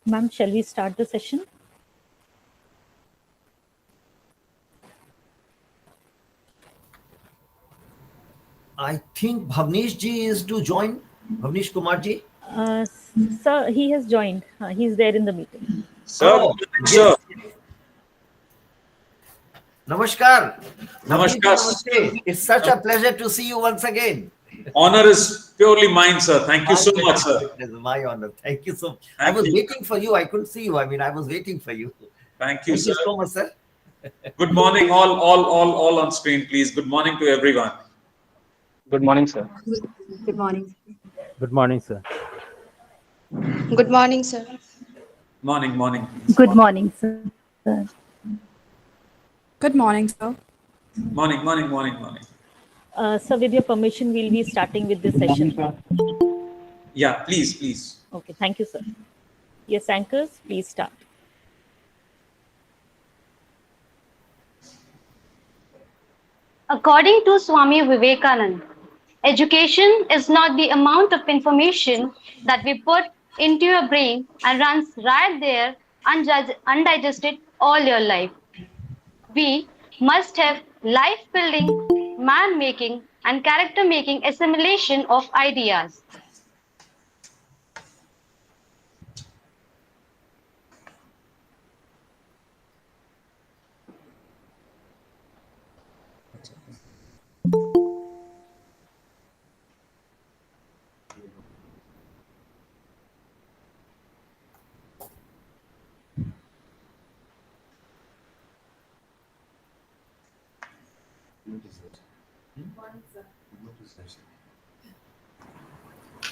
Ma'am, shall we start the session? I think Bhavnesh ji is to join. Bhavnesh Kumar ji. Sir, he has joined. He's there in the meeting. Sir, Oh, sir. Namaskar. Namaskar. Namaste. It's such a pleasure to see you once again. Honor is purely mine, sir. Thank you so much, sir. It is my honor. Thank you so much. I was waiting for you. I couldn't see you. I mean, I was waiting for you. Thank you, Thank sir. you so much, sir. Good morning, all on screen, please. Good morning to everyone. Good morning, sir. Good morning. Good morning, sir. Good morning, sir. Morning. Good morning, sir. Good morning, sir. Morning. Sir, with your permission, we'll be starting with this session. Yeah, please. Okay, thank you, sir. Yes, anchors, please start. According to Swami Vivekananda, education is not the amount of information that we put into your brain and runs right there undigested all your life. We must have life-building, man-making, and character-making assimilation of ideas.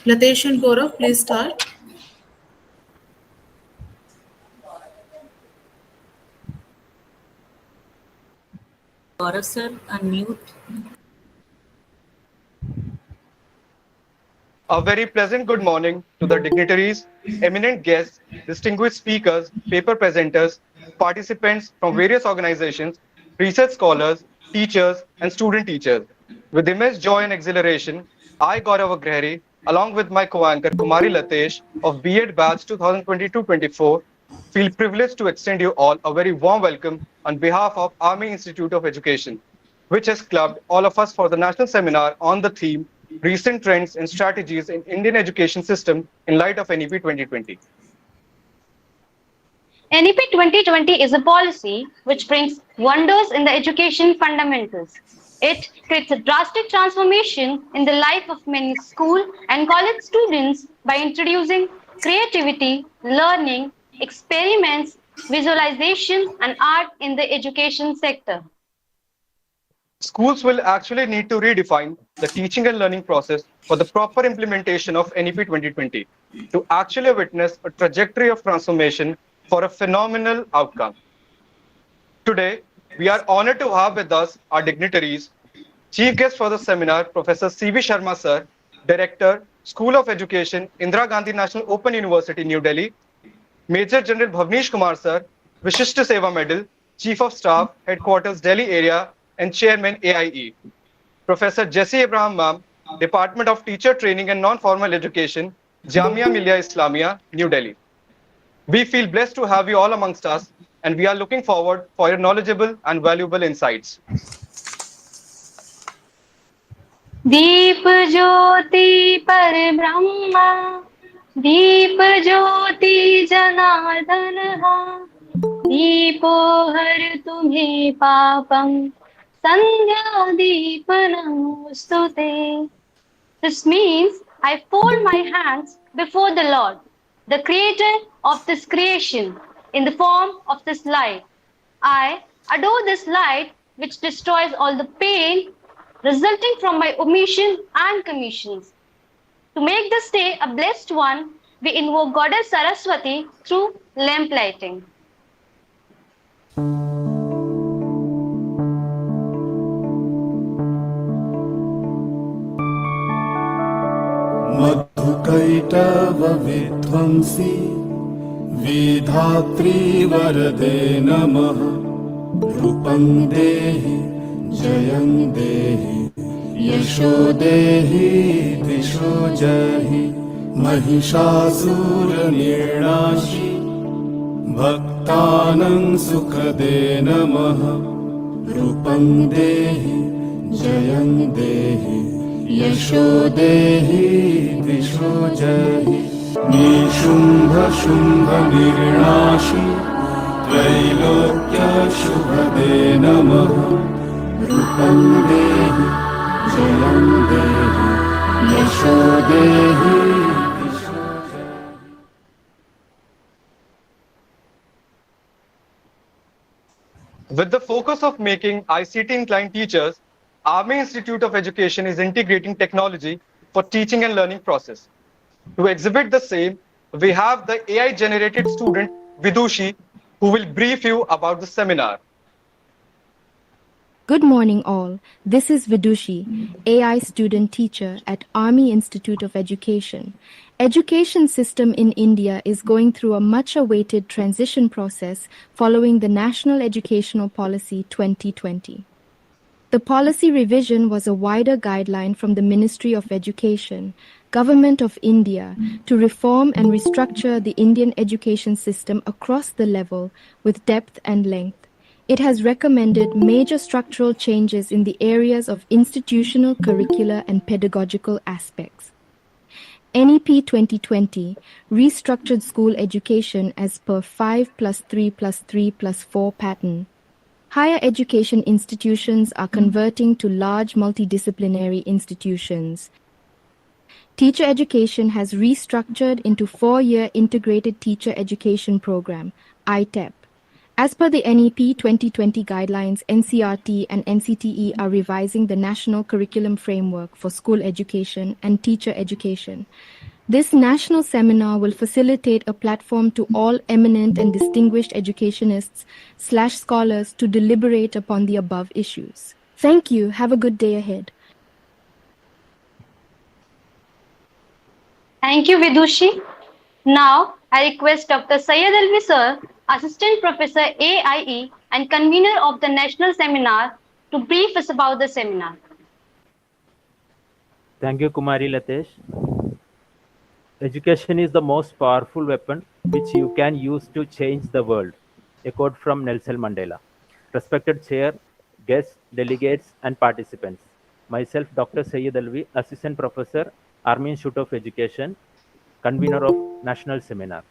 Latesh and Gaurav, please start. Gaurav, sir, unmute. A very pleasant good morning to the dignitaries, eminent guests, distinguished speakers, paper presenters, participants from various organizations, research scholars, teachers, and student teachers. With immense joy and exhilaration, I, Gaurav Agrahari, along with my co-anchor Kumari Latesh of B.Ed Batch 2022-24, feel privileged to extend you all a very warm welcome on behalf of Army Institute of Education, which has clubbed all of us for the national seminar on the theme Recent Trends and Strategies in Indian Education System in Light of NEP 2020. NEP 2020 is a policy which brings wonders in the education fundamentals. It creates a drastic transformation in the life of many school and college students by introducing creativity, learning, experiments, visualization, and art in the education sector. Schools will actually need to redefine the teaching and learning process for the proper implementation of NEP 2020 to actually witness a trajectory of transformation for a phenomenal outcome. Today, we are honored to have with us our dignitaries, Chief Guest for the seminar, Professor C.V. Sharma Sir, Director, School of Education, Indira Gandhi National Open University, New Delhi, Major General Bhavnesh Kumar Sir, Vishishta Seva Medal, Chief of Staff, Headquarters, Delhi Area, and Chairman AIE. Professor Jesse Abraham Ma'am, Department of Teacher Training and Non-Formal Education, Jamia Millia Islamia, New Delhi. We feel blessed to have you all amongst us, and we are looking forward for your knowledgeable and valuable insights. दीप ज्योति पर ब्रह्मा दीप ज्योति जनार्दन दीपो हर तुम्हें पापम संध्या दीप नमोस्तुते. This means I fold my hands before the Lord, the creator of this creation, in the form of this light. I adore this light which destroys all the pain resulting from my omission and commissions. To make this day a blessed one, we invoke Goddess Saraswati through lamp lighting. Madhukaitabh विध्वंसी Vidhatri वरदे नमः रूपं देहि जयं देहि यशो देहि दिशो जहि महिषासुरनिर्णाशि भक्तानां सुखदे नमः रूपं देहि जयं देहि यशो देहि दिशो जहि निशुम्भ शुम्भ निर्णाशि त्रैलोक्यशुभदे नमः रूपं देहि जयं देहि यशो देहि दिशो जहि With the focus of making ICT inclined teachers, Army Institute of Education is integrating technology for teaching and learning process. To exhibit the same, we have the AI generated student Vidushi, who will brief you about the seminar. Good morning, all. This is Vidushi, AI student teacher at Army Institute of Education. Education system in India is going through a much-awaited transition process following the National Educational Policy 2020. The policy revision was a wider guideline from the Ministry of Education, Government of India, to reform and restructure the Indian education system across the level with depth and length. It has recommended major structural changes in the areas of institutional, curricular, and pedagogical aspects. NEP 2020 restructured school education as per 5+3+3+4 pattern. Higher education institutions are converting to large multidisciplinary institutions. Teacher education has restructured into 4-year Integrated Teacher Education Program, ITEP. As per the NEP 2020 guidelines, NCRT and NCTE are revising the National Curriculum Framework for School Education and Teacher Education. This national seminar will facilitate a platform to all eminent and distinguished educationists/scholars to deliberate upon the above issues. Thank you. Have a good day ahead. Thank you, Vidushi. Now, I request Dr. Syed Alvi Sir, Assistant Professor AIE and convener of the National Seminar, to brief us about the seminar. Thank you, Kumari Latesh. Education is the most powerful weapon which you can use to change the world. A quote from Nelson Mandela. Respected Chair, guests, delegates, and participants. Myself, Dr. Syed Alvi, Assistant Professor, Army Institute of Education, convener of National Seminar.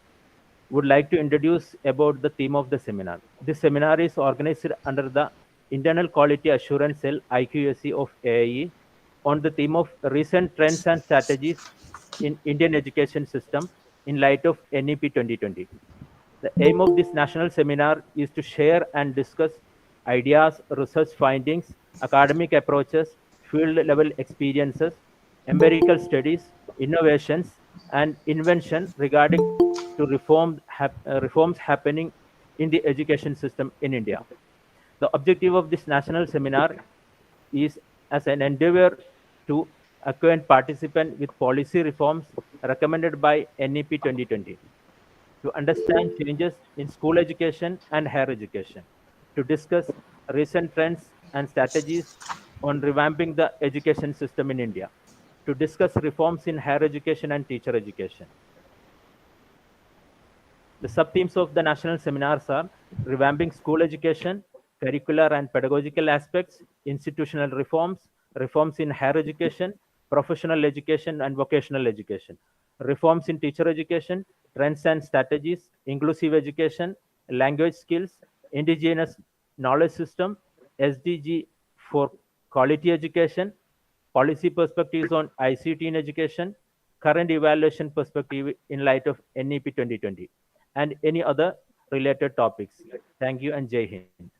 Would like to introduce about the theme of the seminar. This seminar is organized under the Internal Quality Assurance Cell IQAC of AIE on the theme of recent trends and strategies in Indian education system in light of NEP 2020. The aim of this national seminar is to share and discuss ideas, research findings, academic approaches, field level experiences, empirical studies, innovations, and invention regarding to reforms happening in the education system in India. The objective of this national seminar is as an endeavor to acquaint participants with policy reforms recommended by NEP 2020, to understand changes in school education and higher education, to discuss recent trends and strategies on revamping the education system in India, to discuss reforms in higher education and teacher education. The sub-themes of the national seminars are revamping school education, curricular and pedagogical aspects, institutional reforms, reforms in higher education, professional education and vocational education, reforms in teacher education, trends and strategies, inclusive education, language skills, indigenous knowledge system, SDG for quality education, policy perspectives on ICT in education, current evaluation perspective in light of NEP 2020, and any other related topics. Thank you and Jai Hind.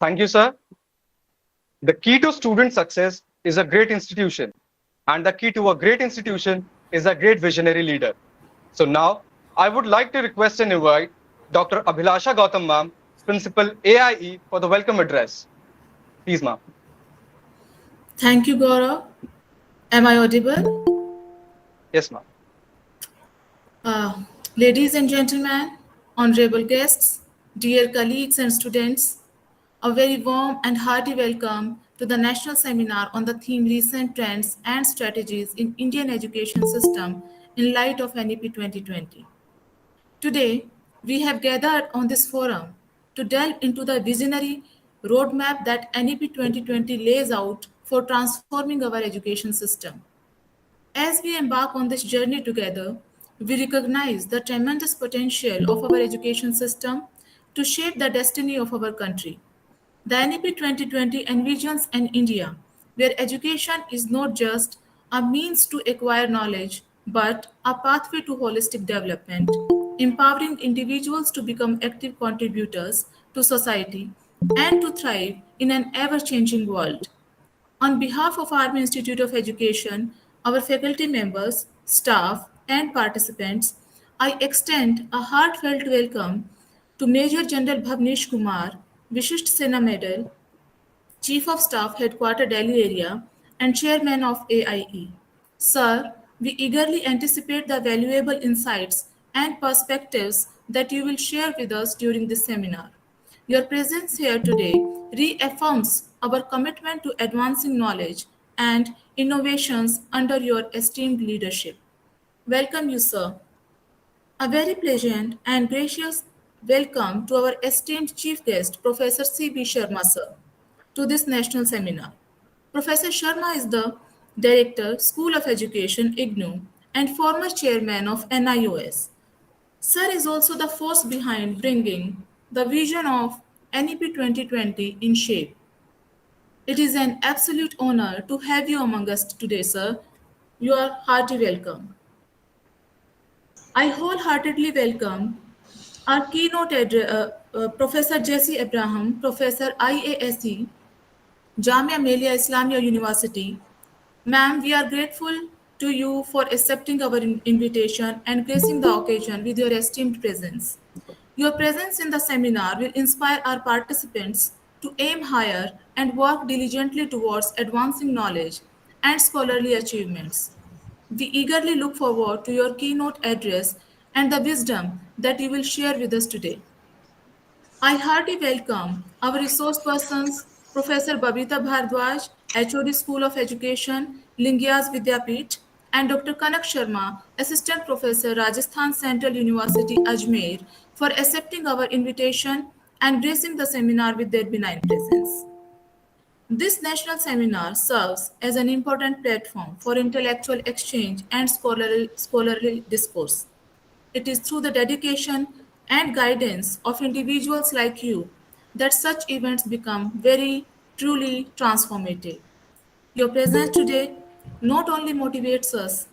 Thank you, sir. The key to student success is a great institution, and the key to a great institution is a great visionary leader. So now, I would like to request and invite Dr. Abhilasha Gautam ma'am, Principal AIE, for the welcome address. Please, ma'am. Thank you, Gaurav. Am I audible? Yes, ma'am. Ladies and gentlemen, honorable guests, dear colleagues and students, a very warm and hearty welcome to the National Seminar on the theme Recent Trends and Strategies in Indian Education System in light of NEP 2020. Today, we have gathered on this forum to delve into the visionary roadmap that NEP 2020 lays out for transforming our education system. As we embark on this journey together, we recognize the tremendous potential of our education system to shape the destiny of our country. The NEP 2020 envisions an India where education is not just a means to acquire knowledge, but a pathway to holistic development, empowering individuals to become active contributors to society and to thrive in an ever changing world. On behalf of Army Institute of Education, our faculty members, staff, and participants, I extend a heartfelt welcome to Major General Bhavnesh Kumar, Vishisht Sena Medal, Chief of Staff, Headquarter Delhi Area, and Chairman of AIE. Sir, we eagerly anticipate the valuable insights and perspectives that you will share with us during this seminar. Your presence here today reaffirms our commitment to advancing knowledge and innovations under your esteemed leadership. Welcome you, sir. A very pleasant and gracious welcome to our esteemed chief guest, Professor C.B. Sharma, sir, to this national seminar. Professor Sharma is the Director, School of Education, IGNOU, and former chairman of NIOS. Sir is also the force behind bringing the vision of NEP 2020 in shape. It is an absolute honor to have you among us today, sir. You are hearty welcome. I wholeheartedly welcome our keynote Professor Jesse Abraham, Professor IASE, Jamia Millia Islamia University. Ma'am, we are grateful to you for accepting our invitation and gracing the occasion with your esteemed presence. Your presence in the seminar will inspire our participants to aim higher and work diligently towards advancing knowledge and scholarly achievements. We eagerly look forward to your keynote address and the wisdom that you will share with us today. I heartily welcome our resource persons, Professor Babita Bhardwaj, HOD School of Education, Lingyas Vidyapeeth, and Dr. Kanak Sharma, Assistant Professor, Rajasthan Central University, Ajmer, for accepting our invitation and gracing the seminar with their benign presence. This national seminar serves as an important platform for intellectual exchange and scholarly discourse. It is through the dedication and guidance of individuals like you that such events become very truly transformative. Your presence today not only motivates us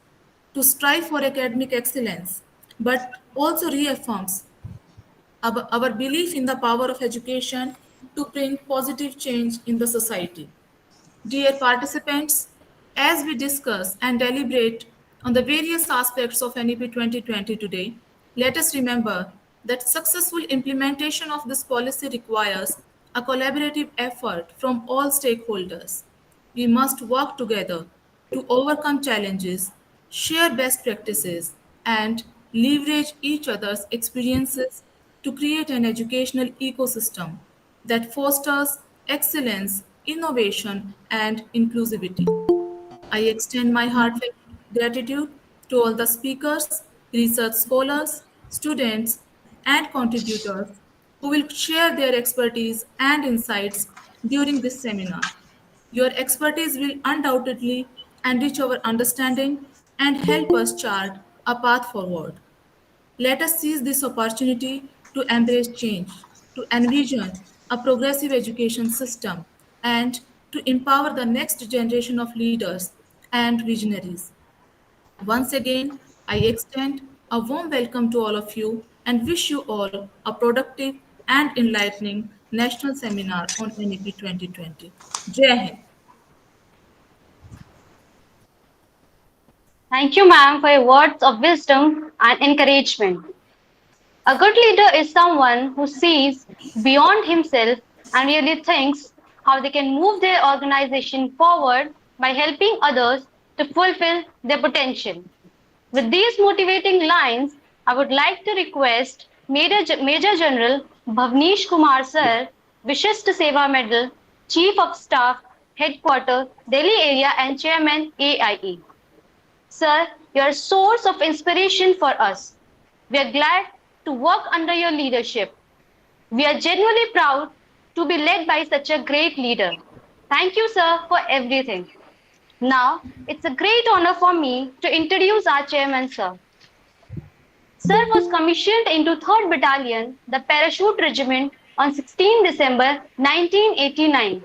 to strive for academic excellence, but also reaffirms our belief in the power of education to bring positive change in the society. Dear participants, as we discuss and deliberate on the various aspects of NEP 2020 today, let us remember that successful implementation of this policy requires a collaborative effort from all stakeholders. We must work together to overcome challenges, share best practices, and leverage each other's experiences to create an educational ecosystem that fosters excellence, innovation, and inclusivity. I extend my heartfelt gratitude to all the speakers, research scholars, students, and contributors who will share their expertise and insights during this seminar. Your expertise will undoubtedly enrich our understanding and help us chart a path forward. Let us seize this opportunity to embrace change, to envision a progressive education system, and to empower the next generation of leaders and visionaries. Once again, I extend a warm welcome to all of you and wish you all a productive and enlightening national seminar on NEP 2020. Jai Hind. Thank you, ma'am, for your words of wisdom and encouragement. A good leader is someone who sees beyond himself and really thinks how they can move their organization forward by helping others to fulfill their potential. With these motivating lines, I would like to request Major General Bhavnesh Kumar Sir, Vishist Seva Medal, Chief of Staff, Headquarter, Delhi Area and Chairman AIE. Sir, you are a source of inspiration for us. We are glad to work under your leadership. We are genuinely proud to be led by such a great leader. Thank you, sir, for everything. Now, it's a great honor for me to introduce our chairman, sir. Sir was commissioned into 3rd Battalion, the Parachute Regiment, on 16 December 1989.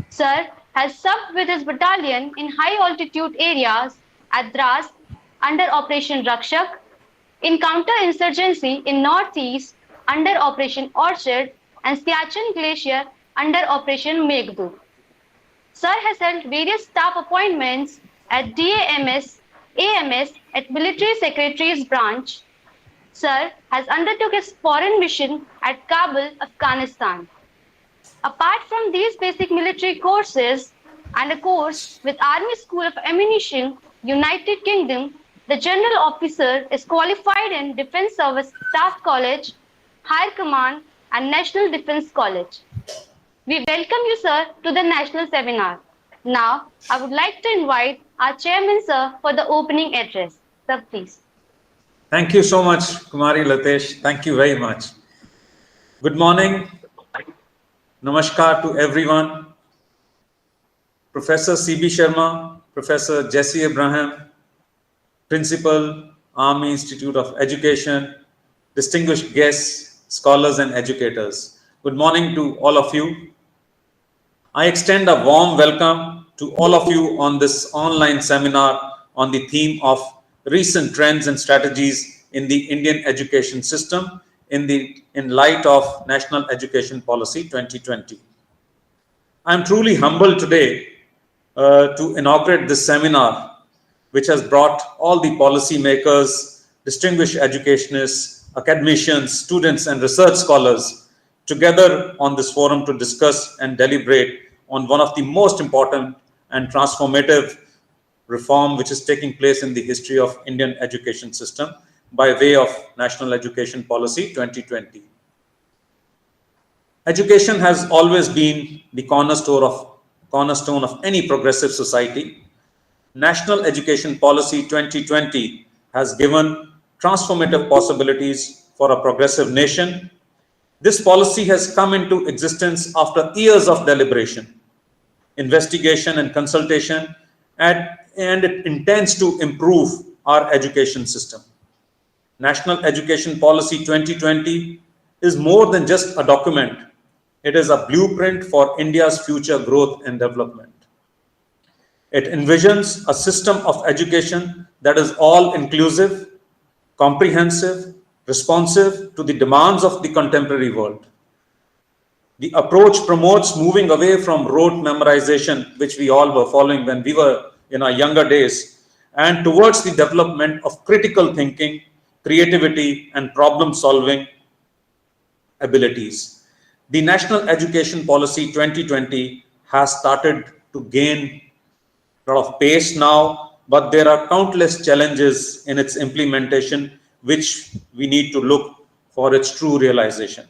Sir has served with his battalion in high altitude areas at Dras under Operation Rakshak, in counter-insurgency in Northeast under Operation Orchard, and Siachen Glacier under Operation Meghdut. Sir has held various staff appointments at DAMS, AMS at Military Secretary's branch. Sir has undertook his foreign mission at Kabul, Afghanistan. Apart from these basic military courses and a course with Army School of Ammunition, United Kingdom, the general officer is qualified in Defence Service Staff College, Higher Command and National Defence College. We welcome you, sir, to the National Seminar. Now, I would like to invite our chairman, sir, for the opening address. Sir, please. Thank you so much, Kumari Latesh. Thank you very much. Good morning. Namaskar to everyone. Professor C.B. Sharma, Professor Jesse Abraham, Principal, Army Institute of Education, distinguished guests, scholars and educators. Good morning to all of you. I extend a warm welcome to all of you on this online seminar on the theme of recent trends and strategies in the Indian education system in light of National Education Policy 2020. I am truly humbled today to inaugurate this seminar, which has brought all the policymakers, distinguished educationists, academicians, students, and research scholars together on this forum to discuss and deliberate on one of the most important and transformative reform which is taking place in the history of Indian education system by way of National Education Policy 2020. Education has always been the cornerstone of any progressive society. National Education Policy 2020 has given transformative possibilities for a progressive nation. This policy has come into existence after years of deliberation, investigation and consultation, and it intends to improve our education system. National Education Policy 2020 is more than just a document. It is a blueprint for India's future growth and development. It envisions a system of education that is all-inclusive, comprehensive, responsive to the demands of the contemporary world. The approach promotes moving away from rote memorization, which we all were following when we were in our younger days, and towards the development of critical thinking, creativity, and problem-solving abilities. The National Education Policy 2020 has started to gain a lot of pace now, but there are countless challenges in its implementation, which we need to look for its true realization.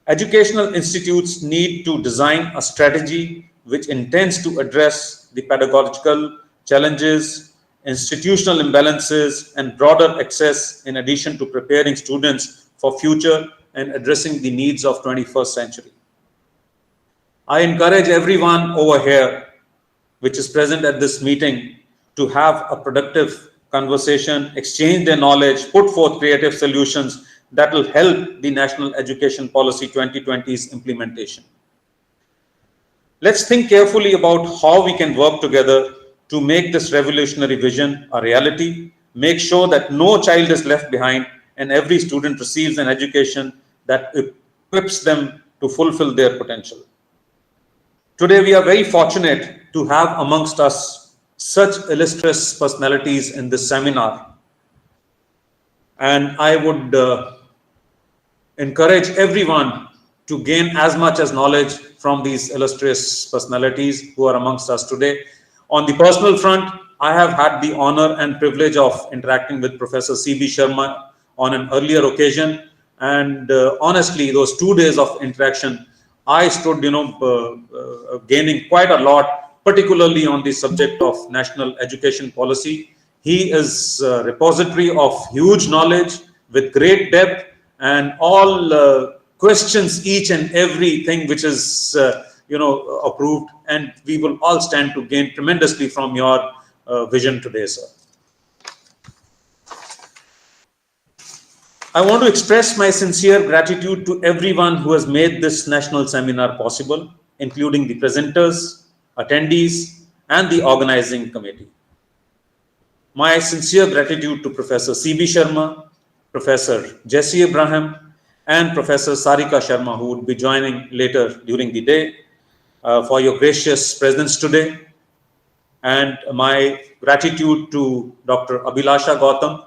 Educational institutes need to design a strategy which intends to address the pedagogical challenges, institutional imbalances, and broader access, in addition to preparing students for future and addressing the needs of 21st century. I encourage everyone over here, which is present at this meeting, to have a productive conversation, exchange their knowledge, put forth creative solutions that will help the National Education Policy 2020's implementation. Let's think carefully about how we can work together to make this revolutionary vision a reality, make sure that no child is left behind and every student receives an education that equips them to fulfill their potential. Today, we are very fortunate to have amongst us such illustrious personalities in this seminar. And I would encourage everyone to gain as much as knowledge from these illustrious personalities who are amongst us today. On the personal front, I have had the honor and privilege of interacting with Professor C.B. Sharma on an earlier occasion. And honestly, those 2 days of interaction, I stood, gaining quite a lot, particularly on the subject of national education policy. He is a repository of huge knowledge, with great depth and all questions each and everything which is approved, and we will all stand to gain tremendously from your vision today, sir. I want to express my sincere gratitude to everyone who has made this national seminar possible, including the presenters, attendees, and the organizing committee. My sincere gratitude to Professor C.B. Sharma, Professor Jesse Abraham, and Professor Sarika Sharma, who would be joining later during the day, for your gracious presence today. And my gratitude to Dr. Abhilasha Gautam,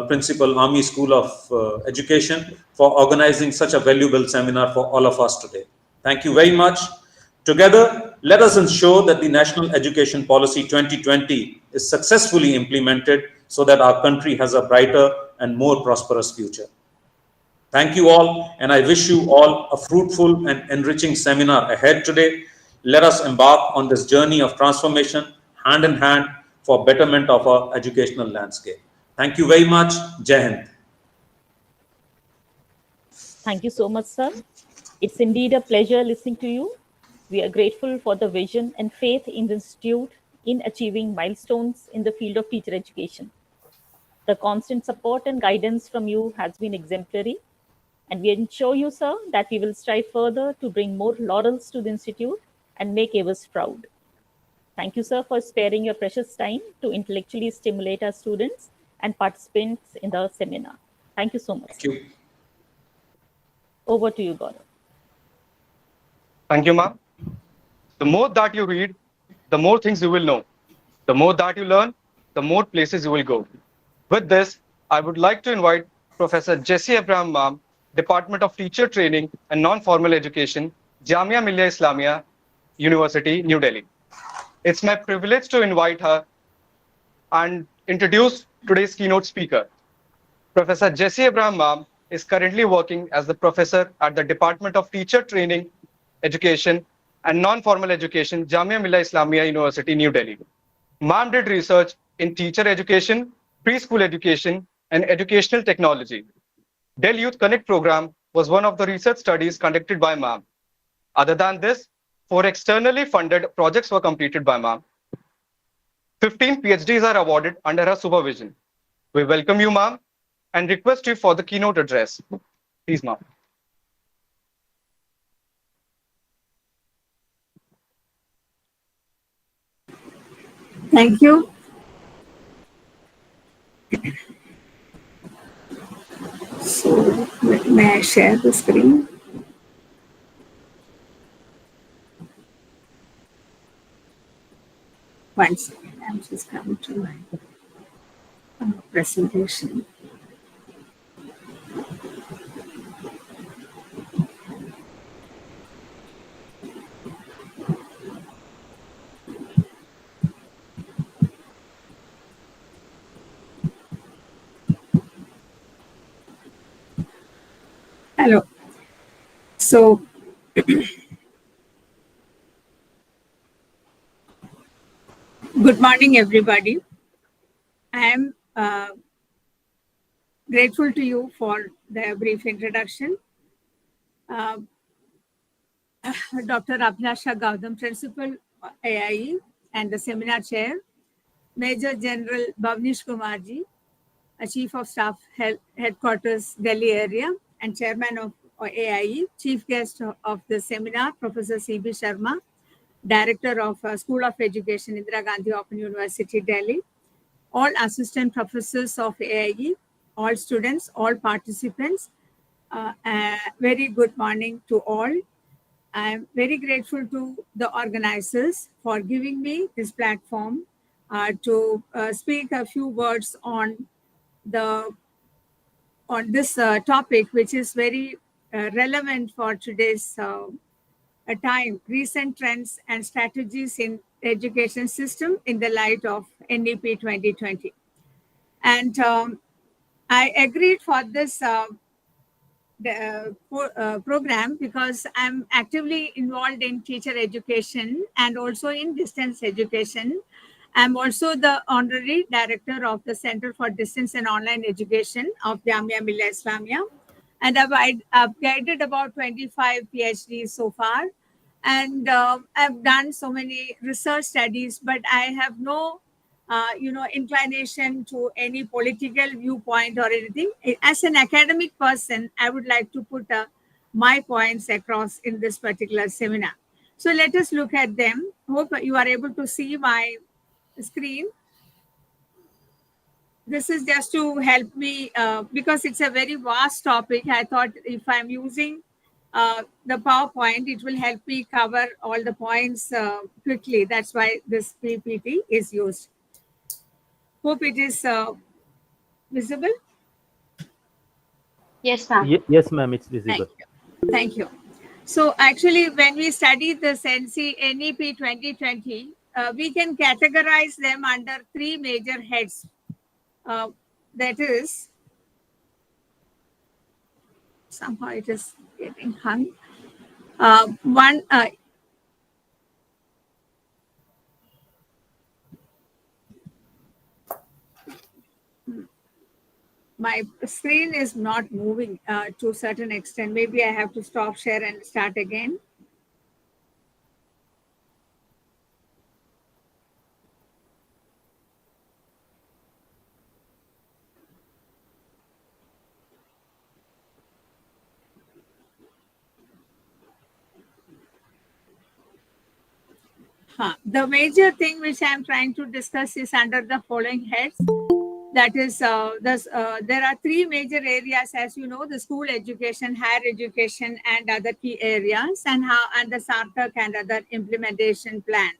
Principal, Army School of Education, for organizing such a valuable seminar for all of us today. Thank you very much. Together, let us ensure that the National Education Policy 2020 is successfully implemented so that our country has a brighter and more prosperous future. Thank you all, and I wish you all a fruitful and enriching seminar ahead today. Let us embark on this journey of transformation hand in hand for betterment of our educational landscape. Thank you very much. Jai Hind. Thank you so much, sir. It's indeed a pleasure listening to you. We are grateful for the vision and faith in the Institute in achieving milestones in the field of teacher education. The constant support and guidance from you has been exemplary, and we ensure you, sir, that we will strive further to bring more laurels to the Institute and make AWS proud. Thank you, sir, for sparing your precious time to intellectually stimulate our students and participants in the seminar. Thank you so much. Thank you. Over to you, Gaurav. Thank you, ma'am. The more that you read, the more things you will know. The more that you learn, the more places you will go. With this, I would like to invite Professor Jesse Abraham, ma'am, Department of Teacher Training and Non-Formal Education, Jamia Millia Islamia University, New Delhi. It's my privilege to invite her and introduce today's keynote speaker. Professor Jesse Abraham, ma'am, is currently working as the professor at the Department of Teacher Training, Education and Non-Formal Education, Jamia Millia Islamia University, New Delhi. Ma'am did research in teacher education, preschool education, and educational technology. Delhi Youth Connect program was one of the research studies conducted by ma'am. Other than this, 4 externally funded projects were completed by ma'am. 15 PhDs are awarded under her supervision. We welcome you, ma'am, and request you for the keynote address. Please, ma'am. Thank you. So, may I share the screen? One second, I'm just coming to my presentation. Hello. So, good morning, everybody. I am grateful to you for the brief introduction. Dr. Abhilasha Gautam, Principal AIE and the Seminar Chair, Major General Bhavnish Kumarji, Chief of Staff Headquarters, Delhi area, and Chairman of AIE, Chief Guest of the seminar, Professor C.B. Sharma, Director of School of Education, Indira Gandhi Open University, Delhi, all assistant professors of AIE, all students, all participants, very good morning to all. I'm very grateful to the organizers for giving me this platform to speak a few words on this topic, which is very relevant for today's time, recent trends and strategies in education system in the light of NEP 2020. And I agreed for this program because I'm actively involved in teacher education and also in distance education. I'm also the honorary director of the Center for Distance and Online Education of Jamia Millia Islamia. And I've guided about 25 PhDs so far. And I've done so many research studies, but I have no inclination to any political viewpoint or anything. As an academic person, I would like to put my points across in this particular seminar. So let us look at them. Hope you are able to see my screen. This is just to help me because it's a very vast topic. I thought if I'm using the PowerPoint, it will help me cover all the points quickly. That's why this PPT is used. Hope it is visible. Yes, ma'am. Yes, ma'am, it's visible. Thank you. So actually, when we study this NEP 2020, we can categorize them under three major heads. That is, somehow it is getting hung. One, my screen is not moving to a certain extent. Maybe I have to stop share and start again. The major thing which I'm trying to discuss is under the following heads. That is, there are three major areas, as you know: the school education, higher education, and other key areas, and the Sartak and other implementation plan.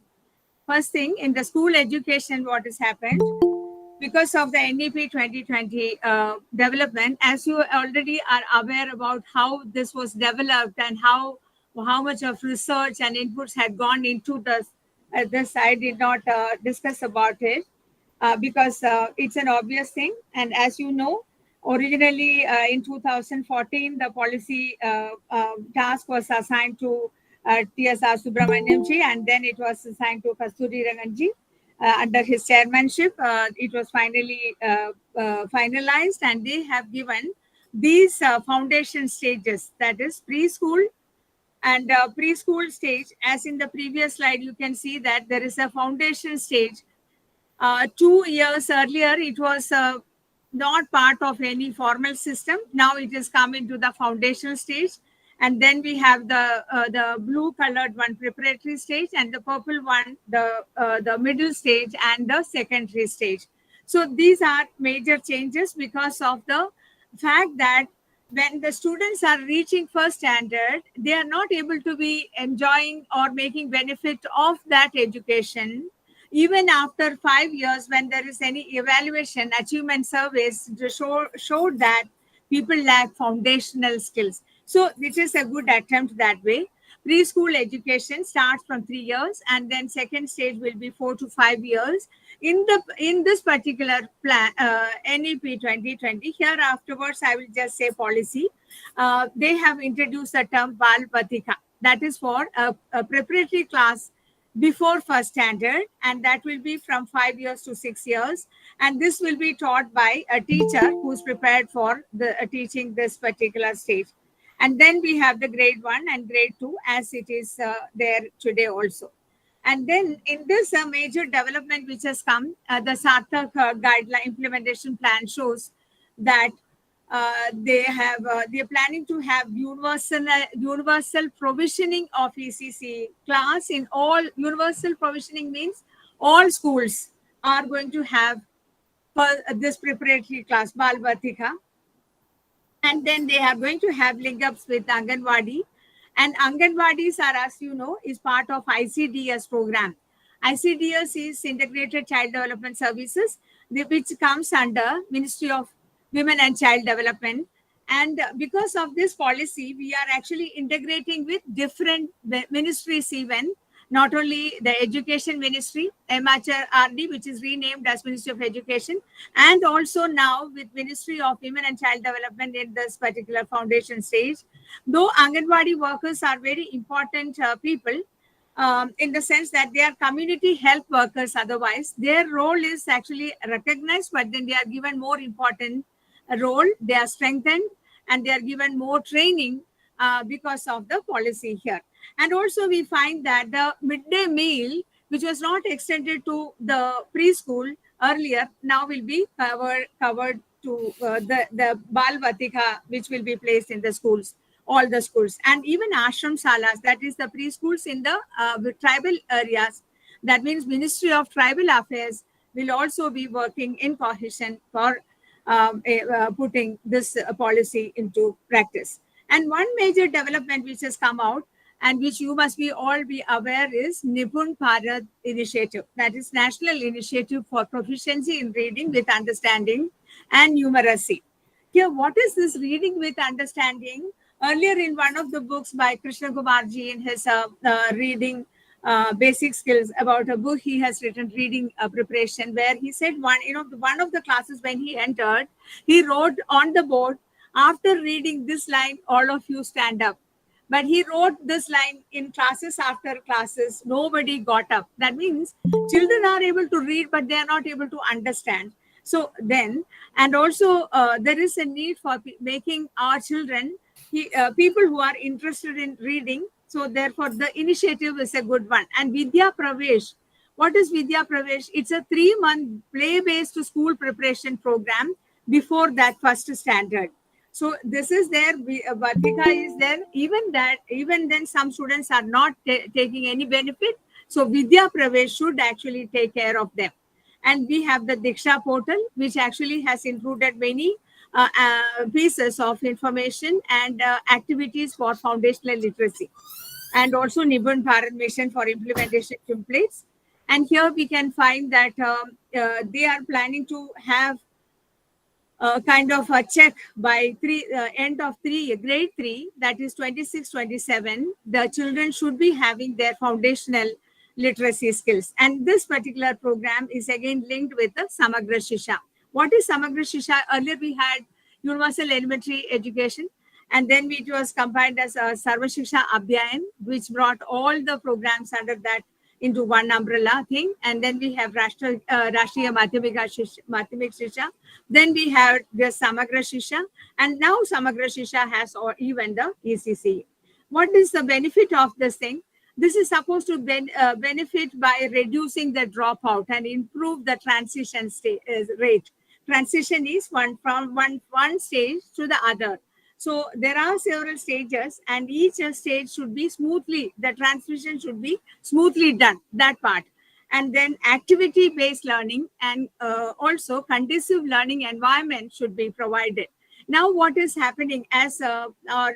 First thing, in the school education, what has happened? Because of the NEP 2020 development, as you already are aware about how this was developed and how much of research and inputs had gone into this, I did not discuss about it because it's an obvious thing. And as you know, originally in 2014, the policy task was assigned to TSR Subramaniamji, and then it was assigned to Kasturi Ranganji. Under his chairmanship, it was finally finalized, and they have given these foundation stages, that is preschool and preschool stage. As in the previous slide, you can see that there is a foundation stage. 2 years earlier, it was not part of any formal system. Now it has come into the foundational stage. And then we have the blue colored one, preparatory stage, and the purple one, the middle stage and the secondary stage. So these are major changes because of the fact that when the students are reaching first standard, they are not able to be enjoying or making benefit of that education. Even after 5 years, when there is any evaluation, achievement surveys showed that people lack foundational skills. So this is a good attempt that way. Preschool education starts from 3 years, and then second stage will be 4 to 5 years. In this particular plan, NEP 2020, here afterwards I will just say policy. They have introduced the term Bal Batika, that is for a preparatory class before first standard, and that will be from 5 years to 6 years, and this will be taught by a teacher who's prepared for the teaching this particular stage. And then we have the grade 1 and grade 2 as it is there today also. And then in this major development which has come, the Sartak guideline implementation plan shows that they're planning to have universal provisioning of ECC class in all. Universal provisioning means all schools are going to have this preparatory class, Bal Batika. And then they are going to have link-ups with Anganwadi. And Anganwadis are, as you know, is part of ICDS program. ICDS is Integrated Child Development Services, which comes under Ministry of Women and Child Development. And because of this policy, we are actually integrating with different ministries even, not only the Education Ministry, MHRD, which is renamed as Ministry of Education, and also now with Ministry of Women and Child Development in this particular foundation stage. Though Anganwadi workers are very important people, in the sense that they are community health workers. Otherwise, their role is actually recognized, but then they are given more important role. They are strengthened and they are given more training because of the policy here. And also we find that the midday meal, which was not extended to the preschool earlier, now will be covered to the Bal Vatika, which will be placed in the schools, all the schools, and even ashram salas, that is the preschools in the tribal areas. That means Ministry of Tribal Affairs will also be working in cohesion for putting this policy into practice. And one major development which has come out and which you must be all be aware is Nipun Bharat Initiative, that is National Initiative for Proficiency in Reading with Understanding and Numeracy. Here, what is this reading with understanding? Earlier in one of the books by Krishna Kumarji in his reading basic skills about a book he has written, reading preparation, where he said one of the classes when he entered, he wrote on the board, after reading this line, all of you stand up. But he wrote this line in classes after classes, nobody got up. That means children are able to read, but they are not able to understand. So then, and also there is a need for making our children people who are interested in reading. So therefore, the initiative is a good one. And Vidya Pravesh, what is Vidya Pravesh? It's a 3-month play-based school preparation program before that first standard. So this is there. Vatika is there. Even then, some students are not taking any benefit. So Vidya Pravesh should actually take care of them. And we have the Diksha portal, which actually has included many pieces of information and activities for foundational literacy. And also Nibun Bharat Mission for implementation templates. And here we can find that they are planning to have kind of a check by end of grade 3, that is 26-27, the children should be having their foundational literacy skills. And this particular program is again linked with the Samagra Shisha. What is Samagra Shisha? Earlier we had universal elementary education, and then it was combined as a Sarva Shiksha Abhiyan, which brought all the programs under that into one umbrella thing. And then we have Rashtriya Madhyamik Shisha. Then we have the Samagra Shisha, and now Samagra Shisha has even the ECC. What is the benefit of this thing? This is supposed to benefit by reducing the dropout and improve the transition rate. Transition is from one stage to the other. So there are several stages, and each stage should be the transition should be smoothly done, that part. And then activity-based learning and also conducive learning environment should be provided. Now, what is happening, as our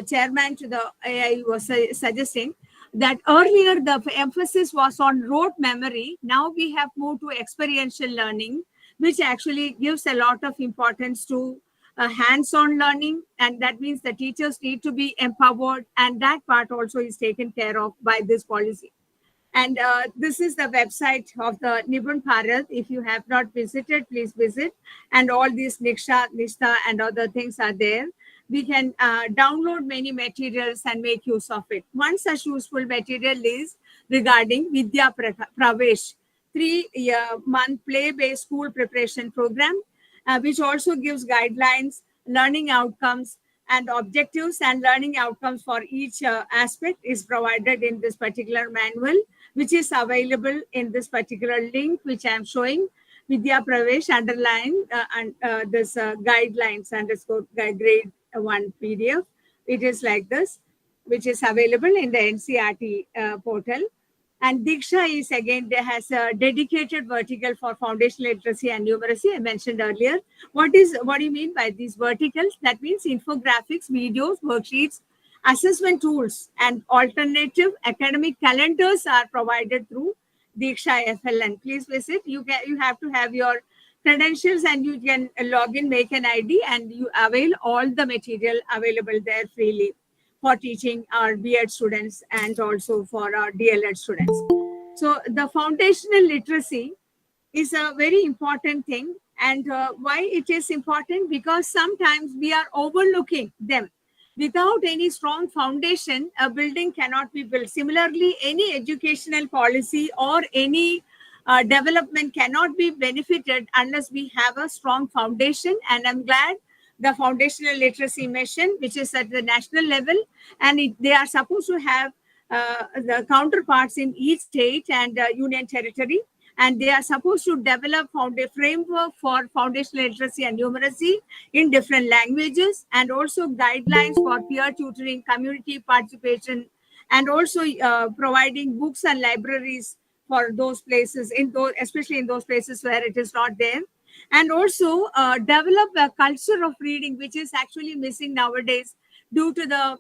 chairman to the AI was suggesting, that earlier the emphasis was on rote memory. Now we have moved to experiential learning, which actually gives a lot of importance to hands-on learning, and that means the teachers need to be empowered, and that part also is taken care of by this policy. And this is the website of the Nibun Bharat. If you have not visited, please visit. And all these Niksha, Nishta and other things are there. We can download many materials and make use of it. One such useful material is regarding Vidya Pravesh, 3-month play-based school preparation program, which also gives guidelines, learning outcomes, and objectives and learning outcomes for each aspect is provided in this particular manual, which is available in this particular link, which I am showing, Vidya Pravesh underline and this guidelines _ grade 1 PDF. It is like this, which is available in the NCERT portal. And Diksha is again, there has a dedicated vertical for foundational literacy and numeracy I mentioned earlier. What do you mean by these verticals? That means infographics, videos, worksheets, assessment tools, and alternative academic calendars are provided through Diksha FLN. Please visit. You have to have your credentials, and you can log in, make an ID, and you avail all the material available there freely for teaching our B.Ed students and also for our DLED students. So the foundational literacy is a very important thing. And why it is important? Because sometimes we are overlooking them. without any strong foundation, a building cannot be built. Similarly, any educational policy or any development cannot be benefited unless we have a strong foundation. And I'm glad the foundational literacy mission, which is at the national level, and they are supposed to have the counterparts in each state and union territory, and they are supposed to develop a framework for foundational literacy and numeracy in different languages, and also guidelines for peer tutoring, community participation, and also providing books and libraries for those places, especially in those places where it is not there. And also develop a culture of reading, which is actually missing nowadays due to the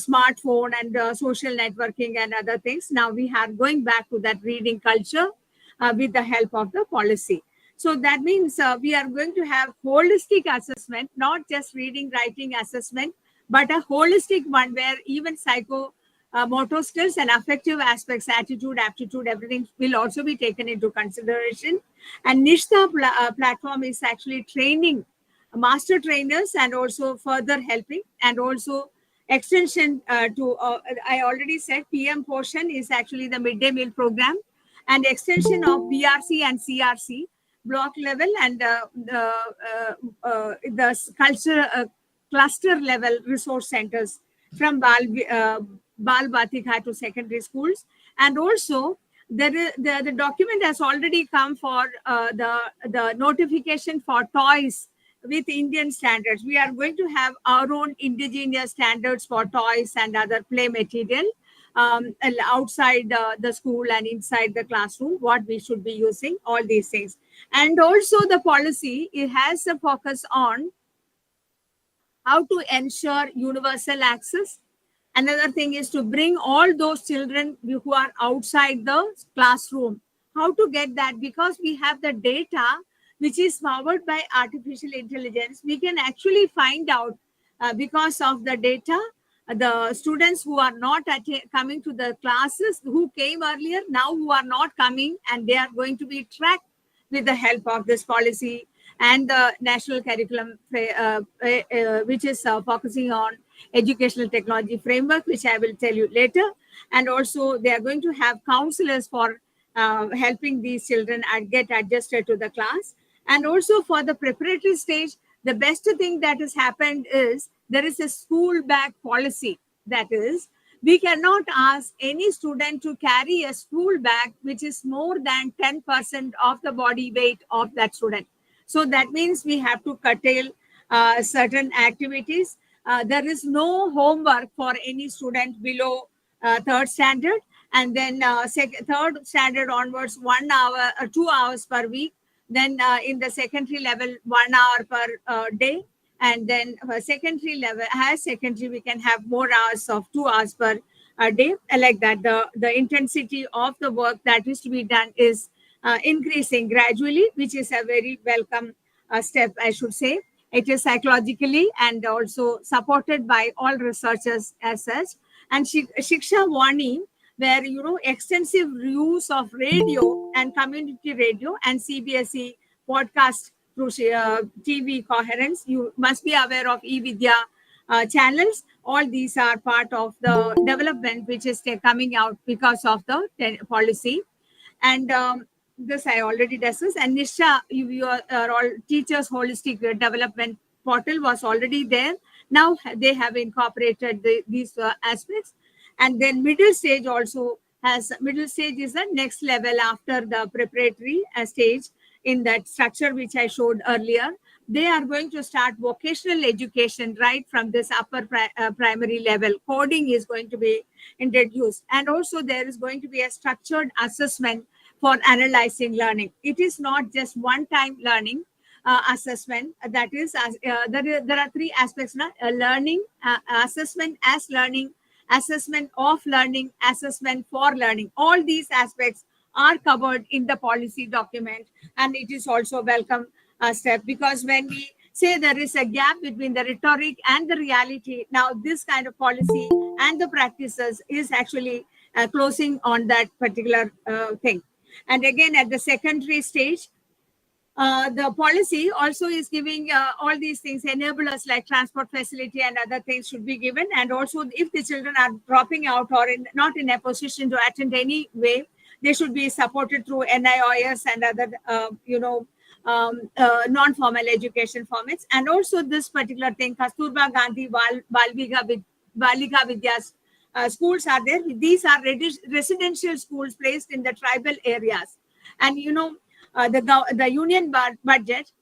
smartphone and social networking and other things. Now we are going back to that reading culture with the help of the policy. So that means we are going to have holistic assessment, not just reading, writing assessment, but a holistic one where even motor skills and affective aspects, attitude, aptitude, everything will also be taken into consideration. And NISHTA platform is actually training master trainers and also further helping, and also extension to I already said PM portion is actually the midday meal program, and extension of BRC and CRC block level, and the culture cluster level resource centers from Bal Batika to secondary schools. And also the document has already come for the notification for toys with Indian standards. We are going to have our own indigenous standards for toys and other play material outside the school and inside the classroom, what we should be using, all these things. And also the policy, it has a focus on how to ensure universal access. Another thing is to bring all those children who are outside the classroom. How to get that? Because we have the data which is powered by artificial intelligence. We can actually find out because of the data, the students who are not coming to the classes, who came earlier, now who are not coming, and they are going to be tracked with the help of this policy and the national curriculum, which is focusing on educational technology framework, which I will tell you later. And also they are going to have counselors for helping these children get adjusted to the class. And also for the preparatory stage, the best thing that has happened is there is a school bag policy. That is, we cannot ask any student to carry a school bag which is more than 10% of the body weight of that student. So that means we have to curtail certain activities. There is no homework for any student below third standard, and then third standard onwards 1 hour or 2 hours per week. Then in the secondary level 1 hour per day, and then secondary level, as secondary, we can have more hours of 2 hours per day, like that. The intensity of the work that is to be done is increasing gradually, which is a very welcome step, I should say. It is psychologically and also supported by all researchers as such. And Shiksha Vani, where extensive use of radio and community radio and CBSE podcast through TV coherence. You must be aware of eVidya channels. All these are part of the development which is coming out because of the policy. And this I already discussed. And Nisha, you are all teachers holistic development portal was already there. Now they have incorporated these aspects. And then middle stage also has, middle stage is the next level after the preparatory stage in that structure which I showed earlier. They are going to start vocational education right from this upper primary level. Coding is going to be introduced. And also there is going to be a structured assessment for analyzing learning. It is not just one-time learning assessment. That is, there are three aspects now: learning, assessment as learning, assessment of learning, assessment for learning. All these aspects are covered in the policy document, and it is also a welcome step, because when we say there is a gap between the rhetoric and the reality, now this kind of policy and the practices is actually closing on that particular thing. And again, at the secondary stage, the policy also is giving all these things, enablers like transport facility and other things should be given. And also, if the children are dropping out or not in a position to attend any way, they should be supported through NIOS and other, non-formal education formats. And also this particular thing, Kasturba Gandhi Balika Vidyas schools are there. These are residential schools placed in the tribal areas. And the union budget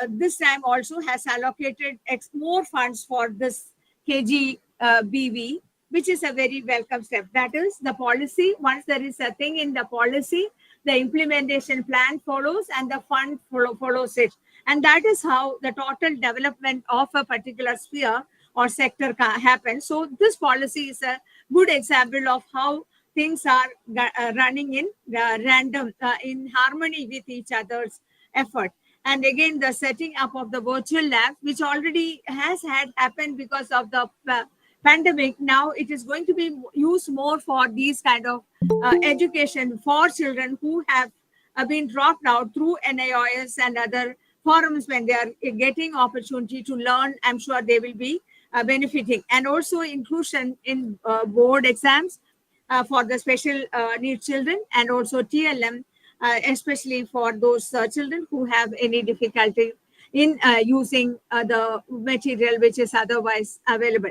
this time also has allocated more funds for this KGBV, which is a very welcome step. That is the policy. Once there is a thing in the policy, the implementation plan follows and the fund follows it. And that is how the total development of a particular sphere or sector happens. So this policy is a good example of how things are running in in harmony with each other's effort. And again, the setting up of the virtual labs, which already has had happened because of the pandemic, now it is going to be used more for these kind of education for children who have been dropped out through NIOS and other forums. When they are getting opportunity to learn, I'm sure they will be benefiting. And also inclusion in board exams for the special needs children, and also TLM, especially for those children who have any difficulty in using the material which is otherwise available.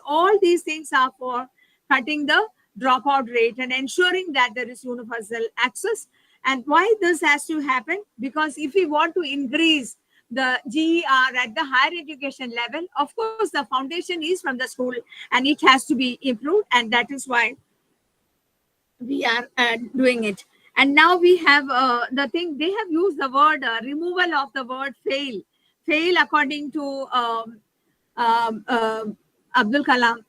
All these things are for cutting the dropout rate and ensuring that there is universal access. And why this has to happen? Because if we want to increase the GER at the higher education level, of course, the foundation is from the school and it has to be improved. And that is why we are doing it. And now we have the thing, they have used the word removal of the word fail. Fail, according to Abdul Kalam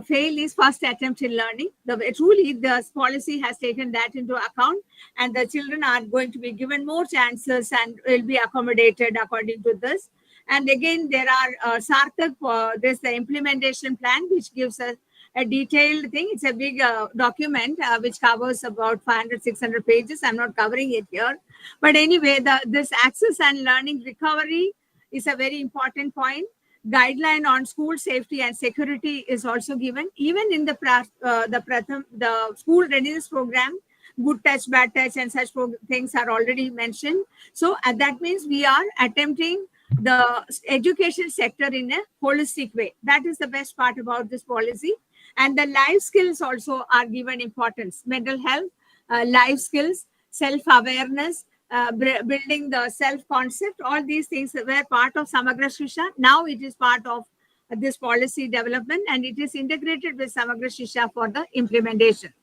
fail is first attempt in learning. Truly, the policy has taken that into account, and the children are going to be given more chances and will be accommodated according to this. And again, there are Sarthak, there's the implementation plan, which gives us a detailed thing. It's a big document which covers about 500, 600 pages. I'm not covering it here. But anyway, this access and learning recovery is a very important point. Guideline on school safety and security is also given. Even in the school readiness program, good touch, bad touch, and such things are already mentioned. So that means we are attempting the education sector in a holistic way. That is the best part about this policy. And the life skills also are given importance. Mental health, life skills, self-awareness, building the self-concept, all these things were part of Samagra Shiksha. Now it is part of this policy development, and it is integrated with Samagra Shiksha for the implementation.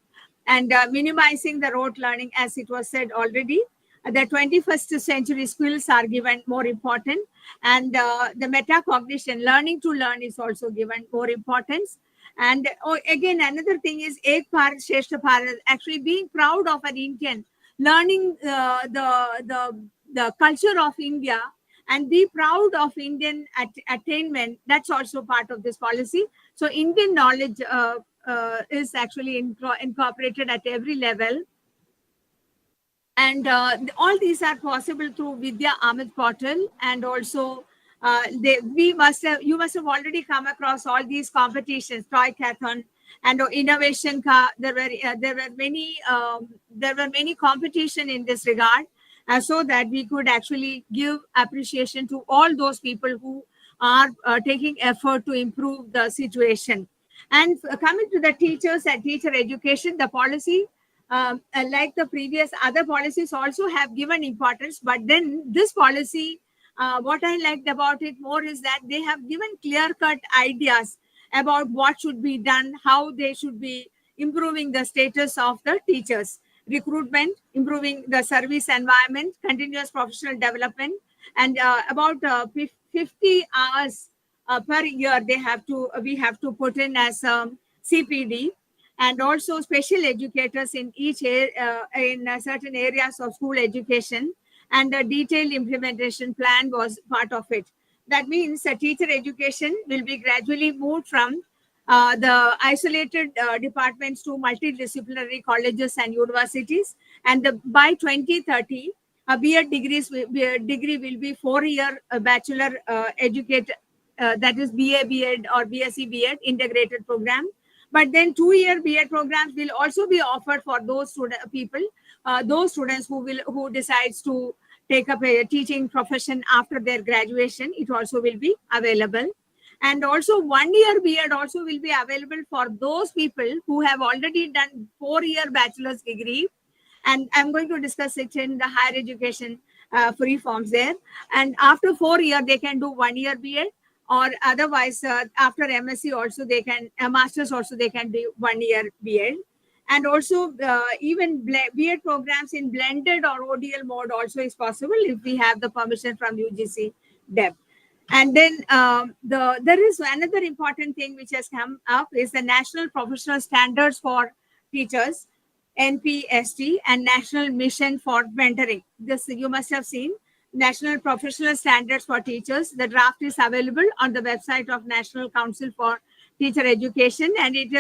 And minimizing the rote learning, as it was said already. The 21st century skills are given more important, and the metacognition, learning to learn, is also given more importance. And again, another thing is Ek Bharat Shrestha Bharat, actually being proud of an Indian, learning the culture of India and be proud of Indian attainment. That's also part of this policy. So Indian knowledge is actually incorporated at every level. And all these are possible through Vidya Amit portal. And also you must have already come across all these competitions, Toycathon and Innovation Ka. There were many competition in this regard, so that we could actually give appreciation to all those people who are taking effort to improve the situation. And coming to the teachers and teacher education, the policy, like the previous other policies, also have given importance. But then this policy, what I liked about it more is that they have given clear-cut ideas about what should be done, how they should be improving the status of the teachers, recruitment, improving the service environment, continuous professional development, and about 50 hours per year we have to put in as CPD. And also special educators in each in certain areas of school education, and a detailed implementation plan was part of it. That means teacher education will be gradually moved from the isolated departments to multidisciplinary colleges and universities, And by 2030, a B.Ed degree will be 4-year bachelor educate, that is BA B.Ed or BSc B.Ed integrated program. But then 2-year B.Ed programs will also be offered for those those students who decides to take up a teaching profession after their graduation. It also will be available. And also 1-year B.Ed also will be available for those people who have already done 4-year bachelor's degree. And I'm going to discuss it in the higher education free forms there. And after 4 years, they can do 1-year B.Ed, or otherwise after MSc also they can, masters also they can do 1-year B.Ed. And also even B.Ed programs in blended or ODL mode also is possible if we have the permission from UGC DEP. And then there is another important thing which has come up is the National Professional Standards for Teachers, NPST, and National Mission for Mentoring. This you must have seen. National Professional Standards for Teachers. The draft is available on the website of National Council for Teacher Education, and it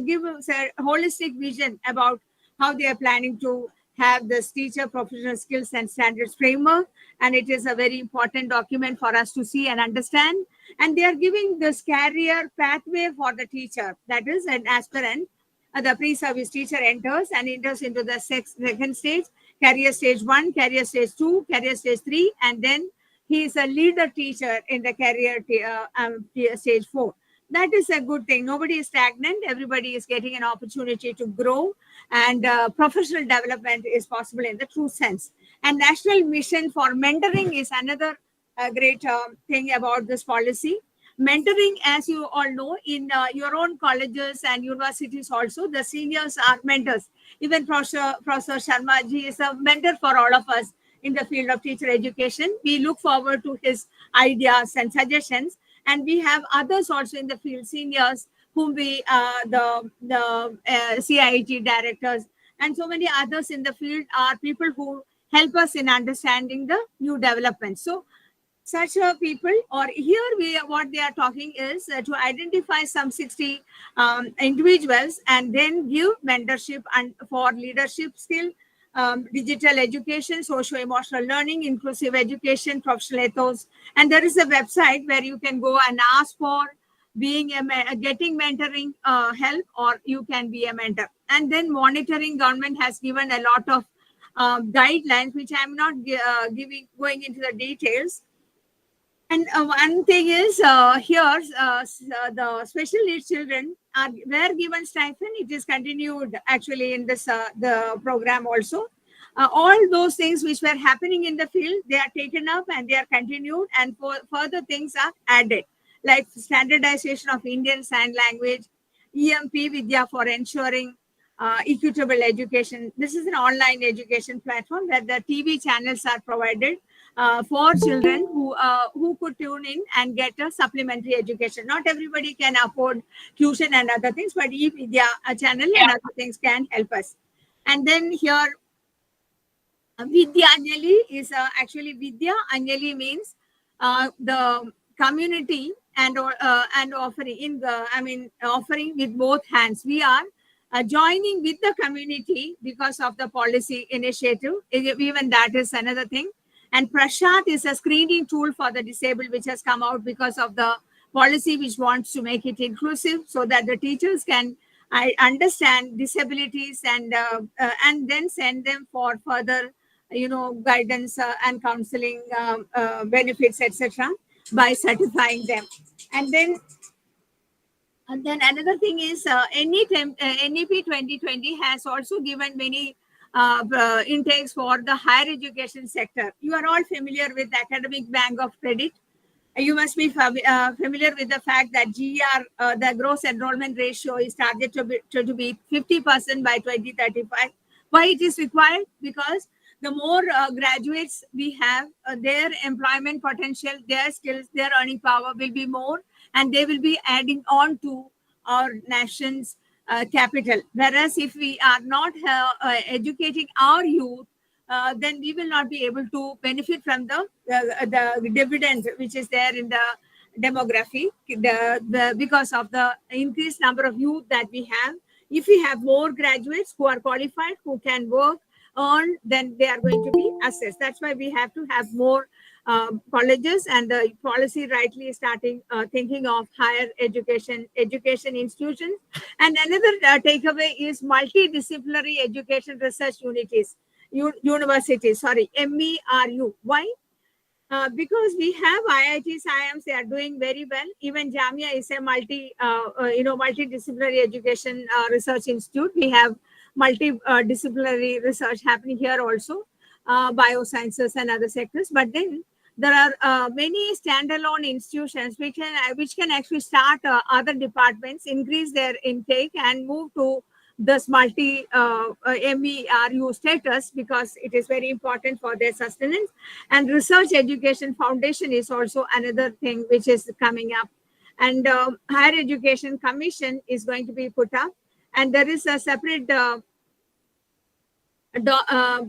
gives a holistic vision about how they are planning to have this teacher professional skills and standards framework. And it is a very important document for us to see and understand. And they are giving this career pathway for the teacher. That is, an aspirant, the pre-service teacher enters into the second stage, career stage 1, career stage 2, career stage 3, and then he is a leader teacher in the career stage 4. That is a good thing. Nobody is stagnant. Everybody is getting an opportunity to grow, and professional development is possible in the true sense. And National Mission for Mentoring is another great thing about this policy. Mentoring, as you all know, in your own colleges and universities also, the seniors are mentors. Even Professor Sharma ji is a mentor for all of us in the field of teacher education. We look forward to his ideas and suggestions. And we have others also in the field, seniors, whom we, the CIT directors, and so many others in the field are people who help us in understanding the new developments. So such people, or here what they are talking is to identify some 60 individuals and then give mentorship and for leadership skill, digital education, socio-emotional learning, inclusive education, professional ethos. And there is a website where you can go and ask for getting mentoring help, or you can be a mentor. And then monitoring, government has given a lot of guidelines, which I'm not going into the details. And one thing is here, the special needs children were given stipend. It is continued actually in this the program also. All those things which were happening in the field, they are taken up and they are continued, and further things are added, like standardization of Indian Sign Language, EMP Vidya for ensuring equitable education. This is an online education platform where the TV channels are provided for children who could tune in and get a supplementary education. Not everybody can afford tuition and other things, but e-Vidya channel and other things can help us. And then here, Vidya Anjali is actually Vidya Anjali means the community and offering offering with both hands. We are joining with the community because of the policy initiative. Even that is another thing. And Prashad is a screening tool for the disabled, which has come out because of the policy which wants to make it inclusive, so that the teachers can understand disabilities and then send them for further, guidance and counseling benefits, etc., by certifying them. And then another thing is NEP 2020 has also given many intakes for the higher education sector. You are all familiar with the Academic Bank of Credit. You must be familiar with the fact that GR, the gross enrollment ratio, is targeted to be 50% by 2035. Why it is required? Because the more graduates we have, their employment potential, their skills, their earning power will be more, and they will be adding on to our nation's capital. Whereas if we are not educating our youth, then we will not be able to benefit from the dividend which is there in the demography, because of the increased number of youth that we have. If we have more graduates who are qualified, who can work, earn, then they are going to be assessed. That's why we have to have more colleges, and the policy rightly starting thinking of higher education institutions. And another takeaway is multidisciplinary education research universities. Sorry, MERU. Why? Because we have IIT SIAMs, they are doing very well. Even Jamia is a multidisciplinary education research institute. We have multidisciplinary research happening here also, biosciences and other sectors. But then there are many standalone institutions which can actually start other departments, increase their intake, and move to this MERU status, because it is very important for their sustenance. And research education foundation is also another thing which is coming up. And higher education commission is going to be put up, and there is a separate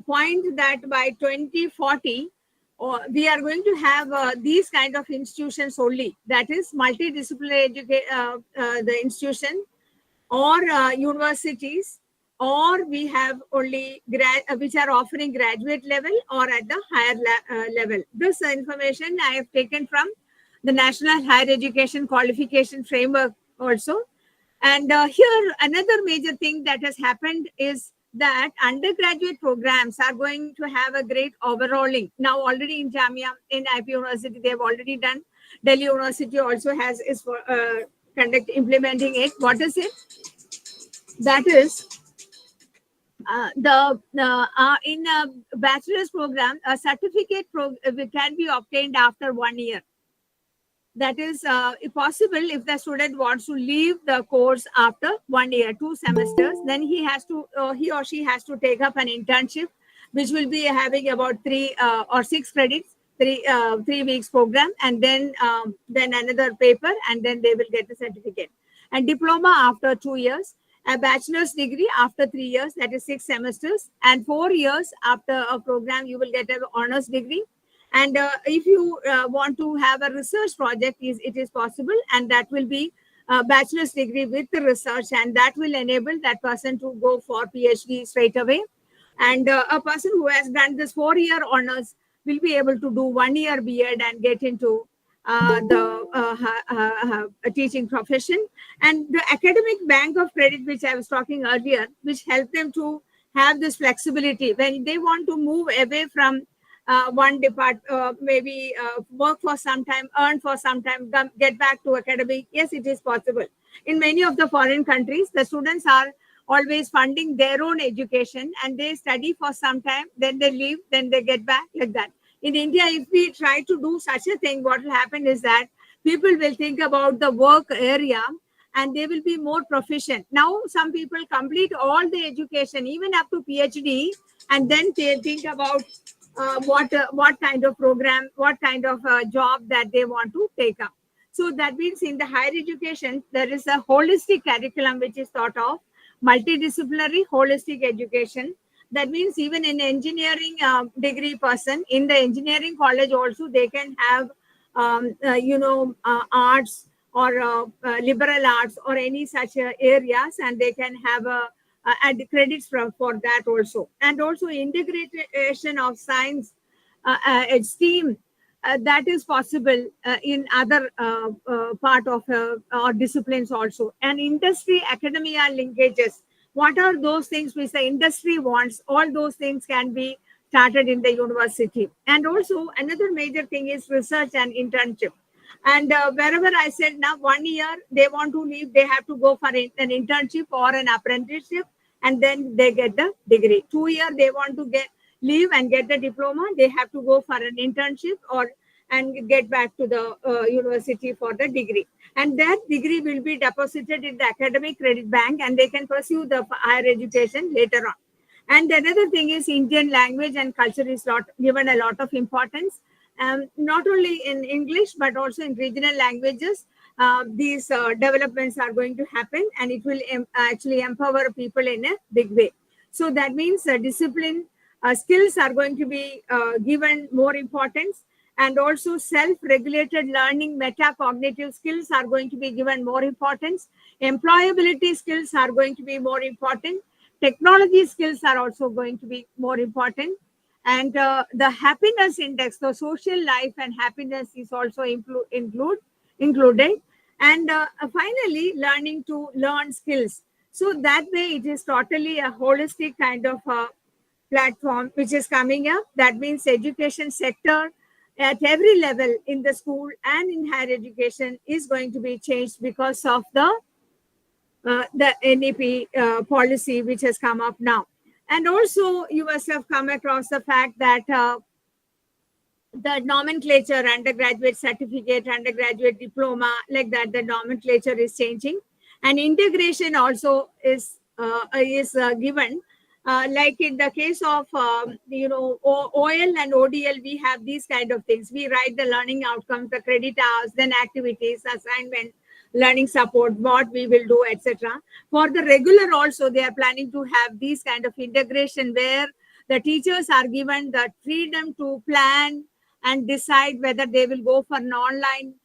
point that by 2040 we are going to have these kind of institutions only, that is multidisciplinary the institution, or universities, or we have only which are offering graduate level or at the higher level. This information I have taken from the National Higher Education Qualification Framework also. And here another major thing that has happened is that undergraduate programs are going to have a great overhauling. Now already in Jamia, in IP University, they have already done. Delhi University also is implementing it. What is it? That is in a bachelor's program, a certificate can be obtained after 1 year. That is possible if the student wants to leave the course after 1 year, 2 semesters. Then he or she has to take up an internship, which will be having about 3 or 6 credits, 3 weeks program, and then another paper, and then they will get the certificate. And diploma after 2 years, a bachelor's degree after 3 years, that is 6 semesters, and 4 years after a program you will get an honors degree. And if you want to have a research project, it is possible, and that will be a bachelor's degree with the research, and that will enable that person to go for PhD straight away. And a person who has done this 4-year honors will be able to do 1 year B.Ed and get into the teaching profession. And the academic bank of credit, which I was talking earlier, which help them to have this flexibility when they want to move away from one department, maybe work for some time, earn for some time, get back to academic. Yes, it is possible. In many of the foreign countries, the students are always funding their own education, and they study for some time, then they leave, then they get back, like that. In India, if we try to do such a thing, what will happen is that people will think about the work area, and they will be more proficient. Now, some people complete all the education, even up to PhD, and then they think about what kind of program, what kind of job that they want to take up. So that means in the higher education, there is a holistic curriculum which is thought of, multidisciplinary holistic education. That means even in engineering degree person, in the engineering college also, they can have, arts or liberal arts or any such areas, and they can have add credits for that also. And also integration of science STEAM, that is possible in other part of or disciplines also. And industry academia linkages, what are those things which the industry wants? All those things can be started in the university. And also another major thing is research and internship. And wherever I said now 1 year they want to leave, they have to go for an internship or an apprenticeship, and then they get the degree. 2 year they want to leave and get the diploma, they have to go for an internship and get back to the university for the degree. And that degree will be deposited in the academic credit bank, and they can pursue the higher education later on. And another thing is Indian language and culture is given a lot of importance, not only in English, but also in regional languages. These developments are going to happen, and it will actually empower people in a big way. So that means discipline, skills are going to be given more importance, and also self-regulated learning, metacognitive skills are going to be given more importance. Employability skills are going to be more important. technology skills are also going to be more important. And the happiness index, the social life and happiness is also included. And finally, learning to learn skills. So that way, it is totally a holistic kind of platform which is coming up. That means education sector at every level in the school and in higher education is going to be changed because of the NEP policy which has come up now. And also, you must have come across the fact that the nomenclature, undergraduate certificate, undergraduate diploma, like that, the nomenclature is changing, and integration also is given. Like in the case of OL and ODL, we have these kind of things. We write the learning outcomes, the credit hours, then activities, assignment, learning support, what we will do, etc. For the regular also, they are planning to have these kind of integration where the teachers are given the freedom to plan and decide whether they will go for an online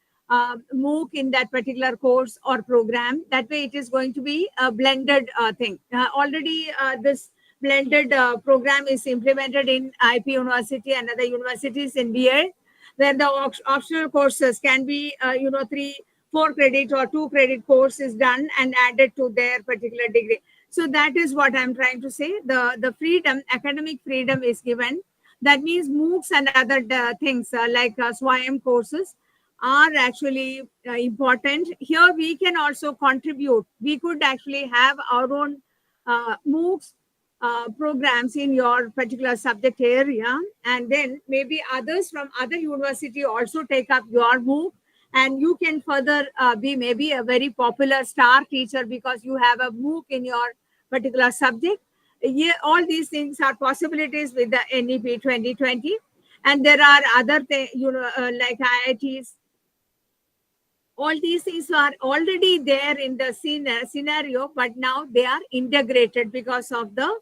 MOOC in that particular course or program. That way, it is going to be a blended thing. Already, this blended program is implemented in IP University and other universities in BA, where the optional courses can be, 4 credit or 2 credit course is done and added to their particular degree. So that is what I'm trying to say. The freedom, academic freedom is given. That means MOOCs and other things like SWAYAM courses are actually important. Here we can also contribute. We could actually have our own MOOCs programs in your particular subject area, and then maybe others from other university also take up your MOOC, and you can further be maybe a very popular star teacher because you have a MOOC in your particular subject. Yeah, all these things are possibilities with the NEP 2020. And there are other things, like IITs. All these things are already there in the scenario, but now they are integrated because of the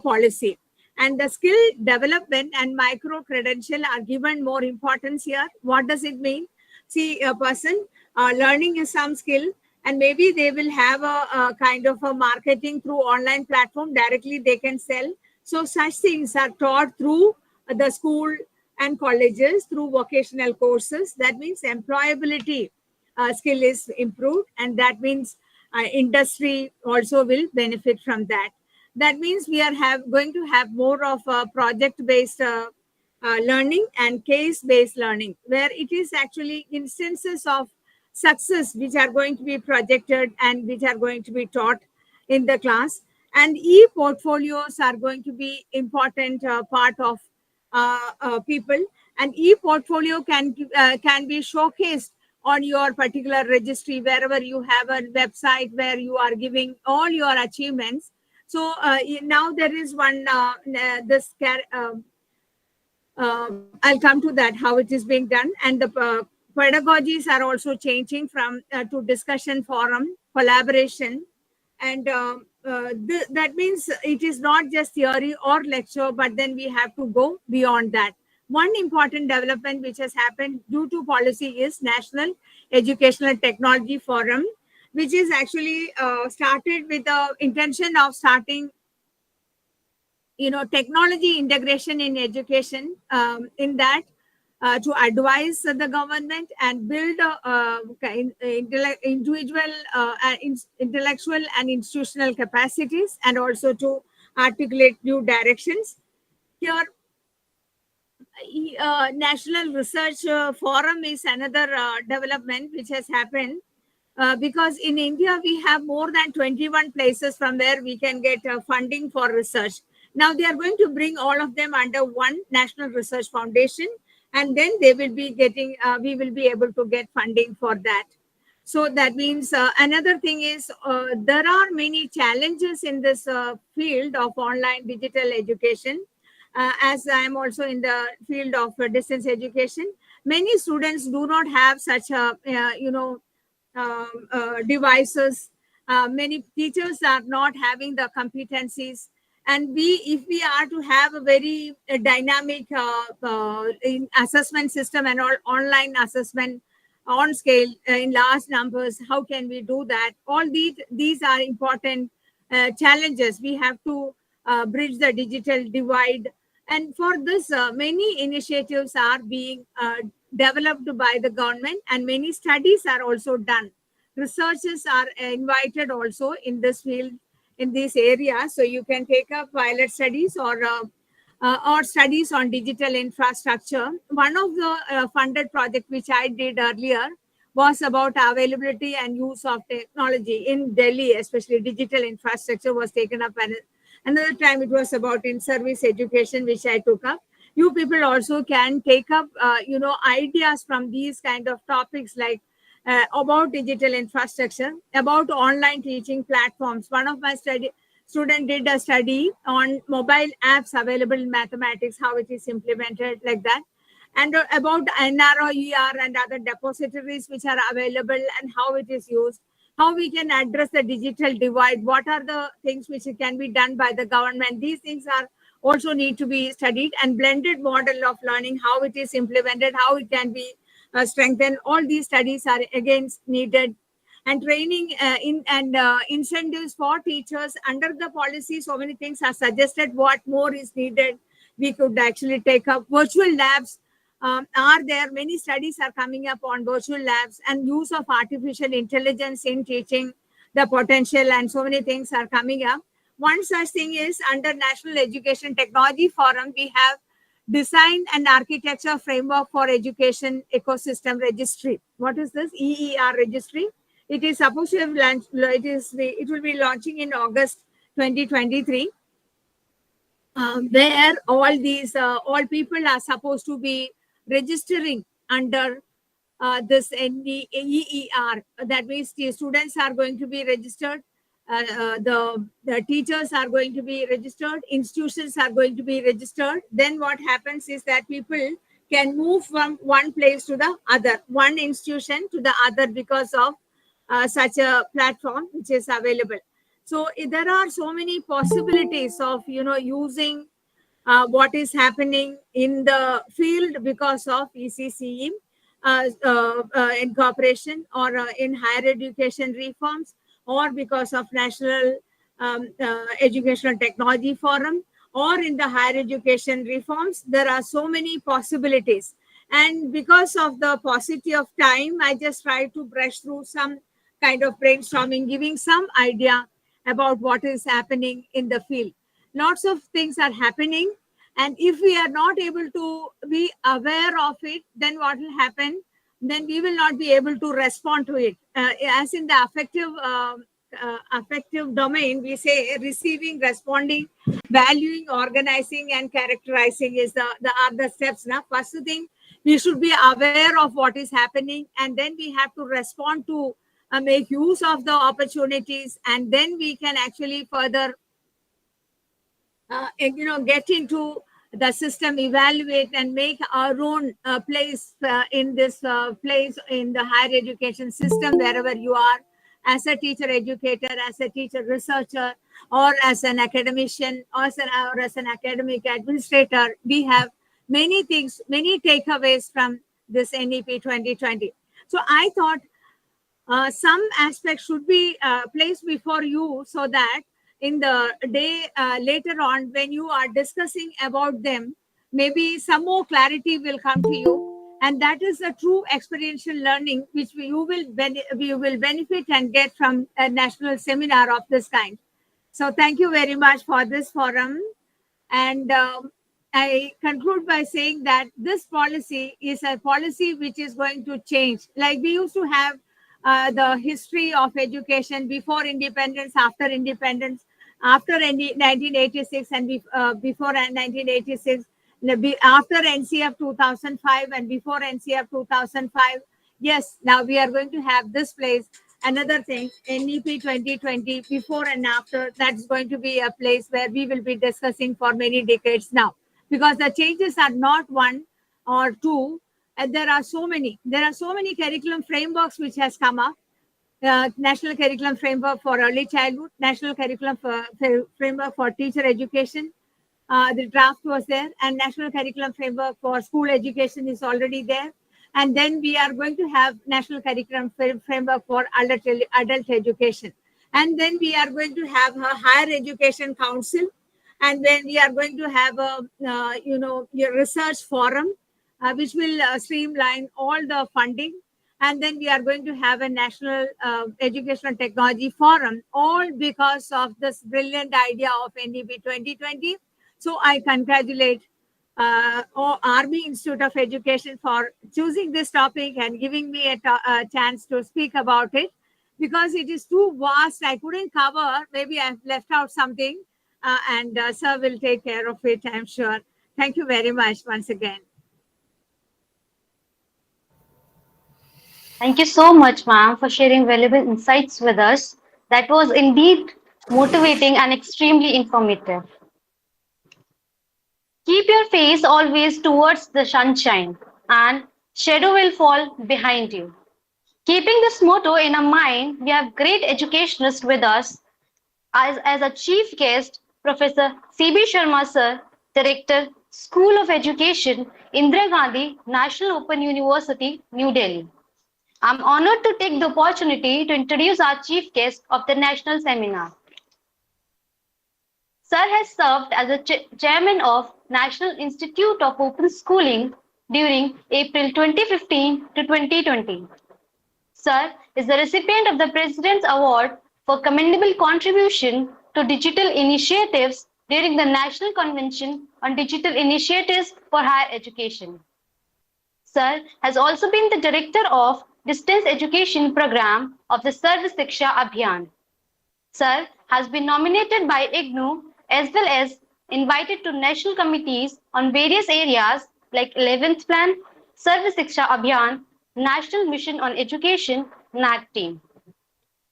policy. And the skill development and micro credential are given more importance here. What does it mean? See, a person learning some skill, and maybe they will have a kind of a marketing through online platform. Directly they can sell. So such things are taught through the school and colleges through vocational courses. That means employability skill is improved, and that means industry also will benefit from that. That means we are going to have more of a project-based learning and case-based learning, where it is actually instances of success which are going to be projected and which are going to be taught in the class. And e-portfolios are going to be important part of people. And e-portfolio can be showcased on your particular registry, wherever you have a website where you are giving all your achievements. So now there is one I'll come to that, how it is being done. And the pedagogies are also changing from to discussion forum, collaboration. And that means it is not just theory or lecture, but then we have to go beyond that. One important development which has happened due to policy is National Educational Technology Forum, which is actually started with the intention of starting technology integration in education, in that to advise the government and build intellectual and institutional capacities, and also to articulate new directions. Here, National Research Forum is another development which has happened. Because in India, we have more than 21 places from where we can get funding for research. Now they are going to bring all of them under one National Research Foundation, and then they will be getting, we will be able to get funding for that. So that means another thing is there are many challenges in this field of online digital education. As I am also in the field of distance education, many students do not have such a, devices. Many teachers are not having the competencies, and if we are to have a very dynamic assessment system and online assessment on scale in large numbers, how can we do that? All these are important challenges. We have to bridge the digital divide. And for this, many initiatives are being developed by the government, and many studies are also done. Researchers are invited also in this field, in this area. So you can take up pilot studies or studies on digital infrastructure. One of the funded project which I did earlier was about availability and use of technology in Delhi, especially digital infrastructure was taken up. And another time it was about in-service education, which I took up. You people also can take up, ideas from these kind of topics, like about digital infrastructure, about online teaching platforms. One of my student did a study on mobile apps available in mathematics, how it is implemented, like that, and about NOIDA and other depositories which are available and how it is used, how we can address the digital divide, what are the things which can be done by the government. These things are also need to be studied, and blended model of learning, how it is implemented, how it can be strengthened. All these studies are again needed. And training incentives for teachers under the policy, so many things are suggested. What more is needed? We could actually take up virtual labs. Are there many studies are coming up on virtual labs and use of artificial intelligence in teaching, the potential, and so many things are coming up. One such thing is under National Education Technology Forum, we have design and architecture framework for education ecosystem registry. What is this EER registry? It is supposed to have launched, it will be launching in August 2023. Where all people are supposed to be registering under this EER. That means the students are going to be registered, the teachers are going to be registered, institutions are going to be registered. Then what happens is that people can move from one place to the other, one institution to the other, because of such a platform which is available. So there are so many possibilities of using what is happening in the field because of ECCE incorporation, or in higher education reforms, or because of National Educational Technology Forum, or in the higher education reforms. There are so many possibilities. And because of the paucity of time, I just try to brush through some kind of brainstorming, giving some idea about what is happening in the field. Lots of things are happening, and if we are not able to be aware of it, then what will happen? Then we will not be able to respond to it. As in the affective domain, we say receiving, responding, valuing, organizing, and characterizing is the steps. Now, first thing, we should be aware of what is happening, and then we have to respond to make use of the opportunities, and then we can actually further get into the system, evaluate, and make our own place in this place in the higher education system, wherever you are, as a teacher educator, as a teacher researcher, or as an academician, or as an academic administrator. We have many things, many takeaways from this NEP 2020. So I thought some aspects should be placed before you, so that in the day later on, when you are discussing about them, maybe some more clarity will come to you. And that is a true experiential learning, which you will benefit and get from a national seminar of this kind. So thank you very much for this forum. And I conclude by saying that this policy is a policy which is going to change. Like we used to have the history of education before independence, after independence, after 1986, and before 1986, after NCF 2005 and before NCF 2005. Yes, now we are going to have this place. Another thing, NEP 2020, before and after, that's going to be a place where we will be discussing for many decades now, because the changes are not one or two, and there are so many. There are so many curriculum frameworks which has come up. National Curriculum Framework for Early Childhood, National Curriculum Framework for Teacher Education. The draft was there, and National Curriculum Framework for School Education is already there. And then we are going to have National Curriculum Framework for Adult Education. And then we are going to have a higher education council. And then we are going to have a, your research forum, which will streamline all the funding. And then we are going to have a national educational technology forum, all because of this brilliant idea of NEP 2020. So I congratulate Army Institute of Education for choosing this topic and giving me a chance to speak about it, because it is too vast. I couldn't cover. Maybe I've left out something, and sir will take care of it, I'm sure. Thank you very much once again. Thank you so much, ma'am, for sharing valuable insights with us. That was indeed motivating and extremely informative. Keep your face always towards the sunshine, and shadow will fall behind you. Keeping this motto in our mind, we have great educationists with us as a chief guest, Professor C.B. Sharma sir, Director, School of Education, Indira Gandhi National Open University, New Delhi. I'm honored to take the opportunity to introduce our chief guest of the National Seminar. Sir has served as the chairman of National Institute of Open Schooling during April 2015 to 2020. Sir is the recipient of the President's Award for Commendable Contribution to Digital Initiatives during the National Convention on Digital Initiatives for Higher Education. Sir has also been the director of Distance Education Program of the Sarva Shiksha Abhiyan. Sir has been nominated by IGNOU as well as invited to national committees on various areas like 11th Plan, Sarva Shiksha Abhiyan, National Mission on Education, NAC team.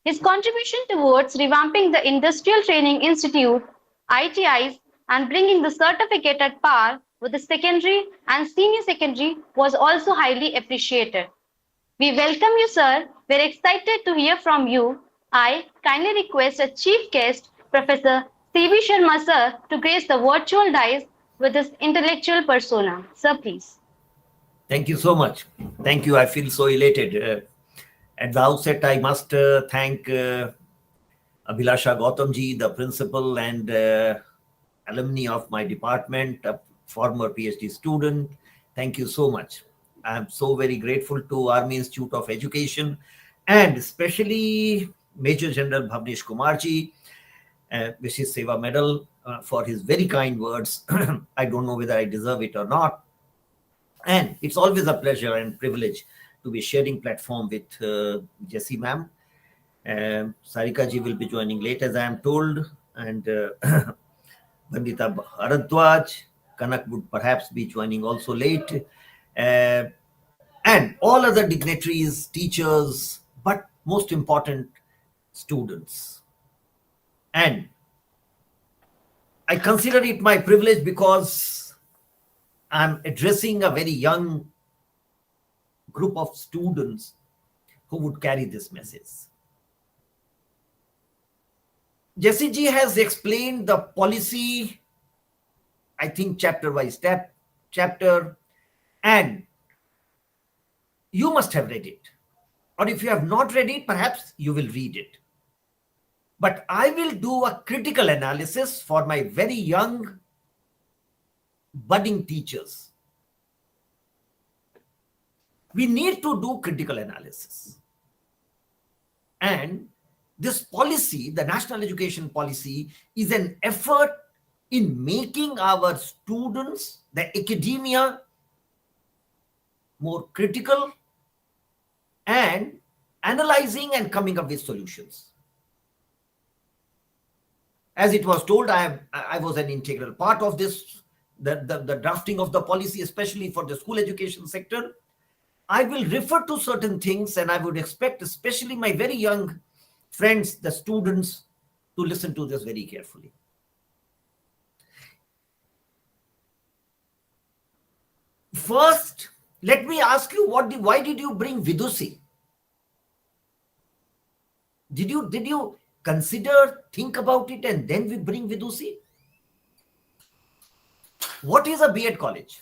His contribution towards revamping the Industrial Training Institute, ITIs, and bringing the certificate at par with the secondary and senior secondary was also highly appreciated. We welcome you, sir. We're excited to hear from you. I kindly request a chief guest, Professor C.B. Sharma, sir, to grace the virtual dais with his intellectual persona. Sir, please. Thank you so much. Thank you. I feel so elated. At the outset, I must thank Abhilasha Gautamji, the principal and alumni of my department, a former PhD student. Thank you so much. I'm so very grateful to Army Institute of Education and especially Major General Bhavnesh Kumarji, which is Seva Medal, for his very kind words. I don't know whether I deserve it or not. And it's always a pleasure and privilege to be sharing platform with Jessie ma'am. Sarika ji will be joining late, as I am told, and Vandita Bharadwaj, Kanak would perhaps be joining also late, and all other dignitaries, teachers, but most important, students. And I consider it my privilege because I'm addressing a very young group of students who would carry this message. Jessie ji has explained the policy, I think chapter by chapter, and you must have read it. Or if you have not read it, perhaps you will read it. But I will do a critical analysis for my very young budding teachers. We need to do critical analysis. And this policy, the national education policy, is an effort in making our students, the academia, more critical and analyzing and coming up with solutions. As it was told, I was an integral part of this, the drafting of the policy, especially for the school education sector. I will refer to certain things, and I would expect especially my very young friends, the students, to listen to this very carefully. First, let me ask you, why did you bring Vidushi? Did you consider, think about it, and then we bring Vidushi? What is a B.Ed college?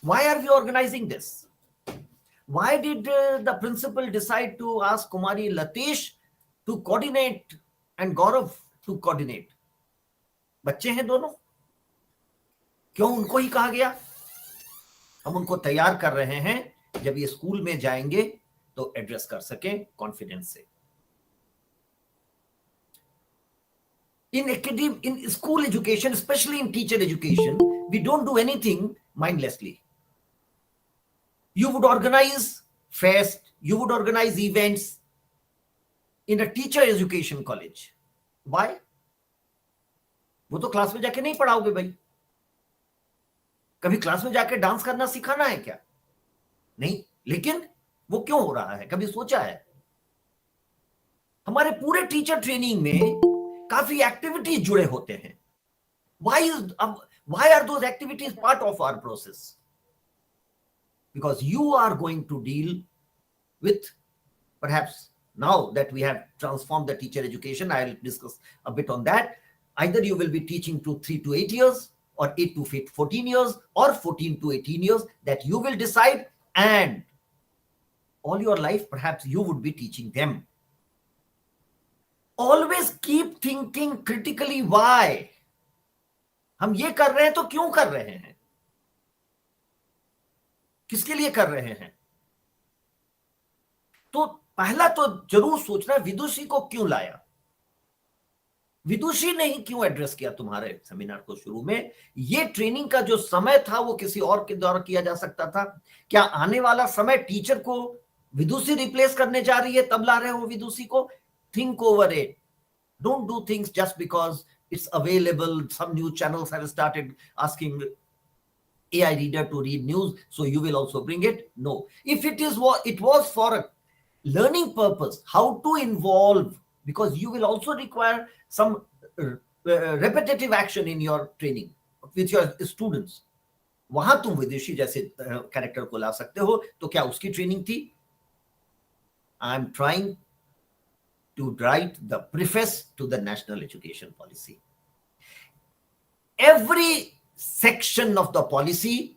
Why are we organizing this? Why did the principal decide to ask Kumari Latesh to coordinate and Gaurav to coordinate. बच्चे हैं दोनों, क्यों उनको ही कहा गया? हम उनको तैयार कर रहे हैं, जब ये स्कूल में जाएंगे तो एड्रेस कर सकें कॉन्फिडेंस से. In school education, especially in teacher education, we don't do anything mindlessly. You would organize fest, you would organize events in a teacher education college. Why? वो तो क्लास में जाके नहीं पढ़ाओगे भाई. कभी क्लास में जाके डांस करना सिखाना है क्या? नहीं. लेकिन वो क्यों हो रहा है, कभी सोचा है? हमारे पूरे टीचर ट्रेनिंग में काफी एक्टिविटीज जुड़े होते हैं. Why are those activities part of our process? Because you are going to deal with, perhaps now that we have transformed the teacher education, I'll discuss a bit on that. Either you will be teaching to 3 to 8 years, or 8 to 14 years, or 14 to 18 years, that you will decide, and all your life perhaps you would be teaching them. Always keep thinking critically why. हम ये कर रहे हैं तो क्यों कर रहे हैं, किसके लिए कर रहे हैं? तो पहला तो जरूर सोचना, विदुषी को क्यों लाया, विदुषी ने ही क्यों एड्रेस किया तुम्हारे सेमिनार को शुरू में? ये ट्रेनिंग का जो समय था वो किसी और के द्वारा किया जा सकता था क्या? आने वाला समय टीचर को विदुषी रिप्लेस करने जा रही है, तब ला रहे हो विदुषी को? Think over it. Don't do things just because it's available. Some news channels have started asking AI reader to read news, so you will also bring it. No. If it was for a learning purpose, how to involve, because you will also require some repetitive action in your training with your students. वहां तुम विदेशी जैसे character को ला सकते हो, तो क्या उसकी ट्रेनिंग थी? I am trying to write the preface to the national education policy. Every section of the policy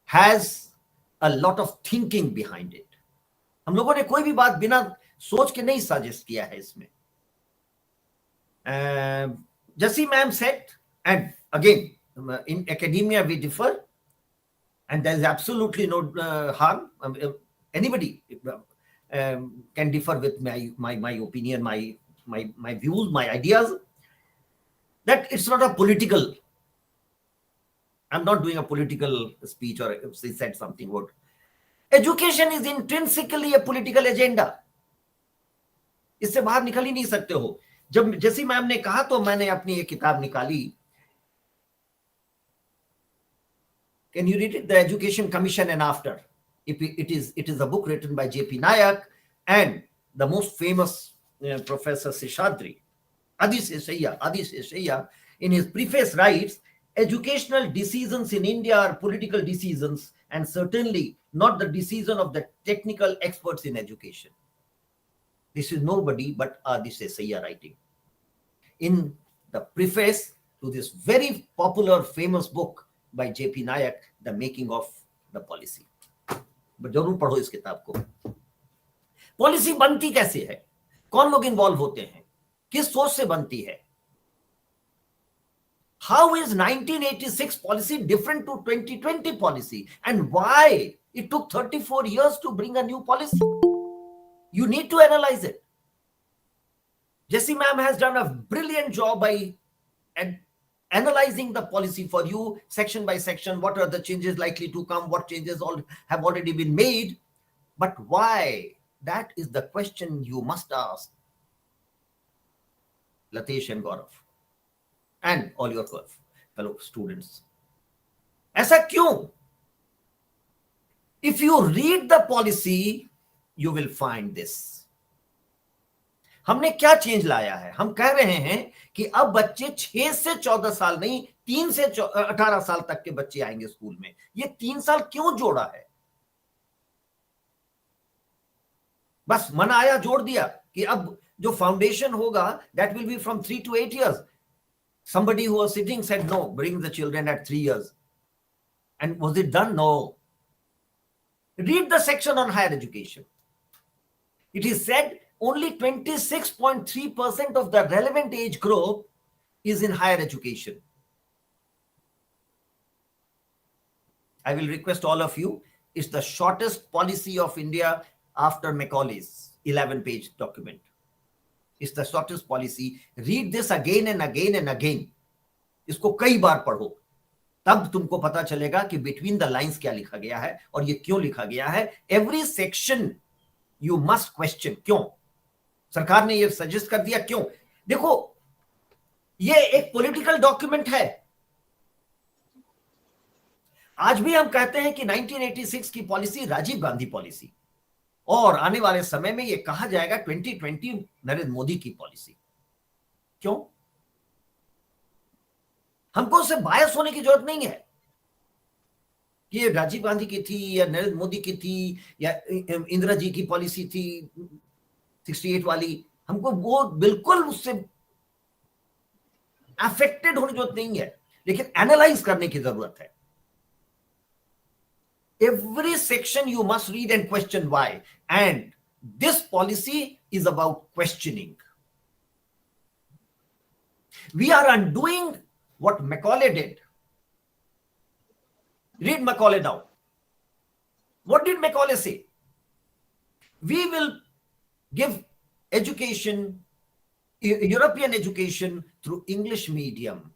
has a lot of thinking behind it. हम लोगों ने कोई भी बात बिना सोच के नहीं सजेस्ट किया है इसमें. Jassi ma'am said, and again, in academia we differ, and there is absolutely no harm. Anybody can differ with my opinion, my views, my ideas, that it's not a political. I'm not doing a political speech or she said something about education is intrinsically a political agenda. इससे बाहर निकल ही नहीं सकते हो. जब जैसी ma'am ने कहा तो मैंने अपनी एक किताब निकाली. Can you read it? The Education Commission and After. It is a book written by J.P. Nayak and the most famous Professor Seshadri. Adi Seshayya in his preface writes, educational decisions in India are political decisions and certainly not the decision of the technical experts in education. This is nobody but Adi Seshayya writing. In the preface to this very popular famous book by J.P. Nayak, The Making of the Policy. जरूर पढ़ो इस किताब को. Policy बनती कैसे है, कौन लोग इन्वॉल्व होते हैं, किस सोच से बनती है? How is 1986 policy different to 2020 policy, and why it took 34 years to bring a new policy? You need to analyze it. Jessie ma'am has done a brilliant job by analyzing the policy for you section by section. What are the changes likely to come? What changes have already been made? But why? That is the question you must ask, Latesh and Gaurav, and all your fellow students. ऐसा क्यों? If you read the policy, you will find this. हमने क्या change लाया है? हम कह रहे हैं कि अब बच्चे 6 से 14 साल नहीं, 3 से 18 साल तक के बच्चे आएंगे स्कूल में. ये 3 साल क्यों जोड़ा है? बस मन आया जोड़ दिया कि अब जो फाउंडेशन होगा that will be from 3 to 8 years. Somebody who was sitting said no, bring the children at 3 years. And was it done? No. Read the section on higher education. It is said only 26.3% of the relevant age group is in higher education. I will request all of you, it's the shortest policy of India after Macaulay's 11-page document. It's the shortest policy. Read this again and again and again. इसको कई बार पढ़ो, तब तुमको पता चलेगा कि between the lines क्या लिखा गया है और ये क्यों लिखा गया है. Every section you must question. क्यों सरकार ने ये सजेस्ट कर दिया, क्यों? देखो, ये एक पॉलिटिकल डॉक्यूमेंट है. आज भी हम कहते हैं कि 1986 की पॉलिसी राजीव गांधी पॉलिसी, और आने वाले समय में ये कहा जाएगा 2020 नरेंद्र मोदी की पॉलिसी. क्यों? हमको उससे बायस होने की जरूरत नहीं है कि ये राजीव गांधी की थी या नरेंद्र मोदी की थी या इंदिरा जी की पॉलिसी थी 68 वाली. हमको वो बिल्कुल उससे अफेक्टेड होने की जरूरत नहीं है, लेकिन एनालाइज करने की जरूरत है. Every section you must read and question why. And this policy is about questioning. We are undoing what Macaulay did. Read Macaulay now. What did Macaulay say? We will give education, European education through English medium.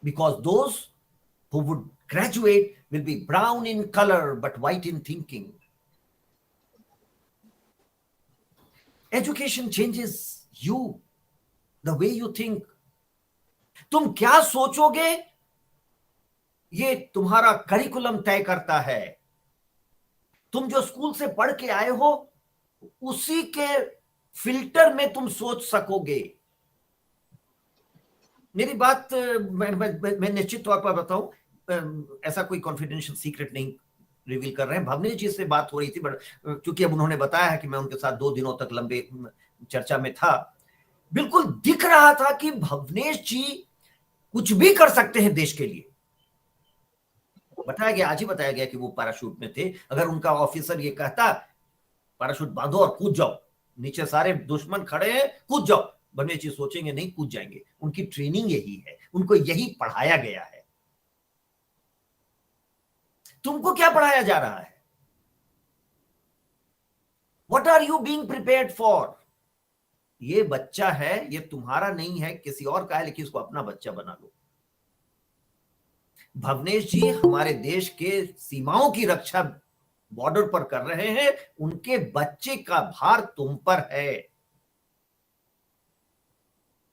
Because those who would graduate will be brown in color but white in thinking. Education changes you, the way you think. तुम क्या सोचोगे ये तुम्हारा curriculum तय करता है. तुम जो स्कूल से पढ़ के आए हो उसी के फिल्टर में तुम सोच सकोगे. मेरी बात मैं निश्चित तौर पर बताऊं, ऐसा कोई कॉन्फिडेंशियल सीक्रेट नहीं रिवील कर रहे हैं. भवनेश जी से बात हो रही थी, बट क्योंकि अब उन्होंने बताया है कि मैं उनके साथ 2 दिनों तक लंबे चर्चा में था, बिल्कुल दिख रहा था कि भवनेश जी कुछ भी कर सकते हैं देश के लिए. बताया गया, आज ही बताया गया कि वो पैराशूट में थे. अगर उनका ऑफिसर ये कहता पैराशूट बांधो और कूद जाओ, नीचे सारे दुश्मन खड़े हैं, कूद जाओ, भवनेश जी सोचेंगे नहीं, कूद जाएंगे. उनकी ट्रेनिंग यही है, उनको यही पढ़ाया गया है. तुमको क्या पढ़ाया जा रहा है? What are you being prepared for? ये बच्चा है, ये तुम्हारा नहीं है, किसी और का है, लेकिन इसको अपना बच्चा बना लो. भवनेश जी हमारे देश के सीमाओं की रक्षा बॉर्डर पर कर रहे हैं, उनके बच्चे का भार तुम पर है.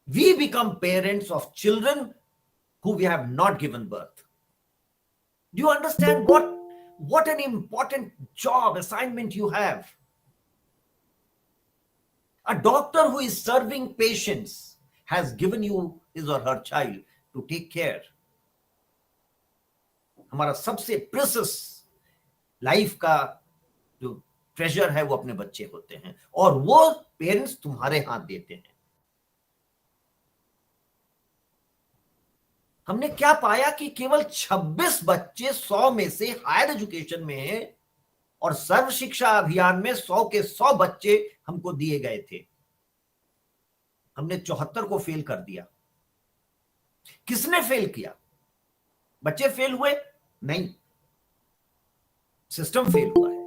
We become parents of children who we have not given birth. Do you understand what an important job assignment you have? A doctor who is serving patients has given you his or her child to take care. हमारा सबसे precious life का जो treasure है वो अपने बच्चे होते हैं, और वो पेरेंट्स तुम्हारे हाथ देते हैं. हमने क्या पाया कि केवल 26 बच्चे 100 में से हायर एजुकेशन में हैं, और सर्व शिक्षा अभियान में 100 के 100 बच्चे हमको दिए गए थे. हमने 74 को फेल कर दिया. किसने फेल किया? बच्चे फेल हुए? नहीं, सिस्टम फेल हुआ है.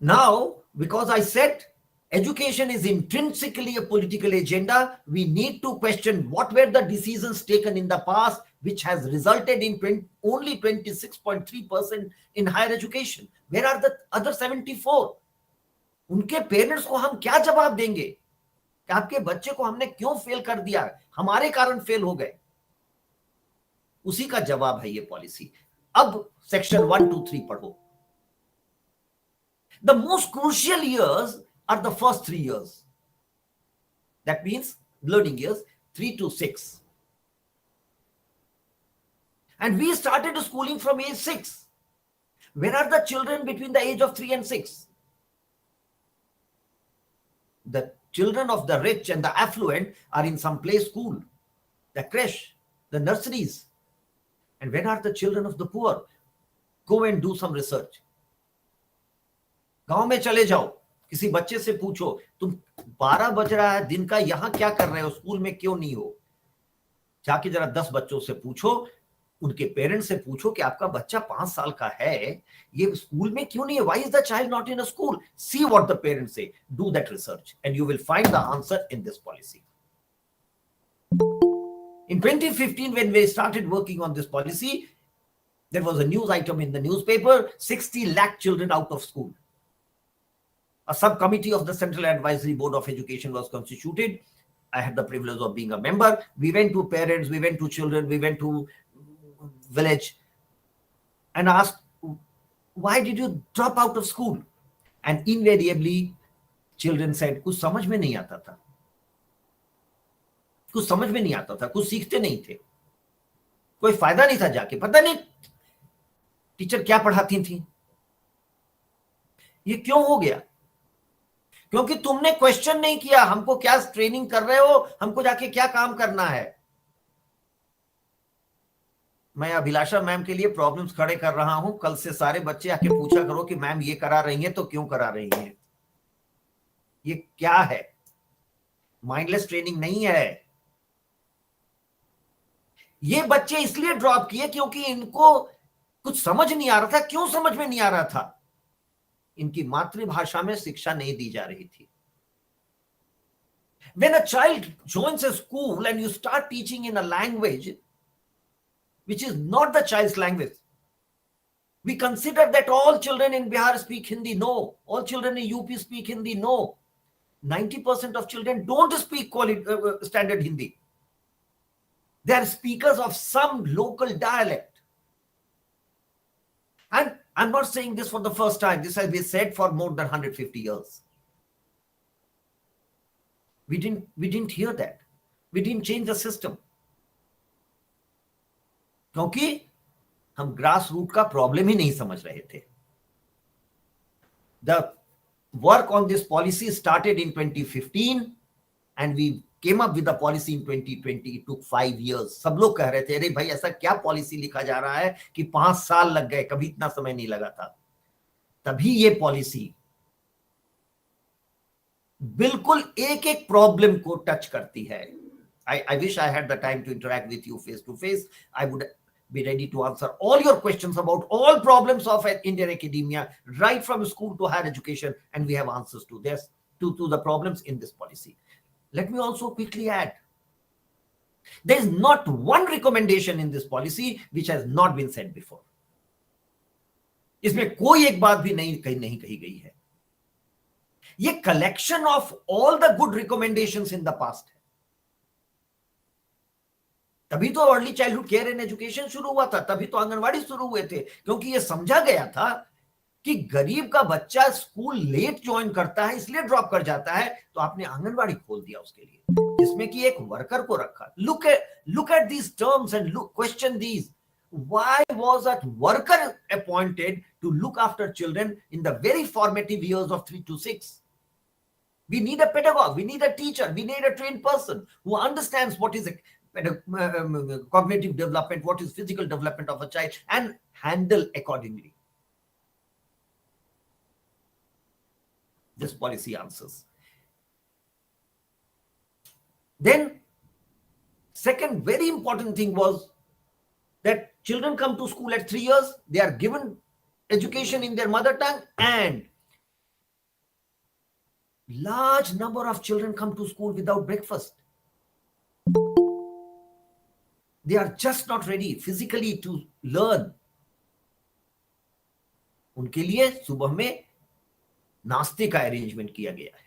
Now, because I said education is intrinsically a political agenda, we need to question what were the decisions taken in the past which has resulted in only 26.3% in higher education. Where are the other 74? उनके parents को हम क्या जवाब देंगे कि आपके बच्चे को हमने क्यों फेल कर दिया, हमारे कारण फेल हो गए? उसी का जवाब है ये पॉलिसी. अब सेक्शन 1, 2, 3 पढ़ो. The most crucial years are the first 3 years. That means learning years 3 to 6. And we started schooling from age 6. Where are the children between the age of 3 and 6? The children of the rich and the affluent are in some play school, the creche, the nurseries. And when are the children of the poor? go and do some research. गांव में चले जाओ, किसी बच्चे से पूछो, तुम 12 बज रहा है दिन का, यहां क्या कर रहे हो, स्कूल में क्यों नहीं हो? जाके जरा 10 बच्चों से पूछो, उनके पेरेंट्स से पूछो कि आपका बच्चा 5 साल का है, ये स्कूल में क्यों नहीं है? Why is the child not in a school? See what the parents से, do that research and you will find the answer in this policy. In 2015, when we started working on this policy, there was a news item in the newspaper, 60 lakh children out of school. A subcommittee of the Central Advisory Board of Education was constituted. I had the privilege of being a member. We went to parents, we went to children, we went to village and asked, why did you drop out of school? And invariably, children said, कुछ समझ में नहीं आता था, कुछ समझ में नहीं आता था, कुछ सीखते नहीं थे, कोई फायदा नहीं था जाके, पता नहीं टीचर क्या पढ़ाती थी. ये क्यों हो गया? क्योंकि तुमने क्वेश्चन नहीं किया, हमको क्या ट्रेनिंग कर रहे हो, हमको जाके क्या काम करना है. मैं अभिलाषा मैम के लिए प्रॉब्लम्स खड़े कर रहा हूं. कल से सारे बच्चे आके पूछा करो कि मैम ये करा रही हैं तो क्यों करा रही हैं, ये क्या है? माइंडलेस ट्रेनिंग नहीं है. ये बच्चे इसलिए ड्रॉप किए क्योंकि इनको कुछ समझ नहीं आ रहा था. क्यों समझ में नहीं आ रहा था? इनकी मातृभाषा में शिक्षा नहीं दी जा रही थी. When a child joins a school and you start teaching in a language which is not the child's language, we consider that all children in Bihar speak Hindi. No. All children in UP speak Hindi. No. 90% of children don't speak standard Hindi. They are speakers of some local dialect. And I'm not saying this for the first time. This has been said for more than 150 years. We didn't hear that. We didn't change the system. क्योंकि हम grass root का problem ही नहीं समझ रहे थे. The work on this policy started in 2015 and we came up with the policy in 2020. It took 5 years. सब लोग कह रहे थे, अरे भाई ऐसा क्या पॉलिसी लिखा जा रहा है कि 5 साल लग गए, कभी इतना समय नहीं लगा था. तभी ये पॉलिसी बिल्कुल एक एक प्रॉब्लम को टच करती है. I wish I had the time to interact with you face to face. I would be ready to answer all your questions about all problems of Indian academia, right from school to higher education, and we have answers to this, to the problems in this policy. Let me also quickly add, there is not one recommendation in this policy which has not been said before. इसमें कोई एक बात भी नहीं कही गई है. ये collection of all the good recommendations in the past है. तभी तो early childhood care and education शुरू हुआ था, तभी तो आंगनवाड़ी शुरू हुए थे, क्योंकि ये समझा गया था कि गरीब का बच्चा स्कूल लेट ज्वाइन करता है, इसलिए ड्रॉप कर जाता है, तो आपने आंगनवाड़ी खोल दिया उसके लिए, जिसमें कि एक वर्कर को रखा. Look at these terms and question these. Why was that worker appointed to look after children in the very formative years of 3 to 6? We need a pedagogue, we need a teacher, we need a trained person who understands what is cognitive development, what is physical development of a child, and handle accordingly. This policy answers. Then, second very important thing was that children come to school at 3 years, they are given education in their mother tongue, and large number of children come to school without breakfast. They are just not ready physically to learn. उनके लिए सुबह में नाश्ते का arrangement किया गया है.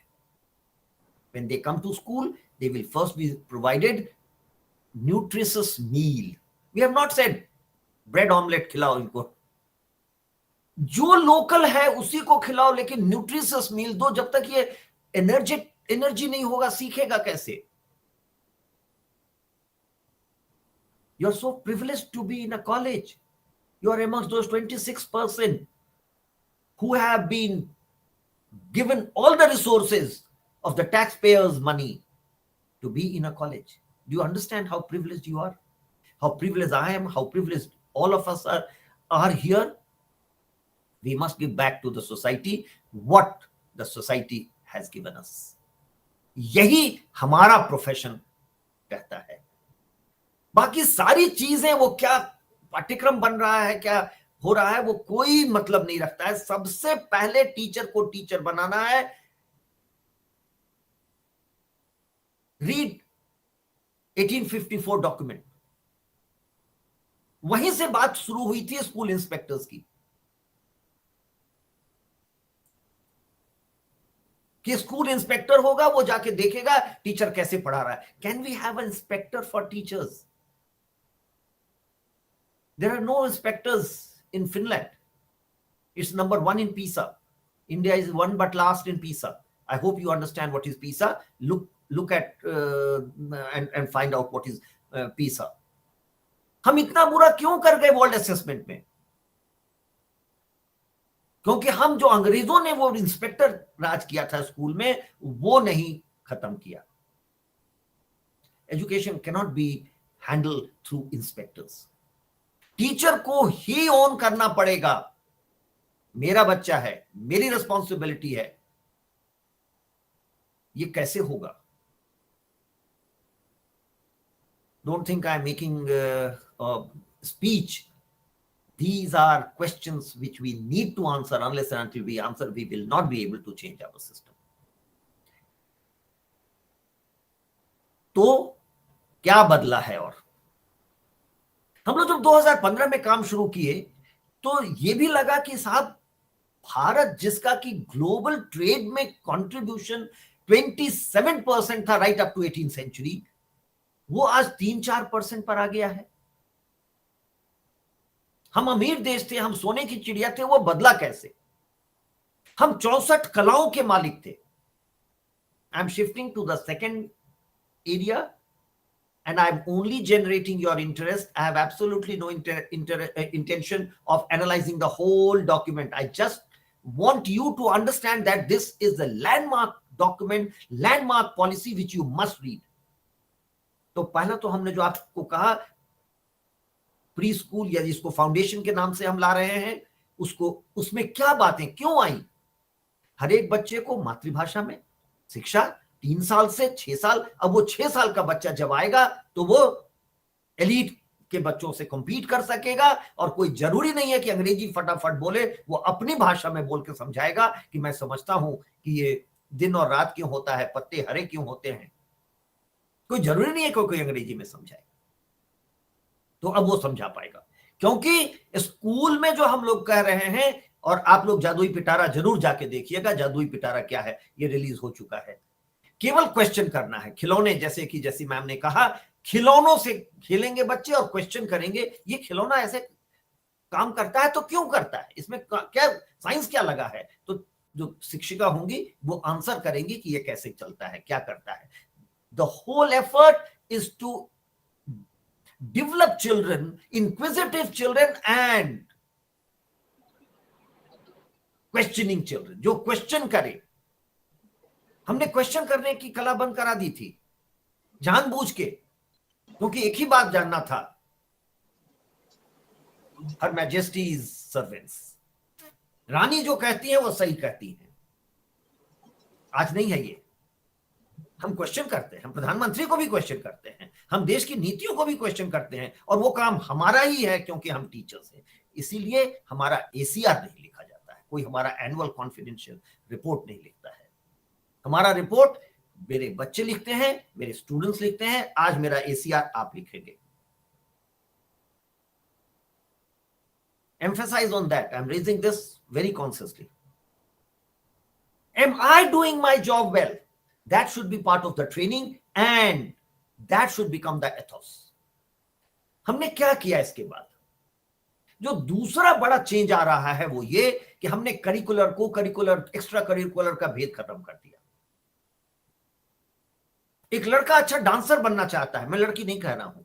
When they come to school, they will first be provided nutritious meal. We have not said bread omelette खिलाओ इनको. जो लोकल है उसी को खिलाओ, लेकिन न्यूट्रिशियस मील दो. जब तक ये एनर्जी नहीं होगा, सीखेगा कैसे? You are so privileged to be in a college. You are amongst those 26% who have been given all the resources of the taxpayers' money to be in a college. Do you understand how privileged you are? How privileged I am, how privileged all of us are here? We must give back to the society what the society has given us. यही हमारा profession कहता है. बाकी सारी चीजें वो क्या पाठ्यक्रम बन रहा है, क्या हो रहा है, वो कोई मतलब नहीं रखता है. सबसे पहले टीचर को टीचर बनाना है. Read 1854 document. वहीं से बात शुरू हुई थी स्कूल इंस्पेक्टर्स की, कि स्कूल इंस्पेक्टर होगा, वो जाके देखेगा टीचर कैसे पढ़ा रहा है. Can we have an inspector for teachers? There are no inspectors in Finland. It's number 1 in PISA. India is 1 but last in PISA. I hope you understand what is PISA. Look at and find out what is PISA. हम इतना बुरा क्यों कर गए world assessment में? क्योंकि हम जो अंग्रेजों ने वो इंस्पेक्टर राज किया था स्कूल में, वो नहीं खत्म किया. Education cannot be handle through inspectors. Teacher को ही ऑन करना पड़ेगा. मेरा बच्चा है, मेरी रिस्पॉन्सिबिलिटी है. ये कैसे होगा? Don't think I am making speech. These are questions which we need to answer. Unless and until we answer, we will not be able to change our system. तो क्या बदला है? और हम लोग जब 2015 में काम शुरू किए तो ये भी लगा कि साहब, भारत जिसका कि ग्लोबल ट्रेड में कंट्रीब्यूशन 27% था right up to 18th century, वो आज 3-4% पर आ गया है. हम अमीर देश थे, हम सोने की चिड़िया थे, वो बदला कैसे? हम 64 कलाओं के मालिक थे. I am shifting to the second area and I'm only generating your interest. I have absolutely no intention of analyzing the whole document. I just want you to understand that this is the landmark document, landmark policy which you must read. तो पहला तो हमने जो आपको कहा pre school या जिसको foundation के नाम से हम ला रहे हैं, उसमें क्या बातें क्यों आई? हर एक बच्चे को मातृभाषा में शिक्षा 3 साल से 6 साल. अब वो 6 साल का बच्चा जब आएगा तो वो एलीट के बच्चों से कॉम्पीट कर सकेगा. और कोई जरूरी नहीं है कि अंग्रेजी फटाफट बोले, वो अपनी भाषा में बोल के समझाएगा कि मैं समझता हूं कि ये दिन और रात क्यों होता है, पत्ते हरे क्यों होते हैं. कोई जरूरी नहीं है कि कोई अंग्रेजी में समझाए. तो अब वो समझा पाएगा, क्योंकि स्कूल में जो हम लोग कह रहे हैं, और आप लोग जादुई पिटारा जरूर जाके देखिएगा. जादुई पिटारा क्या है, ये रिलीज हो चुका है. केवल क्वेश्चन करना है. खिलौने जैसी मैम ने कहा, खिलौनों से खेलेंगे बच्चे और क्वेश्चन करेंगे. ये खिलौना ऐसे काम करता है तो क्यों करता है, इसमें क्या साइंस क्या लगा है? तो जो शिक्षिका होंगी वो आंसर करेंगी कि ये कैसे चलता है, क्या करता है. The whole effort is to develop children, inquisitive children and questioning children, जो क्वेश्चन करे. हमने क्वेश्चन करने की कला बंद करा दी थी जानबूझ के, क्योंकि एक ही बात जानना था, हर मैजेस्टीज सर्वेंट्स. रानी जो कहती है वो सही कहती है. आज नहीं है ये. हम क्वेश्चन करते हैं, हम प्रधानमंत्री को भी क्वेश्चन करते हैं, हम देश की नीतियों को भी क्वेश्चन करते हैं, और वो काम हमारा ही है क्योंकि हम टीचर्स हैं. इसीलिए हमारा ACR नहीं लिखा जाता है, कोई हमारा एनुअल कॉन्फिडेंशियल रिपोर्ट नहीं लिखता है. हमारा रिपोर्ट मेरे बच्चे लिखते हैं, मेरे स्टूडेंट्स लिखते हैं. आज मेरा ACR आप लिखेंगे. Emphasize on that. I'm raising this very consciously. Am I doing my job well? That should be part of the training and that should become the ethos. हमने क्या किया इसके बाद? जो दूसरा बड़ा चेंज आ रहा है वो ये कि हमने करिकुलर, को करिकुलर, एक्स्ट्रा करिकुलर का भेद खत्म कर दिया. एक लड़का अच्छा डांसर बनना चाहता है, मैं लड़की नहीं कह रहा हूं.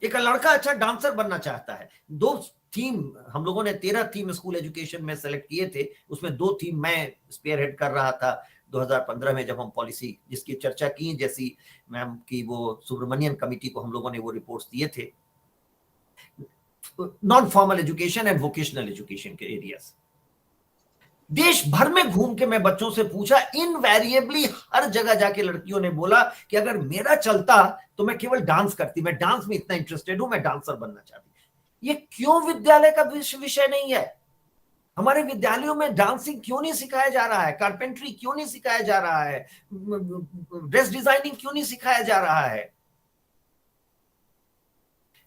एक लड़का अच्छा डांसर बनना चाहता है. 2 थीम हम लोगों ने 13 थीम स्कूल एजुकेशन में सेलेक्ट किए थे. उसमें 2 थीम मैं स्पेयर हेड कर रहा था 2015 में, जब हम पॉलिसी जिसकी चर्चा की, जैसी मैम की वो सुब्रमण्यन कमेटी को हम लोगों ने वो रिपोर्ट्स दिए थे. Non formal education and vocational education के एरियाज। देश भर में घूम के मैं बच्चों से पूछा, इनवेरिएबली हर जगह जाके लड़कियों ने बोला कि अगर मेरा चलता तो मैं केवल डांस करती, मैं डांस में इतना इंटरेस्टेड हूं, मैं डांसर बनना चाहती। ये क्यों विद्यालय का विषय नहीं है? हमारे विद्यालयों में डांसिंग क्यों नहीं सिखाया जा रहा है? कारपेंट्री क्यों नहीं सिखाया जा रहा है? ड्रेस डिजाइनिंग क्यों नहीं सिखाया जा रहा है?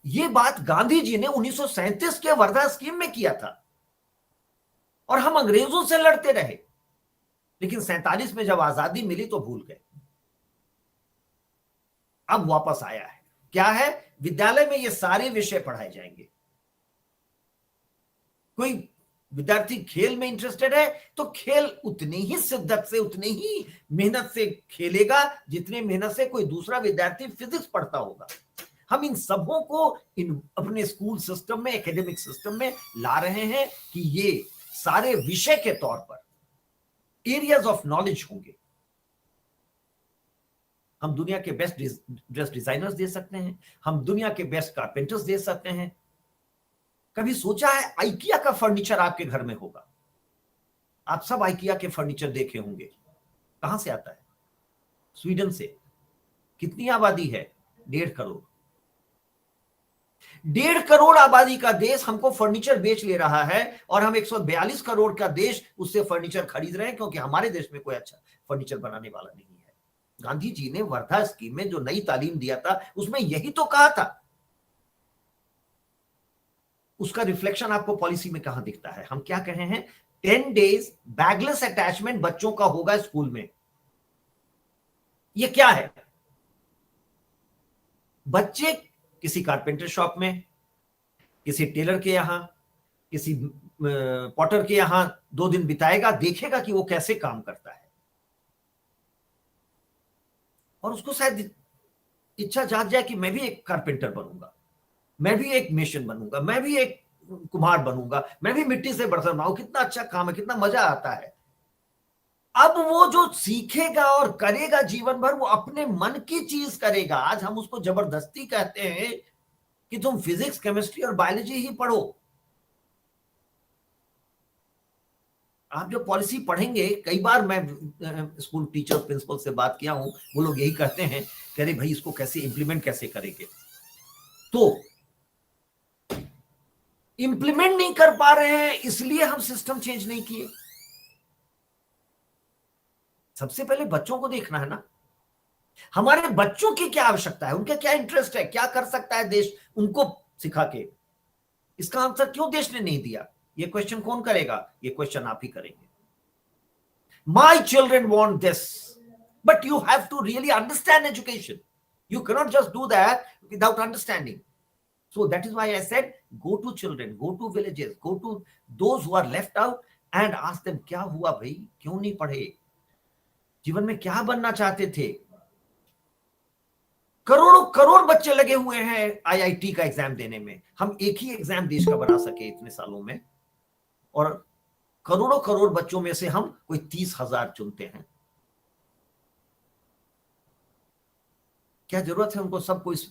ये बात गांधी जी ने 1937 के वर्धा स्कीम में किया था और हम अंग्रेजों से लड़ते रहे, लेकिन 47 में जब आजादी मिली तो भूल गए। अब वापस आया है। क्या है? विद्यालय में ये सारे विषय पढ़ाए जाएंगे। कोई विद्यार्थी खेल में इंटरेस्टेड है तो खेल उतनी ही शिद्दत से, उतनी ही मेहनत से खेलेगा जितनी मेहनत से कोई दूसरा विद्यार्थी फिजिक्स पढ़ता होगा। हम इन सबों को अपने स्कूल सिस्टम में, एकेडमिक सिस्टम में ला रहे हैं कि ये सारे विषय के तौर पर एरियाज ऑफ नॉलेज होंगे। हम दुनिया के बेस्ट ड्रेस डिजाइनर्स दे सकते हैं, हम दुनिया के बेस्ट कारपेंटर्स दे सकते हैं। कभी सोचा है आइकिया का फर्नीचर आपके घर में होगा? आप सब आइकिया के फर्नीचर देखे होंगे। कहां से आता है? स्वीडन से। कितनी आबादी है? 1.5 करोड़। 1.5 करोड़ आबादी का देश हमको फर्नीचर बेच ले रहा है और हम 142 करोड़ का देश उससे फर्नीचर खरीद रहे हैं, क्योंकि हमारे देश में कोई अच्छा फर्नीचर बनाने वाला नहीं है। गांधी जी ने वर्धा स्कीम में जो नई तालीम दिया था उसमें यही तो कहा था। उसका रिफ्लेक्शन आपको पॉलिसी में कहां दिखता है? हम क्या कहे हैं? 10 डेज बैगलेस अटैचमेंट बच्चों का होगा स्कूल में। ये क्या है? बच्चे किसी कारपेंटर शॉप में, किसी टेलर के यहां, किसी पॉटर के यहां 2 दिन बिताएगा, देखेगा कि वो कैसे काम करता है, और उसको शायद इच्छा जाग जाए कि मैं भी एक कारपेंटर बनूंगा, मैं भी एक मेशन बनूंगा, मैं भी एक कुम्हार बनूंगा, मैं भी मिट्टी से बर्तन बनाऊं। कितना अच्छा काम है, कितना मजा आता है। अब वो जो सीखेगा और करेगा जीवन भर, वो अपने मन की चीज करेगा। आज हम उसको जबरदस्ती कहते हैं कि तुम फिजिक्स, केमिस्ट्री और बायोलॉजी ही पढ़ो। आप जो पॉलिसी पढ़ेंगे, कई बार मैं स्कूल टीचर, प्रिंसिपल से बात किया हूं, वो लोग यही कहते हैं कि अरे भाई इसको कैसे इंप्लीमेंट कैसे करेंगे। तो इंप्लीमेंट नहीं कर पा रहे हैं, इसलिए हम सिस्टम चेंज नहीं किए। सबसे पहले बच्चों को देखना है ना, हमारे बच्चों की क्या आवश्यकता है, उनका क्या इंटरेस्ट है, क्या कर सकता है देश उनको सिखा के। इसका आंसर क्यों देश ने नहीं दिया? ये क्वेश्चन कौन करेगा? ये क्वेश्चन आप ही करेंगे। My children want this, but you have to really understand education. You cannot just do that without understanding. So that is why I said, go to children, go to villages, go to those who are left out and ask them, क्या हुआ भाई, क्यों नहीं पढ़े, जीवन में क्या बनना चाहते थे? करोड़ों करोड़ बच्चे लगे हुए हैं आईआईटी का एग्जाम देने में। हम एक ही एग्जाम देश का बना सके इतने सालों में, और करोड़ों करोड़ बच्चों में से हम कोई 30,000 चुनते हैं। क्या जरूरत है उनको सबको इस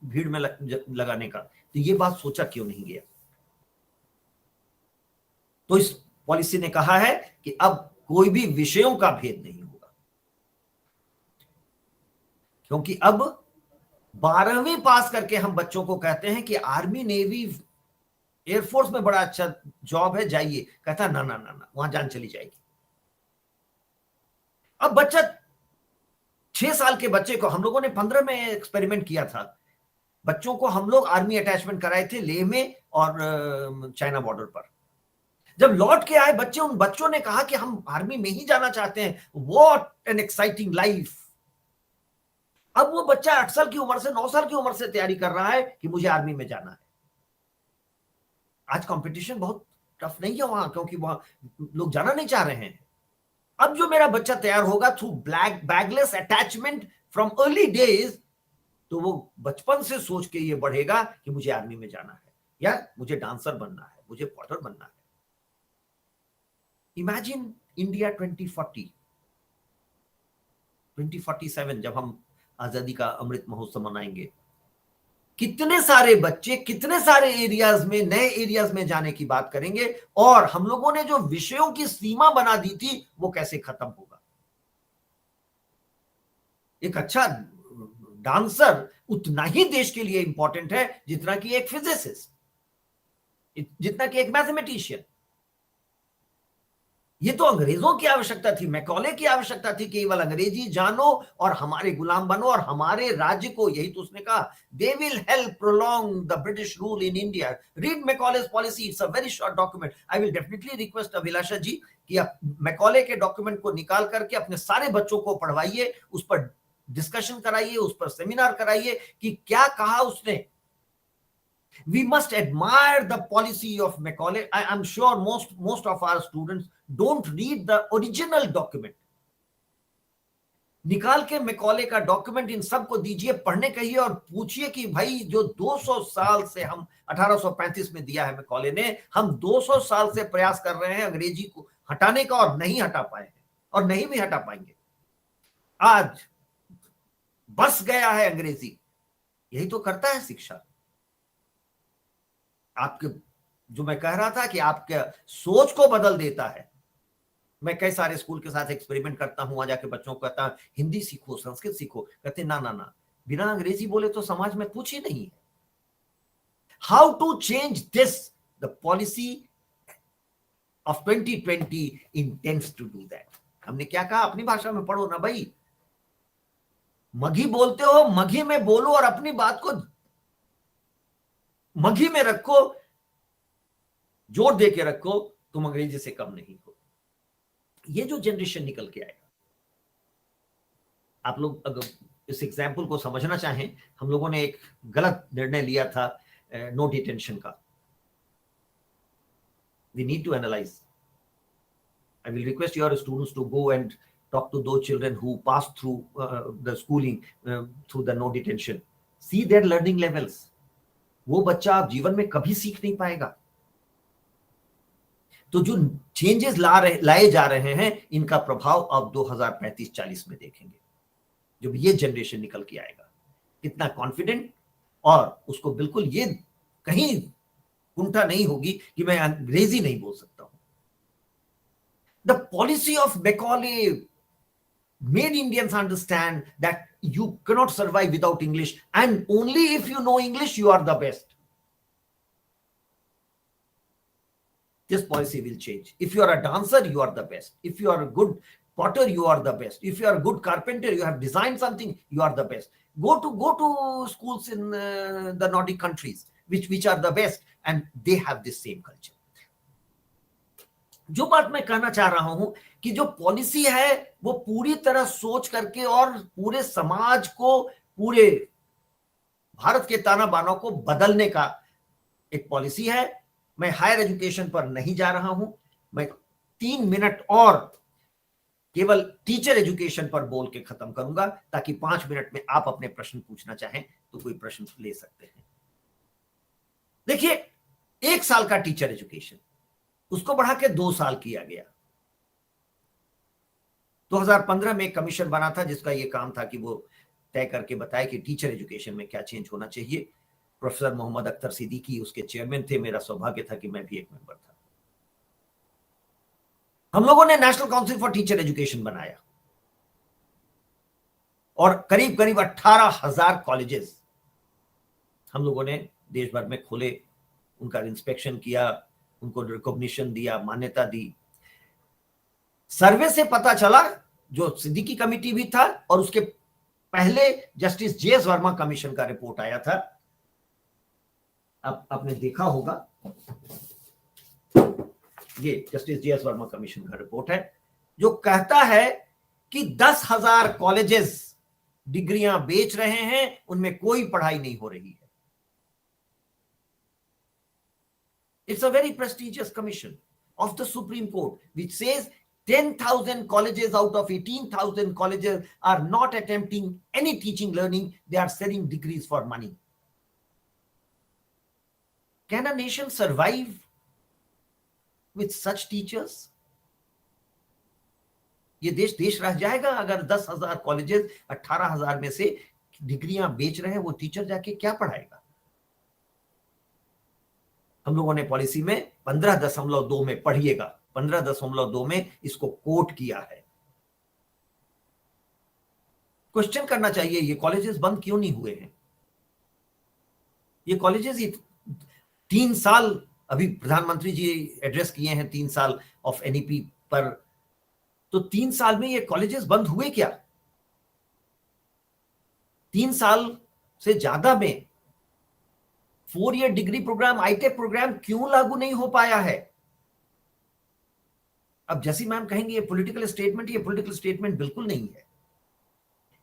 भीड़ में लगाने का? तो ये बात सोचा क्यों नहीं गया? तो इस पॉलिसी ने कहा है कि अब कोई भी विषयों का भेद नहीं होगा, क्योंकि अब 12वीं पास करके हम बच्चों को कहते हैं कि आर्मी, नेवी, एयरफोर्स में बड़ा अच्छा जॉब है, जाइए। कहता ना ना ना ना, वहां जान चली जाएगी। अब बच्चा 6 साल के बच्चे को हम लोगों ने 15 में एक्सपेरिमेंट किया था। बच्चों को हम लोग आर्मी अटैचमेंट कराए थे लेह में और चाइना बॉर्डर पर। जब लौट के आए बच्चे, उन बच्चों ने कहा कि हम आर्मी में ही जाना चाहते हैं। What an exciting life. अब वो बच्चा 8 साल की उम्र से, 9 साल की उम्र से तैयारी कर रहा है कि मुझे आर्मी में जाना है। आज कंपटीशन बहुत टफ नहीं है वहां, क्योंकि वहां लोग जाना नहीं चाह रहे हैं। अब जो मेरा बच्चा तैयार होगा through bagless attachment from early days, तो वो बचपन से सोच के ये बढ़ेगा कि मुझे आर्मी में जाना है, या मुझे डांसर बनना है, मुझे पॉटर बनना है। इमेजिन इंडिया 2040, 2047, जब हम आजादी का अमृत महोत्सव मनाएंगे, कितने सारे बच्चे कितने सारे एरियाज में, नए एरियाज में जाने की बात करेंगे, और हम लोगों ने जो विषयों की सीमा बना दी थी वो कैसे खत्म होगा। एक अच्छा डांसर उतना ही देश के लिए इंपॉर्टेंट है जितना कि एक फिजिसिस्ट, जितना कि एक मैथमेटिशियन। ये तो अंग्रेजों की आवश्यकता थी, मैकॉले की आवश्यकता थी कि केवल अंग्रेजी जानो और हमारे गुलाम बनो और हमारे राज्य को, यही तो उसने कहा, they will help prolong the British rule in India. Read Macaulay's policy, it's a very short document. I will definitely request Abhilasha ji कि आप मैकॉले के डॉक्यूमेंट को निकाल करके अपने सारे बच्चों को पढ़वाइए, उस पर डिस्कशन कराइए, उस पर सेमिनार कराइए कि क्या कहा उसने। We must admire the policy of Macaulay. I am sure most of our students don't read the original document. निकाल के मैकॉले का डॉक्यूमेंट इन सबको दीजिए, पढ़ने कहिए और पूछिए कि भाई जो 200 साल से हम 1835 में दिया है मैकॉले ने, हम 200 साल से प्रयास कर रहे हैं अंग्रेजी को हटाने का और नहीं हटा पाए हैं और नहीं भी हटा पाएंगे। आज बस गया है अंग्रेजी, यही तो करता है शिक्षा। आपके, जो मैं कह रहा था कि आपके सोच को बदल देता है। मैं कई सारे स्कूल के साथ एक्सपेरिमेंट करता हूं, वहां जाके बच्चों को कहता हूं हिंदी सीखो, संस्कृत सीखो, कहते ना ना ना, बिना अंग्रेजी बोले तो समाज में कुछ ही नहीं है। How to change this, the policy of 2020 intends to do that. हमने क्या कहा, अपनी भाषा में पढ़ो ना भाई, मघी बोलते हो मघी में बोलो और अपनी बात को मघी में रखो, जोर दे के रखो, तुम अंग्रेजी से कम नहीं हो। ये जो जनरेशन निकल के आएगा, आप लोग अगर इस एग्जाम्पल को समझना चाहें, हम लोगों ने एक गलत निर्णय लिया था नो डिटेंशन का। We need to analyse. I will request your students to go and talk to those children who pass through the schooling through the no detention, see their learning levels. वो बच्चा आप जीवन में कभी सीख नहीं पाएगा। तो जो चेंजेस लाए जा रहे हैं, इनका प्रभाव अब 2035-40 में देखेंगे, जब ये जनरेशन निकल के आएगा, कितना कॉन्फिडेंट, और उसको बिल्कुल ये कहीं कुंठा नहीं होगी कि मैं अंग्रेजी नहीं बोल सकता हूं। The policy of Macaulay made Indians understand that you cannot survive without English, and only if you know English you are the best. This policy will change. If you are a dancer, you are the best. If you are a good potter, you are the best. If you are a good carpenter, you have designed something, you are the best. Go to schools in the Nordic countries, which are the best, and they have this same culture. जो बात मैं कहना चाह रहा हूं कि जो policy है वो पूरी तरह सोच करके और पूरे समाज को, पूरे भारत के ताना बाना को बदलने का एक पॉलिसी है। मैं हायर एजुकेशन पर नहीं जा रहा हूं, मैं 3 मिनट और केवल टीचर एजुकेशन पर बोल के खत्म करूंगा, ताकि 5 मिनट में आप अपने प्रश्न पूछना चाहें तो कोई प्रश्न ले सकते हैं। देखिए, 1 साल का टीचर एजुकेशन, उसको बढ़ा के 2 साल किया गया। 2015 में एक कमीशन बना था जिसका ये काम था कि वो तय करके बताए कि टीचर एजुकेशन में क्या चेंज होना चाहिए। प्रोफेसर मोहम्मद अख्तर सिद्दीकी उसके चेयरमैन थे, मेरा सौभाग्य था कि मैं भी एक मेंबर था। हम लोगों ने national council for teacher education बनाया और करीब करीब 18,000 कॉलेजेस हम लोगों ने देश भर में खोले, उनका इंस्पेक्शन किया, उनको रिकॉग्निशन दिया, मान्यता दी। सर्वे से पता चला, जो सिद्दीकी कमेटी भी था और उसके पहले justice J S Verma commission का रिपोर्ट आया था, अब आपने देखा होगा, ये justice J S Verma commission का रिपोर्ट है, जो कहता है कि 10,000 कॉलेजेस डिग्रियां बेच रहे हैं, उनमें कोई पढ़ाई नहीं हो रही है। It's a very prestigious commission of the Supreme Court, which says 10,000 colleges out of 18,000 colleges are not attempting any teaching learning. They are selling degrees for money. Can a nation survive with such teachers? ये देश रह जाएगा अगर 10,000 colleges 18,000 में से डिग्रियां बेच रहे हैं। वो टीचर जाके क्या पढ़ाएगा? हम लोगों ने पॉलिसी में 15.2 में पढ़िएगा, 15.2 में इसको कोट किया है। क्वेश्चन करना चाहिए ये कॉलेजेस बंद क्यों नहीं हुए हैं। ये कॉलेजेस 3 साल, अभी प्रधानमंत्री जी एड्रेस किए हैं 3 साल ऑफ एनईपी पर, तो 3 साल में ये कॉलेजेस बंद हुए क्या? 3 साल से ज्यादा में 4 ईयर डिग्री प्रोग्राम, आईटेक प्रोग्राम क्यों लागू नहीं हो पाया है? अब जैसी मैम कहेंगे ये पॉलिटिकल स्टेटमेंट, ये पॉलिटिकल स्टेटमेंट बिल्कुल नहीं है।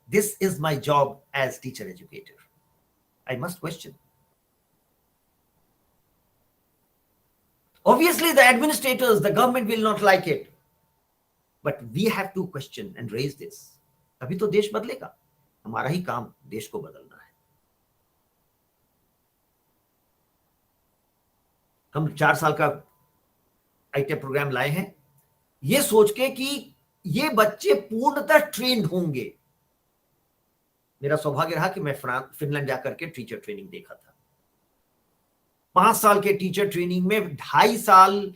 This is my job as teacher educator, I must question. Obviously, the administrators, the government will not like it, but we have to question and raise this. अभी तो देश बदलेगा, हमारा ही काम देश को बदलना है। हम 4 साल का आईटी प्रोग्राम लाए हैं ये सोच के कि ये बच्चे पूर्णतः ट्रेंड होंगे। मेरा सौभाग्य रहा कि मैं फिनलैंड जाकर के टीचर ट्रेनिंग देखा था। 5 साल के टीचर ट्रेनिंग में 2.5 साल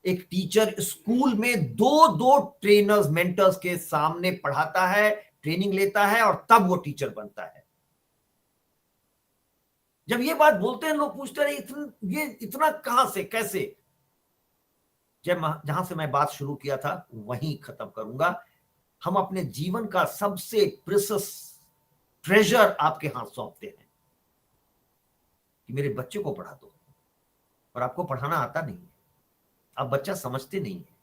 एक टीचर स्कूल में दो ट्रेनर्स, मेंटर्स के सामने पढ़ाता है, ट्रेनिंग लेता है और तब वो टीचर बनता है। जब ये बात बोलते हैं लोग पूछते हैं ये इतना कहां से, कैसे? जहां से मैं बात शुरू किया था वहीं खत्म करूंगा। हम अपने जीवन का सबसे प्रेशियस ट्रेजर आपके हाथ सौंपते हैं कि मेरे बच्चे को पढ़ा दो, और आपको पढ़ाना आता नहीं है, आप बच्चा समझते नहीं है,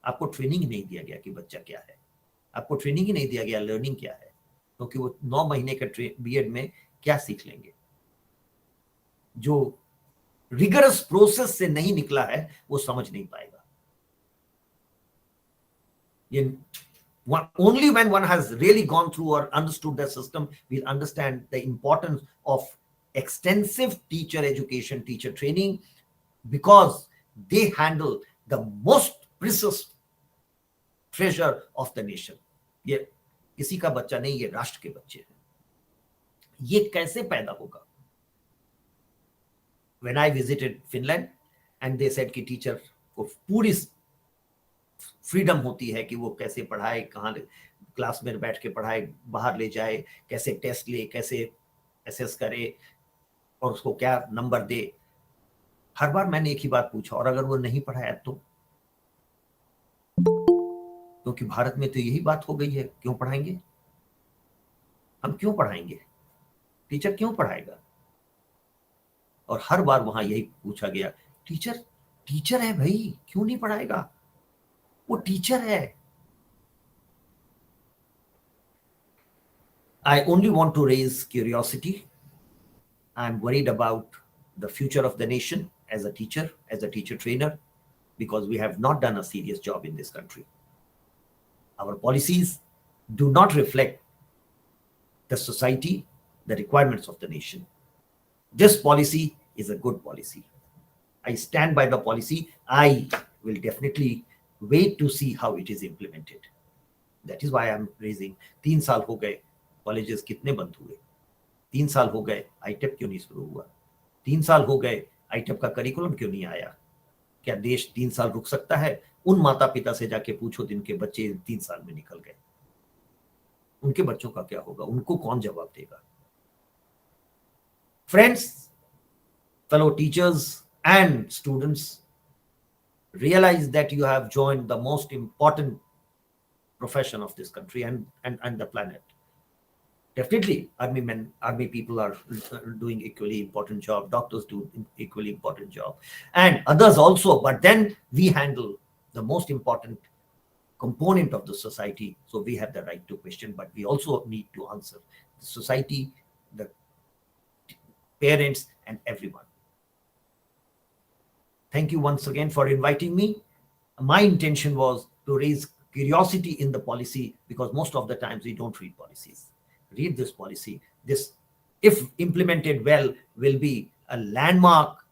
आपको ट्रेनिंग नहीं दिया गया कि बच्चा क्या है, आपको ट्रेनिंग ही नहीं दिया गया लर्निंग क्या है, क्योंकि वो 9 महीने के बीएड में क्या सीख लेंगे? जो रिगरस प्रोसेस से नहीं निकला है वो समझ नहीं पाएगा। ये only when one has really gone through or understood the system will understand the importance of extensive teacher education, teacher training, because they handle the most precious treasure of the nation. ये किसी का बच्चा नहीं, ये राष्ट्र के बच्चे हैं। ये कैसे पैदा होगा? When I visited Finland and they said कि टीचर को पूरी फ्रीडम होती है कि वो कैसे पढ़ाए, कहाँ क्लास में बैठ के पढ़ाए, बाहर ले जाए, कैसे टेस्ट ले, कैसे असेस करे और उसको क्या नंबर दे। हर बार मैंने एक ही बात पूछा, और अगर वो नहीं पढ़ाया तो? क्योंकि भारत में तो यही बात हो गई है, क्यों पढ़ाएंगे? हम क्यों पढ़ाएंगे? टीचर क्यों पढ़ाएगा? और हर बार वहां यही पूछा गया, टीचर है भाई, क्यों नहीं पढ़ाएगा? वो टीचर है। I only want to raise curiosity. I'm worried about the future of the nation as a teacher trainer, because we have not done a serious job in this country. Our policies do not reflect the society, the requirements of the nation. This policy is a good policy. I stand by the policy. I will definitely wait to see how it is implemented. That is why I am raising 3 साल हो गए, colleges कितने बंद हुए? 3 साल हो गए, आईटेप क्यों नहीं शुरू हुआ? 3 साल हो गए, आईटेप का करिकुलम क्यों नहीं आया? क्या देश 3 साल रुक सकता है? उन माता पिता से जाके पूछो जिनके बच्चे 3 साल में निकल गए, उनके बच्चों का क्या होगा? उनको कौन जवाब देगा? Friends, fellow teachers and students, realize that you have joined the most important profession of this country and the planet. Definitely, army people are doing equally important job, doctors do equally important job, and others also, but then we handle the most important component of the society, so we have the right to question, but we also need to answer the society, the parents, and everyone. Thank you once again for inviting me. My intention was to raise curiosity in the policy, because most of the times we don't read policies. Read this policy. This, if implemented well, will be a landmark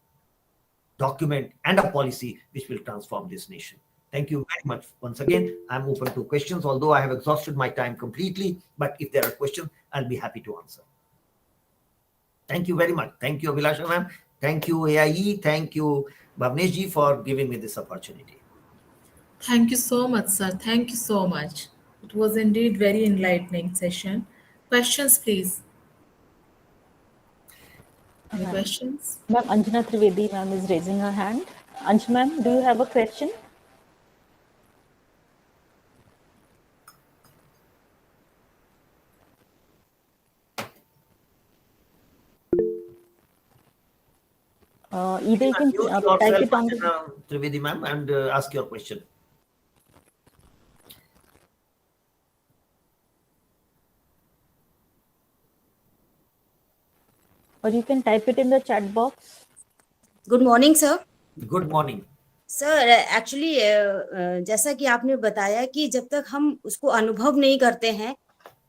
document and a policy which will transform this nation. Thank you very much. Once again, I'm open to questions, although I have exhausted my time completely, but if there are questions, I'll be happy to answer. Thank you very much. Thank you, Abhilasha ma'am. Thank you, AIE. Thank you, Bhavneshji, for giving me this opportunity. Thank you so much, sir. Thank you so much. It was indeed very enlightening session. Questions, please. Any questions? Ma'am, Anjana Trivedi ma'am is raising her hand. Anj ma'am, do you have a question? Either you can Unmute type yourself, it on the, Anjana Trivedi ma'am, and ask your question. or you can type it in the chat box. Good morning, sir. Good morning. Sir actually जैसा कि आपने बताया कि जब तक हम उसको अनुभव नहीं करते हैं,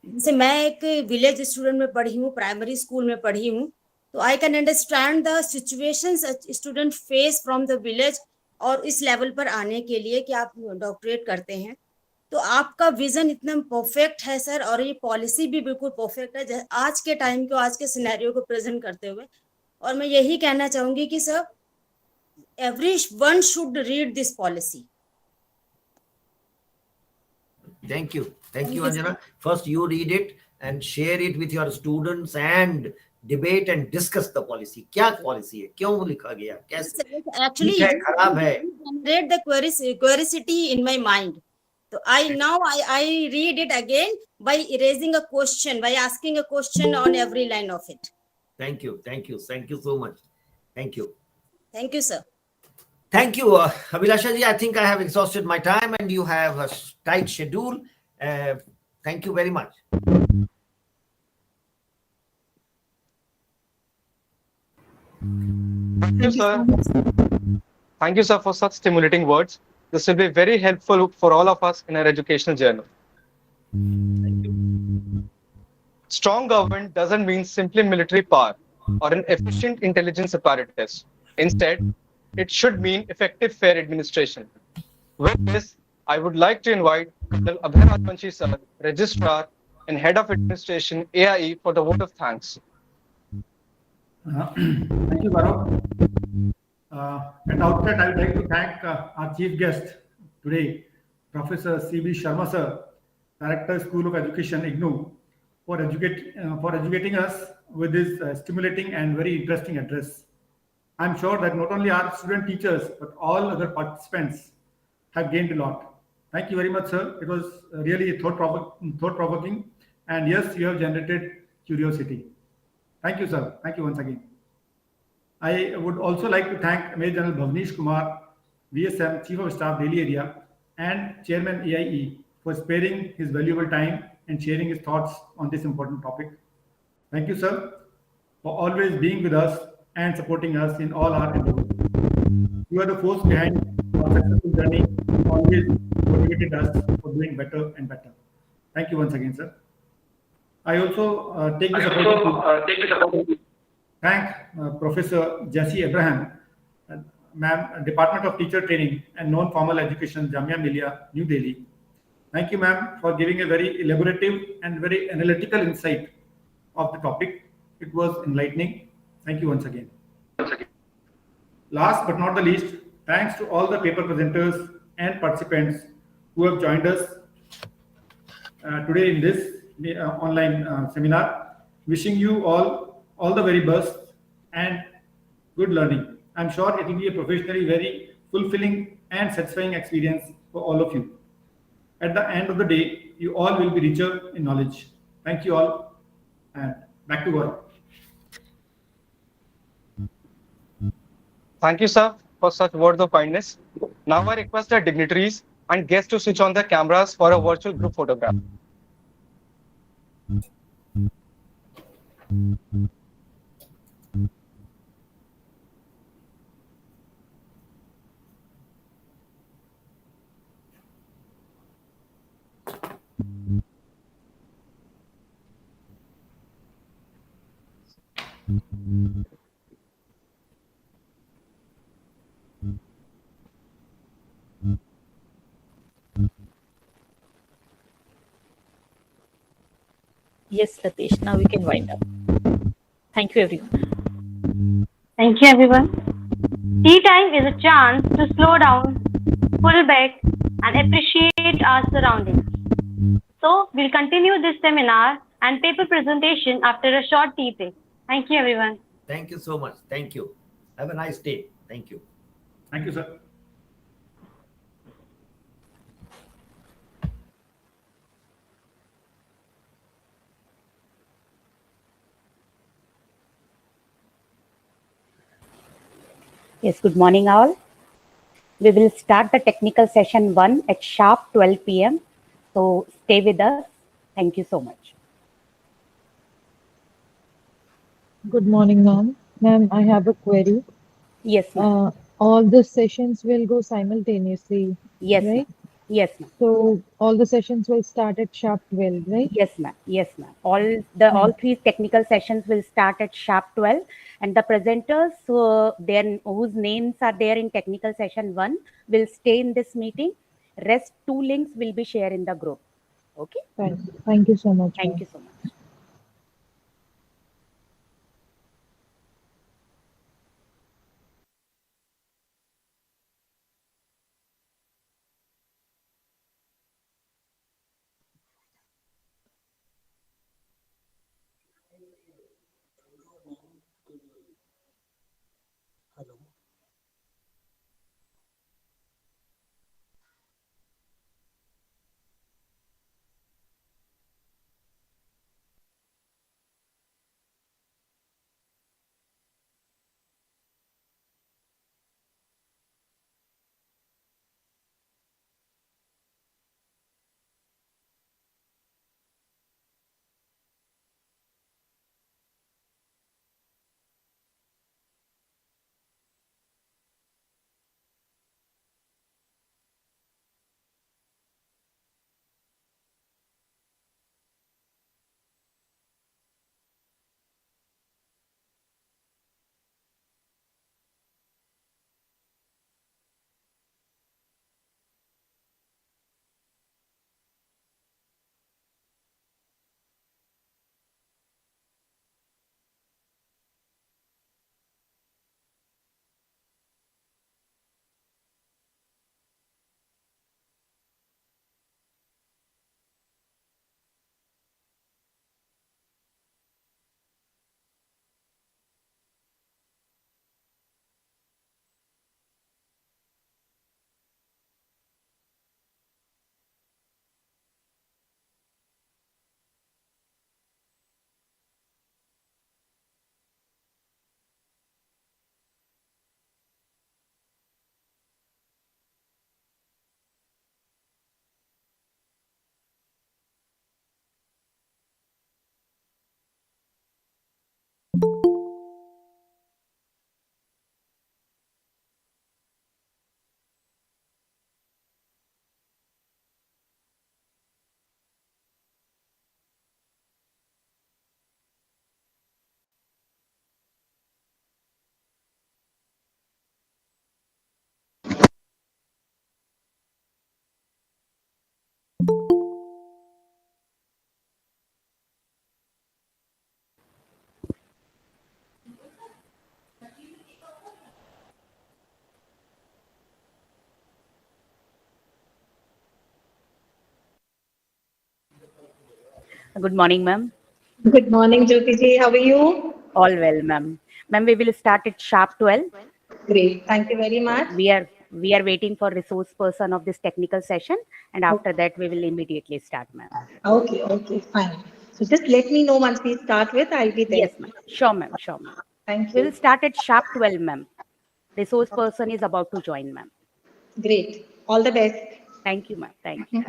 जैसे मैं एक विलेज स्टूडेंट में पढ़ी हूँ, प्राइमरी स्कूल में पढ़ी हूँ, तो I can understand the situations student face from the village और इस लेवल पर आने के लिए कि आप डॉक्टरेट करते हैं. तो आपका विजन इतना परफेक्ट है सर, और ये पॉलिसी भी बिल्कुल परफेक्ट है आज के टाइम को, आज के सिनेरियो को प्रेजेंट करते हुए. और मैं यही कहना चाहूंगी कि sir everyone should read this policy. Thank you, Anjana. First, you read it and share it with your students and debate and discuss the policy. क्या policy है, क्यों लिखा गया, कैसे, Actually, ठीक है, खराब है. Generate the curiosity in my mind. So I read it again by raising a question, by asking a question on every line of it. Thank you so much. Thank you. Thank you, sir. Thank you, Abhilasha ji. I think I have exhausted my time and you have a tight schedule. Thank you very much. Thank you, sir. Thank you, sir, for such stimulating words. This will be very helpful for all of us in our educational journey. Strong government doesn't mean simply military power or an efficient intelligence apparatus. Instead, it should mean effective, fair administration. With this, I would like to invite Colonel Abhay Rajvanshi sir, Registrar and Head of Administration, AIE, for the vote of thanks. Thank you, Gaurav. At outset, I would like to thank our chief guest today, Professor C.B. Sharma sir, Director, School of Education, IGNOU, for educating us with this stimulating and very interesting address. I'm sure that not only our student teachers, but all other participants have gained a lot. Thank you very much, sir. It was really thought-provoking, and yes, you have generated curiosity. Thank you, sir. Thank you once again. I would also like to thank Major General Bhavnesh Kumar, VSM, Chief of Staff, Delhi area, and Chairman AIE for sparing his valuable time and sharing his thoughts on this important topic. Thank you, sir, for always being with us and supporting us in all our endeavors. You are the force behind our successful journey, always motivated us for doing better and better. Thank you once again, sir. I also take this opportunity to thank Professor Jessie Abraham, ma'am, Department of Teacher Training and Non-Formal Education, Jamia Millia, New Delhi. Thank you, ma'am, for giving a very elaborative and very analytical insight of the topic. It was enlightening. Thank you once again. Last but not the least, thanks to all the paper presenters and participants who have joined us today in this online seminar. Wishing you all the very best and good learning. I'm sure it will be a professionally very fulfilling and satisfying experience for all of you. At the end of the day, you all will be richer in knowledge. Thank you all, and back to Gaurav. Thank you, sir, for such words of kindness. Now I request the dignitaries and guests to switch on their cameras for a virtual group photograph. Yes, Latesh, now we can wind up. Thank you, everyone. Thank you, everyone. Tea time is a chance to slow down, pull back, and appreciate our surroundings. So, we'll continue this seminar and paper presentation after a short tea break. Thank you, everyone. Thank you so much. Thank you. Have a nice day. Thank you. Thank you, sir. Yes, good morning all. We will start the technical session 1 at sharp 12 p.m. So stay with us. Thank you so much. Good morning, ma'am. Ma'am, I have a query. Yes, ma'am. All the sessions will go simultaneously, Yes, ma'am. right? Yes, ma'am. So all the sessions will start at sharp 12, right? Yes, ma'am. Yes, ma'am. All three technical sessions will start at sharp 12, and the presenters whose names are there in technical session 1 will stay in this meeting. Rest 2 links will be shared in the group. Okay? Thank you so much, Thank ma'am. you so much. Good morning, ma'am. Good morning, Jyoti ji. How are you? All well, ma'am. Ma'am, we will start at sharp 12. Great. Thank you very much. We are waiting for resource person of this technical session, and after that we will immediately start, ma'am. Okay, fine. So just let me know once we start with, I'll be there. Yes, ma'am. Sure, ma'am. Sure, ma'am. Thank We you. will start at sharp 12, ma'am. Resource person is about to join, ma'am. Great. All the best. Thank you, ma'am. Thank you.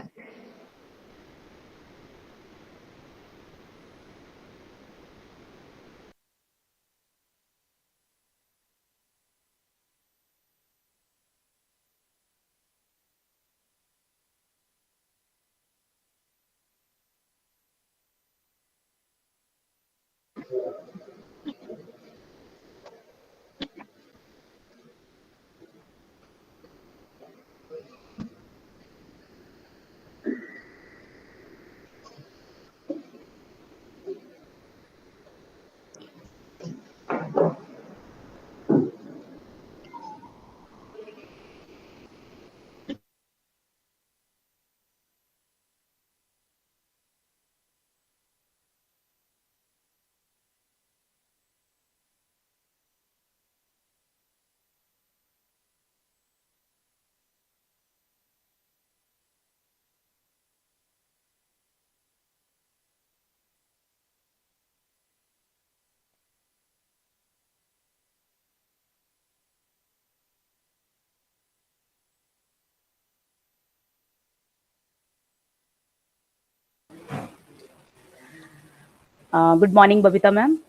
Good morning, Babita ma'am.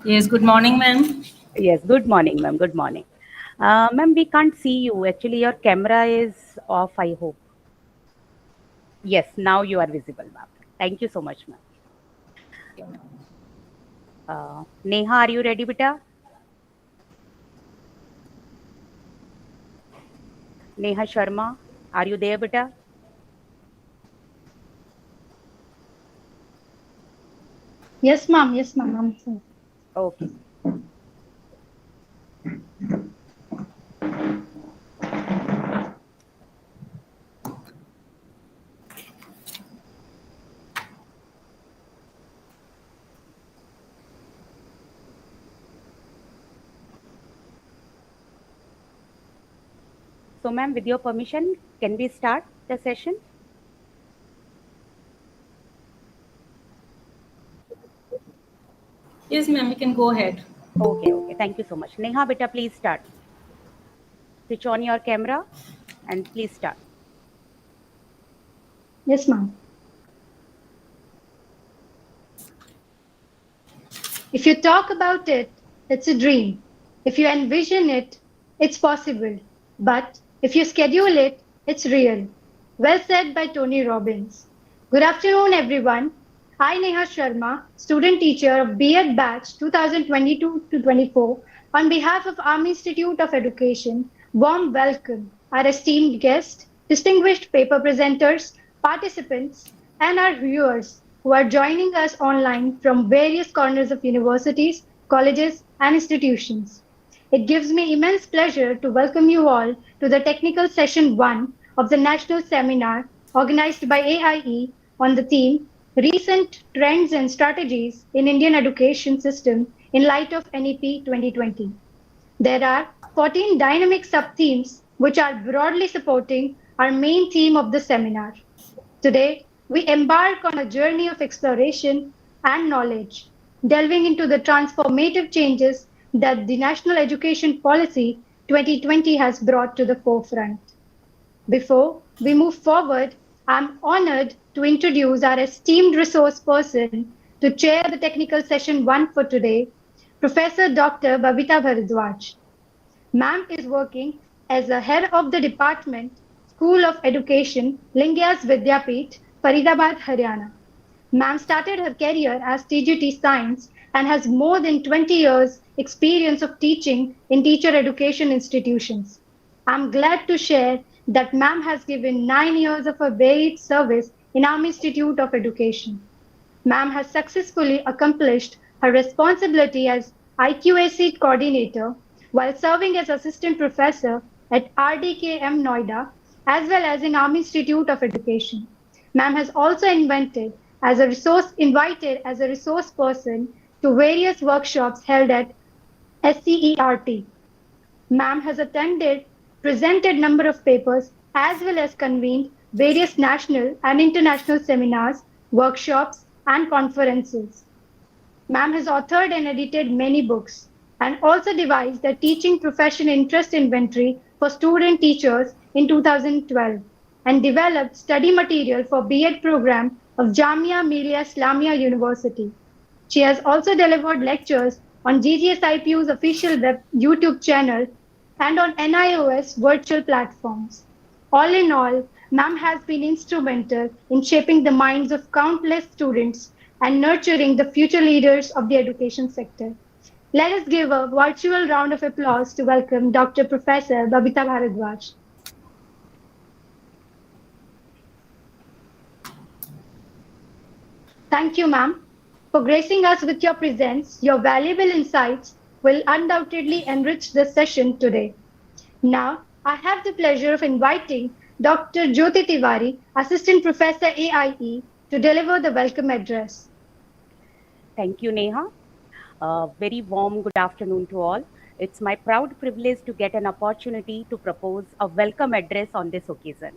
Yes, good morning, ma'am. Yes, good morning, ma'am. Good morning. Ma'am, we can't see you. Actually, your camera is off, I hope. Yes, now you are visible, ma'am. Thank you so much, ma'am. Neha, are you ready, beta? Neha Sharma, are you there, beta? Yes, ma'am. Yes, ma'am. I'm sorry. Okay. So, ma'am, with your permission, can we start the session? Yes, ma'am, we can go ahead. Okay, okay. Thank you so much. Neha, beta, please start. Switch on your camera and please start. Yes, ma'am. If you talk about it, it's a dream. If you envision it, it's possible. But if you schedule it, it's real. Well said by Tony Robbins. Good afternoon, everyone. I, Neha Sharma, student teacher of B.Ed batch 2022 to 24, on behalf of Army Institute of Education, warm welcome our esteemed guests, distinguished paper presenters, participants, and our viewers who are joining us online from various corners of universities, colleges, and institutions. It gives me immense pleasure to welcome you all to the technical session 1 of the National Seminar organized by AIE on the theme Recent Trends and Strategies in Indian Education System in Light of NEP 2020. There are 14 dynamic sub-themes which are broadly supporting our main theme of the seminar. Today, we embark on a journey of exploration and knowledge, delving into the transformative changes that the National Education Policy 2020 has brought to the forefront. Before we move forward, I'm honored to introduce our esteemed resource person to chair the technical session 1 for today, Professor Dr. Babita Bharadwaj. Ma'am is working as a head of the department, School of Education, Lingyas Vidyapeeth, Faridabad, Haryana. Ma'am started her career as TGT Science and has more than 20 years experience of teaching in teacher education institutions. I'm glad to share that Ma'am has given 9 years of her varied service in Army Institute of Education. Ma'am has successfully accomplished her responsibility as IQAC coordinator while serving as assistant professor at RDKM NOIDA as well as in Army Institute of Education. Ma'am has also invited as a resource person to various workshops held at SCERT. Ma'am has attended, presented number of papers as well as convened various national and international seminars, workshops and conferences. Ma'am has authored and edited many books and also devised the teaching profession interest inventory for student teachers in 2012 and developed study material for B.Ed program of Jamia Millia Islamia University. She has also delivered lectures on GGSIPU's official web YouTube channel and on NIOS virtual platforms. All in all, Ma'am has been instrumental in shaping the minds of countless students and nurturing the future leaders of the education sector. Let us give a virtual round of applause to welcome Dr. Professor Babita Bharadwaj. Thank you, ma'am, for gracing us with your presence. Your valuable insights will undoubtedly enrich the session today. Now, I have the pleasure of inviting Dr. Jyoti Tiwari, Assistant Professor AIE, to deliver the welcome address. Thank you, Neha. Very warm good afternoon to all. It's my proud privilege to get an opportunity to propose a welcome address on this occasion.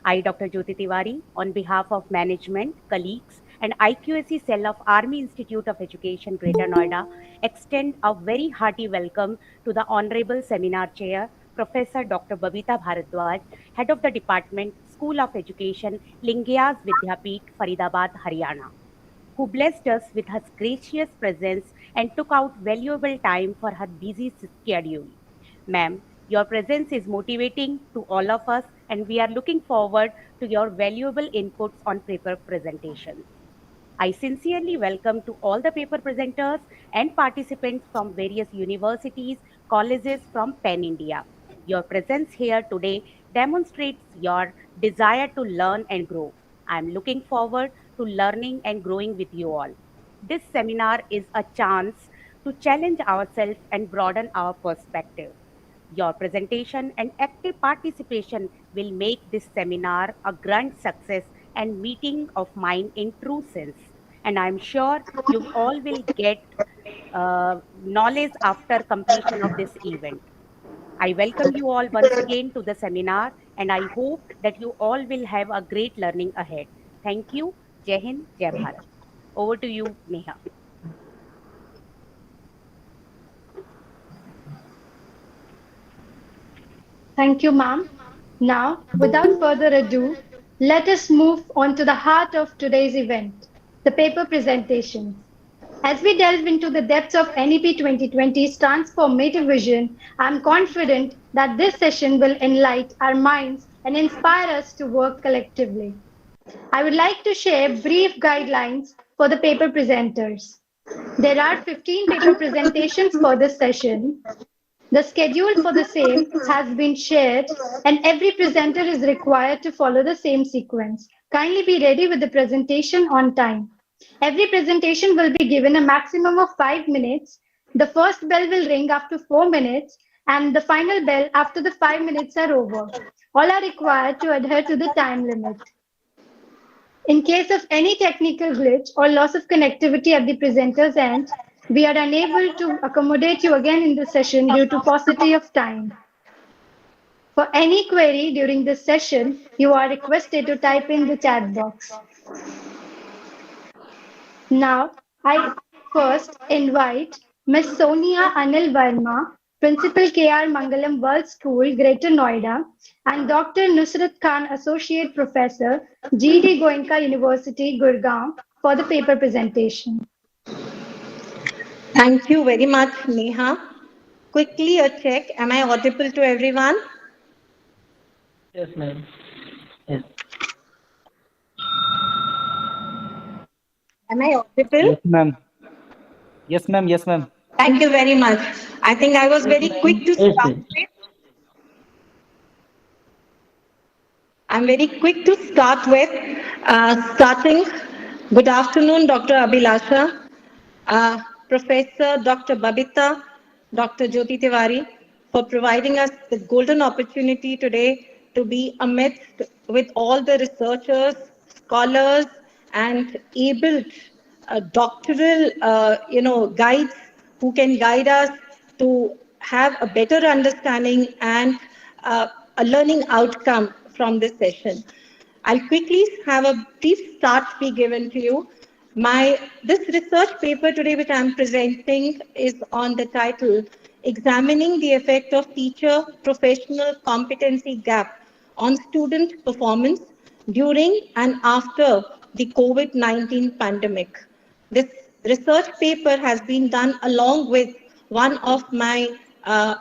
I, Dr. Jyoti Tiwari, on behalf of management, colleagues, and IQAC cell of Army Institute of Education, Greater Noida, extend a very hearty welcome to the Honorable Seminar Chair, Professor Dr. Babita Bharadwaj, Head of the Department, School of Education, Lingyas Vidyapeeth, Faridabad, Haryana, who blessed us with her gracious presence and took out valuable time for her busy schedule. Ma'am, your presence is motivating to all of us, and we are looking forward to your valuable inputs on paper presentations. I sincerely welcome to all the paper presenters and participants from various universities, colleges from Pan India. Your presence here today demonstrates your desire to learn and grow. I am looking forward to learning and growing with you all. This seminar is a chance to challenge ourselves and broaden our perspective. Your presentation and active participation will make this seminar a grand success and meeting of mind in true sense. And I'm sure you all will get knowledge after completion of this event. I welcome you all once again to the seminar, and I hope that you all will have a great learning ahead. Thank you. Jai Hind, Jai Bharat. Over to you, Neha. Thank you, ma'am. Now, without further ado, let us move on to the heart of today's event, the paper presentations. As we delve into the depths of NEP 2020's transformative vision, I am confident that this session will enlighten our minds and inspire us to work collectively. I would like to share brief guidelines for the paper presenters. There are 15 paper presentations for this session. The schedule for the same has been shared, and every presenter is required to follow the same sequence. Kindly be ready with the presentation on time. Every presentation will be given a maximum of 5 minutes. The first bell will ring after 4 minutes, and the final bell after the 5 minutes are over. All are required to adhere to the time limit. In case of any technical glitch or loss of connectivity at the presenter's end, we are unable to accommodate you again in the session due to paucity of time. For any query during this session, you are requested to type in the chat box. Now, I first invite Ms. Sonia Anil Verma, Principal K.R. Mangalam World School, Greater Noida, and Dr. Nusrat Khan, Associate Professor, G.D. Goenka University, Gurgaon, for the paper presentation. Thank you very much, Neha. Quickly a check. Am I audible to everyone? Yes, ma'am. Yes. Am I audible? Yes, ma'am. Yes, ma'am. Yes, ma'am. Thank you very much. I think I was very quick to Yes, start ma'am. with. I'm very quick to start with. Starting, good afternoon, Dr. Abhilasha, Professor Dr. Babita, Dr. Jyoti Tiwari, for providing us the golden opportunity today to be amidst with all the researchers, scholars, and able doctoral, guides who can guide us to have a better understanding and a learning outcome from this session. I'll quickly have a brief start be given to you. This research paper today which I'm presenting is on the title Examining the Effect of Teacher Professional Competency Gap on Student Performance During and After the COVID-19 Pandemic. This research paper has been done along with one of my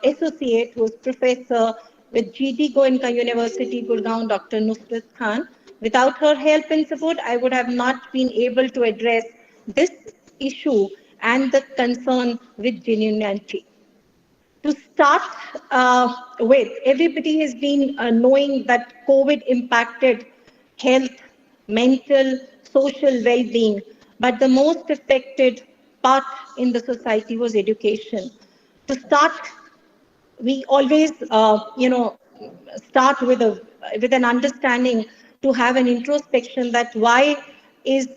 associate who is professor with G.D. Goenka University, Gurgaon, Dr. Nusrat Khan. Without her help and support, I would have not been able to address this issue and the concern with genuinity. To start with, everybody has been knowing that COVID impacted health, mental, social well-being, but the most affected part in the society was education. To start, we always, start with an understanding to have an introspection that why is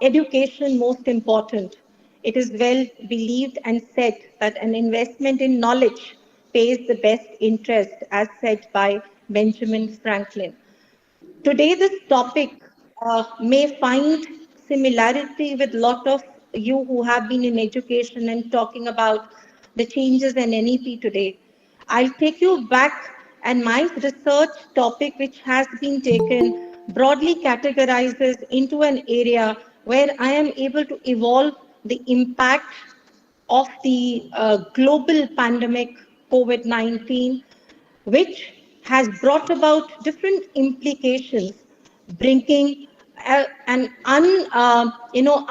education most important. It is well believed and said that an investment in knowledge pays the best interest, as said by Benjamin Franklin. Today, this topic may find similarity with a lot of you who have been in education and talking about the changes in NEP today. I'll take you back, and my research topic, which has been taken, broadly categorizes into an area where I am able to evolve the impact of the global pandemic COVID-19, which has brought about different implications, bringing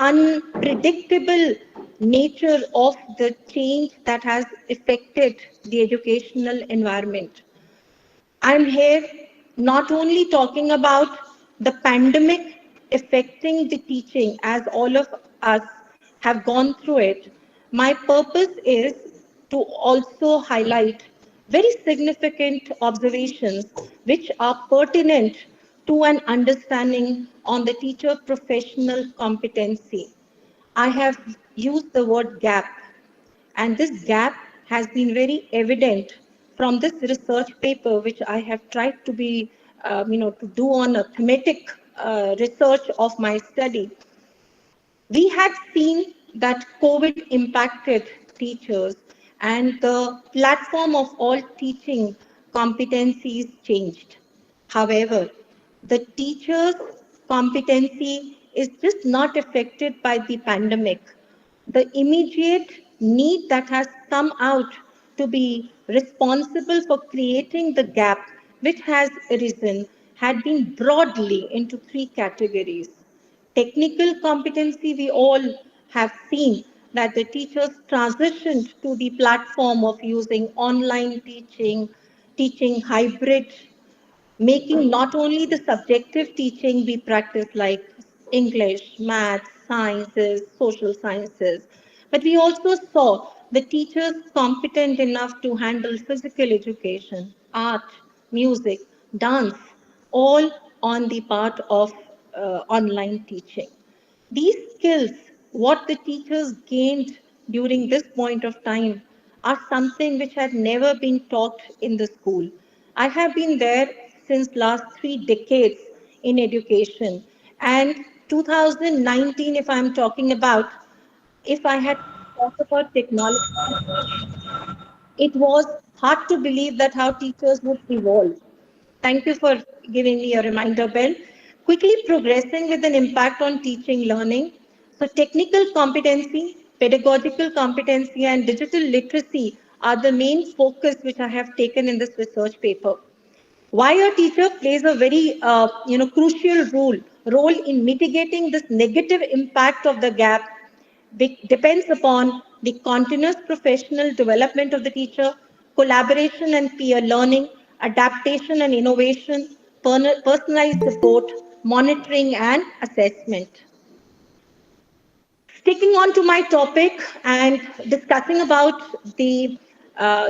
unpredictable nature of the change that has affected the educational environment. I'm here not only talking about the pandemic affecting the teaching, as all of us have gone through it. My purpose is to also highlight very significant observations which are pertinent to an understanding on the teacher professional competency. I have used the word gap, and this gap has been very evident from this research paper, which I have tried to be, to do on a thematic research of my study. We had seen that COVID impacted teachers and the platform of all teaching competencies changed. However, the teacher's competency is just not affected by the pandemic. The immediate need that has come out to be responsible for creating the gap which has arisen had been broadly into three categories. Technical competency, we all have seen that the teachers transitioned to the platform of using online teaching, teaching hybrid, making not only the subjective teaching be practiced like English, maths, sciences, social sciences, but we also saw the teachers competent enough to handle physical education, art, music, dance, all on the part of online teaching. These skills, what the teachers gained during this point of time, are something which had never been taught in the school. I have been there since last 3 decades in education, and 2019, if I'm talking about, if I had to talk about technology, it was hard to believe that how teachers would evolve. Thank you for giving me a reminder, Ben. Quickly progressing with an impact on teaching learning. So technical competency, pedagogical competency, and digital literacy are the main focus which I have taken in this research paper. Why a teacher plays a very crucial role in mitigating this negative impact of the gap depends upon the continuous professional development of the teacher, collaboration and peer learning, adaptation and innovation, personalized support, monitoring and assessment. Sticking on to my topic and discussing about the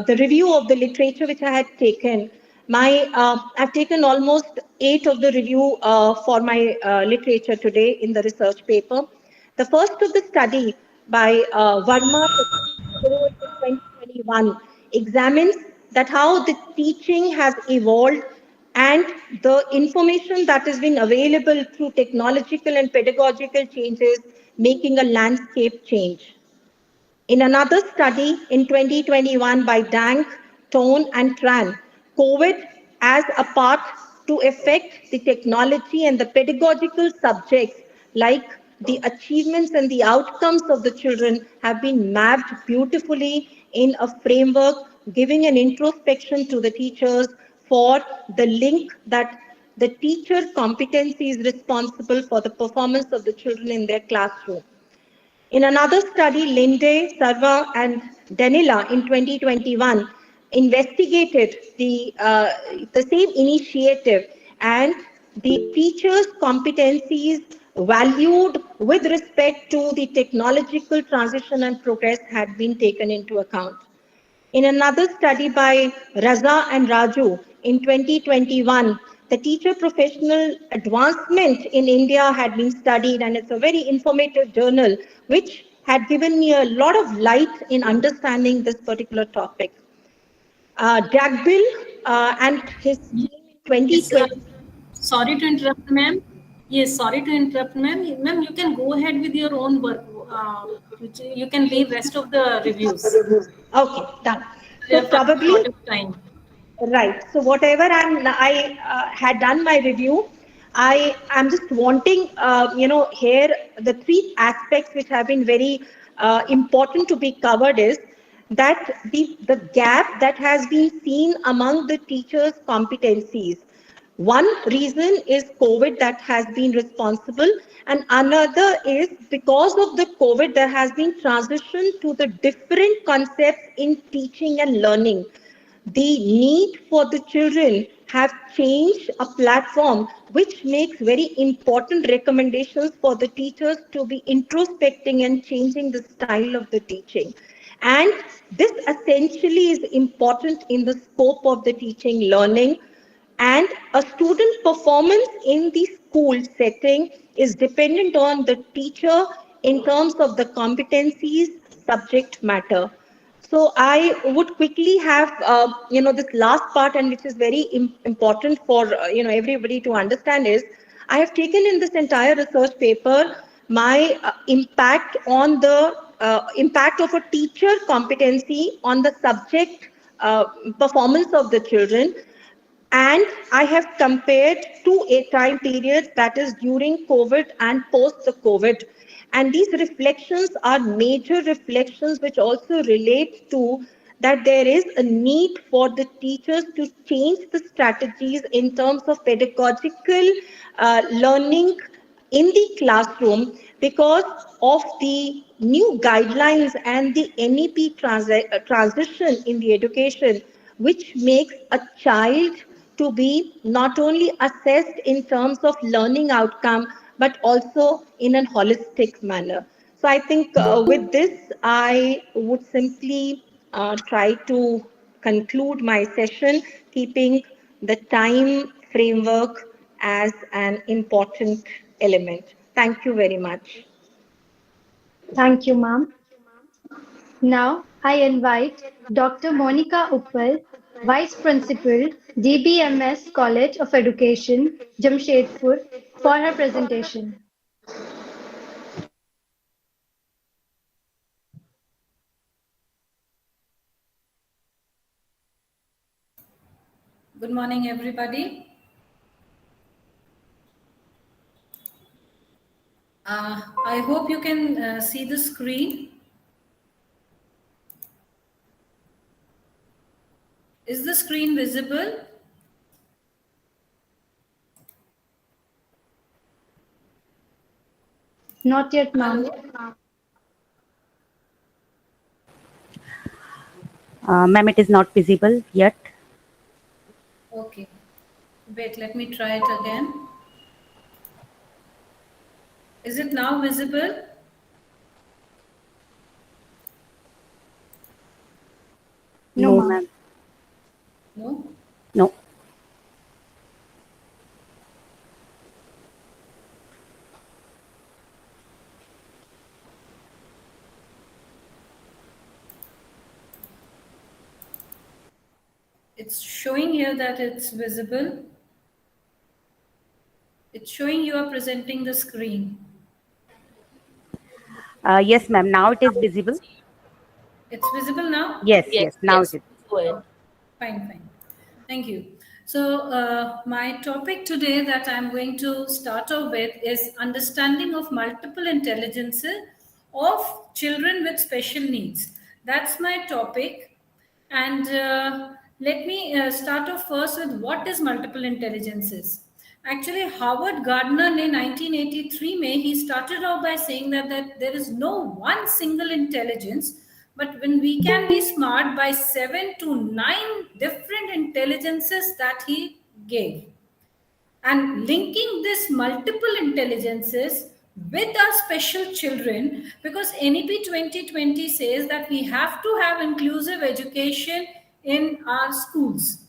review of the literature which I had taken, I've taken almost 8 of the review for my literature today in the research paper. The first of the study by Verma in 2021 examines that how the teaching has evolved and the information that is being available through technological and pedagogical changes making a landscape change. In another study in 2021 by Dang, Tone and Tran, COVID as a part to affect the technology and the pedagogical subjects like the achievements and the outcomes of the children have been mapped beautifully in a framework, giving an introspection to the teachers for the link that the teacher competency is responsible for the performance of the children in their classroom. In another study, Linde, Sarva, and Danila in 2021 investigated the same initiative, and the teachers' competencies valued with respect to the technological transition and progress had been taken into account. In another study by Raza and Raju in 2021, the teacher professional advancement in India had been studied, and it's a very informative journal which had given me a lot of light in understanding this particular topic. Dagbil and his team in 2020. Sorry to interrupt, ma'am. Yes, sorry to interrupt, ma'am. Ma'am, you can go ahead with your own work. You can leave rest of the reviews. Okay, done. So probably short of time. right. So whatever I had done my review, I am just wanting, here the three aspects which have been very important to be covered is that the gap that has been seen among the teachers' competencies. One reason is COVID that has been responsible, and another is because of the COVID there has been transition to the different concepts in teaching and learning. The need for the children have changed a platform which makes very important recommendations for the teachers to be introspecting and changing the style of the teaching. And this essentially is important in the scope of the teaching learning, and a student performance in the school setting is dependent on the teacher in terms of the competencies, subject matter. So I would quickly have, this last part, and which is very important for, everybody to understand is, I have taken in this entire research paper my impact on the impact of a teacher competency on the subject performance of the children. And I have compared two time periods, that is during COVID and post the COVID. And these reflections are major reflections which also relate to that there is a need for the teachers to change the strategies in terms of pedagogical learning in the classroom because of the new guidelines and the NEP transition in the education, which makes a child to be not only assessed in terms of learning outcome, but also in a holistic manner. So I think with this, I would simply try to conclude my session, keeping the time framework as an important element. Thank you very much. Thank you, ma'am. Now, I invite Dr. Monica Uppal, Vice Principal, DBMS College of Education, Jamshedpur, for her presentation. Good morning, everybody. I hope you can see the screen. Is the screen visible? Not yet, ma'am. Ma'am, it is not visible yet. Okay. Wait, let me try it again. Is it now visible? No, ma'am. No? No. It's showing here that it's visible. It's showing you are presenting the screen. Yes, ma'am. Now it is visible. It's visible now? Yes, yes. Now it is. Go ahead. Fine, fine. Thank you. So my topic today that I'm going to start off with is understanding of multiple intelligences of children with special needs. That's my topic. And let me start off first with what is multiple intelligences. Actually, Howard Gardner in 1983 he started off by saying that there is no one single intelligence, but when we can be smart by 7 to 9 different intelligences that he gave. And linking this multiple intelligences with our special children, because NEP 2020 says that we have to have inclusive education in our schools.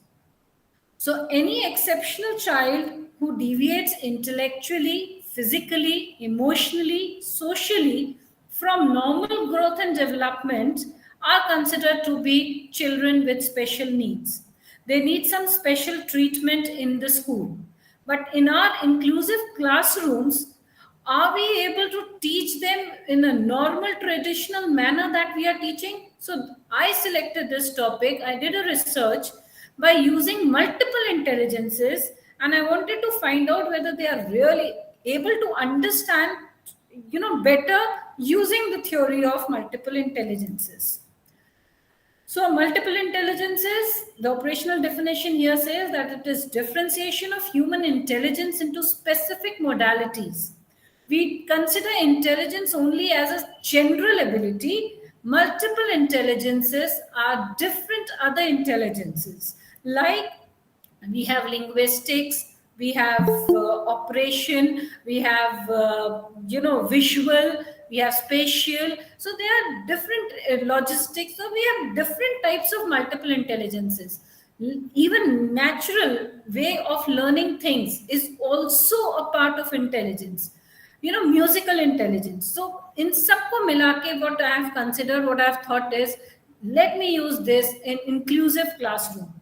So any exceptional child who deviates intellectually, physically, emotionally, socially from normal growth and development are considered to be children with special needs. They need some special treatment in the school. But in our inclusive classrooms, Are we able to teach them in a normal traditional manner that we are teaching? So I selected this topic. I did a research by using multiple intelligences, and I wanted to find out whether they are really able to understand, better using the theory of multiple intelligences. So multiple intelligences, the operational definition here says that it is differentiation of human intelligence into specific modalities. We consider intelligence only as a general ability. Multiple intelligences are different other intelligences, like we have linguistics, we have operation, we have visual, we have spatial. So there are different logistics. So we have different types of multiple intelligences. Even natural way of learning things is also a part of intelligence. Musical intelligence. So in sabko milake, what I have considered, what I have thought is, let me use this in inclusive classroom.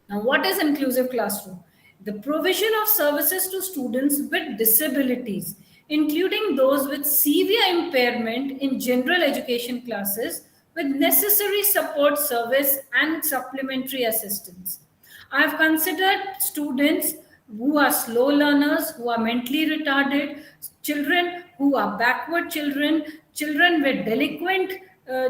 Now, what is inclusive classroom? The provision of services to students with disabilities, including those with severe impairment in general education classes with necessary support service and supplementary assistance. I have considered students who are slow learners, who are mentally retarded, children who are backward children, children with delinquent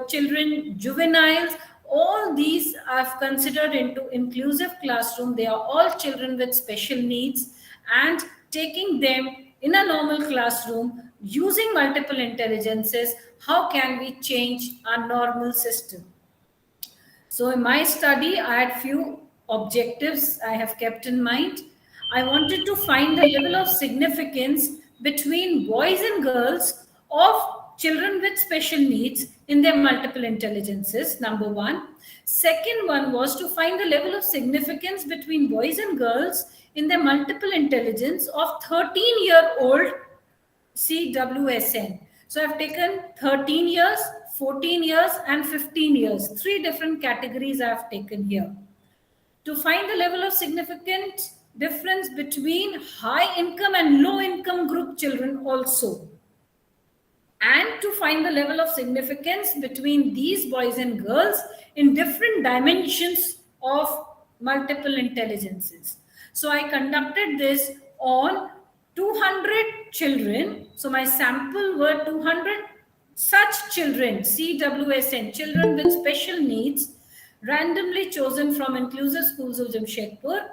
children, juveniles. All these I've considered into inclusive classroom. They are all children with special needs, and taking them in a normal classroom using multiple intelligences, how can we change our normal system? So in my study, I had few objectives I have kept in mind. I wanted to find the level of significance between boys and girls of children with special needs in their multiple intelligences, number one. Second one was to find the level of significance between boys and girls in their multiple intelligence of 13-year-old CWSN. So I've taken 13 years, 14 years, and 15 years. Three different categories I've taken here. To find the level of significant difference between high income and low income group children also. And to find the level of significance between these boys and girls in different dimensions of multiple intelligences. So I conducted this on 200 children. So my sample were 200 such children, CWSN, children with special needs, randomly chosen from inclusive schools of Jamshedpur.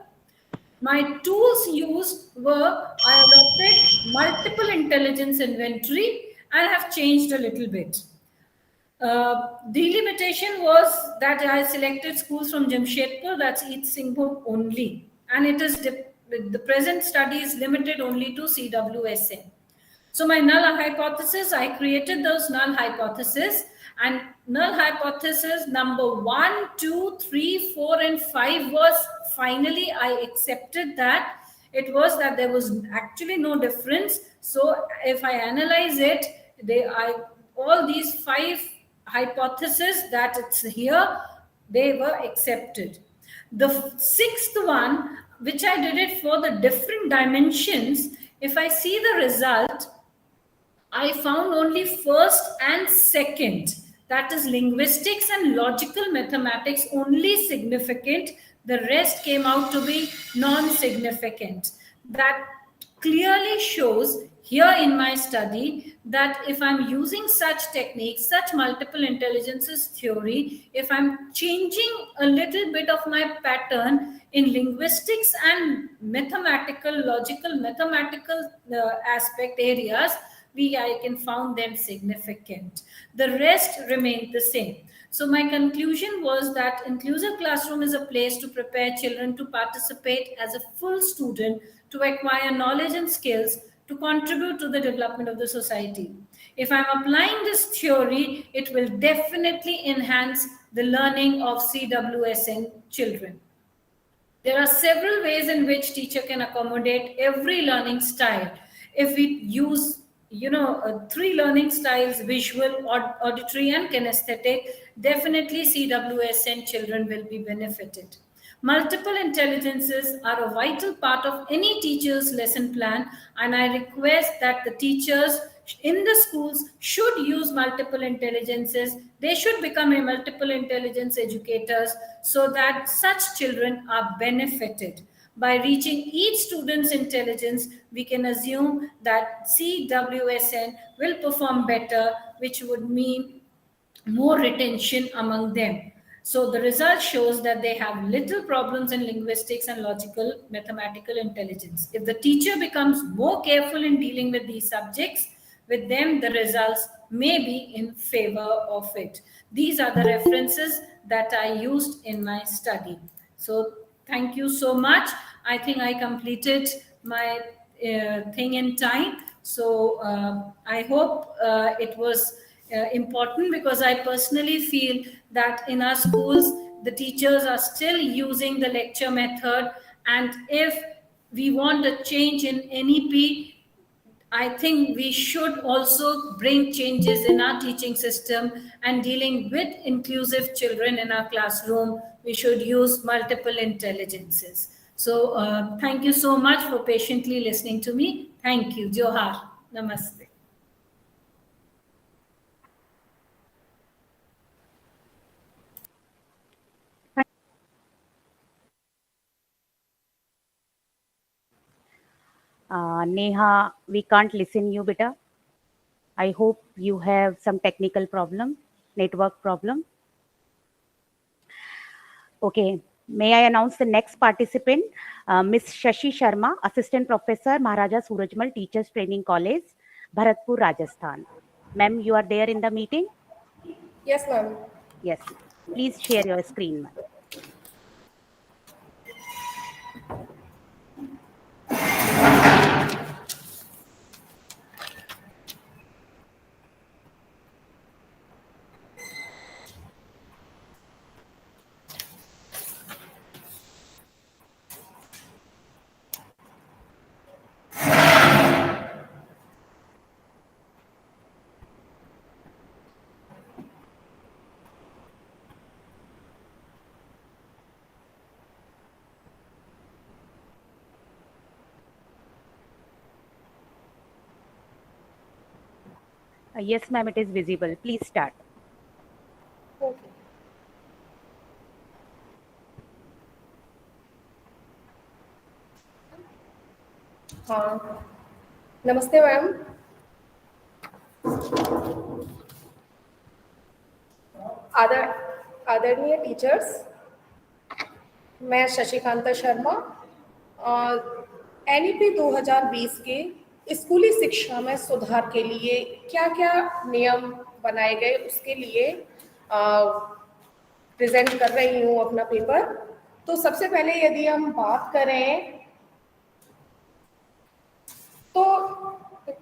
My tools used were, I adopted multiple intelligence inventory and have changed a little bit. Delimitation was that I selected schools from Jamshedpur, that's East Singhbum only. And it is the present study is limited only to CWSN. So my null hypothesis, I created those null hypotheses, and null hypothesis number 1, 2, 3, 4, and 5 was finally I accepted that it was that there was actually no difference. So if I analyze it, all these 5 hypotheses that it's here, they were accepted. The 6th one, which I did it for the different dimensions, if I see the result, I found only first and second, that is linguistics and logical mathematics, only significant. The rest came out to be non-significant. That clearly shows here in my study that if I'm using such techniques, such multiple intelligences theory, if I'm changing a little bit of my pattern in linguistics and logical, mathematical aspect areas, I can found them significant. The rest remained the same. So my conclusion was that inclusive classroom is a place to prepare children to participate as a full student, to acquire knowledge and skills, to contribute to the development of the society. If I'm applying this theory, it will definitely enhance the learning of CWSN children. There are several ways in which teacher can accommodate every learning style. If we use 3 learning styles, visual, auditory, and kinesthetic, definitely CWSN children will be benefited. Multiple intelligences are a vital part of any teacher's lesson plan, and I request that the teachers in the schools should use multiple intelligences. They should become a multiple intelligence educators so that such children are benefited. By reaching each student's intelligence, we can assume that CWSN will perform better, which would mean more retention among them. So the result shows that they have little problems in linguistics and logical mathematical intelligence. If the teacher becomes more careful in dealing with these subjects, with them the results may be in favor of it. These are the references that I used in my study. So thank you so much. I think I completed my thing in time. So I hope it was important, because I personally feel that in our schools, the teachers are still using the lecture method. And if we want a change in NEP, I think we should also bring changes in our teaching system, and dealing with inclusive children in our classroom, we should use multiple intelligences. So thank you so much for patiently listening to me. Thank you. Johar. Namaste. Neha, we can't listen you, beta. I hope you have some technical problem, network problem. Okay, may I announce the next participant, Miss Shashi Sharma, Assistant Professor, Maharaja Surajmal Teachers Training College, Bharatpur, Rajasthan. Ma'am, you are there in the meeting? Yes, ma'am. Yes. Please share your screen, ma'am. Yes, ma'am, it is visible. Please start. Okay. नमस्ते ma'am. आदरणीय teachers, मैं Shashikanta Sharma, NEP 2020 के स्कूली शिक्षा में सुधार के लिए क्या क्या नियम बनाए गए उसके लिए प्रेजेंट कर रही हूँ अपना पेपर। तो सबसे पहले यदि हम बात करें तो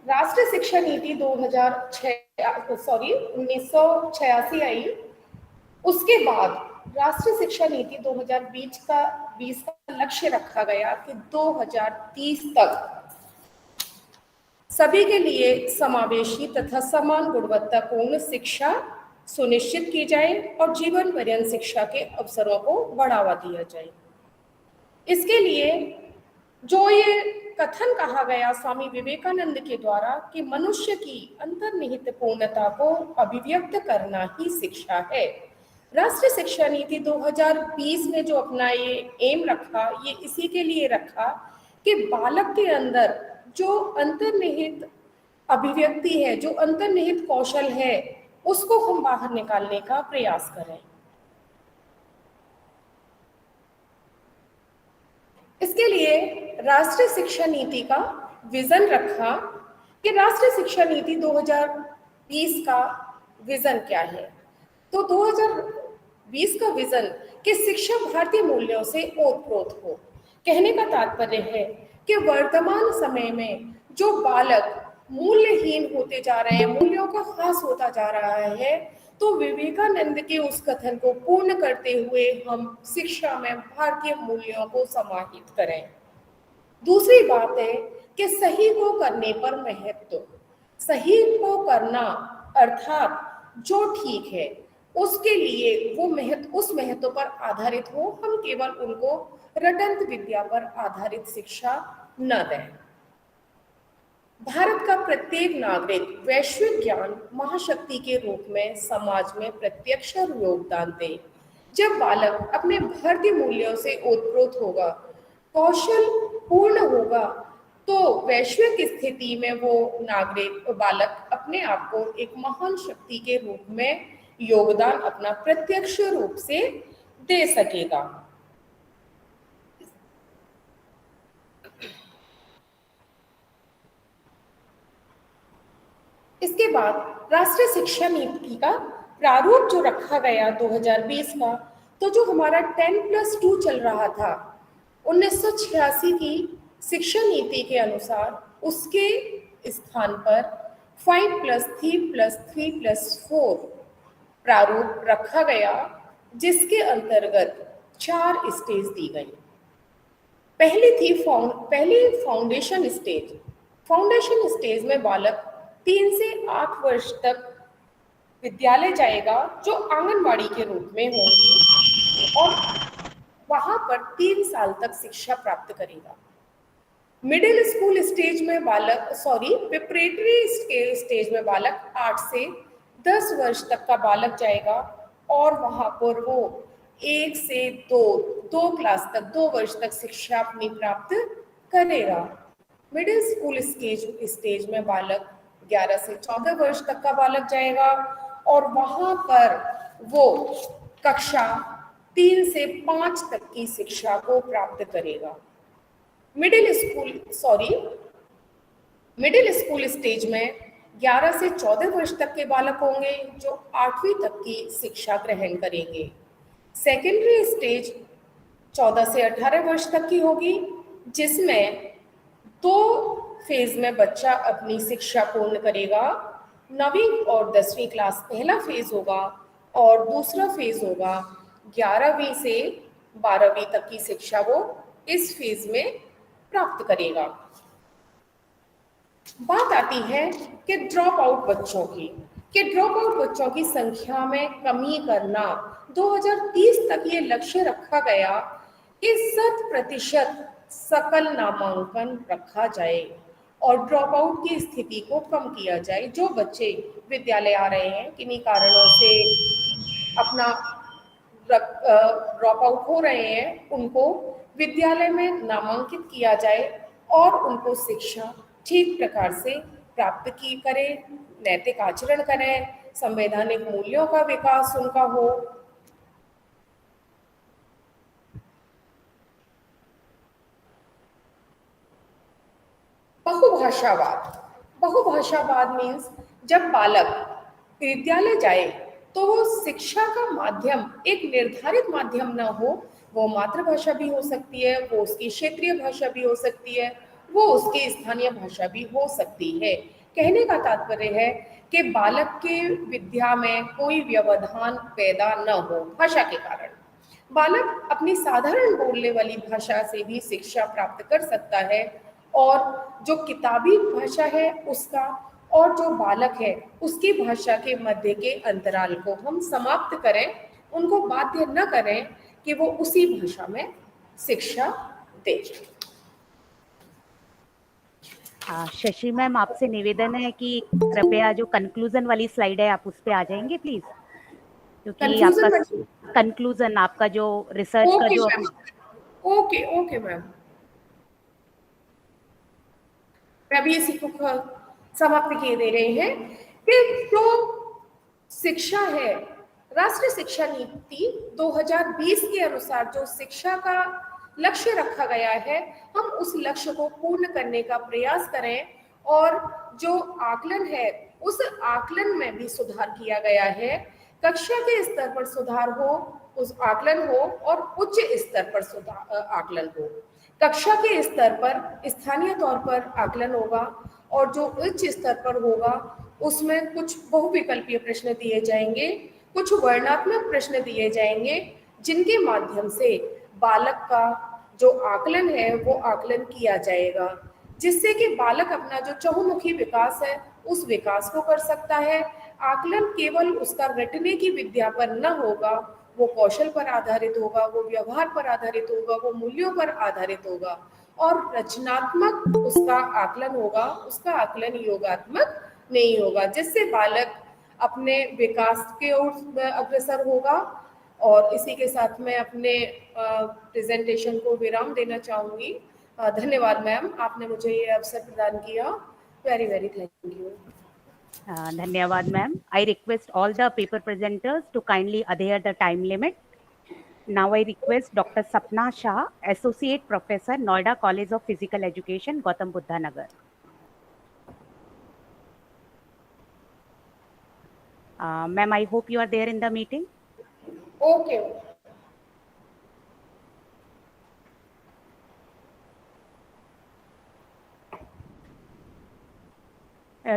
राष्ट्रीय शिक्षा नीति 1986 आई। उसके बाद राष्ट्रीय शिक्षा नीति 2020 का लक्ष्य रखा गया कि 2030 तक सभी के लिए समावेशी तथा समान गुणवत्तापूर्ण शिक्षा सुनिश्चित की जाए और जीवन पर्यंत शिक्षा के अवसरों को बढ़ावा दिया जाए। इसके लिए जो ये कथन कहा गया स्वामी विवेकानंद के द्वारा कि मनुष्य की अंतर्निहित पूर्णता को अभिव्यक्त करना ही शिक्षा है, राष्ट्रीय शिक्षा नीति 2020 में जो अपना ये एम रखा, ये इसी के लिए रखा कि बालक के अंदर जो अंतर्निहित अभिव्यक्ति है, जो अंतर्निहित कौशल है, उसको हम बाहर निकालने का प्रयास करें। इसके लिए राष्ट्रीय शिक्षा नीति का विजन रखा कि राष्ट्रीय शिक्षा नीति 2020 का विजन क्या है। तो 2020 का विजन कि शिक्षा भारतीय मूल्यों से ओतप्रोत हो। कहने का तात्पर्य है कि वर्तमान समय में जो बालक मूल्यहीन होते जा रहे हैं, मूल्यों का ह्रास होता जा रहा है, तो विवेकानंद के उस कथन को पूर्ण करते हुए हम शिक्षा में भारतीय मूल्यों को समाहित करें। दूसरी बात है कि सही को करने पर महत्व, सही को करना अर्थात जो ठीक है, उसके लिए वो उस महत्व पर आधारित हो, हम केवल उनको रटंत विद्या पर आधारित शिक्षा न दें। भारत का प्रत्येक नागरिक वैश्विक ज्ञान महाशक्ति के रूप में समाज में प्रत्यक्ष योगदान दे। जब बालक अपने भारतीय मूल्यों से ओतप्रोत होगा, कौशल पूर्ण होगा, तो वैश्विक स्थिति में वो बालक अपने आप को एक महान शक्ति के रूप में योगदान अपना प्रत्यक्ष रूप से दे सकेगा। इसके बाद राष्ट्रीय शिक्षा नीति का प्रारूप जो रखा गया 2020 का, तो जो हमारा 10+2 चल रहा था 1986 की शिक्षा नीति के अनुसार, उसके स्थान पर 5+3+3+4 प्रारूप रखा गया, जिसके अंतर्गत 4 स्टेज दी गई। पहली फाउंडेशन स्टेज। फाउंडेशन स्टेज में बालक 3 से 8 वर्ष तक विद्यालय जाएगा, जो आंगनवाड़ी के रूप में होगी, और वहां पर 3 साल तक शिक्षा प्राप्त करेगा। मिडिल स्कूल स्टेज में प्रिपरेटरी स्टेज में बालक 8 से 10 वर्ष तक का बालक जाएगा, और वहां पर वो 1 से 2 क्लास तक 2 वर्ष तक शिक्षा अपनी प्राप्त करेगा। मिडिल स्कूल स्टेज में बालक 11 से 14 वर्ष तक का बालक जाएगा, और वहां पर वो कक्षा 3 से 5 तक की शिक्षा को प्राप्त करेगा। मिडिल स्कूल स्टेज में 11 से 14 वर्ष तक के बालक होंगे, जो 8वीं तक की शिक्षा ग्रहण करेंगे। सेकेंडरी स्टेज 14 से 18 वर्ष तक की होगी, जिसमें 2 फेज में बच्चा अपनी शिक्षा पूर्ण करेगा। 9वीं और 10वीं क्लास पहला फेज होगा, और दूसरा फेज होगा 11वीं से 12वीं तक की शिक्षा वो इस फेज में प्राप्त करेगा। बात आती है कि ड्रॉप आउट बच्चों की संख्या में कमी करना। 2030 तक ये लक्ष्य रखा गया कि 100% सकल नामांकन रखा जाए और ड्रॉप आउट की स्थिति को कम किया जाए। जो बच्चे विद्यालय आ रहे हैं, किन्हीं कारणों से अपना ड्रॉप आउट हो रहे हैं, उनको विद्यालय में नामांकित किया जाए और उनको शिक्षा ठीक प्रकार से प्राप्त करें, नैतिक आचरण करें, संवैधानिक मूल्यों का विकास उनका हो। बहुभाषावाद मीन्स जब बालक विद्यालय जाए तो वो शिक्षा का माध्यम एक निर्धारित माध्यम न हो। वो मातृभाषा भी हो सकती है, वो उसकी क्षेत्रीय भाषा भी हो सकती है, वो उसकी स्थानीय भाषा भी हो सकती है। कहने का तात्पर्य है कि बालक के विद्या में कोई व्यवधान पैदा न हो भाषा के कारण। बालक अपनी साधारण बोलने वाली भाषा से भी शिक्षा प्राप्त कर सकता है, और जो किताबी भाषा है उसका और जो बालक है उसकी भाषा के मध्य के अंतराल को हम समाप्त करें, उनको बाध्य न करें कि वो उसी भाषा में शिक्षा दे। शशि मैम, आपसे निवेदन है कि कृपया जो कंक्लूजन वाली स्लाइड है आप उस पे आ जाएंगे प्लीज, क्योंकि आपका कंक्लूजन, आपका जो रिसर्च का जो ओके मैम, मैं अभी इसी को समाप्त किए दे रहे हैं कि जो शिक्षा है, राष्ट्रीय शिक्षा नीति 2020 के अनुसार जो शिक्षा का लक्ष्य रखा गया है, हम उस लक्ष्य को पूर्ण करने का प्रयास करें, और जो आकलन है उस आकलन में भी सुधार किया गया है। कक्षा के स्तर पर सुधार हो, उस आकलन हो, और उच्च स्तर पर आकलन हो। कक्षा के स्तर पर स्थानीय तौर पर आकलन होगा, और जो उच्च स्तर पर होगा उसमें कुछ बहुविकल्पीय प्रश्न दिए जाएंगे, कुछ वर्णनात्मक प्रश्न दिए जाएंगे, जिनके माध्यम से बालक का जो आकलन है वो आकलन किया जाएगा, जिससे कि बालक अपना जो चहुमुखी विकास है उस विकास को कर सकता है, आकलन केवल उसका रटने की विद्या पर न होगा, वो कौशल पर आधारित होगा, वो व्यवहार पर आधारित होगा, वो मूल्यों पर आधारित होगा और रचनात्मक उसका आकलन होगा, उसका आकलन योगात्मक नहीं होगा, जिससे बालक अपने विकास के ओर अग्रसर होगा। और इसी के साथ मैं अपने प्रेजेंटेशन को विराम देना चाहूंगी। धन्यवाद मैम, आपने मुझे ये अवसर प्रदान किया। Very very thank you. Dhanyawad, ma'am. I request all the paper presenters to kindly adhere the time limit. Now I request Dr. Sapna Shah, Associate Professor, NOIDA College of Physical Education, Gautam Buddha Nagar. Ma'am, I hope you are there in the meeting. Okay.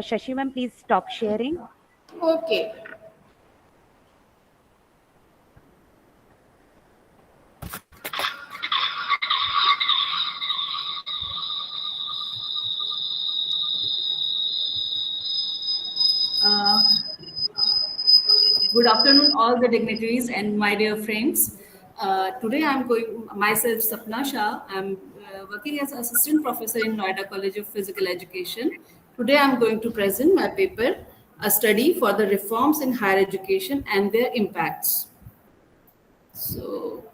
Shashi ma'am, please stop sharing. Okay. Good afternoon, all the dignitaries and my dear friends. Today I'm going, myself Sapna Shah, I'm working as assistant professor in NOIDA College of Physical Education. Today I'm going to present my paper, A Study for the Reforms in Higher Education and Their Impacts. So,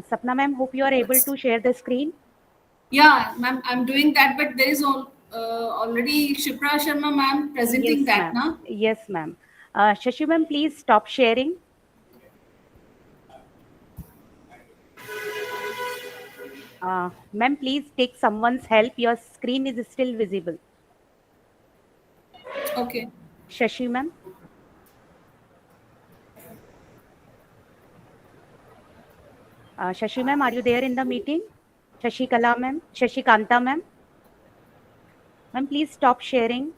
Sapna ma'am, hope you are able to share the screen. yeah, ma'am, I'm doing that, but there is already Shipra Sharma ma'am presenting Yes, that ma'am. now. Yes, ma'am. Shashi ma'am, please stop sharing. Ma'am, please take someone's help. Your screen is still visible. Okay. Shashi ma'am. Shashi ma'am, are you there in the meeting? Shashi Kala ma'am, Shashi Kanta ma'am. Ma'am, please stop sharing.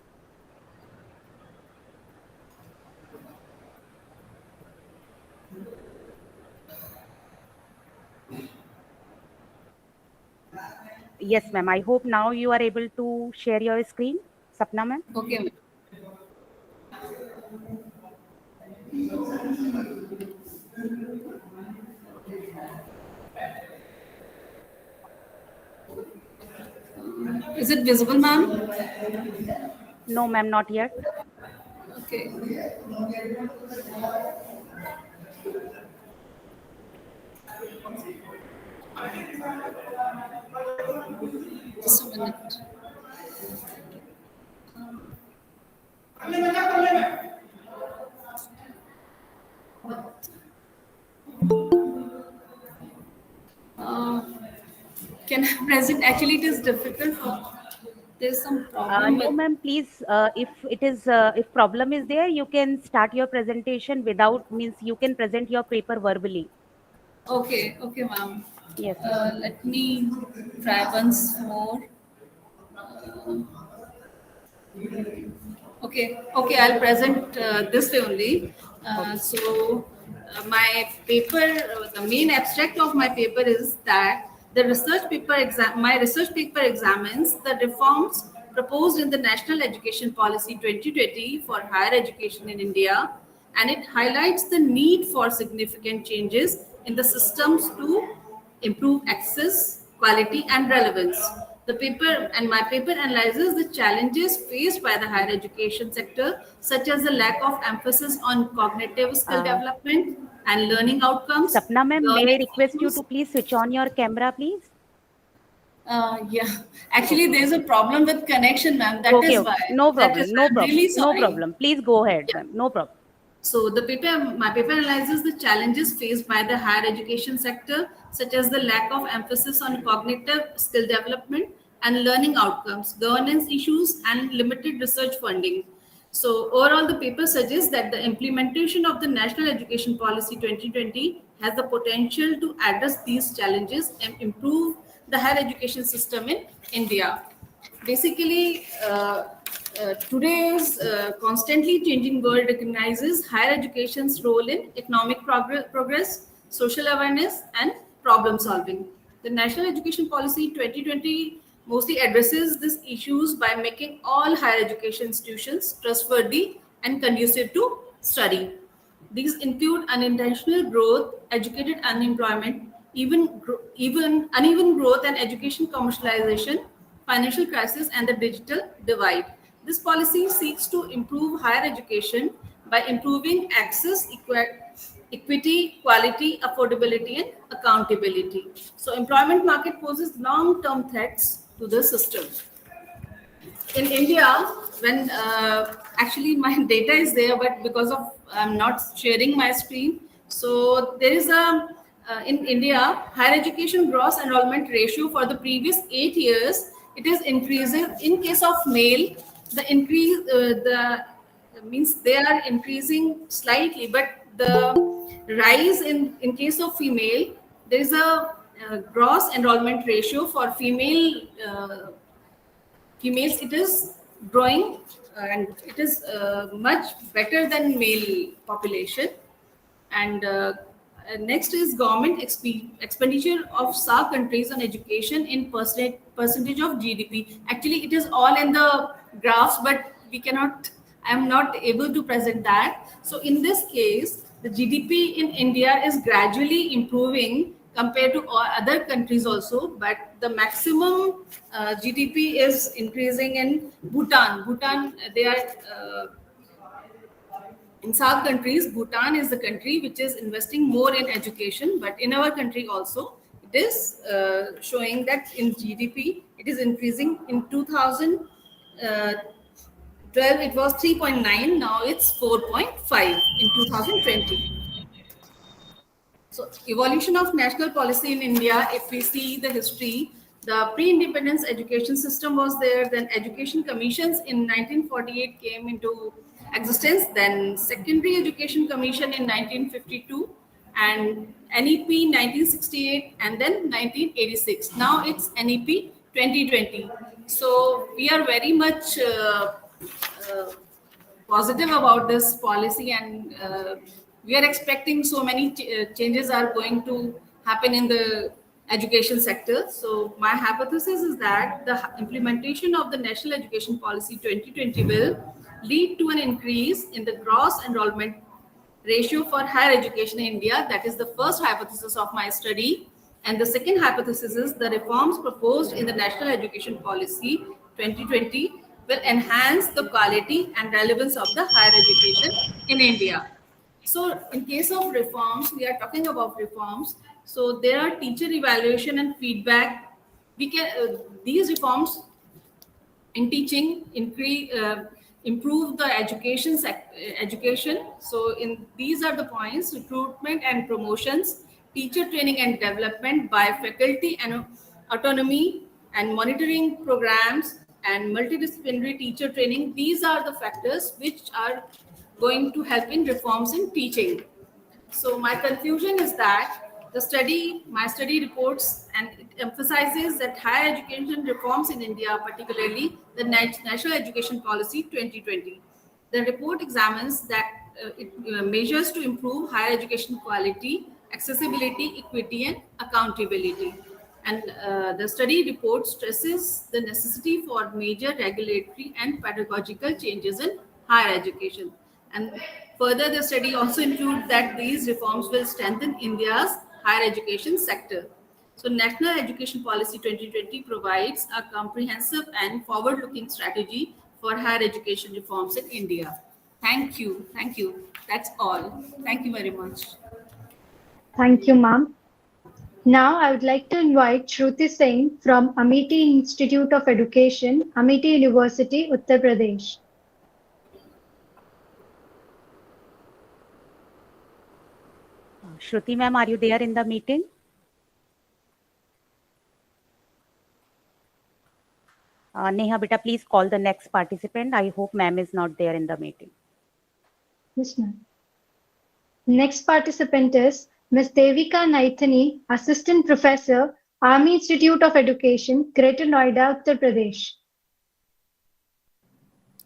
Yes, ma'am. I hope now you are able to share your screen. Sapna ma'am. Okay, ma'am. Is it visible, ma'am? No, ma'am, not yet. Okay. Just a minute. Can I present? Actually, it is difficult. There's some problem No, with. ma'am. Please, if problem is there, you can start your presentation without means you can present your paper verbally. Okay, okay, ma'am. Yes. Let me try once more. Okay, okay, I'll present this way only. My paper, the main abstract of my paper is that the my research paper examines the reforms proposed in the National Education Policy 2020 for higher education in India, and it highlights the need for significant changes in the systems to improve access, quality, and relevance. My paper analyzes the challenges faced by the higher education sector, such as the lack of emphasis on cognitive skill development and learning outcomes. Sapna ma'am, may I Learning request you issues. to please switch on your camera, please? Yeah, actually, there's a problem with connection, ma'am. That Okay, is okay. why. No That is problem. why. No I'm problem. really No sorry. problem. Please go ahead, ma'am. No problem. So my paper analyzes the challenges faced by the higher education sector, such as the lack of emphasis on cognitive skill development and learning outcomes, governance issues, and limited research funding. So overall, the paper suggests that the implementation of the National Education Policy 2020 has the potential to address these challenges and improve the higher education system in India. Basically, today's constantly changing world recognizes higher education's role in economic progress, social awareness, and problem solving. The National Education Policy 2020 mostly addresses these issues by making all higher education institutions trustworthy and conducive to study. These include unintentional growth, educated unemployment, even uneven growth and education commercialization, financial crisis, and the digital divide. This policy seeks to improve higher education by improving access, equity, quality, affordability, and accountability. So, employment market poses long-term threats to the system. In India, when actually my data is there, but because of I'm not sharing my screen, so there is a in India higher education gross enrollment ratio for the previous 8 years. It is increasing. In case of male, the increase the means they are increasing slightly, but the rise in case of female, there is a gross enrollment ratio for females, it is growing and it is much better than male population. And next is government expenditure of SAARC countries on education in percentage of GDP. Actually, it is all in the graphs, but we cannot. I am not able to present that. So in this case, the GDP in India is gradually improving compared to all other countries also, but the maximum GDP is increasing in Bhutan. Bhutan, they are in SAARC countries. Bhutan is the country which is investing more in education, but in our country also, it is showing that in GDP, it is increasing. In 2012, it was 3.9, now it's 4.5 in 2020. So evolution of national policy in India, if we see the history, the pre-independence education system was there, then education commissions in 1948 came into existence, then secondary education commission in 1952, and NEP 1968, and then 1986. Now it's NEP 2020. So we are very much positive about this policy, and we are expecting so many changes are going to happen in the education sector. So my hypothesis is that the implementation of the National Education Policy 2020 will lead to an increase in the gross enrollment ratio for higher education in India. That is the first hypothesis of my study. And the second hypothesis is the reforms proposed in the National Education Policy 2020 will enhance the quality and relevance of the higher education in India. So in case of reforms, we are talking about reforms. So there are teacher evaluation and feedback. We can these reforms in teaching improve the education. So in these are the points: recruitment and promotions, teacher training and development by faculty and autonomy, and monitoring programs and multidisciplinary teacher training. These are the factors which are going to help in reforms in teaching. So my conclusion is that my study reports, and it emphasizes that higher education reforms in India, particularly the National Education Policy 2020. The report examines that measures to improve higher education quality, accessibility, equity, and accountability. And the study report stresses the necessity for major regulatory and pedagogical changes in higher education. And further, the study also includes that these reforms will strengthen India's higher education sector. So National Education Policy 2020 provides a comprehensive and forward-looking strategy for higher education reforms in India. Thank you. Thank you. That's all. Thank you very much. Thank you, ma'am. Now I would like to invite Shruti Singh from Amity Institute of Education, Amity University, Uttar Pradesh. Shruti ma'am, are you there in the meeting? Neha, beta, please call the next participant. I hope ma'am is not there in the meeting. Yes, ma'am. Next participant is Ms. Devika Naithani, Assistant Professor, Army Institute of Education, Greater Noida, Uttar Pradesh.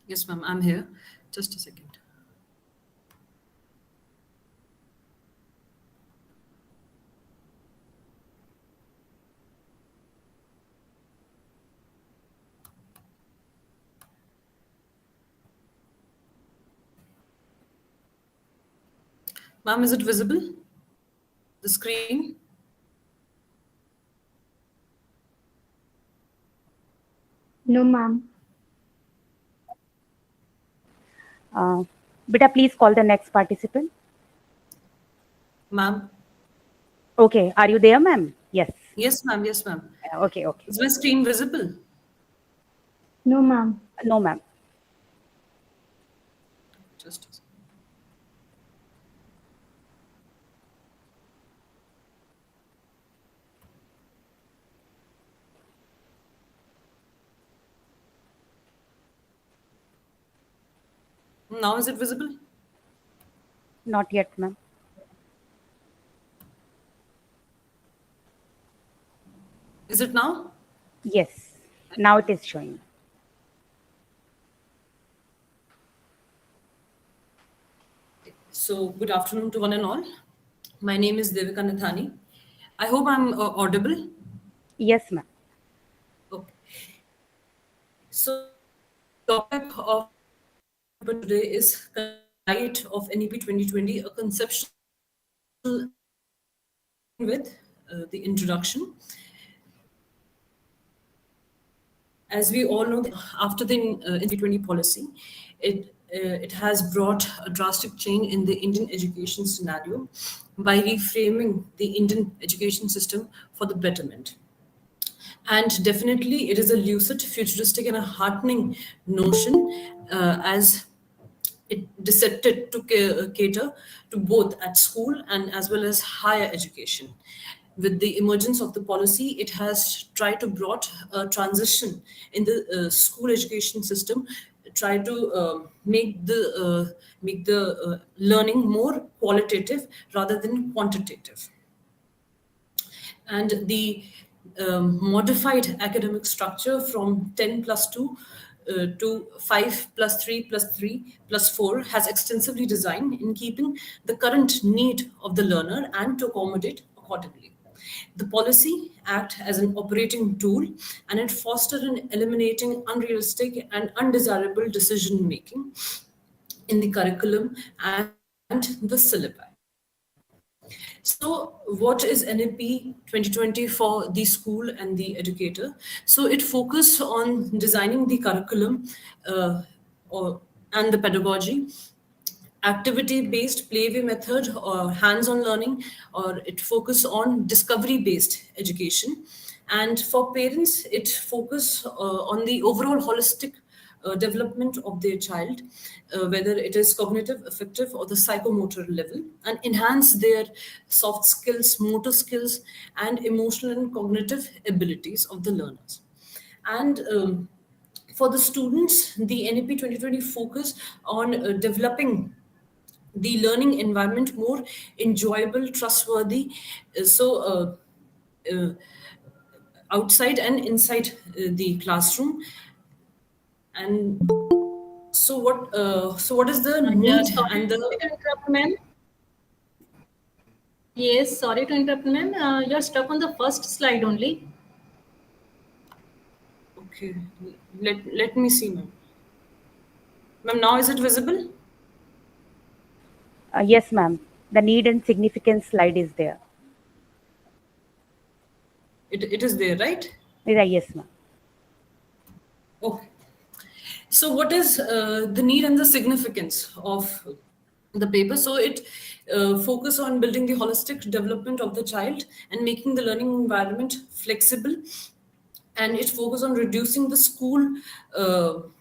Yes, ma'am, I'm here. Just a second. Ma'am, is it visible? The screen? No, ma'am. Beta, please call the next participant. Ma'am? Okay, are you there, ma'am? Yes. Yes, ma'am. Yes, ma'am. Okay. Is my screen visible? No, ma'am. No, ma'am. Just a second. Now is it visible? Not yet, ma'am. Is it now? Yes. Now it is showing. So, good afternoon to one and all. My name is Devika Nathani. I hope I'm audible. Yes, ma'am. Okay. So, topic of today is light of NEP 2020, a conceptual with the introduction. As we all know, after the NEP 2020 policy, it has brought a drastic change in the Indian education scenario by reframing the Indian education system for the betterment. And definitely, it is a lucid, futuristic, and a heartening notion as it decided to cater to both at school and as well as higher education. With the emergence of the policy, it has tried to brought a transition in the school education system, try to make the learning more qualitative rather than quantitative. And the modified academic structure from 10 plus 2 to 5 plus 3 plus 3 plus 4 has extensively designed in keeping the current need of the learner and to accommodate accordingly. The policy act as an operating tool, and it fostered in eliminating unrealistic and undesirable decision making in the curriculum and the syllabi. So, what is NEP 2020 for the school and the educator? So, it focuses on designing the curriculum and the pedagogy, activity-based playway method or hands-on learning, or it focuses on discovery-based education. And for parents, it focuses on the overall holistic development of their child, whether it is cognitive, affective, or the psychomotor level, and enhance their soft skills, motor skills, and emotional and cognitive abilities of the learners. And for the students, the NEP 2020 focus on developing the learning environment more enjoyable, trustworthy, outside and inside the classroom. And so what is the need Sorry and to the interrupt, ma'am. Yes, sorry to interrupt, ma'am. You're stuck on the first slide only. okay, let me see, ma'am, now is it visible? Yes, ma'am. The need and significance slide is there. It is there, right? Yes, ma'am. Okay. So, what is the need and the significance of the paper? So, it focus on building the holistic development of the child and making the learning environment flexible, and it focus on reducing the school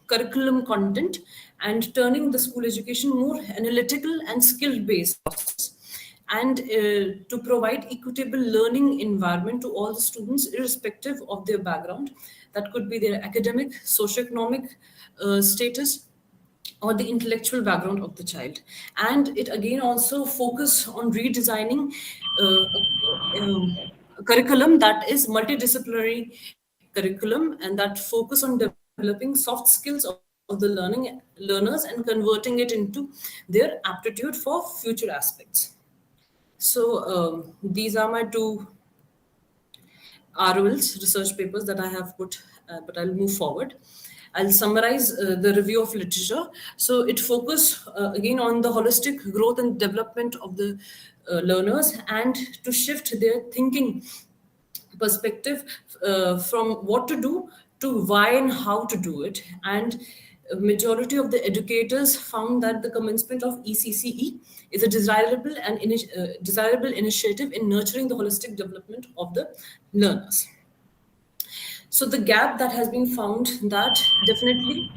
curriculum content and turning the school education more analytical and skill based, and to provide equitable learning environment to all the students irrespective of their background. That could be their academic, socioeconomic status, or the intellectual background of the child. And it again also focus on redesigning a curriculum that is multidisciplinary curriculum and that focus on developing soft skills of the learner of the learners and converting it into their aptitude for future aspects. So these are my two ROLs, research papers that I have put, but I'll move forward. I'll summarize the review of literature. So it focused again on the holistic growth and development of the learners, and to shift their thinking perspective from what to do to why and how to do it. And a majority of the educators found that the commencement of ECCE is a desirable and desirable initiative in nurturing the holistic development of the learners. So the gap that has been found, that definitely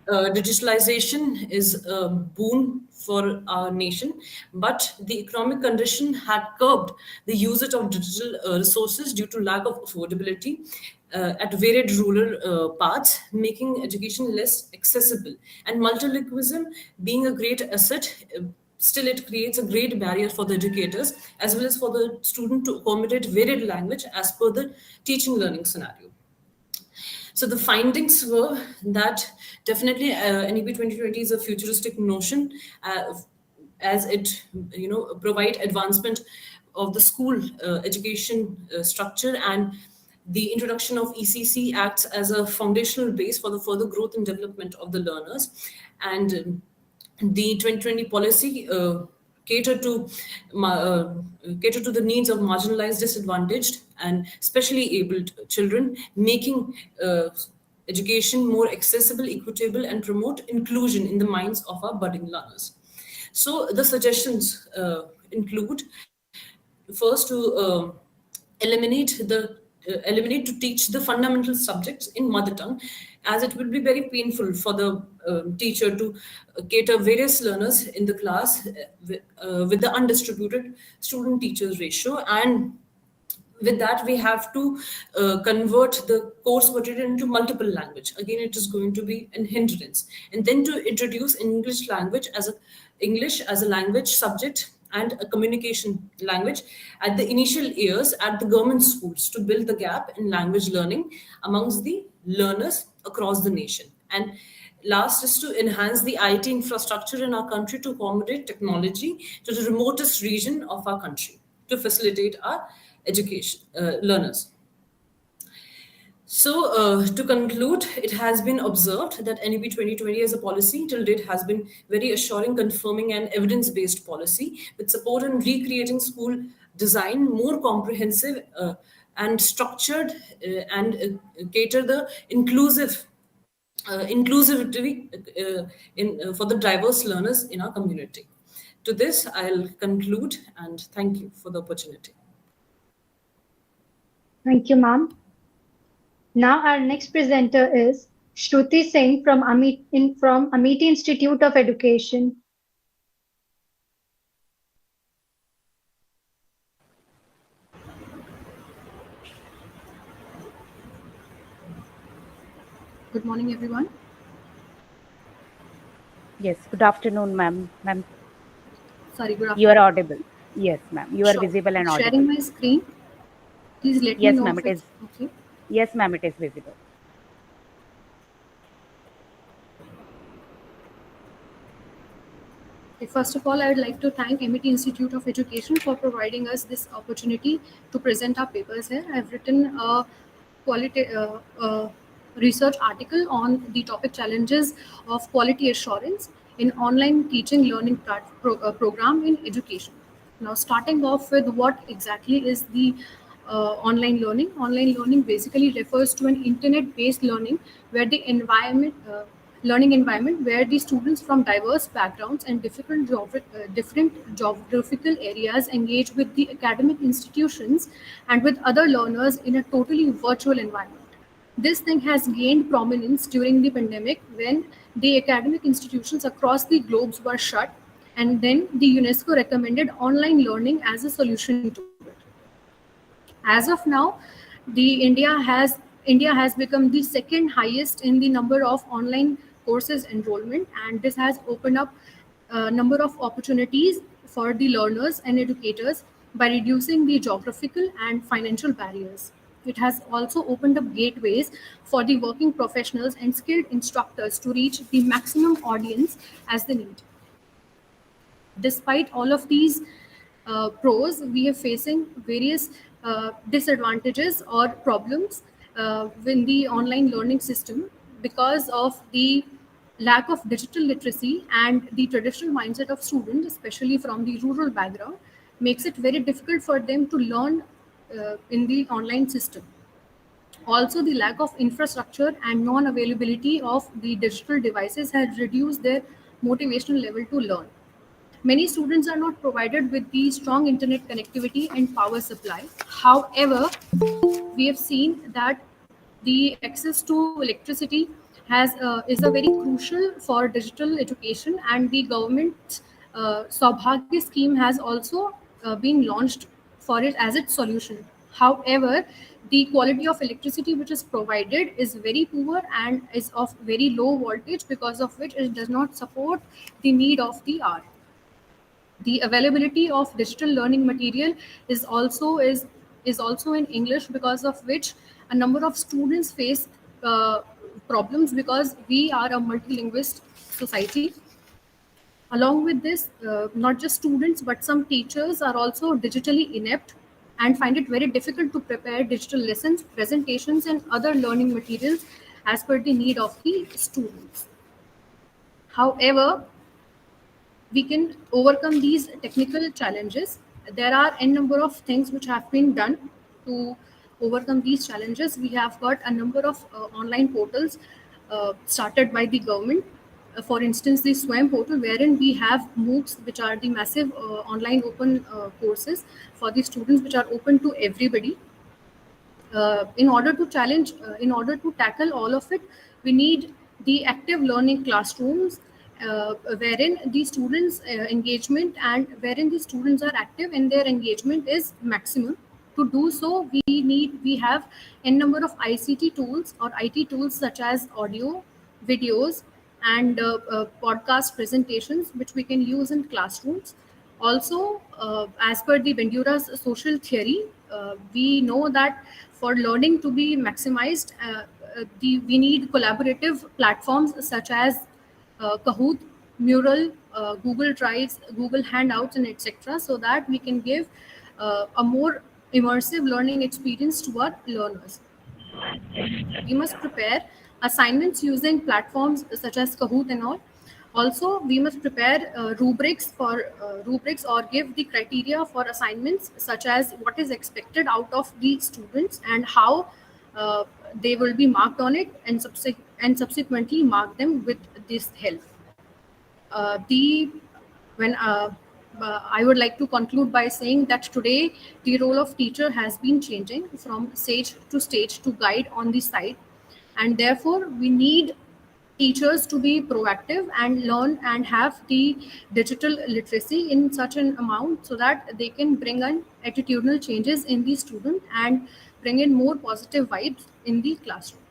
digitalization is a boon for our nation, but the economic condition had curbed the usage of digital resources due to lack of affordability at varied rural parts, making education less accessible. And multilingualism being a great asset, still it creates a great barrier for the educators as well as for the student to accommodate varied language as per the teaching learning scenario. So the findings were that definitely NEP 2020 is a futuristic notion, as it provide advancement of the school education structure, and the introduction of ECC acts as a foundational base for the further growth and development of the learners. And the 2020 policy cater to the needs of marginalized, disadvantaged, and specially abled children, making education more accessible, equitable, and promote inclusion in the minds of our budding learners. So the suggestions include, first, to eliminate to teach the fundamental subjects in mother tongue, as it will be very painful for the teacher to cater various learners in the class with the undistributed student teachers ratio. And with that, we have to convert the course material into multiple language. Again, it is going to be an hindrance. And then to introduce English as a language subject and a communication language at the initial years at the government schools, to build the gap in language learning amongst the learners across the nation. And last is to enhance the IT infrastructure in our country to accommodate technology to the remotest region of our country to facilitate our education learners. So to conclude, it has been observed that NEP 2020 as a policy till date has been very assuring, confirming, and evidence-based policy with support in recreating school design more comprehensive and structured and cater the inclusivity for the diverse learners in our community. To this, I'll conclude, and thank you for the opportunity. Thank you, ma'am. Now our next presenter is Shruti Singh from Amity Institute of Education. Good morning, everyone. Yes, good afternoon, ma'am. Sorry, good afternoon. You are audible. Yes, ma'am. You are Sure. visible and audible. Sharing my screen. Please let Yes, me know ma'am, if it it's is. okay. Yes, ma'am, it is visible. First of all, I would like to thank Amity Institute of Education for providing us this opportunity to present our papers here. I've written a research article on the topic challenges of quality assurance in online teaching learning program in education. Now, starting off with what exactly is the online learning. Online learning basically refers to an internet-based learning where the learning environment where the students from diverse backgrounds and different geographical areas engage with the academic institutions and with other learners in a totally virtual environment. This thing has gained prominence during the pandemic when the academic institutions across the globe were shut, and then the UNESCO recommended online learning as a solution to it. As of now, India has become the second highest in the number of online courses enrollment, and this has opened up a number of opportunities for the learners and educators by reducing the geographical and financial barriers. It has also opened up gateways for the working professionals and skilled instructors to reach the maximum audience as they need. Despite all of these pros, we are facing various disadvantages or problems in the online learning system because of the lack of digital literacy and the traditional mindset of students, especially from the rural background, makes it very difficult for them to learn in the online system. Also, the lack of infrastructure and non-availability of the digital devices has reduced their motivational level to learn. Many students are not provided with the strong internet connectivity and power supply. However, we have seen that the access to electricity is a very crucial for digital education, and the government Saubhagya scheme has also been launched for it as its solution. However, the quality of electricity which is provided is very poor and is of very low voltage, because of which it does not support the need of the hour. The availability of digital learning material is also in English, because of which a number of students face uh, problems, because we are a multilingual society. Along with this, not just students but some teachers are also digitally inept and find it very difficult to prepare digital lessons, presentations, and other learning materials as per the need of the students. However, we can overcome these technical challenges. There are n number of things which have been done to overcome these challenges. We have got a number of online portals started by the government. For instance, the SWAYAM portal, wherein we have MOOCs, which are the massive online open courses for the students, which are open to everybody. In order to tackle all of it, we need the active learning classrooms, wherein the students engagement and wherein the students are active and their engagement is maximum. To do so, we have n number of ICT tools or IT tools, such as audio, videos, and podcast presentations, which we can use in classrooms. Also, as per the Bandura's social theory, we know that for learning to be maximized, we need collaborative platforms such as Kahoot, Mural, Google Drives, Google Handouts, and etc., so that we can give a more immersive learning experience to our learners. We must prepare assignments using platforms such as Kahoot and all. Also, we must prepare rubrics or give the criteria for assignments, such as what is expected out of the students and how they will be marked on it, and subsequently mark them with this help. The when I would like to conclude by saying that today the role of teacher has been changing from sage to stage to guide on the side, and therefore we need teachers to be proactive and learn and have the digital literacy in such an amount, so that they can bring in attitudinal changes in the student and bring in more positive vibes in the classroom.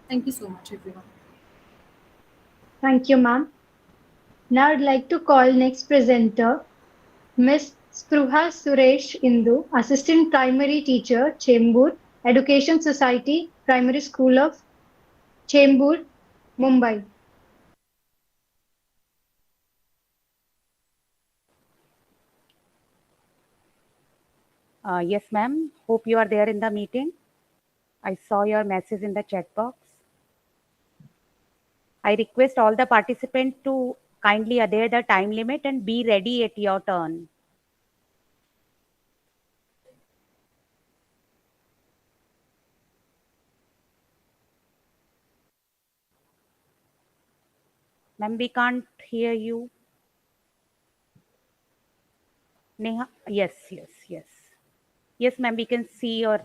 Thank you so much, everyone. Thank you, ma'am. Now I'd like to call next presenter, Miss Spruha Suresh Indu, Assistant Primary Teacher, Chembur, Education Society, Primary School of Chembur, Mumbai. Yes, ma'am. Hope you are there in the meeting. I saw your message in the chat box. I request all the participants to kindly adhere the time limit and be ready at your turn. Ma'am, we can't hear you. Neha? Yes, yes, yes. Yes, ma'am, we can see your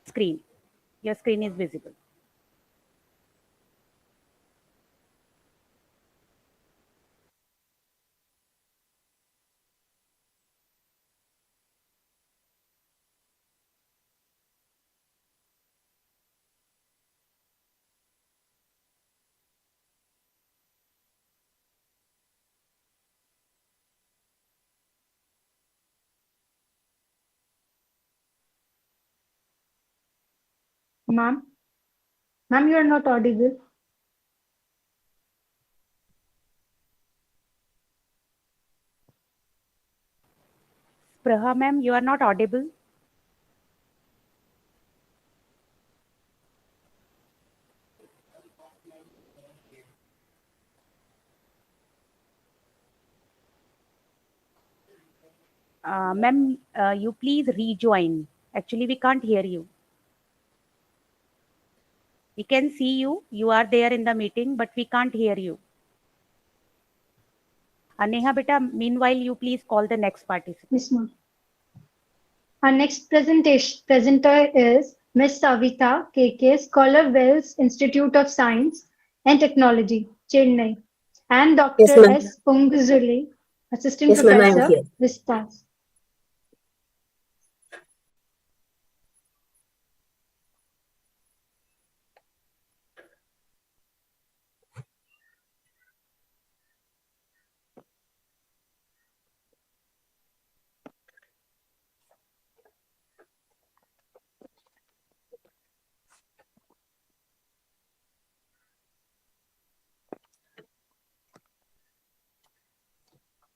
screen. Your screen is visible. Ma'am, ma'am, you are not audible. Spriha ma'am, you are not audible. Ma'am, you please rejoin. Actually, we can't hear you. We can see you. You are there in the meeting, but we can't hear you. Neha beta, meanwhile, you please call the next participant. Yes, ma'am. Our next presenter is Ms. Savita KK, Scholar Wells Institute of Science and Technology, Chennai, and Yes, Dr. ma'am. S. Punguzuli, Assistant Yes, ma'am, I am Professor, here. Vistas.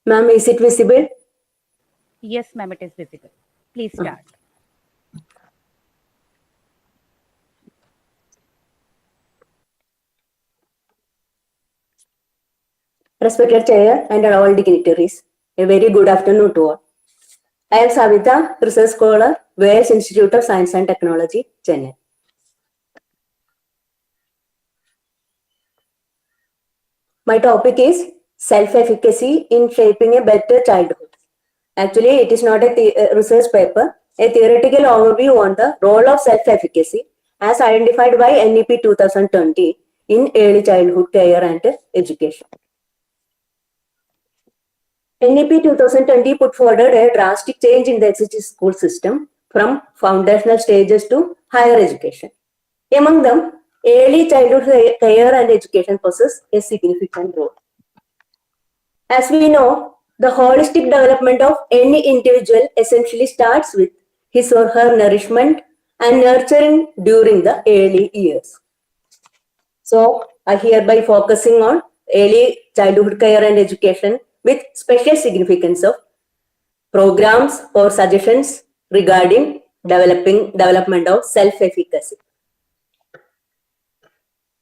Ma'am, is it visible? Yes, ma'am, it is visible. Please start. Respected Chair and all dignitaries, a very good afternoon to all. I am Savita, Research Scholar, Wells Institute of Science and Technology, Chennai. My topic is self-efficacy in shaping a better childhood. Actually, it is not a research paper, a theoretical overview on the role of self-efficacy as identified by NEP 2020 in early childhood care and education. NEP 2020 put forward a drastic change in the existing school system from foundational stages to higher education. Among them, early childhood care and education possess a significant role. As we know, the holistic development of any individual essentially starts with his or her nourishment and nurturing during the early years. So, I hereby focusing on early childhood care and education with special significance of programs or suggestions regarding development of self-efficacy.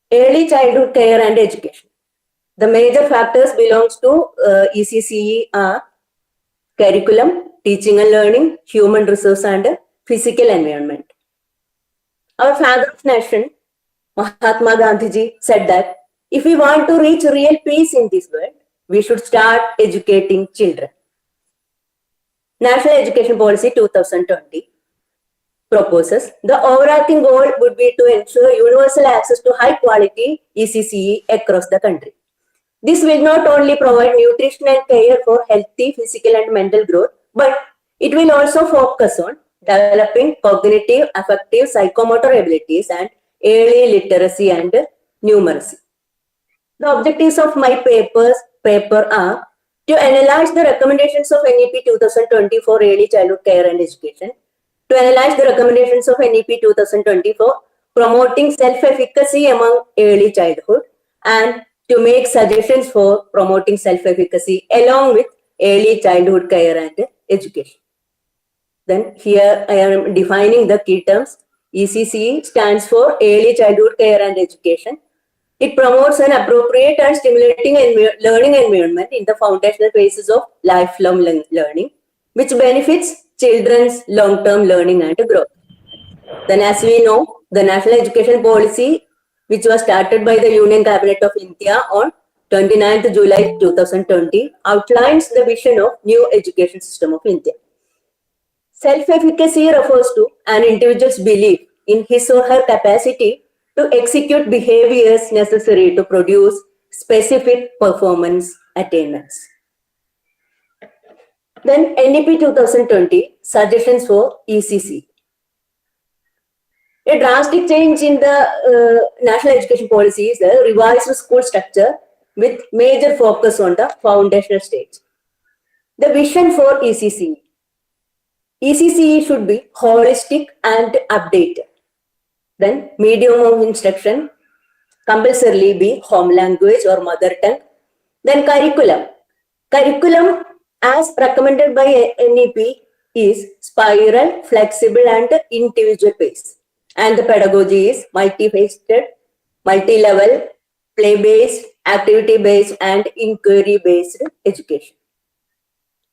Early childhood care and education. The major factors belongs to ECCE are curriculum, teaching and learning, human resource and physical environment. Our father of nation, Mahatma Gandhiji, said that if we want to reach real peace in this world, we should start educating children. National Education Policy 2020 proposes the overarching goal would be to ensure universal access to high quality ECCE across the country. This will not only provide nutritional care for healthy physical and mental growth, but it will also focus on developing cognitive, affective, psychomotor abilities and early literacy and numeracy. The objectives of my paper are to analyze the recommendations of NEP 2020 for early childhood care and education, to analyze the recommendations of NEP 2020 for promoting self-efficacy among early childhood, and to make suggestions for promoting self-efficacy along with early childhood care and education. Then here I am defining the key terms. ECCE stands for Early Childhood Care and Education. It promotes an appropriate and stimulating learning environment in the foundational phases of lifelong learning, which benefits children's long-term learning and growth. Then, as we know, the National Education Policy, which was started by the Union Cabinet of India on 29th July 2020, outlines the vision of new education system of India. Self-efficacy refers to an individual's belief in his or her capacity to execute behaviors necessary to produce specific performance attainments. Then NEP 2020 suggestions for ECC. A drastic change in the national education policy is the revised school structure with major focus on the foundational stage. The vision for ECCE should be holistic and updated. Then medium of instruction compulsorily be home language or mother tongue. Then curriculum. Curriculum as recommended by NEP is spiral, flexible and individual based. And the pedagogy is multifaceted, multi-level, play-based, activity-based and inquiry-based education.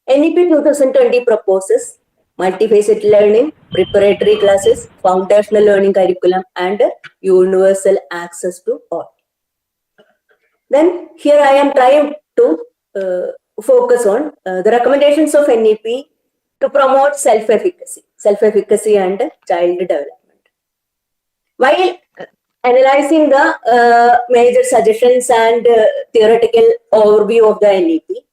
NEP 2020 proposes multifaceted learning, preparatory classes, foundational learning curriculum and universal access to all. Then here I am trying to focus on the recommendations of NEP to promote self-efficacy and child development. While analyzing the major suggestions and theoretical overview of the NEP,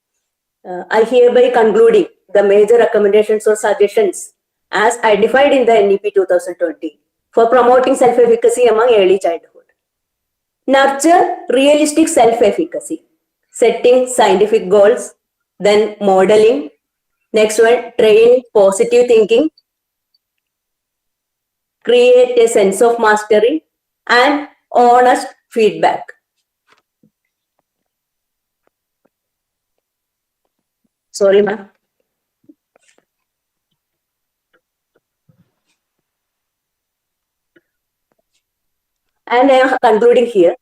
I hereby concluding the major recommendations or suggestions as identified in the NEP 2020 for promoting self-efficacy among early childhood. Nurture realistic self-efficacy, setting scientific goals, then modeling. Next one, train positive thinking, create a sense of mastery, and honest feedback. Sorry, ma'am. And I am concluding here.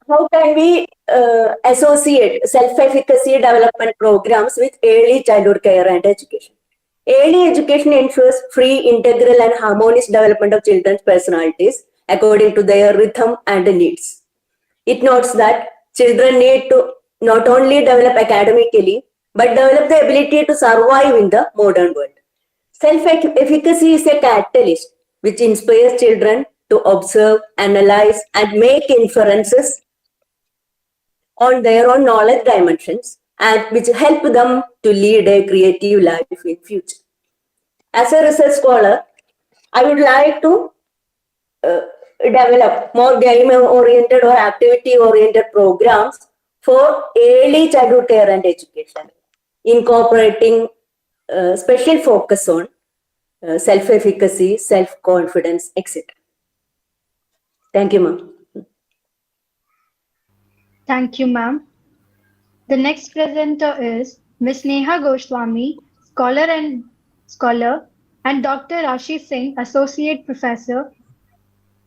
How can we associate self-efficacy development programs with early childhood care and education? Early education ensures free, integral, and harmonious development of children's personalities according to their rhythm and needs. It notes that children need to not only develop academically, but develop the ability to survive in the modern world. Self-efficacy is a catalyst which inspires children to observe, analyze, and make inferences on their own knowledge dimensions and which help them to lead a creative life in future. As a research scholar, I would like to develop more game-oriented or activity-oriented programs for early childhood care and education, incorporating special focus on self-efficacy, self-confidence, etc. Thank you, ma'am. Thank you, ma'am. The next presenter is Ms. Neha Goswami, scholar, and Dr. Rashi Singh, Associate Professor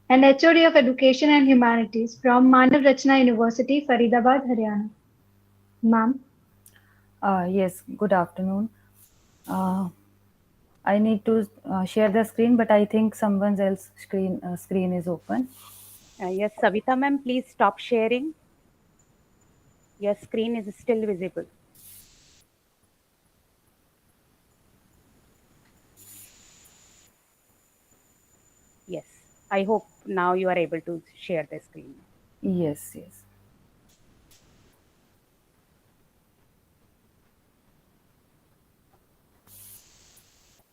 and HOD of Education and Humanities from Manav Rachna University, Faridabad, Haryana. Ma'am. Yes, good afternoon. I need to share the screen, but I think someone else's screen is open. Yes, Savita ma'am, please stop sharing. Your screen is still visible. Yes, I hope now you are able to share the screen. Yes, yes.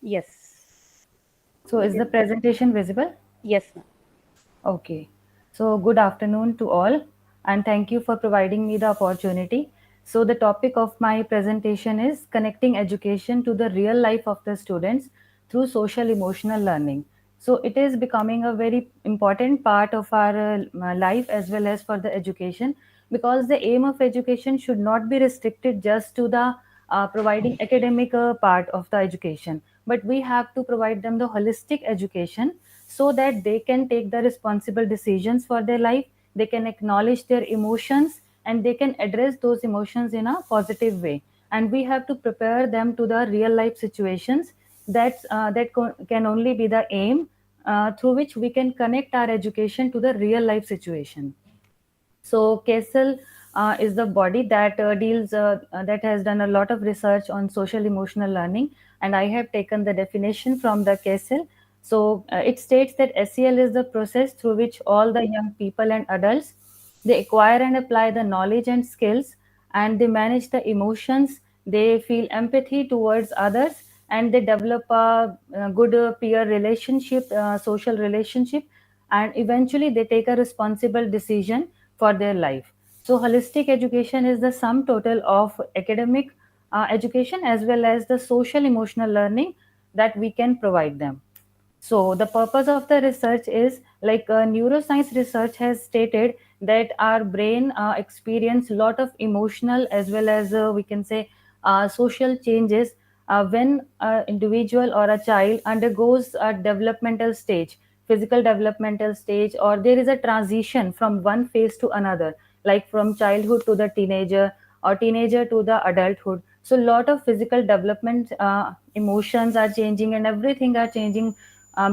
Yes. So is the presentation visible? Yes, ma'am. Okay. So good afternoon to all, and thank you for providing me the opportunity. So the topic of my presentation is connecting education to the real life of the students through social emotional learning. So it is becoming a very important part of our life as well as for the education, because the aim of education should not be restricted just to the providing academic part of the education, but we have to provide them the holistic education so that they can take the responsible decisions for their life, they can acknowledge their emotions, and they can address those emotions in a positive way. And we have to prepare them to the real life situations that can only be the aim through which we can connect our education to the real life situation. So Kessel is the body that that has done a lot of research on social emotional learning, and I have taken the definition from the Kessel. So it states that SEL is the process through which all the young people and adults, they acquire and apply the knowledge and skills, and they manage the emotions, they feel empathy towards others, and they develop a good peer relationship, social relationship, and eventually they take a responsible decision for their life. So holistic education is the sum total of academic education as well as the social emotional learning that we can provide them. So the purpose of the research is like neuroscience research has stated that our brain experience lot of emotional as well as we can say social changes when an individual or a child undergoes a developmental stage, physical developmental stage, or there is a transition from one phase to another, like from childhood to the teenager or teenager to the adulthood. So lot of physical development emotions are changing and everything are changing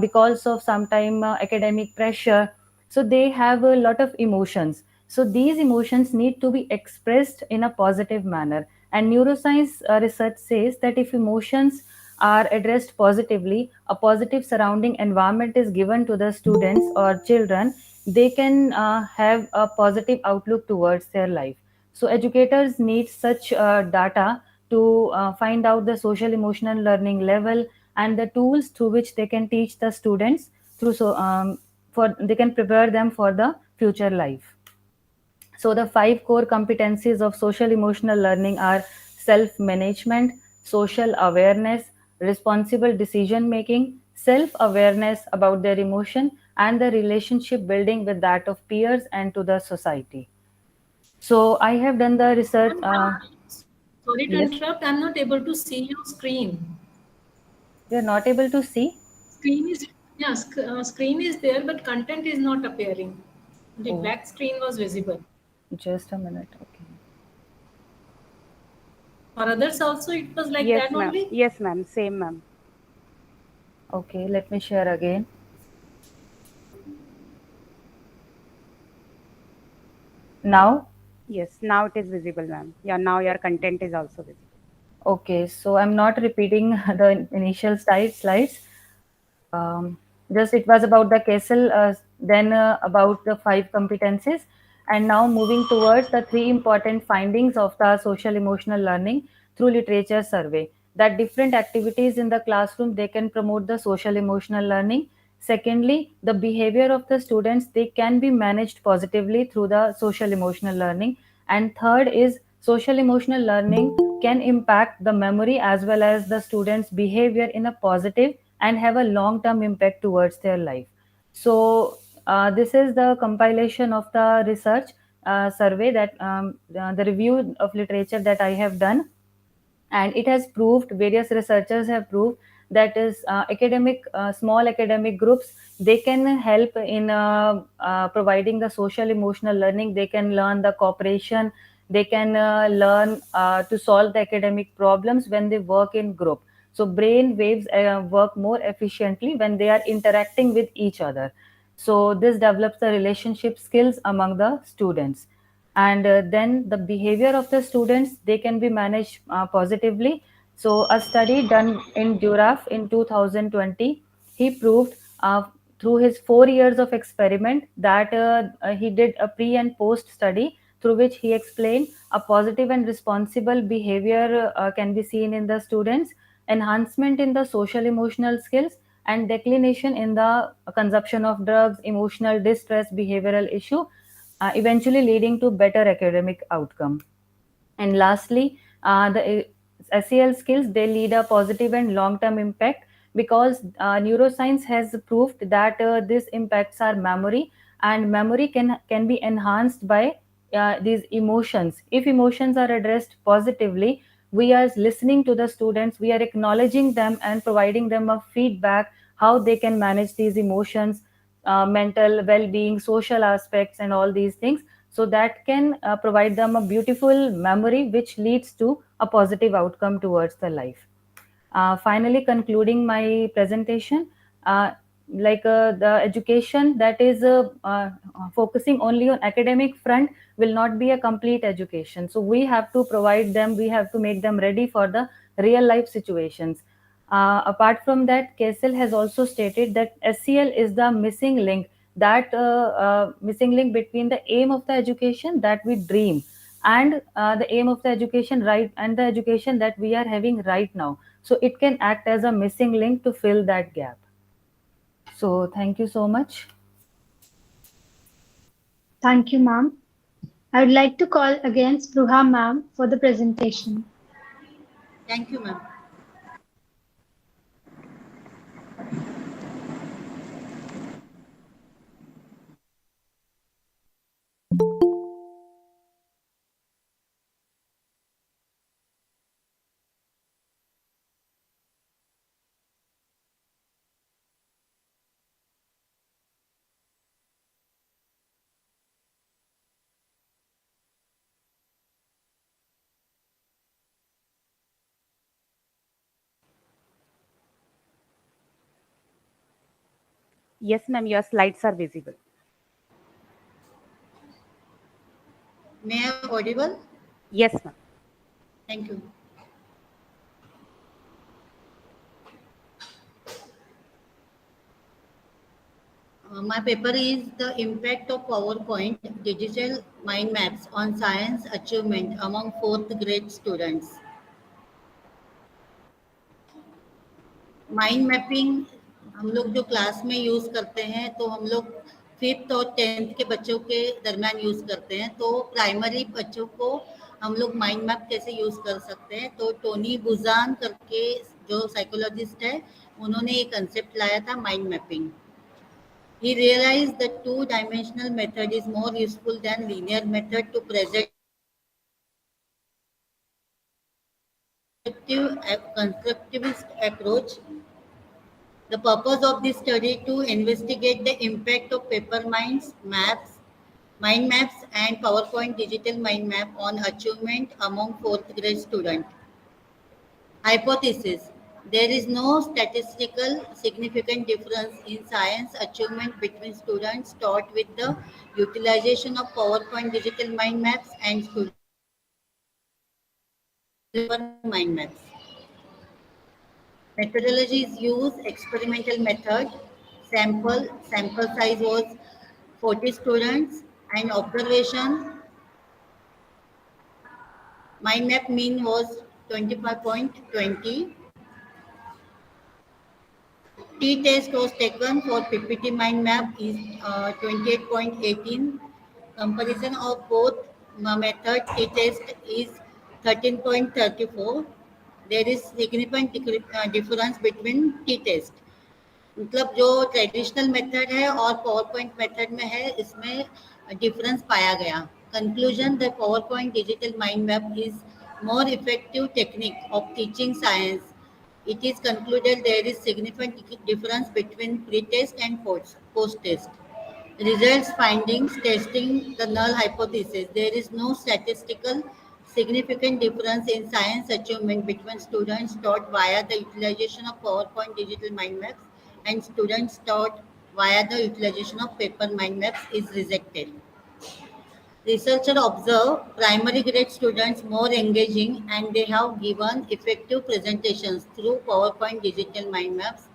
because of sometime academic pressure. So they have a lot of emotions. So these emotions need to be expressed in a positive manner. And neuroscience research says that if emotions are addressed positively, a positive surrounding environment is given to the students or children, they can have a positive outlook towards their life. So educators need such data to find out the social emotional learning level and the tools through which they can teach the students through for they can prepare them for the future life. So the 5 core competencies of social emotional learning are self management, social awareness, responsible decision making, self awareness about their emotion, and the relationship building with that of peers and to the society. So I have done the research. Sorry to Yes, interrupt. I'm not able to see your screen. you're not able to see. Screen is screen is there, but content is not appearing. The Oh, black screen was visible. just a minute. Okay. For others also, it was like Yes, that ma'am. only. Yes, ma'am. Same, ma'am. Okay, let me share again. Now, Yes, now it is visible, ma'am. Yeah, now your content is also visible. okay, so I'm not repeating the initial slides. Um, just it was about the Kessel, then about the 5 competencies, and now moving towards the 3 important findings of the social emotional learning through literature survey. That different activities in the classroom they can promote the social emotional learning. Secondly, the behavior of the students they can be managed positively through the social emotional learning. And third is social emotional learning can impact the memory as well as the students' behavior in a positive and have a long term impact towards their life. So, this is the compilation of the research survey that the review of literature that I have done, and it has proved, various researchers have proved that is academic small academic groups they can help in providing the social emotional learning. They can learn the cooperation, they can learn to solve the academic problems when they work in group. So brain waves work more efficiently when they are interacting with each other. So this develops the relationship skills among the students. And then the behavior of the students they can be managed positively. So a study done in Duraf in 2020, he proved through his 4 years of experiment that he did a pre and post study through which he explained a positive and responsible behavior can be seen in the students, enhancement in the social emotional skills, and declination in the consumption of drugs, emotional distress, behavioral issue, eventually leading to better academic outcome. And lastly, the SEL skills they lead a positive and long-term impact because neuroscience has proved that this impacts our memory, and memory can be enhanced by these emotions. If emotions are addressed positively, we are listening to the students, we are acknowledging them and providing them a feedback how they can manage these emotions, mental well-being, social aspects, and all these things. So that can provide them a beautiful memory which leads to a positive outcome towards the life. Finally, concluding my presentation, the education that is focusing only on academic front will not be a complete education. So we have to provide them, we have to make them ready for the real life situations. Apart from that, Kessel has also stated that SEL is the missing link, that missing link between the aim of the education that we dream and the aim of the education right and the education that we are having right now. So it can act as a missing link to fill that gap. So thank you so much. Thank you, ma'am. I would like to call again Spruha ma'am for the presentation. Thank you, ma'am. Yes, ma'am, your slides are visible. May I audible? Yes, ma'am. Thank you. My paper is the impact of PowerPoint digital mind maps on science achievement among fourth grade students. Mind mapping हम लोग जो class में use करते हैं तो हम लोग 5th और 10th के बच्चों के दरमियान यूज करते हैं तो प्राइमरी बच्चों को हम लोग माइंड मैप कैसे यूज कर सकते हैं तो टोनी बुजान करके जो साइकोलॉजिस्ट है उन्होंने एक कंसेप्ट लाया था mind mapping. He realized that two-dimensional method is more useful than linear method to present constructivist approach. The purpose of this study to investigate the impact of paper mind maps, and PowerPoint digital mind map on achievement among fourth grade students. Hypothesis: there is no statistical significant difference in science achievement between students taught with the utilization of PowerPoint digital mind maps and student mind maps. Methodologies use experimental method. Sample size was 40 students and observation. Mind map mean was 25.20. T-test was taken for PPT mind map is 28.18. Comparison of both method T-test is 13.34. There is significant difference between T-test. मतलब जो traditional method है और power point method में है इसमें difference पाया गया. Conclusion: the power point digital mind map is more effective technique of teaching science. It is concluded there is significant difference between pre-test and post-test. Results findings testing the null hypothesis. There is no statistical significant difference in science achievement between students taught via the utilization of PowerPoint digital mind maps and students taught via the utilization of paper mind maps is rejected. Researchers observe primary grade students more engaging and they have given effective presentations through PowerPoint digital mind maps.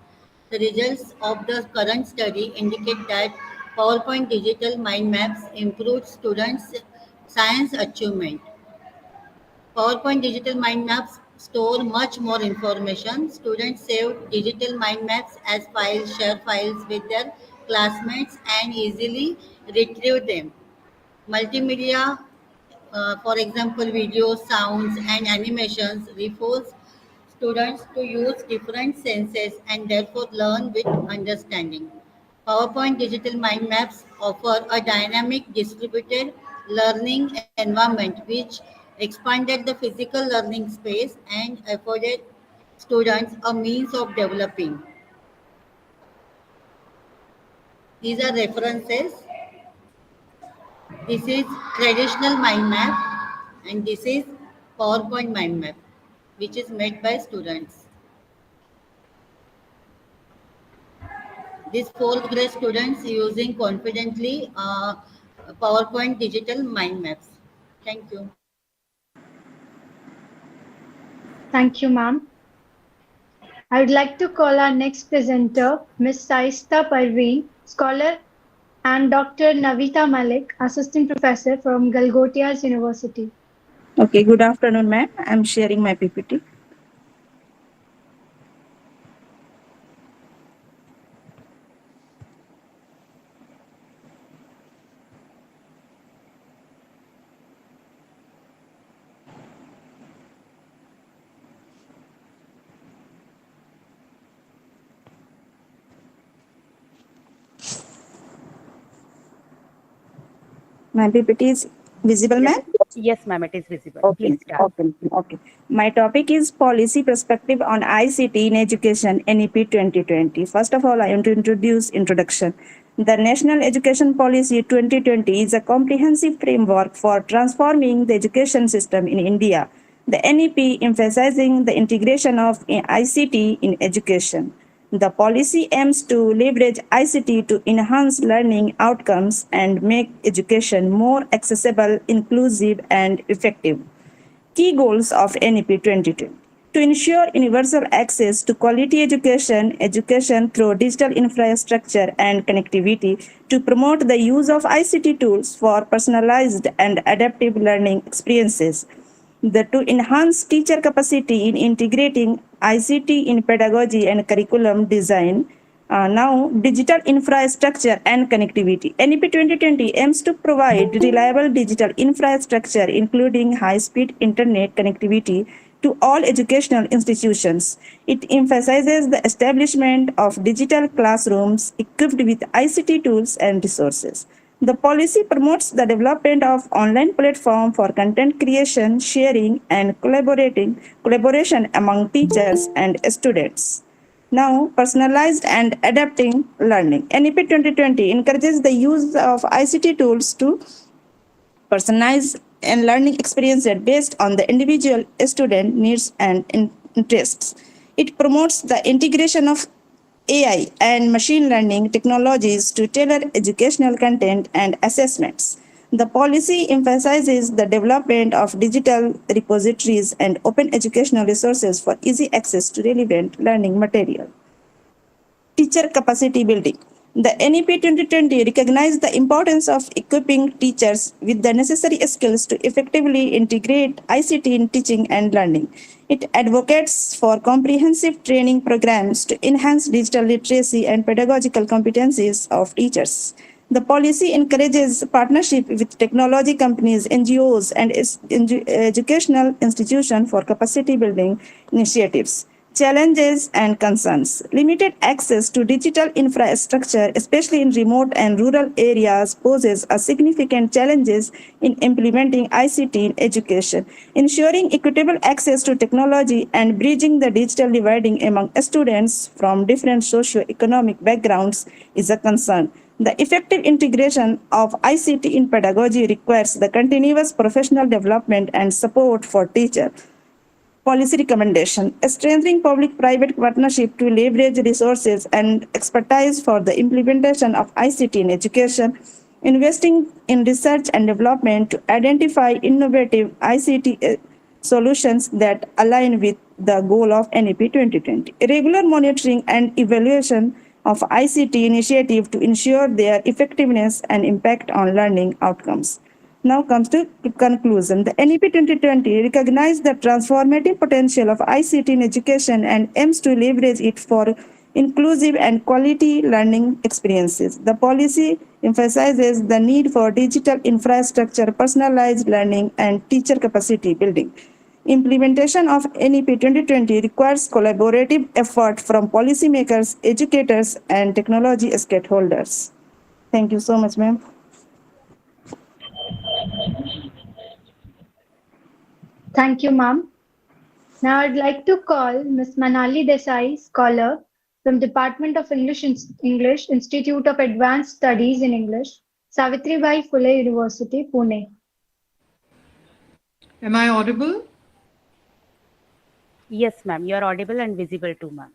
The results of the current study indicate that PowerPoint digital mind maps improve students' science achievement. PowerPoint digital mind maps store much more information. Students save digital mind maps as files, share files with their classmates and easily retrieve them. Multimedia, for example, videos, sounds, and animations, refers students to use different senses and therefore learn with understanding. PowerPoint digital mind maps offer a dynamic distributed learning environment which expanded the physical learning space and afforded students a means of developing. These are references. This is traditional mind map and this is PowerPoint mind map which is made by students. These fourth grade students using confidently PowerPoint digital mind maps. Thank you. Thank you, ma'am. I would like to call our next presenter, Ms. Saista Parveen, scholar, and Dr. Navita Malik, assistant professor from Galgotias University. Okay, good afternoon, ma'am. I'm sharing my PPT. My PPT is visible, ma'am? Yes, ma'am, it is visible. Okay. Please start. Okay. My topic is policy perspective on ICT in education, NEP 2020. First of all, I want to introduce introduction. The National Education Policy 2020 is a comprehensive framework for transforming the education system in India. The NEP emphasizing the integration of ICT in education. The policy aims to leverage ICT to enhance learning outcomes and make education more accessible, inclusive, and effective. Key goals of NEP 2020: to ensure universal access to quality education through digital infrastructure and connectivity, to promote the use of ICT tools for personalized and adaptive learning experiences, to enhance teacher capacity in integrating ICT in pedagogy and curriculum design. Now, digital infrastructure and connectivity. NEP 2020 aims to provide reliable digital infrastructure, including high-speed internet connectivity, to all educational institutions. It emphasizes the establishment of digital classrooms equipped with ICT tools and resources. The policy promotes the development of online platform for content creation, sharing, and collaboration among teachers and students. Now, personalized and adapting learning. NEP 2020 encourages the use of ICT tools to personalize and learning experiences based on the individual student needs and interests. It promotes the integration of AI and machine learning technologies to tailor educational content and assessments. The policy emphasizes the development of digital repositories and open educational resources for easy access to relevant learning material. Teacher capacity building. The NEP 2020 recognized the importance of equipping teachers with the necessary skills to effectively integrate ICT in teaching and learning. It advocates for comprehensive training programs to enhance digital literacy and pedagogical competencies of teachers. The policy encourages partnership with technology companies, NGOs, and educational institutions for capacity building initiatives. Challenges and concerns. Limited access to digital infrastructure, especially in remote and rural areas, poses a significant challenges in implementing ICT in education. Ensuring equitable access to technology and bridging the digital dividing among students from different socio-economic backgrounds is a concern. The effective integration of ICT in pedagogy requires the continuous professional development and support for teachers. Policy recommendation: strengthening public-private partnership to leverage resources and expertise for the implementation of ICT in education, investing in research and development to identify innovative ICT solutions that align with the goal of NEP 2020. Regular monitoring and evaluation of ICT initiative to ensure their effectiveness and impact on learning outcomes. Now comes to conclusion. The NEP 2020 recognized the transformative potential of ICT in education and aims to leverage it for inclusive and quality learning experiences. The policy emphasizes the need for digital infrastructure, personalized learning, and teacher capacity building. Implementation of NEP 2020 requires collaborative effort from policymakers, educators, and technology stakeholders. Thank you so much, ma'am. Thank you, ma'am. Now I'd like to call Ms. Manali Desai, scholar from Department of English, Institute of Advanced Studies in English, Savitribai Phule University, Pune. Am I audible? Yes, ma'am. You are audible and visible too, ma'am.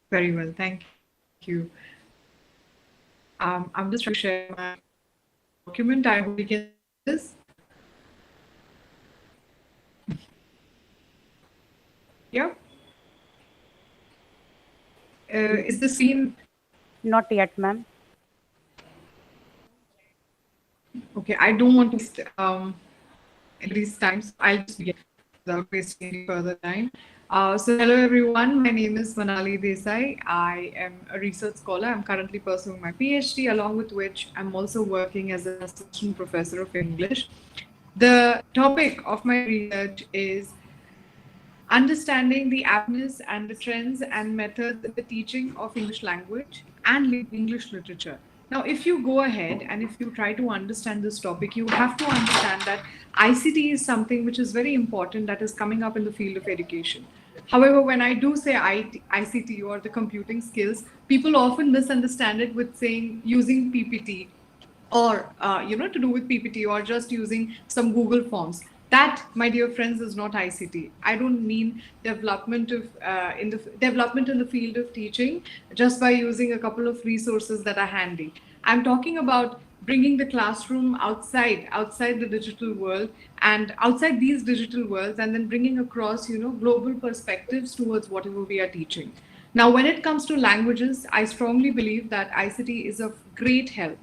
Very well, thank you. I'm just trying to share my document. I hope you can see this. Yeah. Is the screen? Not yet, ma'am. Okay, I don't want to waste anybody's time, so I'll just begin without wasting any further time. So hello everyone, my name is Manali Desai. I am a research scholar. I'm currently pursuing my PhD, along with which I'm also working as an assistant professor of English. The topic of my research is understanding the avenues and the trends and methods in the teaching of English language and English literature. Now, if you go ahead and if you try to understand this topic, you have to understand that ICT is something which is very important that is coming up in the field of education. However, when I do say ICT or the computing skills, people often misunderstand it with saying using PPT or to do with PPT or just using some Google Forms. That, my dear friends, is not ICT. I don't mean development of in the development in the field of teaching just by using a couple of resources that are handy. I'm talking about bringing the classroom outside the digital world and outside these digital worlds, and then bringing across global perspectives towards whatever we are teaching. Now, when it comes to languages, I strongly believe that ICT is of great help.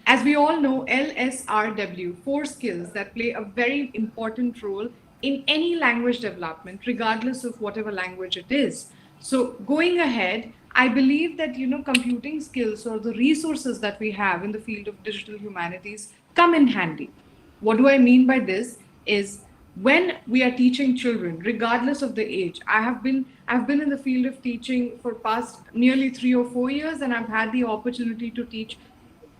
As we all know, LSRW, four skills that play a very important role in any language development, regardless of whatever language it is. So, going ahead, I believe that computing skills or the resources that we have in the field of digital humanities come in handy. What do I mean by this is when we are teaching children, regardless of the age. I've been in the field of teaching for past nearly 3 or 4 years, and I've had the opportunity to teach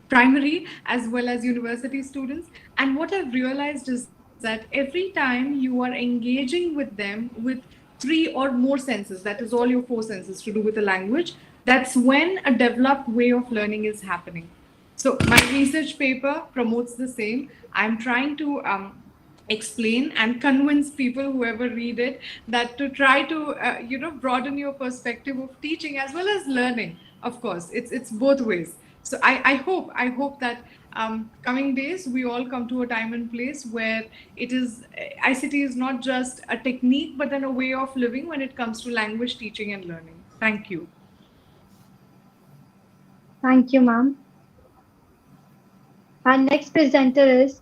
primary as well as university students. And what I've realized is that every time you are engaging with them with three or more senses, that is all your four senses to do with the language, that's when a developed way of learning is happening. So my research paper promotes the same. I'm trying to explain and convince people, whoever read it, that to try to broaden your perspective of teaching as well as learning. Of course, it's both ways. So I hope that coming days we all come to a time and place where it is ICT is not just a technique but then a way of living when it comes to language teaching and learning. Thank you. Thank you, ma'am. Our next presenter is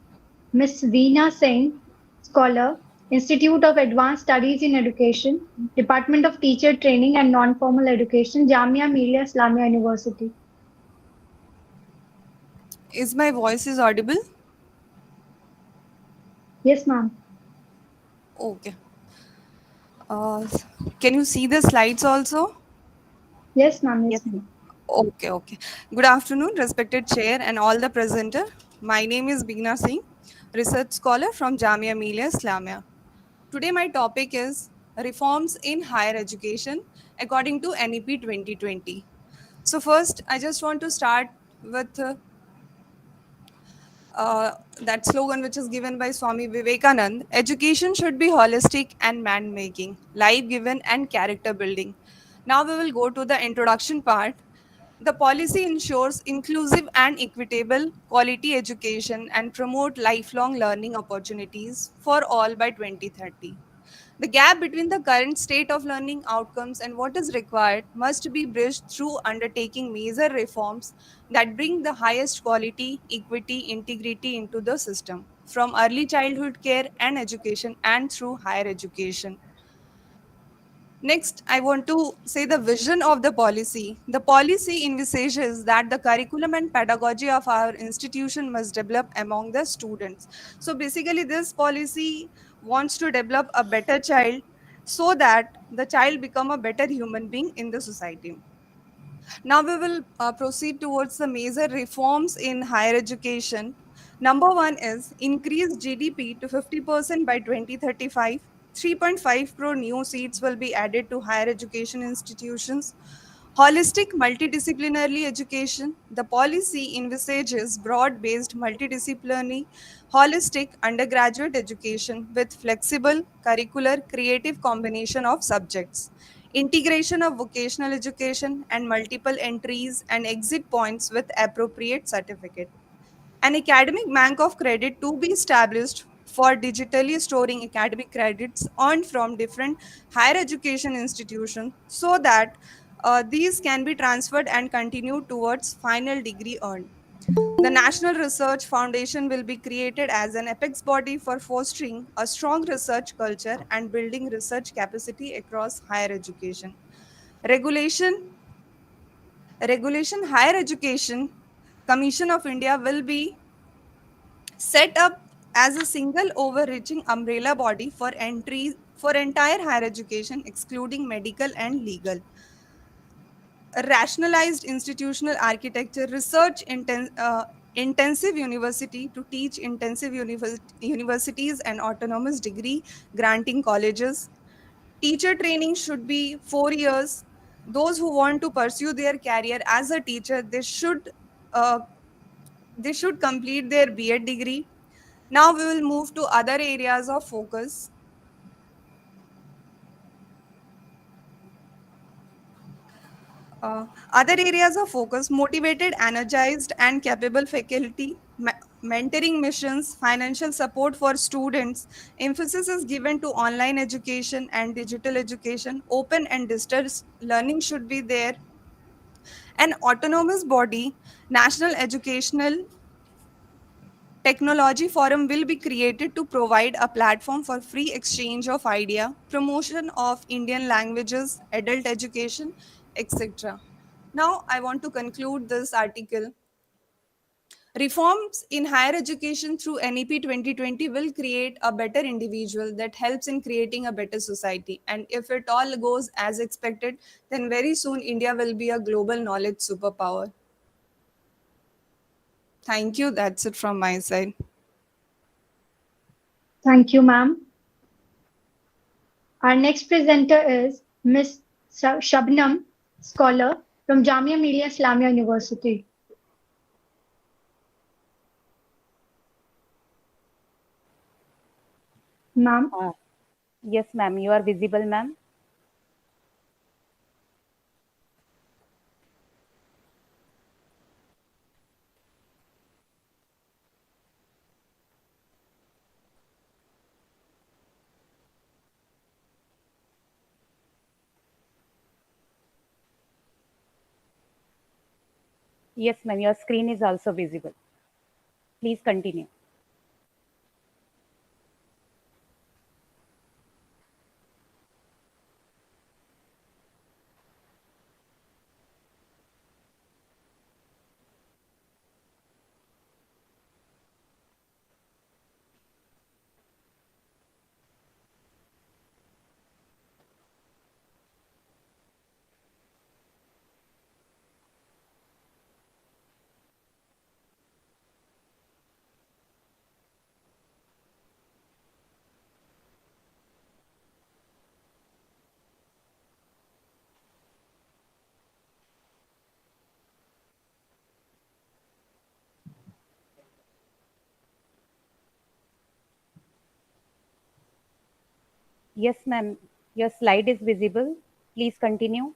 Miss Veena Singh, Scholar, Institute of Advanced Studies in Education, Department of Teacher Training and Non-Formal Education, Jamia Millia Islamia University. Is my voice is audible? Yes, ma'am. Okay. Uh, can you see the slides also? Yes, ma'am. Yes, ma'am. Okay, okay. Good afternoon, respected chair and all the presenter. My name is Beena Singh, research scholar from Jamia Millia Islamia. Today my topic is reforms in higher education according to NEP 2020. So first, I just want to start with that slogan which is given by Swami Vivekanand: education should be holistic and man making, life given and character building. Now we will go to the introduction part. The policy ensures inclusive and equitable quality education and promote lifelong learning opportunities for all by 2030. The gap between the current state of learning outcomes and what is required must be bridged through undertaking major reforms that bring the highest quality, equity, integrity into the system, from early childhood care and education and through higher education. Next, I want to say the vision of the policy. The policy envisages that the curriculum and pedagogy of our institution must develop among the students. So basically, this policy wants to develop a better child so that the child become a better human being in the society. Now we will proceed towards the major reforms in higher education. Number one is increase GDP to 50% by 2035. 3.5 crore new seats will be added to higher education institutions. Holistic multidisciplinary education. The policy envisages broad based multidisciplinary, holistic undergraduate education with flexible, curricular, creative combination of subjects, integration of vocational education, and multiple entries and exit points with appropriate certificate. An academic bank of credit to be established for digitally storing academic credits earned from different higher education institutions so that these can be transferred and continued towards final degree earned. The National Research Foundation will be created as an apex body for fostering a strong research culture and building research capacity across higher education. Regulation Regulation Higher Education Commission of India will be set up as a single overreaching umbrella body for entry for entire higher education excluding medical and legal. A rationalized institutional architecture, intensive university to teach intensive universities and autonomous degree granting colleges. Teacher training should be 4 years. Those who want to pursue their career as a teacher, uh, they should complete their B.Ed degree. Now we will move to other areas of focus. Other areas of focus: motivated, energized, and capable faculty, mentoring missions, financial support for students. Emphasis is given to online education and digital education. Open and distance learning should be there. An autonomous body, National Educational Technology Forum, will be created to provide a platform for free exchange of idea, promotion of Indian languages, adult education, etc. Now, I want to conclude this article. Reforms in higher education through NEP 2020 will create a better individual that helps in creating a better society. And if it all goes as expected, then very soon India will be a global knowledge superpower. Thank you. That's it from my side. Thank you, ma'am. Our next presenter is Miss Shabnam, scholar from Jamia Millia Islamia University. Ma'am? Yes, ma'am. You are visible, ma'am. Yes, ma'am. Your screen is also visible. Please continue. Yes, ma'am. Your slide is visible. Please continue.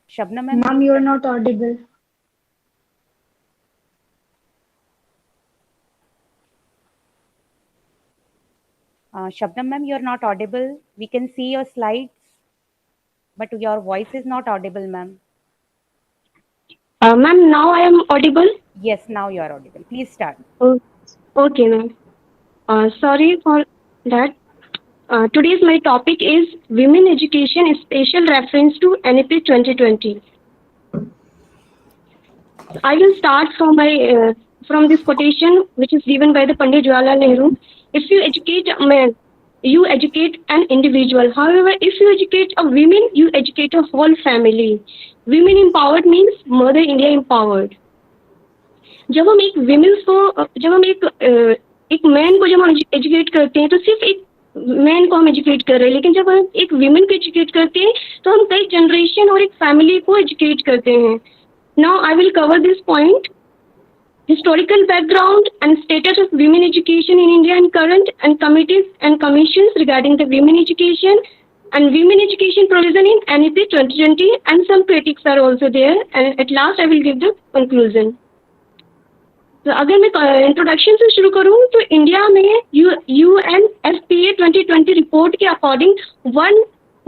Shabnam, ma'am. Ma'am, you are not audible. Shabnam, ma'am, you are not audible. We can see your slides, but your voice is not audible, ma'am. Ma'am, now I am audible? Yes, now you are audible. Please start. Oh, okay, ma'am. Sorry for that. Today's my topic is Women Education, special reference to NEP 2020. I will start from this quotation, which is given by the Pandit Jawaharlal Nehru. If you educate a man, you educate an individual. However, if you educate a woman, you educate a whole family. Women empowered means Mother India empowered. जब हम एक women's को जब हम एक man को जब हम एजुकेट करते हैं तो सिर्फ एक मैन को हम एजुकेट कर रहे हैं, लेकिन जब हम एक विमेन को एजुकेट करते हैं तो हम कई जनरेशन और एक फैमिली को एजुकेट करते हैं. Now I will cover this point. Historical background and status of women education in India and current and committees and commissions regarding the women education and women education provision in NEP 2020, and some critics are also there, and at last I will give the conclusion. तो अगर मैं introduction से शुरू करूं तो India में UNFPA 2020 report के according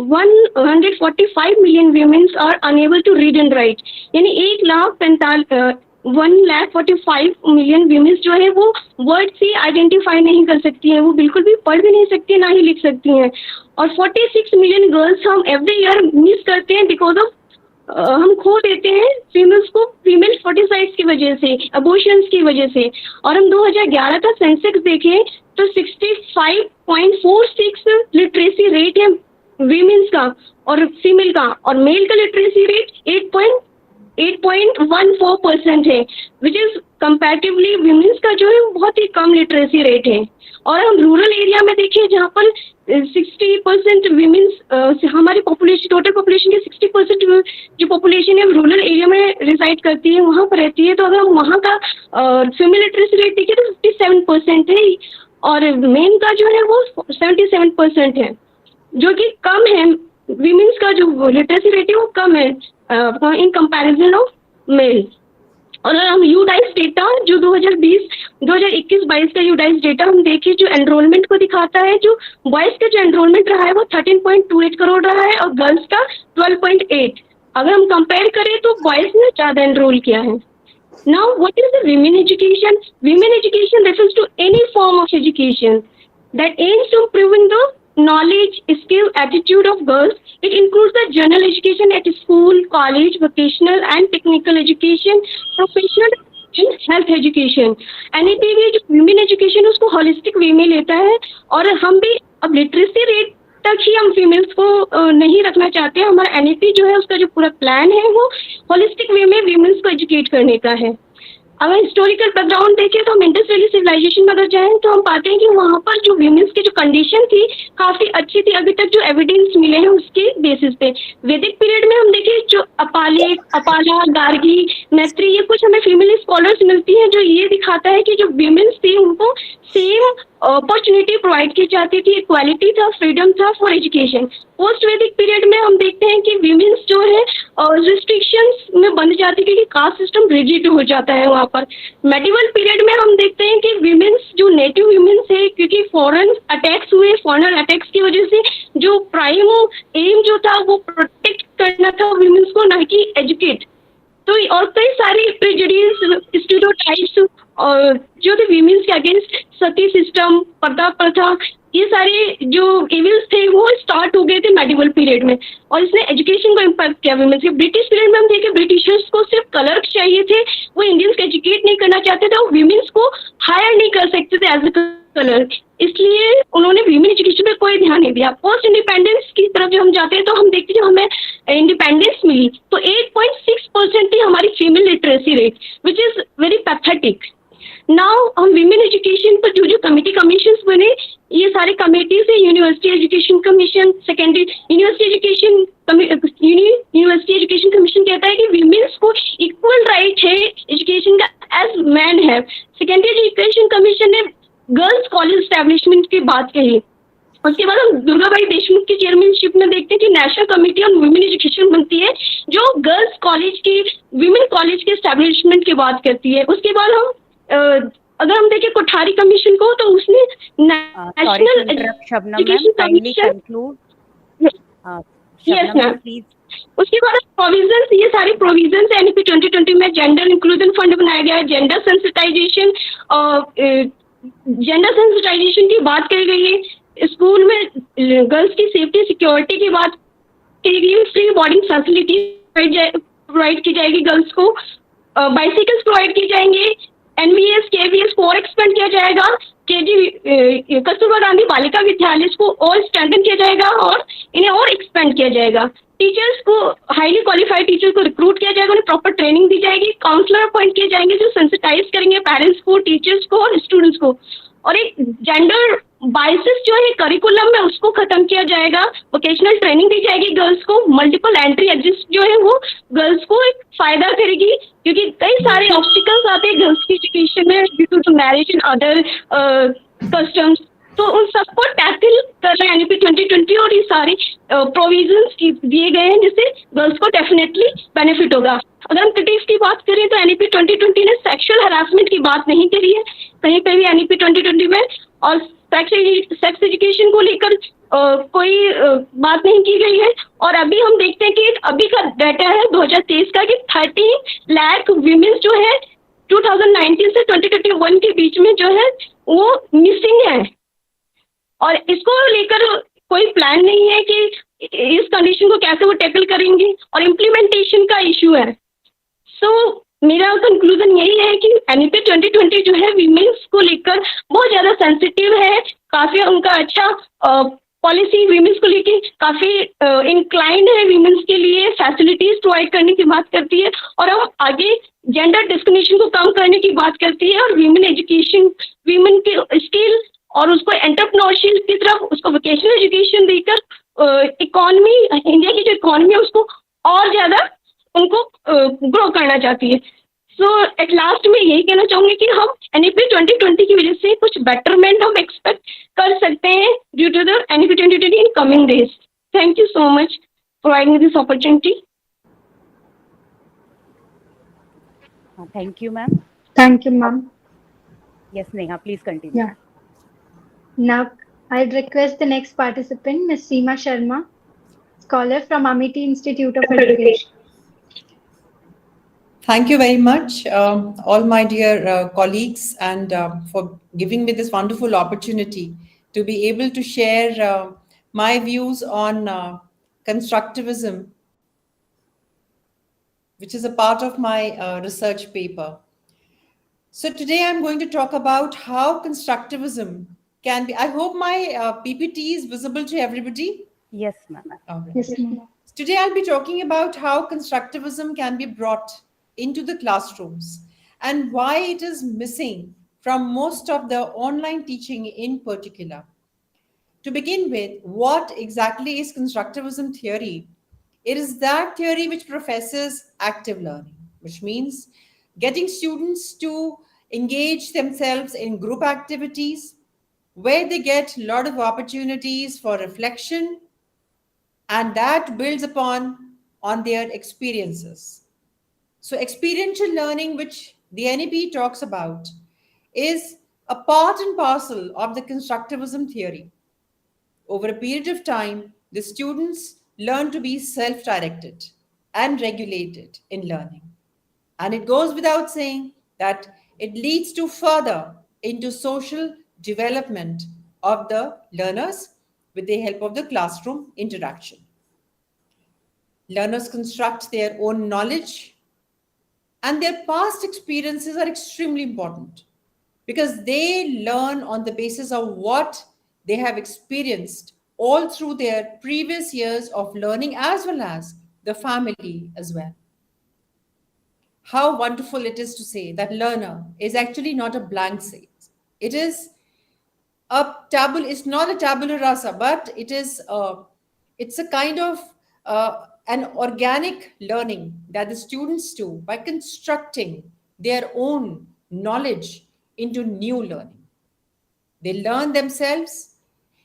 145 million women are unable to read and write. यानी 1,45 million women जो है वो वर्ड से आइडेंटिफाई नहीं कर सकती हैं, वो बिल्कुल भी पढ़ भी नहीं सकती, ना ही लिख सकती हैं. और 46 million गर्ल्स हम एवरी ईयर मिस करते हैं बिकॉज ऑफ हम खो देते हैं फीमेल्स को फीमेल फोर्टिसाइड्स की वजह से, अबॉर्शंस की वजह से. और हम 2011 का सेंसेक्स देखें तो 65.46 लिटरेसी रेट है वीमेंस का और फीमेल का, और मेल का लिटरेसी रेट 8.14% है, विच इज कंपैरेटिवली वीमेंस का जो है बहुत ही कम लिटरेसी रेट है. और हम रूरल एरिया में देखिए जहाँ पर 60% वीमेंस हमारी पॉपुलेशन, टोटल पॉपुलेशन के 60% जो पॉपुलेशन है रूरल एरिया में रिसाइड करती है, वहाँ पर रहती है। तो अगर हम वहाँ का फीमेल लिटरेसी रेट देखिए तो 57% है, और मेन का जो है वो 77% है, जो कि कम है। वीमेंस का जो लिटरेसी रेट है वो कम है इन कंपैरिजन ऑफ मेल। और अगर हम यूडाइस डेटा जो 2021-22 का यूडाइस डेटा हम देखें, जो एनरोलमेंट को दिखाता है, जो बॉयज का जो एनरोलमेंट रहा है वो 13.28 करोड़ रहा है और गर्ल्स का 12.8। अगर हम कंपेयर करें तो बॉयज ने ज्यादा एनरोल किया है। Now, what is the women education? Women education refers to any form of education that aims to improving the knowledge, skill, attitude of girls. It includes the general education at school, college, vocational and technical education, professional and health education. NEP भी जो women education उसको holistic way में लेता है, और हम भी अब literacy rate तक ही हम फीमेल्स को नहीं रखना चाहते हैं। हमारा NEP जो है उसका जो पूरा प्लान है वो होलिस्टिक वे में वीमेंस को एजुकेट करने का है। अगर हिस्टोरिकल बैकग्राउंड देखें तो हम इंडस वैली सिविलाइजेशन में अगर जाएं तो हम पाते हैं कि वहाँ पर जो वीमेंस की जो कंडीशन थी काफी अच्छी थी, अभी तक जो एविडेंस मिले हैं उसके बेसिस पे। वैदिक पीरियड में हम देखें जो अपाला, गार्गी, मैत्री, ये कुछ हमें फीमेल स्कॉलर्स मिलती हैं जो ये दिखाता है कि जो वीमेंस थी उनको सेम अपॉर्चुनिटी प्रोवाइड की जाती थी, इक्वालिटी था, फ्रीडम था फॉर एजुकेशन। पोस्ट वैदिक पीरियड में हम देखते हैं कि वीमेंस जो है रिस्ट्रिक्शंस में बंध जाती है क्योंकि कास्ट सिस्टम रिजिड हो जाता है वहाँ पर। मेडिवल पीरियड में हम देखते हैं कि वीमेंस जो नेटिव वीमेंस है, क्योंकि फॉरेन अटैक्स हुए, फॉरेन अटैक्स की वजह से जो प्राइम एम जो था वो प्रोटेक्ट करना था वीमेंस को, ना कि एजुकेट। तो और कई सारे प्रेजुडिस, स्टीरियोटाइप्स जो थे वीमेंस के अगेंस्ट, सती सिस्टम, पर्दा प्रथा, ये सारे जो इविल्स थे वो स्टार्ट हो गए थे मेडिवल पीरियड में, और इसने एजुकेशन को इम्पैक्ट किया वीमेंस के। ब्रिटिश पीरियड में हम देखें ब्रिटिशर्स को सिर्फ क्लर्क चाहिए थे, वो इंडियंस को एजुकेट नहीं करना चाहते थे, वो वीमेंस को हायर नहीं कर सकते थे एज ए क्लर्क, इसलिए उन्होंने वीमेन एजुकेशन पे कोई ध्यान नहीं दिया। पोस्ट इंडिपेंडेंस की तरफ जब हम जाते हैं तो हम देखते हैं जब हमें इंडिपेंडेंस मिली तो 8.6% थी हमारी female literacy rate, which is very pathetic. Now हम विमेन एजुकेशन पर जो कमेटी कमीशंस बने, ये सारे कमेटीज है, university education commission, secondary university education commission कहता है कि विमेन्स को इक्वल राइट है एजुकेशन का एज मैन है। सेकेंडरी एजुकेशन कमीशन ने गर्ल्स कॉलेज एस्टेब्लिशमेंट की बात कही। उसके बाद हम दुर्गाबाई देशमुख की चेयरमैनशिप में देखते हैं कि national committee on women education बनती है जो गर्ल्स कॉलेज की, विमेन कॉलेज के एस्टेब्लिशमेंट की बात करती है। उसके बाद हम अगर हम देखें कोठारी कमीशन को तो उसने national education commission, yes ma'am, उसके बाद प्रोविजंस, ये सारे प्रोविजंस NEP 2020 में जेंडर इंक्लूजन फंड बनाया गया है, जेंडर सेंसिटाइजेशन की बात करी गई है, स्कूल में गर्ल्स की सेफ्टी सिक्योरिटी की बात की गई है, फ्री बोर्डिंग फैसिलिटी प्रोवाइड की जाएगी गर्ल्स को, बाइसिकल्स प्रोवाइड किए जाएंगे, NVS KVS को और एक्सपेंड किया जाएगा, कस्तूरबा गांधी बालिका विद्यालय को और स्ट्रेंथन किया जाएगा और इन्हें और एक्सपेंड किया जाएगा। टीचर्स को, हाईली क्वालिफाइड टीचर्स को रिक्रूट किया जाएगा, उन्हें प्रॉपर ट्रेनिंग दी जाएगी, काउंसलर अपॉइंट किए जाएंगे जो सेंसिटाइज करेंगे पेरेंट्स को, टीचर्स को और स्टूडेंट्स को, और एक जेंडर बाइसेस जो है करिकुलम में उसको खत्म किया जाएगा, वोकेशनल ट्रेनिंग दी जाएगी गर्ल्स को, मल्टीपल एंट्री एग्जिट जो है वो गर्ल्स को एक फायदा करेगी क्योंकि कई सारे ऑब्स्टिकल्स आते हैं गर्ल्स की एजुकेशन में due to marriage and other customs, तो उन सबको टैकल कर रहे हैं NEP 2020 और ये सारे प्रोविजंस दिए गए हैं जिससे गर्ल्स को डेफिनेटली बेनिफिट होगा। अगर हम क्रिटिक्स की बात करें तो NEP 2020 ने सेक्सुअल हरासमेंट की बात नहीं करी है कहीं पे भी NEP 2020 में, और सेक्स एजुकेशन को लेकर कोई बात नहीं की गई है। और अभी हम देखते हैं कि अभी का डाटा है 2023 का कि 13 लाख वीमेंस जो है 2019 से 2021 के बीच में जो है वो मिसिंग है, और इसको लेकर कोई प्लान नहीं है कि इस कंडीशन को कैसे वो टैकल करेंगे, और इम्प्लीमेंटेशन का इश्यू है। सो मेरा कंक्लूजन यही है कि NEP 2020 जो है वीमेंस को लेकर बहुत ज़्यादा सेंसिटिव है, काफ़ी उनका अच्छा पॉलिसी वीमेंस को लेकर काफ़ी इंक्लाइंड है, वीमेंस के लिए फैसिलिटीज प्रोवाइड करने की बात करती है, और हम आगे जेंडर डिस्क्रिमिनेशन को कम करने की बात करती है, और वीमेन एजुकेशन, वीमेन के स्किल और उसको एंटरप्रेन्योरशिप की तरफ, उसको वोकेशनल एजुकेशन देकर इकोनॉमी, इंडिया की जो इकोनॉमी है उसको और ज्यादा उनको ग्रो करना चाहती है। सो एट लास्ट में यही कहना चाहूंगी कि हम NEP 2020 की वजह से कुछ बेटरमेंट हम एक्सपेक्ट कर सकते हैं due to the NEP 2020 in coming days. Thank you so much for providing this opportunity. Thank you, ma'am. Thank you, ma'am. Yes, Neha, please continue. Yeah. Now, I'd request the next participant, Ms. Seema Sharma, scholar from Amity Institute of Education. Thank you very much, all my dear colleagues, and for giving me this wonderful opportunity to be able to share my views on constructivism, which is a part of my research paper. So today I'm going to talk about how constructivism can be. I hope my PPT is visible to everybody. Yes, ma'am. Yes, ma'am. Today I'll be talking about how constructivism can be brought into the classrooms and why it is missing from most of the online teaching in particular. To begin with, what exactly is constructivism theory? It is that theory which professes active learning, which means getting students to engage themselves in group activities where they get a lot of opportunities for reflection, and that builds upon on their experiences. So experiential learning, which the NEP talks about, is a part and parcel of the constructivism theory. Over a period of time, the students learn to be self-directed and regulated in learning. And it goes without saying that it leads to further into social development of the learners with the help of the classroom interaction. Learners construct their own knowledge, and their past experiences are extremely important because they learn on the basis of what they have experienced all through their previous years of learning, as well as the family as well. How wonderful it is to say that learner is actually not a blank slate. It is it's not a tabula rasa, but it's a kind of an organic learning that the students do by constructing their own knowledge into new learning. They learn themselves,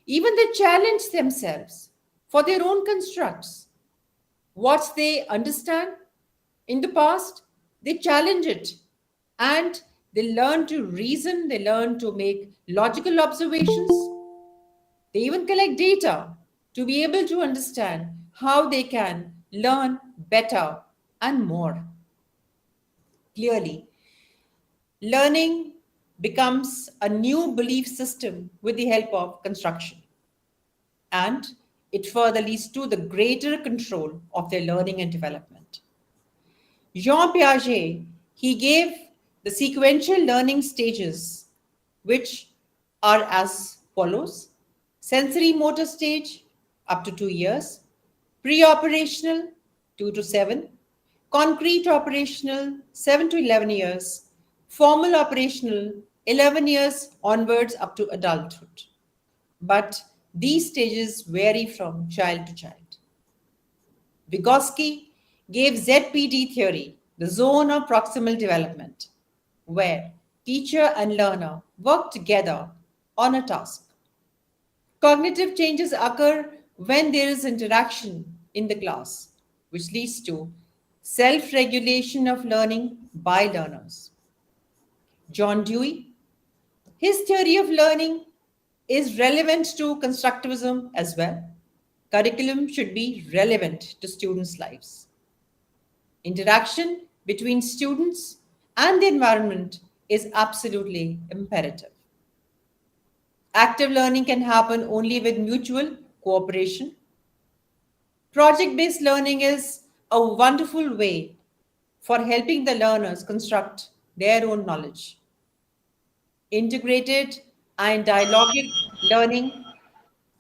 even they challenge themselves for their own constructs. What they understand in the past, they challenge it, and they learn to reason, they learn to make logical observations. They even collect data to be able to understand how they can learn better and more. Clearly, learning becomes a new belief system with the help of construction. And it further leads to the greater control of their learning and development. Jean Piaget, he gave the sequential learning stages, which are as follows: sensory motor stage, up to 2 years; pre-operational, 2 to 7; concrete operational, 7 to 11 years; formal operational, 11 years onwards up to adulthood. But these stages vary from child to child. Vygotsky gave ZPD theory, the zone of proximal development, where teacher and learner work together on a task. Cognitive changes occur when there is interaction in the class, which leads to self-regulation of learning by learners. John Dewey, his theory of learning is relevant to constructivism as well. Curriculum should be relevant to students' lives. Interaction between students and the environment is absolutely imperative. Active learning can happen only with mutual cooperation. Project-based learning is a wonderful way for helping the learners construct their own knowledge. Integrated and dialogic learning,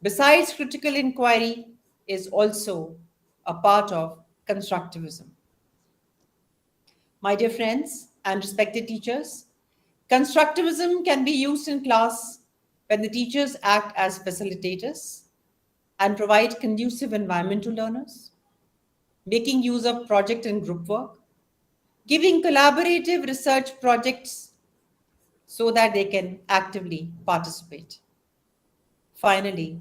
besides critical inquiry, is also a part of constructivism. My dear friends and respected teachers, constructivism can be used in class when the teachers act as facilitators and provide conducive environment to learners, making use of project and group work, giving collaborative research projects so that they can actively participate. Finally,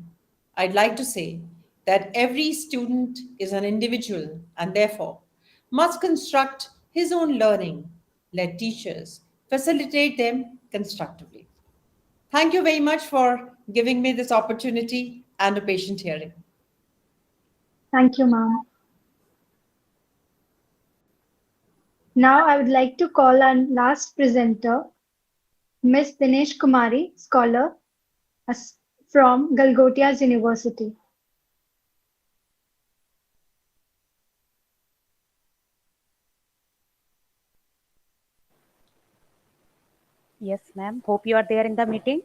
I'd like to say that every student is an individual and therefore must construct his own learning. Let teachers facilitate them constructively. Thank you very much for giving me this opportunity and a patient hearing. Thank you, ma'am. Now I would like to call our last presenter, Ms. Dinesh Kumari, scholar from Galgotias University. Yes, ma'am. Hope you are there in the meeting.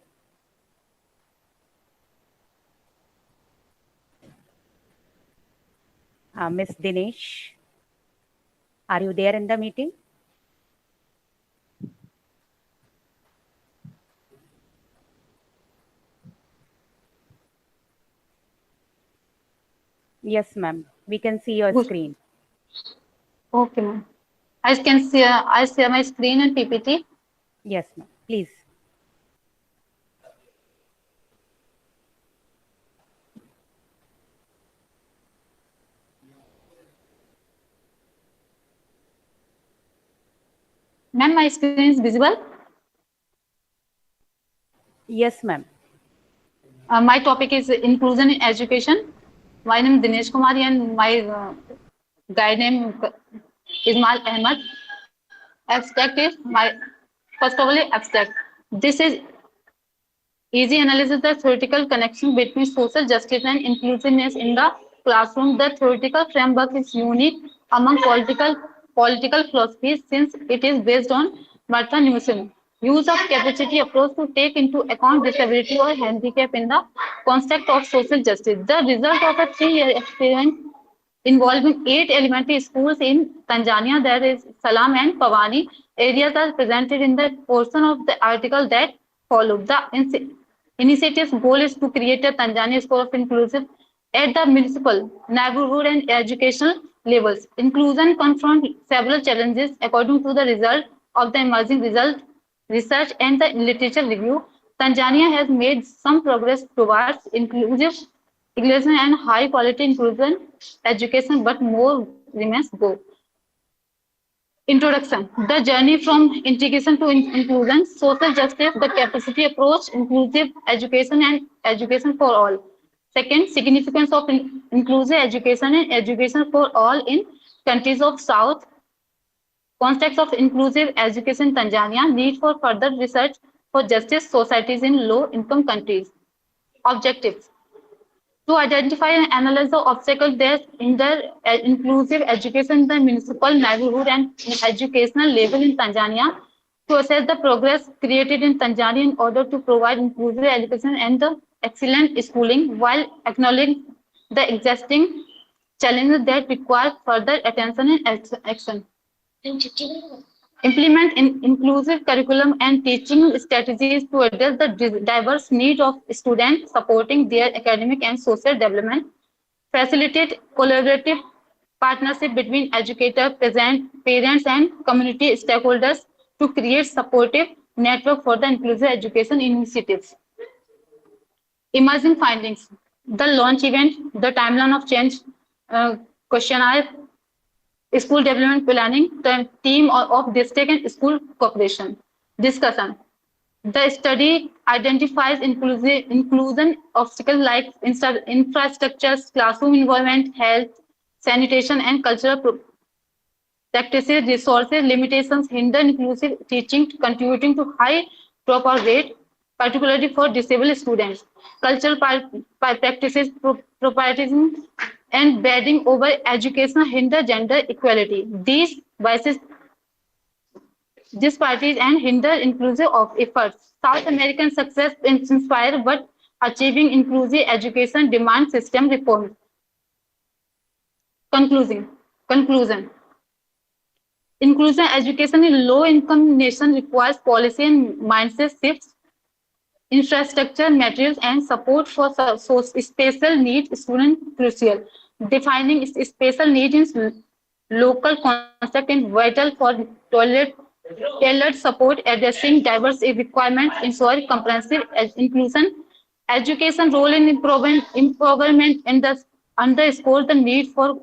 Ms. Dinesh, are you there in the meeting? Yes, ma'am. We can see your screen. Okay, ma'am. I share my screen and PPT. Yes, ma'am. Please. Ma'am, my screen is visible? Yes, ma'am. My topic is inclusion in education. My name is Dinesh Kumari and my guide name is Mal Ahmed. Abstract is first of all, abstract. This is easy analysis the theoretical connection between social justice and inclusiveness in the classroom. The theoretical framework is unique among political philosophies since it is based on Martha Newson use of capacity approach to take into account disability or handicap in the concept of social justice. The result of a 3-year experiment involving 8 elementary schools in Tanzania, that is Salam and Pawani areas, are presented in the portion of the article that followed. The initiative's goal is to create a Tanzania school of inclusive at the municipal, neighborhood, and educational levels. Inclusion confronts several challenges according to the result of the emerging result research and the literature review. Tanzania has made some progress towards inclusion and high quality inclusion education, but more remains go. Introduction. The journey from integration to inclusion, social justice, the capacity approach, inclusive education and education for all. Second, significance of inclusive education and education for all in countries of South. Context of inclusive education in Tanzania, need for further research for justice societies in low-income countries. Objectives. To identify and analyze the obstacles there in the inclusive education in the municipal, neighborhood, and educational level in Tanzania, to assess the progress created in Tanzania in order to provide inclusive education and the excellent schooling, while acknowledging the existing challenges that require further attention and action. Implement inclusive curriculum and teaching strategies to address the diverse needs of students, supporting their academic and social development. Facilitate collaborative partnership between educators, parents, and community stakeholders to create supportive network for the inclusive education initiatives. Emerging findings. The launch event, the timeline of change questionnaire, school development planning, the team of district and school cooperation. Discussion. The study identifies inclusion obstacles like infrastructures, classroom environment, health, sanitation, and cultural practices, resources, limitations hinder inclusive teaching, contributing to high dropout rate, particularly for disabled students. Cultural practices, proprietism, and bedding over education hinder gender equality. These biases disparities and hinder inclusive of efforts. South American success inspire but achieving inclusive education demand system reform. Conclusion. Inclusive education in low-income nation requires policy and mindset shifts. infrastructure, materials, and support for special needs students crucial. Defining special needs in local concept is vital for tailored support, addressing diverse requirements, ensuring comprehensive inclusion. Education role in empowerment and thus underscores the need for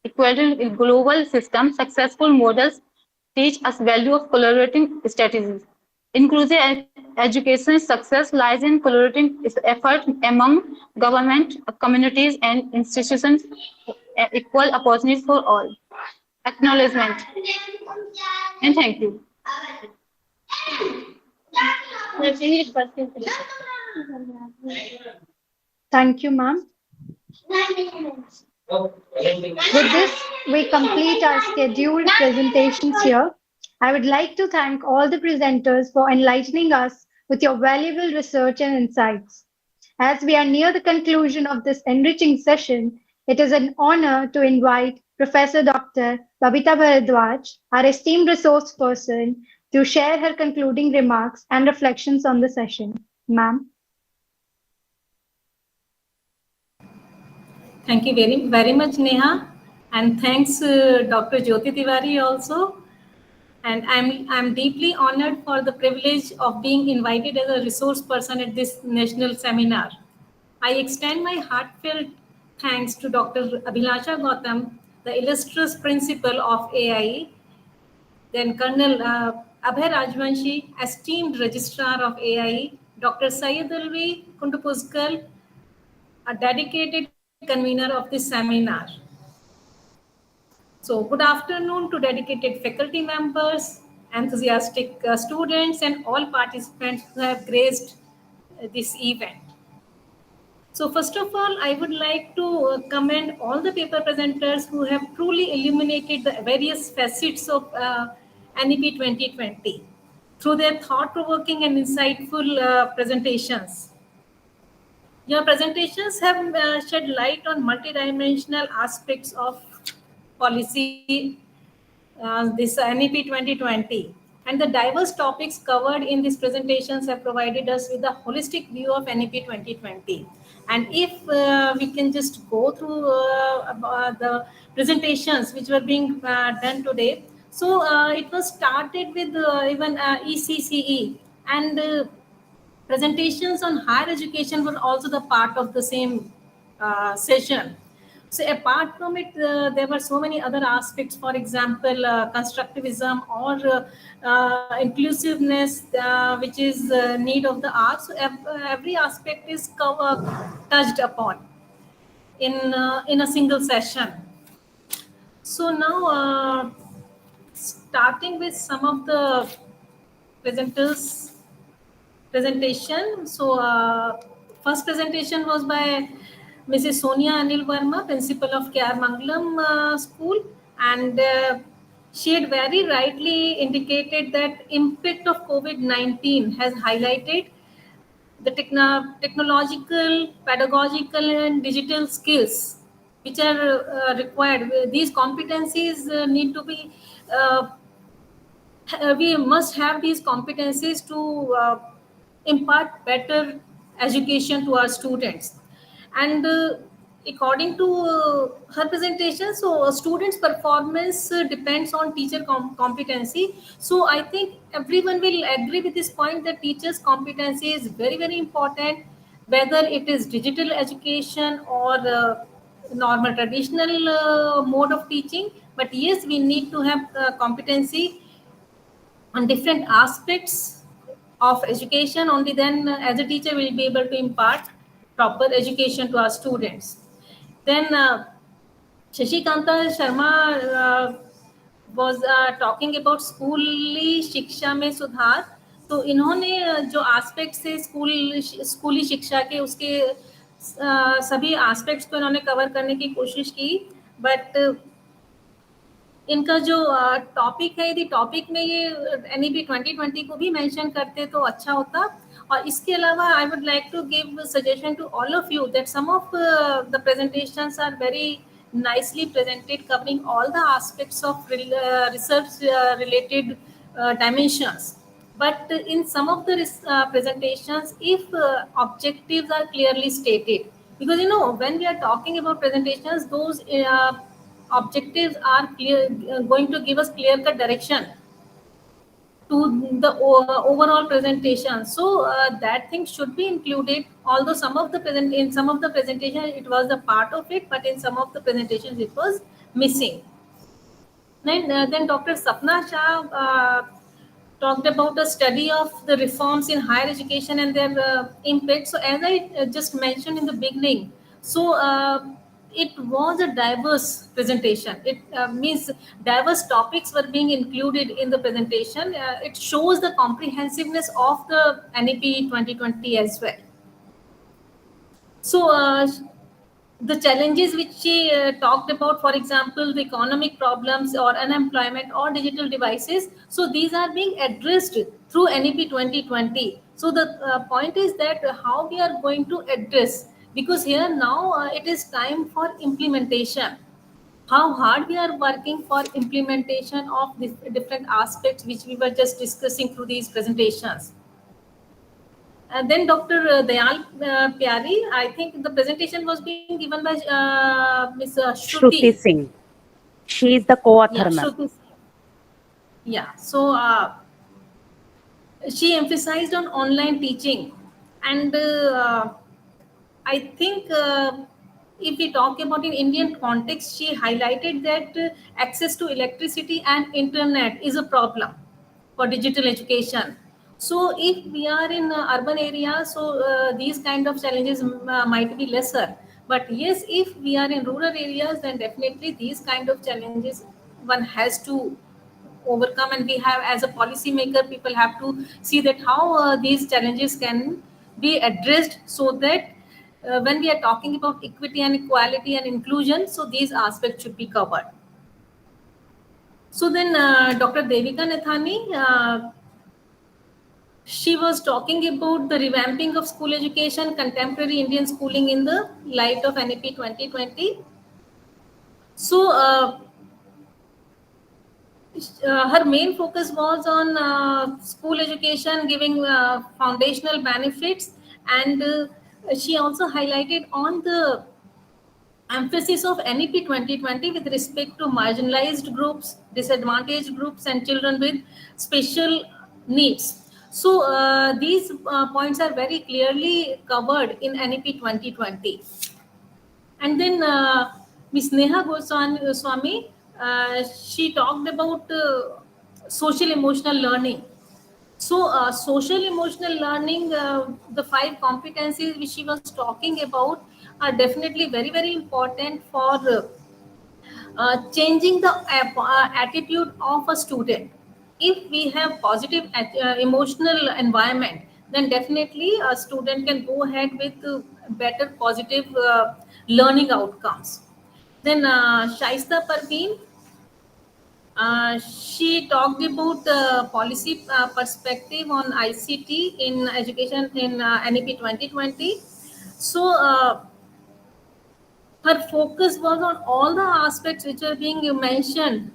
equality in global systems. Successful models teach us value of collaborating strategies. Inclusive education success lies in collaborating effort among government, communities, and institutions. Equal opportunities for all. Acknowledgement. And thank you. Thank you, ma'am. With this, we complete our scheduled presentations here. I would like to thank all the presenters for enlightening us with your valuable research and insights. As we are near the conclusion of this enriching session, it is an honor to invite Professor Dr. Babita Bharadwaj, our esteemed resource person, to share her concluding remarks and reflections on the session. Ma'am. Thank you very, very much, Neha. And thanks, Dr. Jyoti Tiwari also. And I'm deeply honored for the privilege of being invited as a resource person at this national seminar. I extend my heartfelt thanks to Dr. Abhilasha Gautam, the illustrious principal of AIE, then Colonel Abhay Rajvanshi, esteemed registrar of AIE, Dr. Syed Alvi Kundupuskal, a dedicated convener of this seminar. So, good afternoon to dedicated faculty members, enthusiastic students, and all participants who have graced this event. So, first of all, I would like to commend all the paper presenters who have truly illuminated the various facets of NEP 2020 through their thought-provoking and insightful presentations. Your presentations have shed light on multidimensional aspects of policy, this NEP 2020. And the diverse topics covered in these presentations have provided us with a holistic view of NEP 2020. And if we can just go through the presentations which were being done today. So it was started with even ECCE, and presentations on higher education were also the part of the same session. So apart from it, there were so many other aspects, for example, constructivism or inclusiveness, which is need of the arts. So every aspect is touched upon in a single session. So now, starting with some of the presenters' presentation. So first presentation was by Mrs. Sonia Anil Verma, principal of K.R. Mangalam School, and she had very rightly indicated that impact of COVID-19 has highlighted the technological, pedagogical, and digital skills which are required. These competencies need to be we must have these competencies to impart better education to our students. And according to her presentation, so a student's performance depends on teacher competency. So I think everyone will agree with this point that teachers' competency is very, very important, whether it is digital education or normal traditional mode of teaching. But yes, we need to have competency on different aspects of education. Only then as a teacher will be able to impart proper education to our students. Then Shashikanta Sharma was talking about स्कूली शिक्षा में सुधार. तो इन्होंने जो aspects थे स्कूली शिक्षा के, उसके सभी एस्पेक्ट्स को इन्होंने कवर करने की कोशिश की. बट इनका जो टॉपिक है, यदि टॉपिक में ये NEP 2020 को भी मेंशन करते तो अच्छा होता. और इसके अलावा I would like to give suggestion to all of you that some of the presentations are very nicely presented, covering all the aspects of research related dimensions. But in some of the presentations, if objectives are clearly stated, because when we are talking about presentations, those objectives are clear, going to give us clear cut direction to the overall presentation. So that thing should be included, although in some of the presentation it was a part of it, but in some of the presentations it was missing. Then Dr. Sapna Shah talked about a study of the reforms in higher education and their impact. So as I just mentioned in the beginning, so it was a diverse presentation. It means diverse topics were being included in the presentation. It shows the comprehensiveness of the NEP 2020 as well. So the challenges which she talked about, for example, the economic problems or unemployment or digital devices, so these are being addressed through NEP 2020. So the point is that how we are going to address, because here now it is time for implementation. How hard we are working for implementation of these different aspects which we were just discussing through these presentations. And then Dr. Dayal Pyari, I think the presentation was being given by Ms. Shruti Shruti. Singh. She is the co-author, Yeah, ma'am. Shruti. Yeah, so she emphasized on online teaching, and I think if we talk about in Indian context, she highlighted that access to electricity and internet is a problem for digital education. So if we are in urban areas, so these kind of challenges might be lesser. But yes, if we are in rural areas, then definitely these kind of challenges one has to overcome, and we have, as a policy maker, people have to see that how these challenges can be addressed, so that when we are talking about equity and equality and inclusion, so these aspects should be covered. So then Dr. Devika Nathani, she was talking about the revamping of school education, contemporary Indian schooling in the light of NEP 2020. So her main focus was on school education, giving foundational benefits, and she also highlighted on the emphasis of NEP 2020 with respect to marginalized groups, disadvantaged groups, and children with special needs. So these points are very clearly covered in NEP 2020. And then Ms. Neha Goswami, she talked about social emotional learning. So, social emotional learning, the 5 competencies which she was talking about, are definitely very, very important for changing the attitude of a student. If we have positive emotional environment, then definitely a student can go ahead with better positive learning outcomes. Then Shaista Parveen, she talked about the policy perspective on ICT in education in NEP 2020. So her focus was on all the aspects which are being mentioned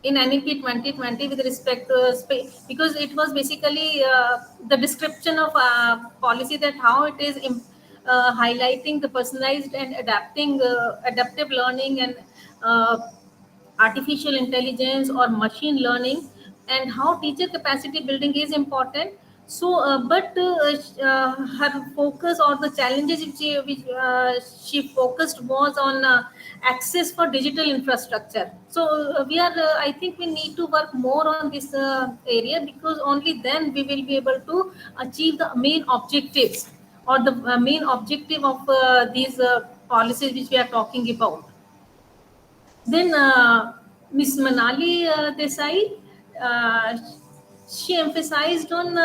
in NEP 2020 with respect to space, because it was basically the description of policy, that how it is highlighting the personalized and adaptive learning, and artificial intelligence or machine learning, and how teacher capacity building is important. So but her focus or the challenges which she focused was on access for digital infrastructure. So we are I think we need to work more on this area, because only then we will be able to achieve the main objectives, or the main objective of these policies which we are talking about. Then Miss Manali Desai, uh, she emphasized on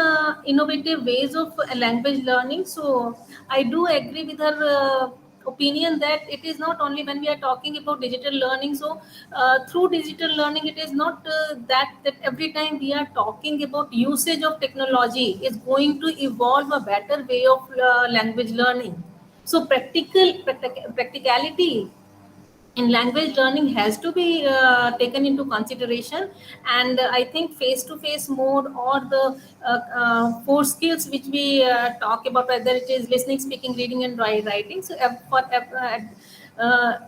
innovative ways of language learning. So I do agree with her opinion that it is not only when we are talking about digital learning. So through digital learning, it is not that every time we are talking about usage of technology is going to evolve a better way of language learning. So practicality in language learning has to be taken into consideration. And I think face to face mode, or the four skills which we talk about, whether it is listening, speaking, reading and writing, so uh,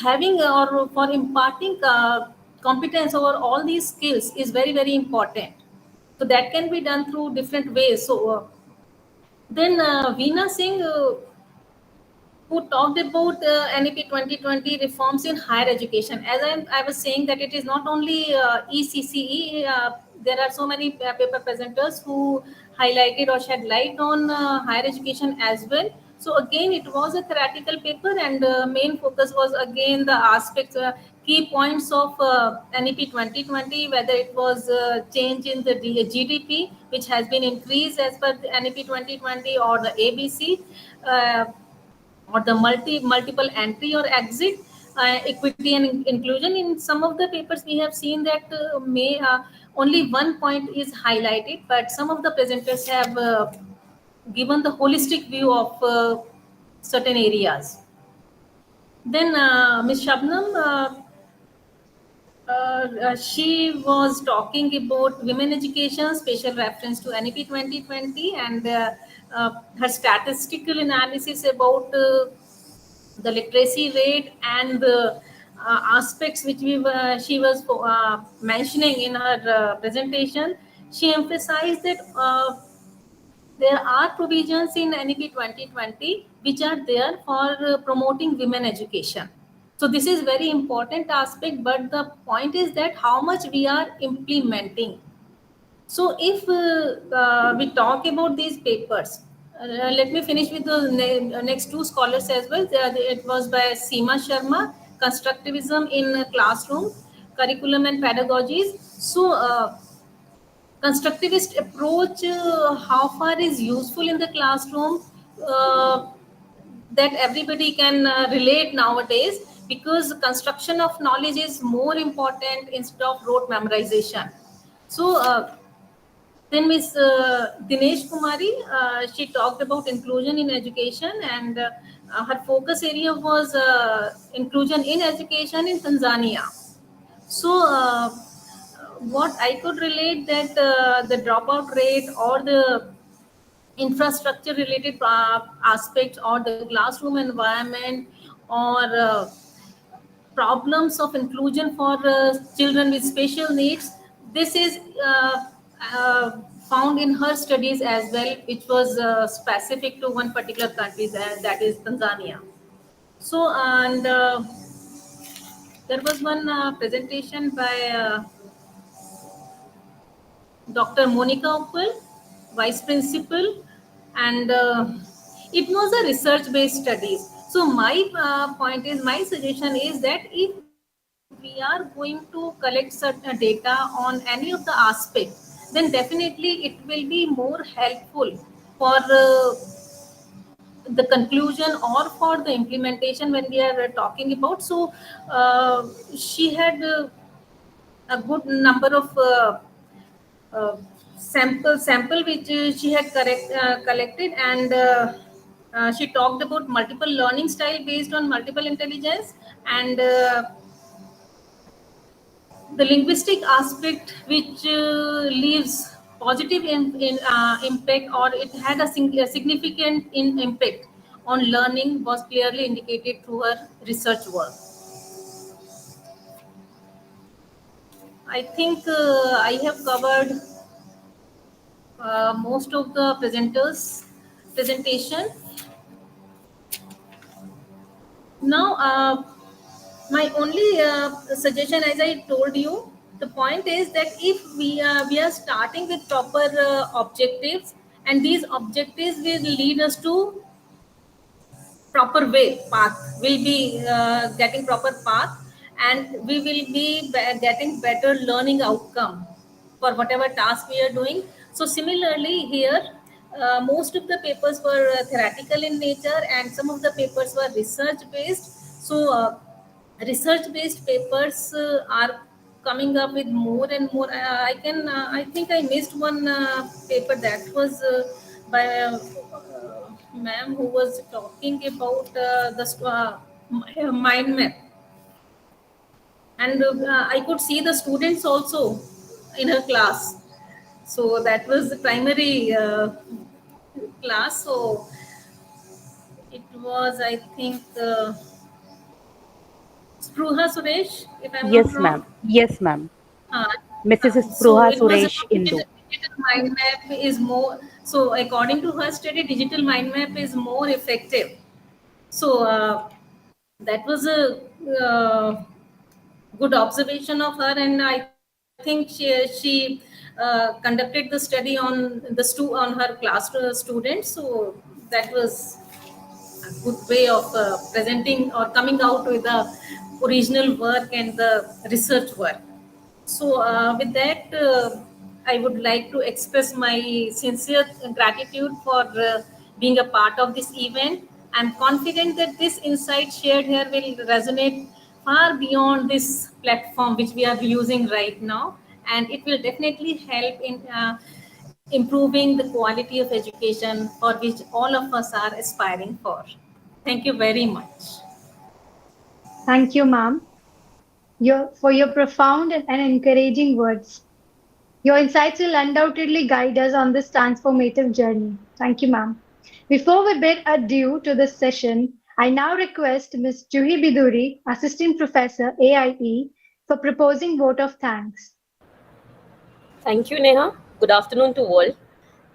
having or for imparting competence over all these skills is very very important. So that can be done through different ways. So then Veena Singh, who talked about NEP 2020 reforms in higher education. As I was saying, that it is not only ECCE, there are so many paper presenters who highlighted or shed light on higher education as well. So again, it was a theoretical paper, and main focus was again the aspects, key points of NEP 2020, whether it was change in the GDP, which has been increased as per the NEP 2020, or the ABC. Or the multiple entry or exit, equity and inclusion. In some of the papers we have seen that may only one point is highlighted, but some of the presenters have given the holistic view of certain areas. Then Ms. Shabnam, she was talking about women education, special reference to NEP 2020, and her statistical analysis about the literacy rate and the aspects which she was mentioning in her presentation. She emphasized that there are provisions in NEP 2020 which are there for promoting women education. So this is very important aspect, but the point is that how much we are implementing. So if we talk about these papers, let me finish with the next two scholars as well. It was by Seema Sharma, Constructivism in Classroom, Curriculum and Pedagogies. So constructivist approach, how far is useful in the classroom, that everybody can relate nowadays, because construction of knowledge is more important instead of rote memorization. So then Ms. Dinesh Kumari, she talked about inclusion in education, and her focus area was inclusion in education in Tanzania. So what I could relate, that the dropout rate or the infrastructure related aspects, or the classroom environment, or problems of inclusion for children with special needs, this is found in her studies as well, which was specific to one particular country, that is Tanzania. So, and there was one presentation by Dr. Monica Uppal, Vice Principal, and it was a research-based studies. So my point is, my suggestion is that if we are going to collect certain data on any of the aspects, then definitely it will be more helpful for the conclusion or for the implementation when we are talking about. So she had a good number of uh, sample which she had collected, and she talked about multiple learning style based on multiple intelligence, and the linguistic aspect which leaves positive impact, or it had a significant impact on learning, was clearly indicated through her research work. I think I have covered most of the presenters presentation. Now my only suggestion, as I told you, the point is that if we are starting with proper objectives, and these objectives will lead us to proper way path, will be getting proper path, and we will be getting better learning outcome for whatever task we are doing. So similarly here, most of the papers were theoretical in nature, and some of the papers were research based. So research based papers are coming up with more and more. I think I missed one paper that was by ma'am, who was talking about the mind map. and I could see the students also in her class. So that was the primary class. So it was, I think, Spruha Suresh, if I'm not Yes, wrong. ma'am. Yes, ma'am. uh, Mrs. so Spruha it was Suresh about Indu. digital mind map is more, so according to her study, digital mind map is more effective. So that was a good observation of her, and I think she conducted the study on on her class students. So that was a good way of presenting or coming out with the original work and the research work. So, with that, I would like to express my sincere gratitude for being a part of this event. I'm confident that this insight shared here will resonate far beyond this platform which we are using right now, and it will definitely help in improving the quality of education for which all of us are aspiring for. Thank you very much. Thank you, ma'am, for your profound and encouraging words. Your insights will undoubtedly guide us on this transformative journey. Thank you, ma'am. Before we bid adieu to this session, I now request Ms. Juhi Biduri, Assistant Professor, AIE, for proposing vote of thanks. Thank you, Neha. Good afternoon to all.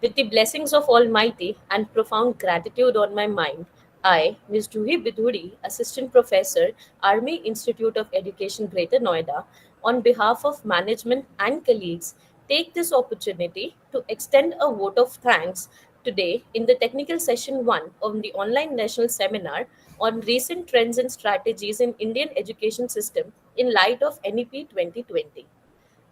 With the blessings of Almighty and profound gratitude on my mind, I, Ms. Juhi Bidhuri, Assistant Professor, Army Institute of Education, Greater Noida, on behalf of management and colleagues, take this opportunity to extend a vote of thanks today in the technical session 1 of the online national seminar on recent trends and strategies in Indian education system in light of NEP 2020.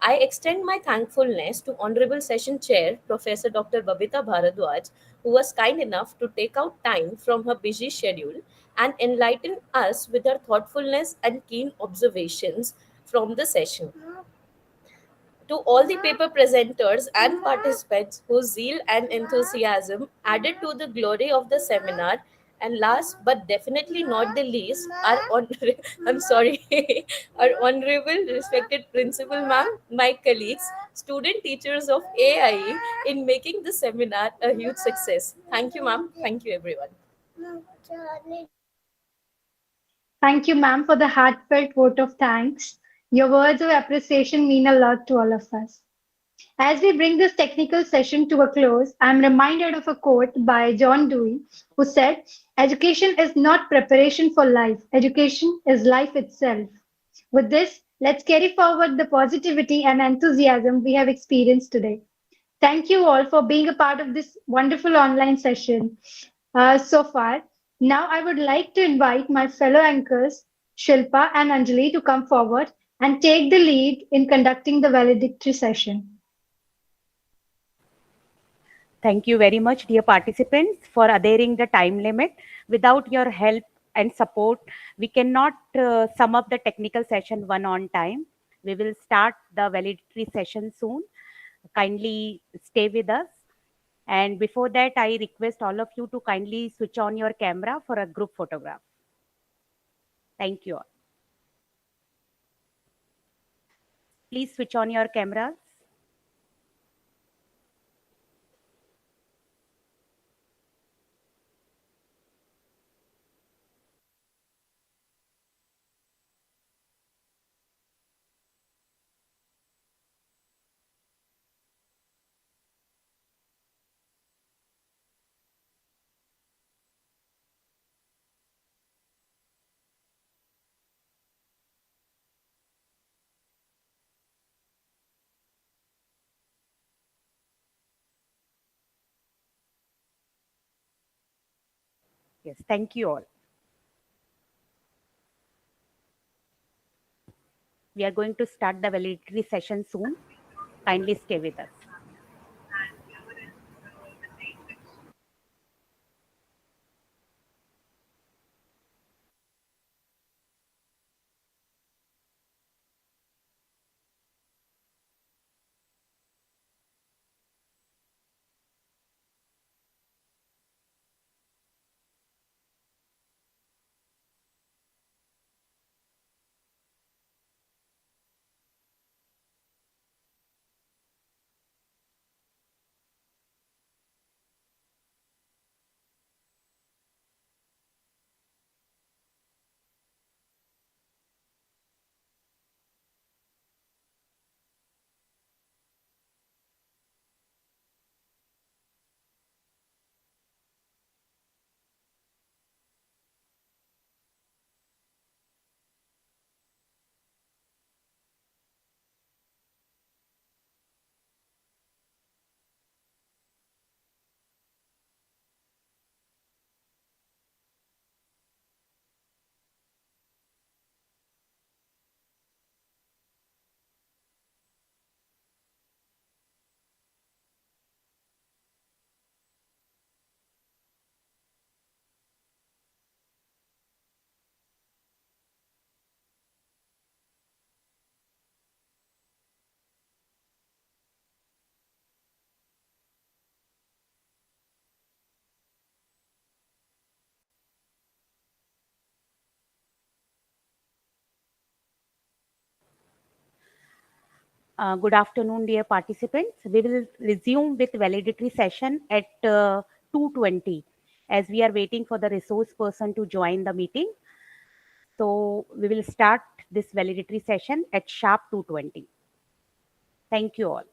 I extend my thankfulness to Honorable Session Chair Professor Dr. Babita Bharadwaj, who was kind enough to take out time from her busy schedule and enlighten us with her thoughtfulness and keen observations from the session. To all the paper presenters and participants whose zeal and enthusiasm added to the glory of the seminar, and last but definitely not the least, our I'm sorry, our honorable, respected principal ma'am, my colleagues, student teachers of AIE in making the seminar a huge success. Thank you, ma'am. Thank you, everyone. Thank you, ma'am, for the heartfelt vote of thanks. Your words of appreciation mean a lot to all of us. As we bring this technical session to a close, I'm reminded of a quote by John Dewey, who said, "Education is not preparation for life, education is life itself." With this, let's carry forward the positivity and enthusiasm we have experienced today. Thank you all for being a part of this wonderful online session so far. Now, I would like to invite my fellow anchors, Shilpa and Anjali, to come forward and take the lead in conducting the valedictory session. Thank you very much, dear participants, for adhering the time limit. Without your help and support, we cannot sum up the technical session 1 on time. We will start the validatory session soon. Kindly stay with us. And before that, I request all of you to kindly switch on your camera for a group photograph. Thank you all. Please switch on your cameras. Yes, thank you all. We are going to start the validatory session soon. Kindly stay with us. Good afternoon, dear participants. We will resume with validatory session at 2:20 as we are waiting for the resource person to join the meeting. So we will start this validatory session at sharp 2:20. Thank you all.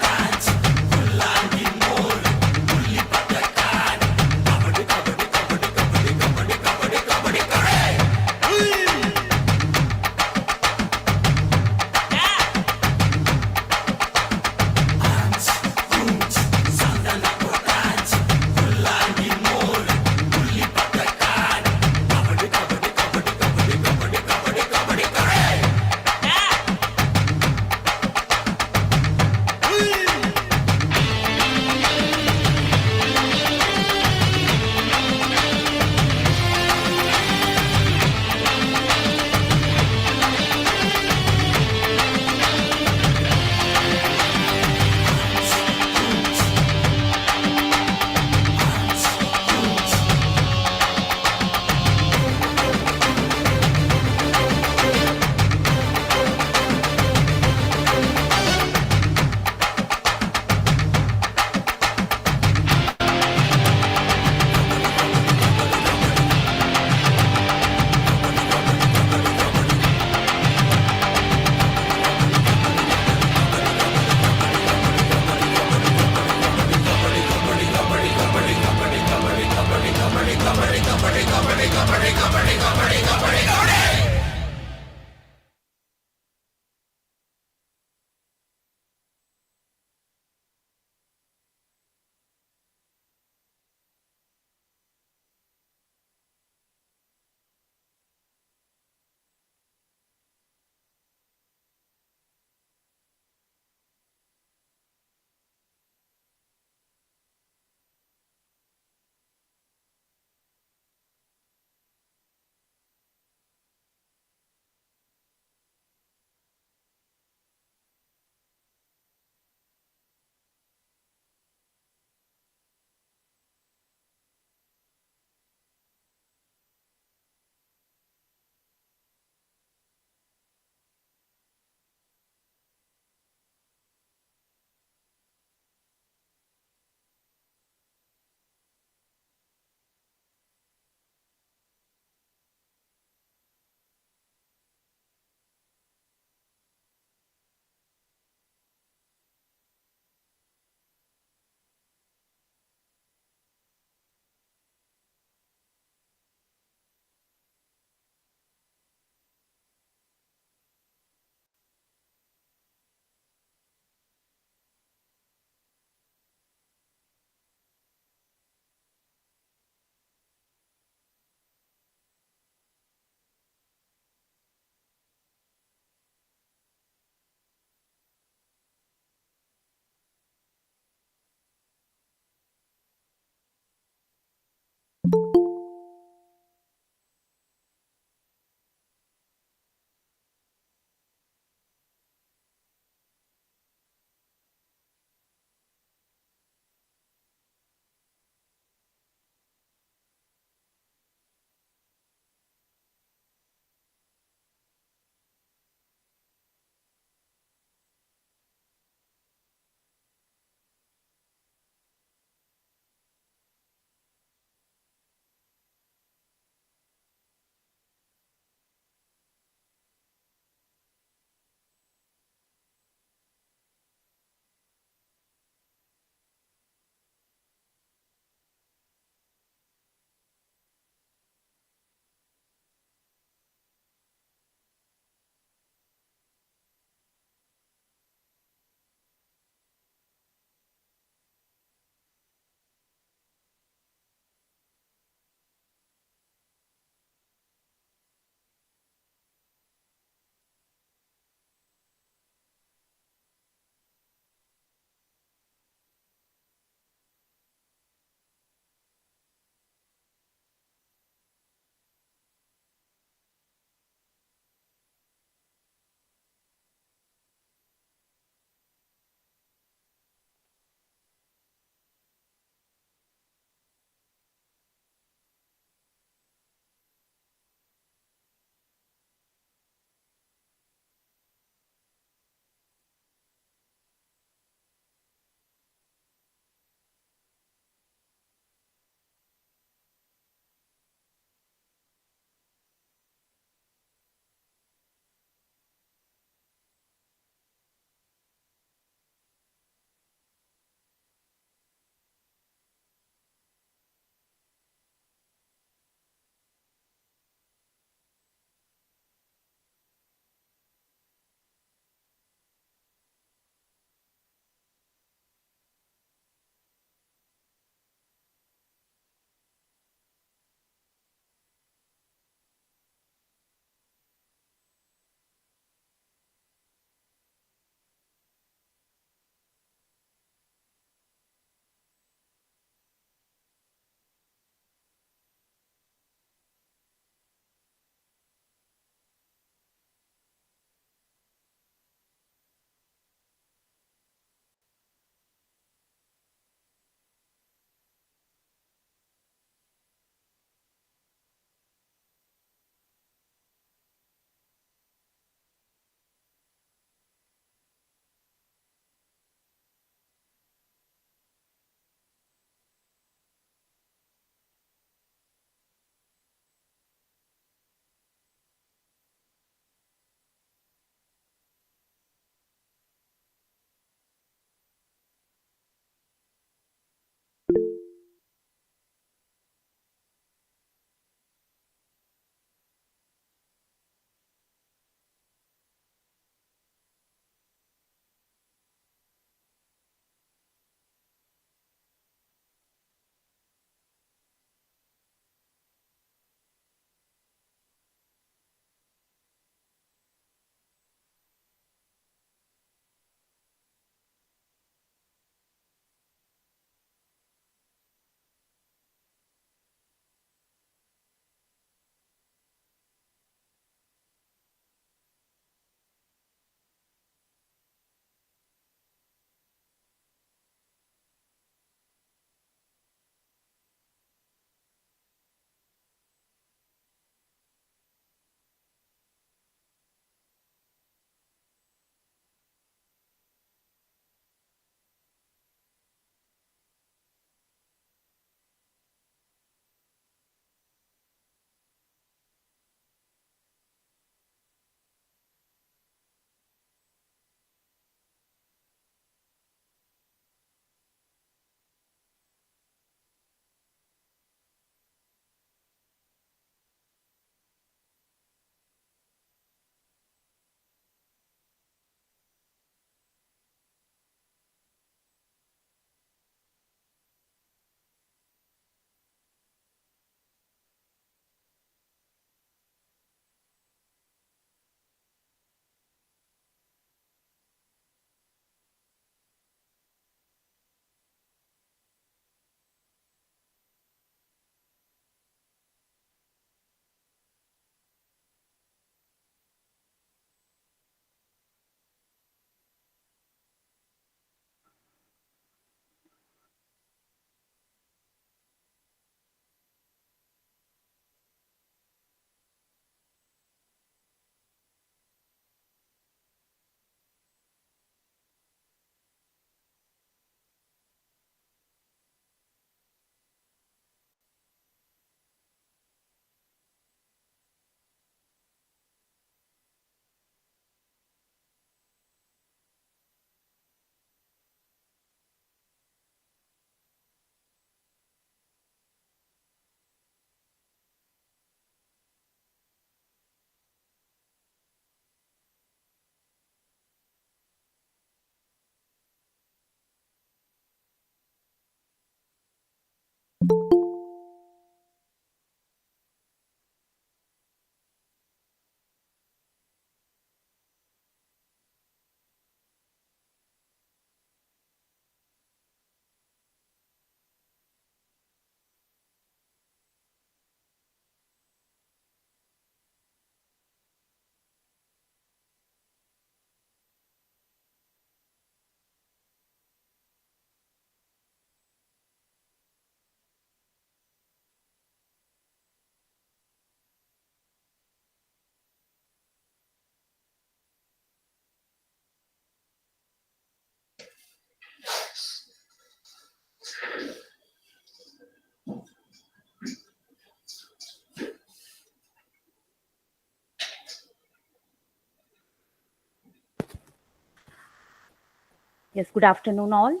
Yes, good afternoon all.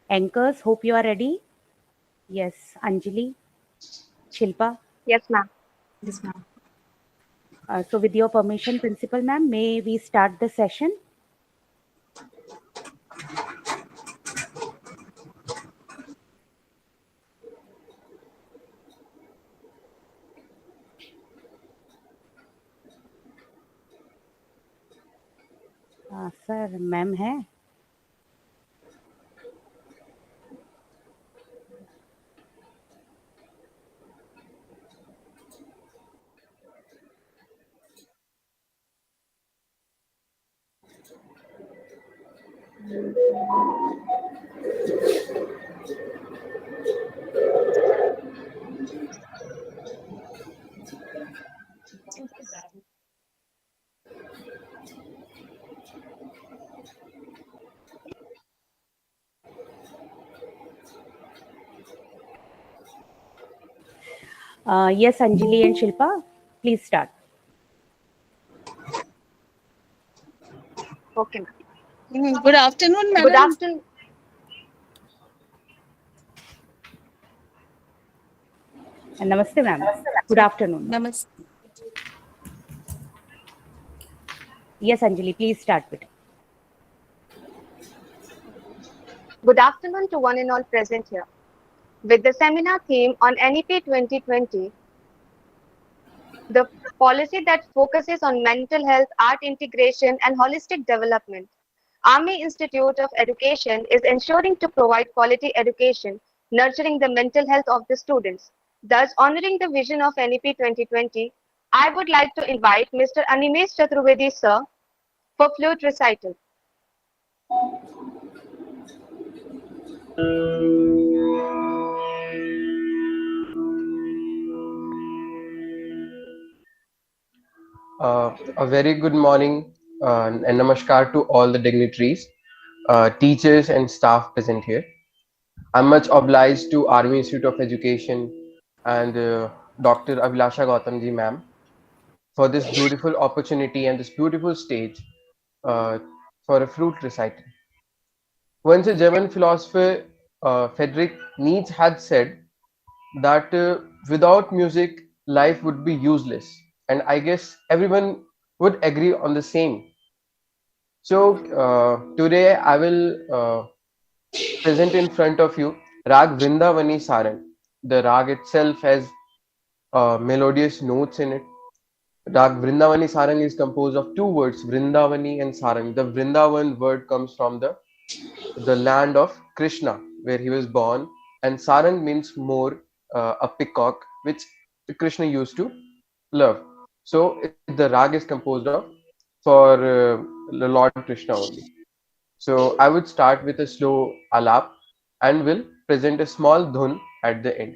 Anchors, hope you are ready. Yes, Anjali, Shilpa. Yes, ma'am. Yes, ma'am. So with your permission, Principal Ma'am, may we start the session? Sir ma'am है Yes, Anjali and Shilpa, please start. Okay, ma'am. Good afternoon, madam. Good afternoon. And Namaste, ma'am. Good afternoon. Namaste. Yes, Anjali, please start with it. Good afternoon to one and all present here. With the seminar theme on NEP 2020, the policy that focuses on mental health, art integration, and holistic development, Army Institute of Education is ensuring to provide quality education, nurturing the mental health of the students. Thus, honoring the vision of NEP 2020, I would like to invite Mr. Animesh Chaturvedi, sir, for flute recital. A very good morning and namaskar to all the dignitaries, teachers and staff present here. I'm much obliged to Army Institute of Education and Dr. Abhilasha Gautamji ma'am for this beautiful opportunity and this beautiful stage uh, for a flute recital. Once a German philosopher, Friedrich Nietzsche, had said that without music, life would be useless. And I guess everyone would agree on the same. So today I will present in front of you Rag Vrindavani Sarang. The rag itself has melodious notes in it. Rag Vrindavani Sarang is composed of two words, Vrindavani and Sarang. The Vrindavan word comes from the land of Krishna, where he was born, and Sarang means more, a peacock, which Krishna used to love. So the rag is composed of for the Lord Krishna only. So I would start with a slow alap and will present a small dhun at the end.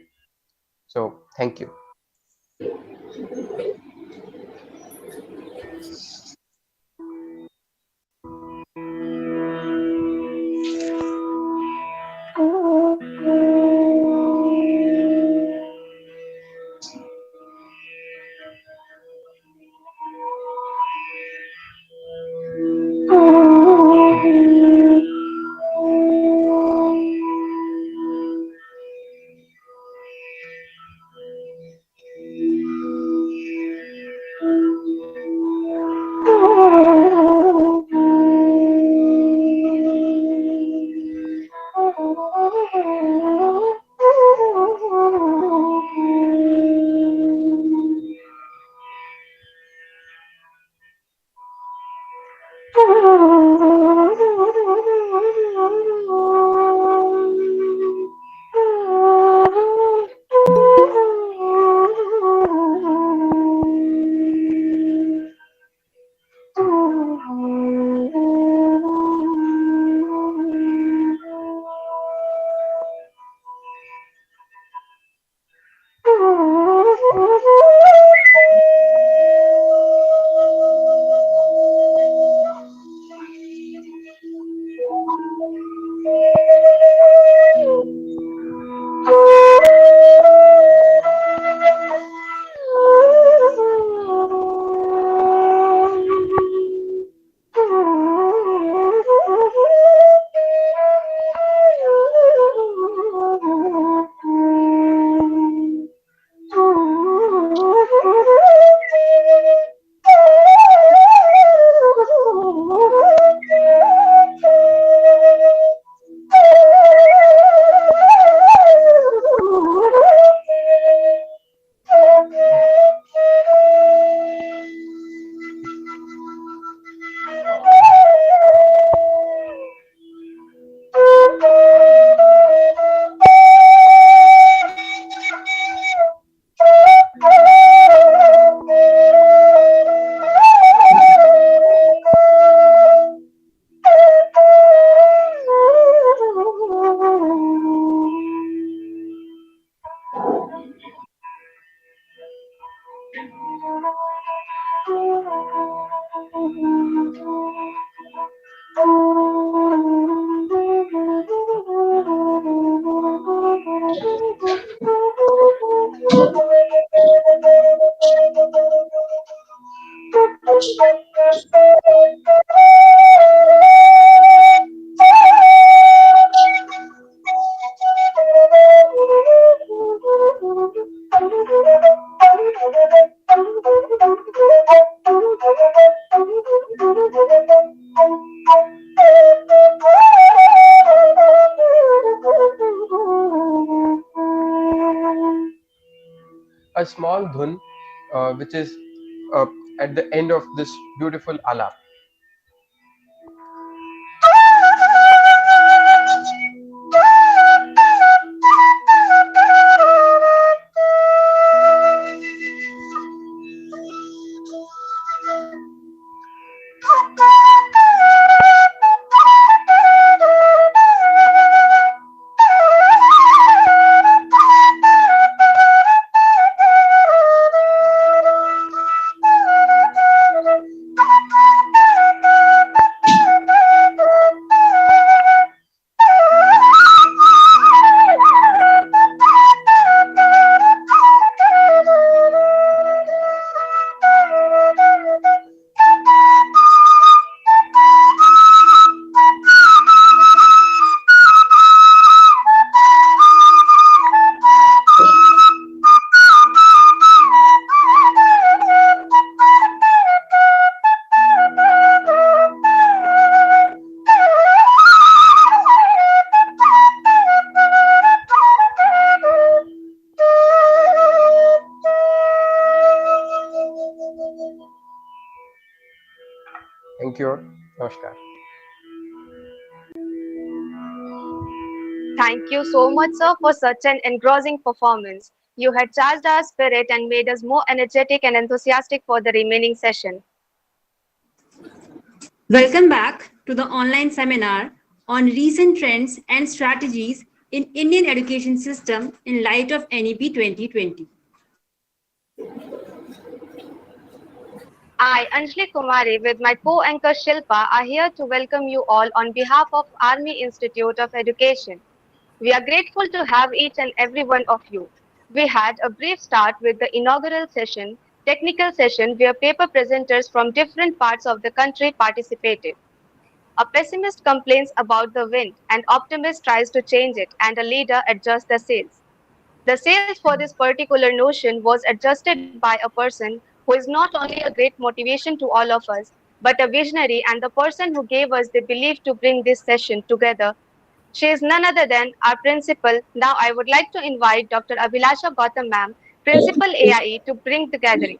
So thank you. A small dhun, which is uh, at the end of this beautiful alap. Thank you. Namaskar. Thank you so much, sir, for such an engrossing performance. You had charged our spirit and made us more energetic and enthusiastic for the remaining session. Welcome back to the online seminar on recent trends and strategies in Indian education system in light of NEP 2020. I, Anjali Kumari, with my co-anchor Shilpa, are here to welcome you all on behalf of Army Institute of Education. We are grateful to have each and every one of you. We had a brief start with the inaugural session, technical session, where paper presenters from different parts of the country participated. A pessimist complains about the wind, an optimist tries to change it, and a leader adjusts the sails. The sails for this particular notion was adjusted by a person who is not only a great motivation to all of us, but a visionary and the person who gave us the belief to bring this session together. She is none other than our principal. Now I would like to invite Dr. Abhilasha Gautam ma'am, Principal AIE, to bring the gathering,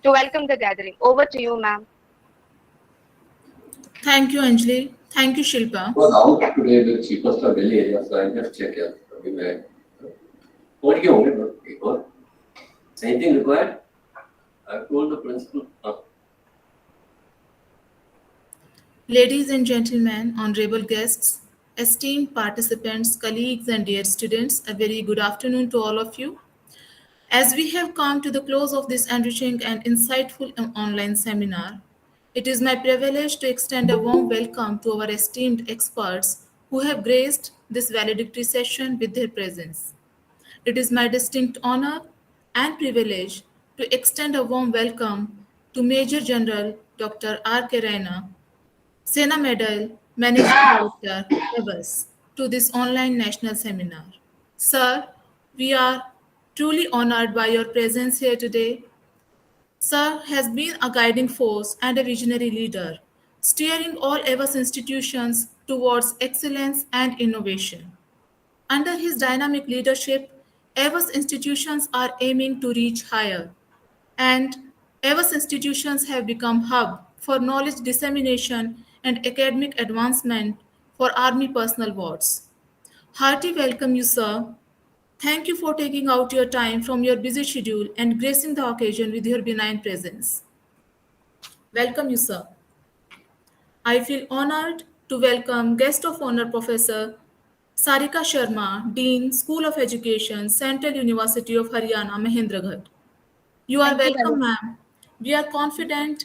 to welcome the gathering. Over to you, ma'am. Thank you, Anjali. Thank you, Shilpa. Was out today with cheapest of Delhi area, so I just check here. अभी मैं और क्या होंगे एक और anything required? I told the principal. Ladies and gentlemen, honorable guests, esteemed participants, colleagues, and dear students, a very good afternoon to all of you. As we have come to the close of this enriching and insightful online seminar, it is my privilege to extend a warm welcome to our esteemed experts who have graced this valedictory session with their presence. It is my distinct honor and privilege to extend a warm welcome to Major General Dr. R.K. Raina, Sena Medal Managing Director, EVAS, to this online national seminar. Sir, we are truly honored by your presence here today. Sir has been a guiding force and a visionary leader, steering all EVAS institutions towards excellence and innovation. Under his dynamic leadership, EVAS institutions are aiming to reach higher, and EVAS institutions have become hub for knowledge dissemination and academic advancement for Army personnel wards. Hearty welcome you, sir. Thank you for taking out your time from your busy schedule and gracing the occasion with your benign presence. Welcome you, sir. I feel honored to welcome guest of honor Professor Sarika Sharma, Dean, School of Education, Central University of Haryana, Mahendragarh. You are Thank you, welcome, madam. ma'am. We are confident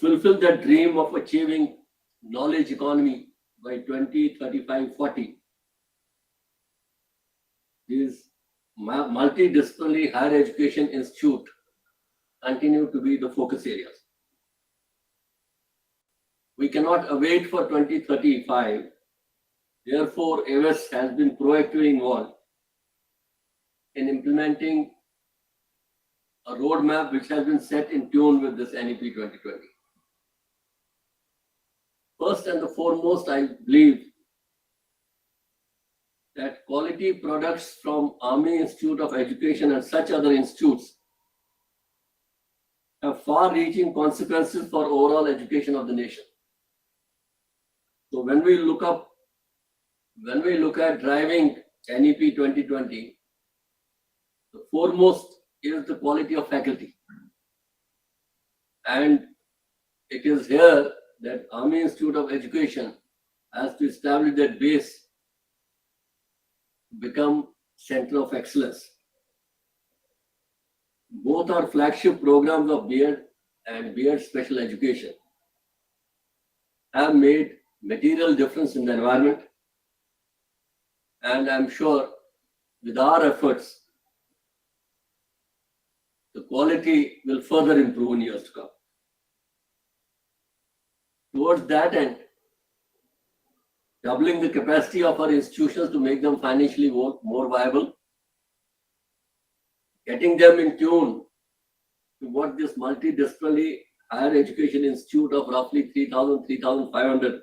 fulfill that dream of achieving knowledge economy by 2035, 40, these multidisciplinary higher education institute continue to be the focus areas. We cannot await for 2035. Therefore, AWS has been proactively involved in implementing a roadmap which has been set in tune with this NEP 2020. First and the foremost, I believe that quality products from Army Institute of Education and such other institutes have far-reaching consequences for overall education of the nation. So when we look at driving NEP 2020, the foremost is the quality of faculty. And it is here that Army Institute of Education has to establish that base to become center of excellence. Both are flagship programs of B.Ed and B.Ed Special Education have made material difference in the environment, and I'm sure with our efforts, the quality will further improve in years to come. Towards that end, doubling the capacity of our institutions to make them financially more viable, getting them in tune to what this multidisciplinary higher education institute of roughly 3,000, 3,500.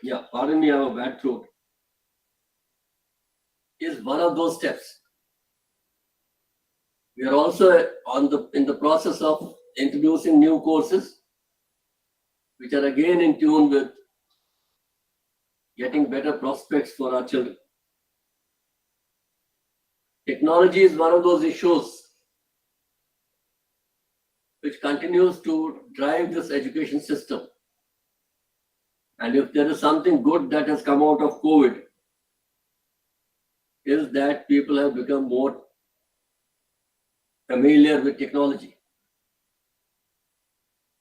Yeah, pardon me, I have a bad throat. Is one of those steps. We are also in the process of introducing new courses, which are again in tune with getting better prospects for our children. Technology is one of those issues which continues to drive this education system. And if there is something good that has come out of COVID, is that people have become more familiar with technology.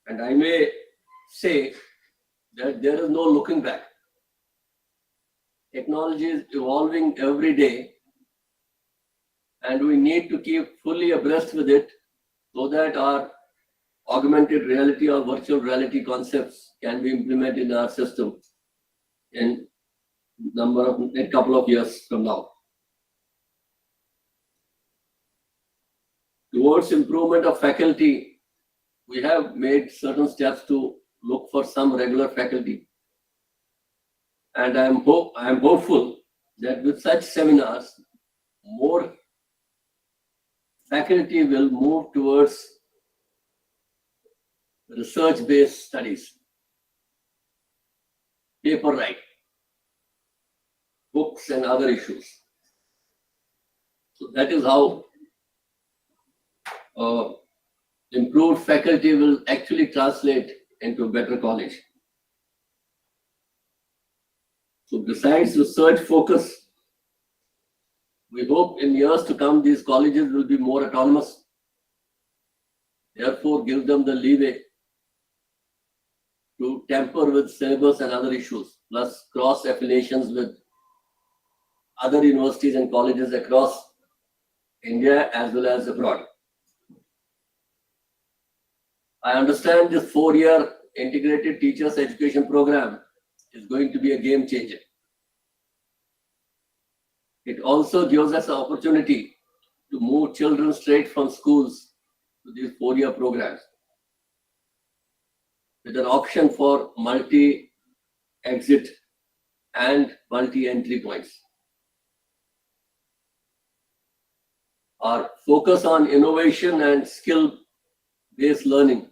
And I may say that there is no looking back. Technology is evolving every day, and we need to keep fully abreast with it so that our augmented reality or virtual reality concepts can be implemented in our system in a couple of years from now. Towards improvement of faculty, we have made certain steps to look for some regular faculty. And I am hopeful that with such seminars, more faculty will move towards research-based studies, paper writing, books and other issues. So that is how improved faculty will actually translate into a better college. So besides research focus, we hope in years to come these colleges will be more autonomous. Therefore, give them the leeway to tamper with syllabus and other issues, plus cross affiliations with other universities and colleges across India as well as abroad. I understand this 4-year integrated teachers education program is going to be a game changer. It also gives us an opportunity to move children straight from schools to these 4-year programs with an option for multi-exit and multi-entry points. Our focus on innovation and skill-based learning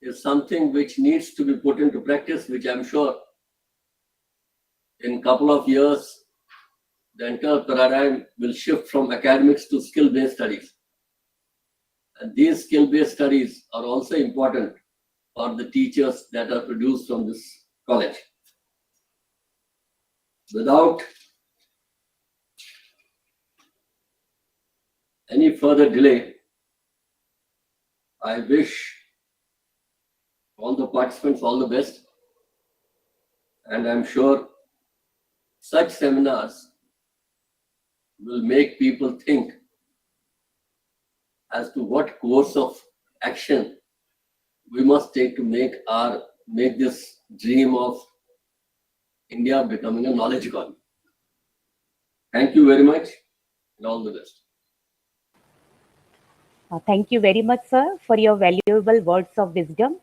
is something which needs to be put into practice, which I'm sure in a couple of years, the entire paradigm will shift from academics to skill-based studies. And these skill-based studies are also important for the teachers that are produced from this college. Without any further delay, I wish all the participants all the best, and I'm sure such seminars will make people think as to what course of action we must take to make this dream of India becoming a knowledge economy. Thank you very much, and all the best. Thank you very much, sir, for your valuable words of wisdom.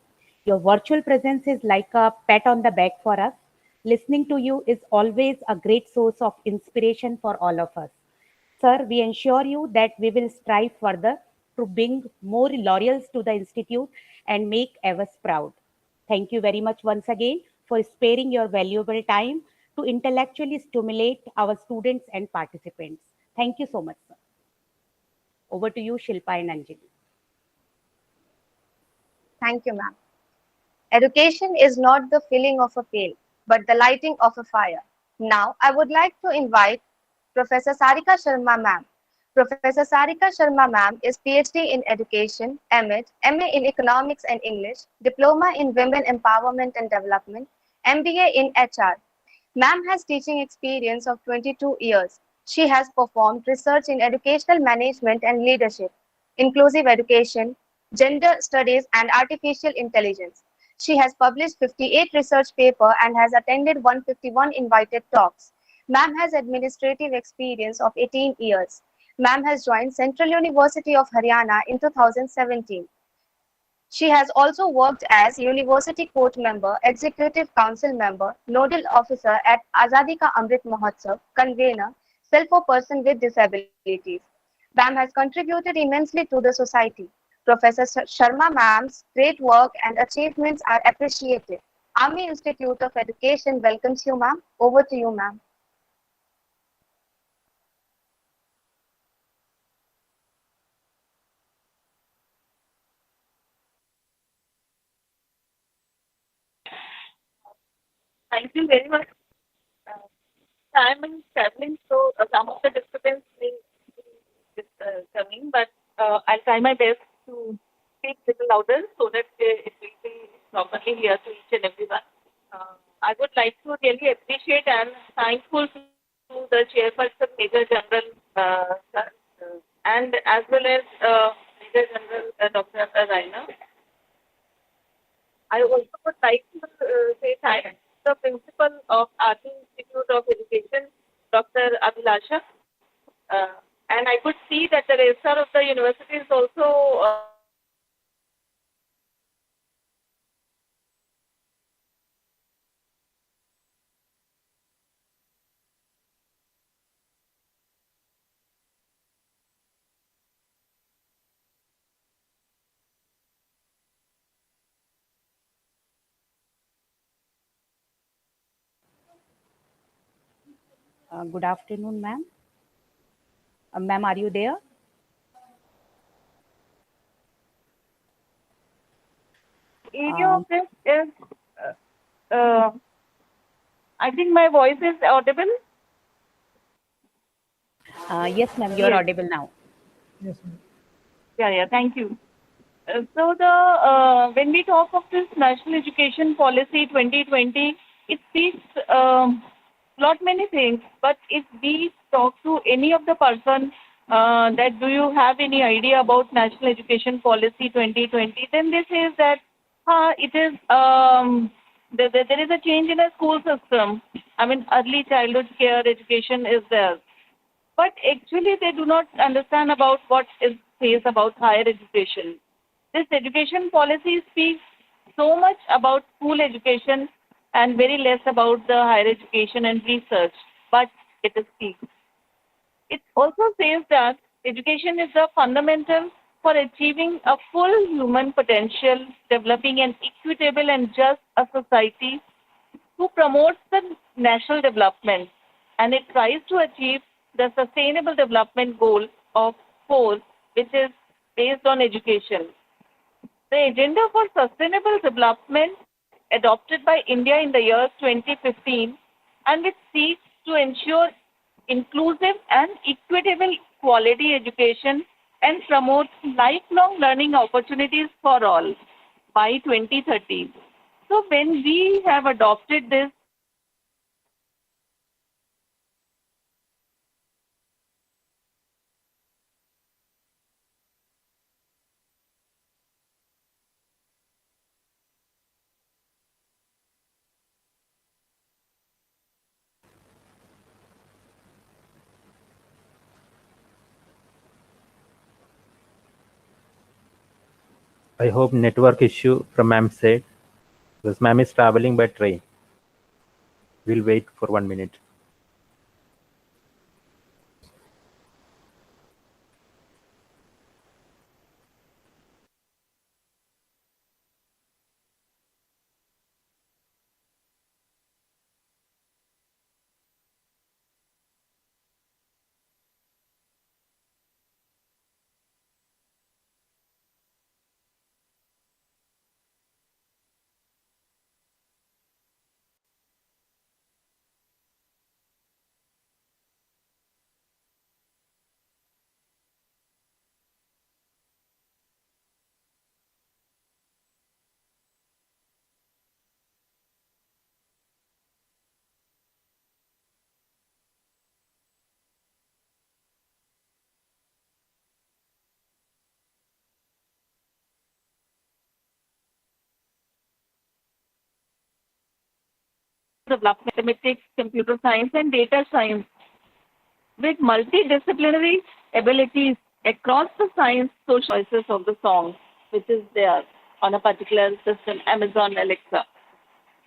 Your virtual presence is like a pat on the back for us. Listening to you is always a great source of inspiration for all of us. Sir, we ensure you that we will strive further to bring more laurels to the Institute and make us proud. Thank you very much once again for sparing your valuable time to intellectually stimulate our students and participants. Thank you so much, sir. Over to you, Shilpa and Anjali. Thank you, ma'am. Education is not the filling of a pail, but the lighting of a fire. Now, I would like to invite Professor Sarika Sharma ma'am. Professor Sarika Sharma ma'am is PhD in Education, MA in Economics and English, Diploma in Women Empowerment and Development, MBA in HR. Ma'am has teaching experience of 22 years. She has performed research in educational management and leadership, inclusive education, gender studies, and artificial intelligence. She has published 58 research papers and has attended 151 invited talks. Ma'am has administrative experience of 18 years. Ma'am has joined Central University of Haryana in 2017. She has also worked as University Court Member, Executive Council Member, Nodal Officer at Azadi Ka Amrit Mahotsav, Convener, Cell for Persons with Disabilities. Ma'am has contributed immensely to the society. Professor Sharma ma'am's great work and achievements are appreciated. Army Institute of Education welcomes you, ma'am. Over to you, ma'am. Thank you very much. Time is traveling, so some of the disturbance may be coming, but I'll try my best to speak a little louder so that it will be properly here to each and everyone. I would like to really appreciate and thankful to the chairperson, Major General sir, and as well as Major General Dr. Raina. I also would like to say thanks to the principal of Army Institute of Education, Dr. Abhilasha. And I could see that the registrar of the university is also Good afternoon, ma'am. Ma'am, are you there? area of this is, I think my voice is audible. Yes, ma'am, you're Yes. audible now. Yeah, thank you. So when we talk of this National Education Policy 2020, it speaks lot many things. But if we talk to any of the person that do you have any idea about National Education Policy 2020, then they say that it is there is a change in the school system. I mean, early childhood care education is there. But actually, they do not understand about what is says about higher education. This education policy speaks so much about school education and very less about the higher education and research, but it speaks. It also says that education is the fundamental for achieving a full human potential, developing an equitable and just a society who promotes the national development, and it tries to achieve the sustainable development goal of 4, which is based on education. The Agenda for Sustainable Development adopted by India in the year 2015 and which seeks to ensure inclusive and equitable quality education and promote lifelong learning opportunities for all by 2030. So when we have adopted this, I hope network issue from ma'am side, because ma'am is traveling by train. We'll wait for 1 minute. development, mathematics, computer science, and data science with multidisciplinary abilities across the science social choices of the song, which is there on a particular system, Amazon Alexa.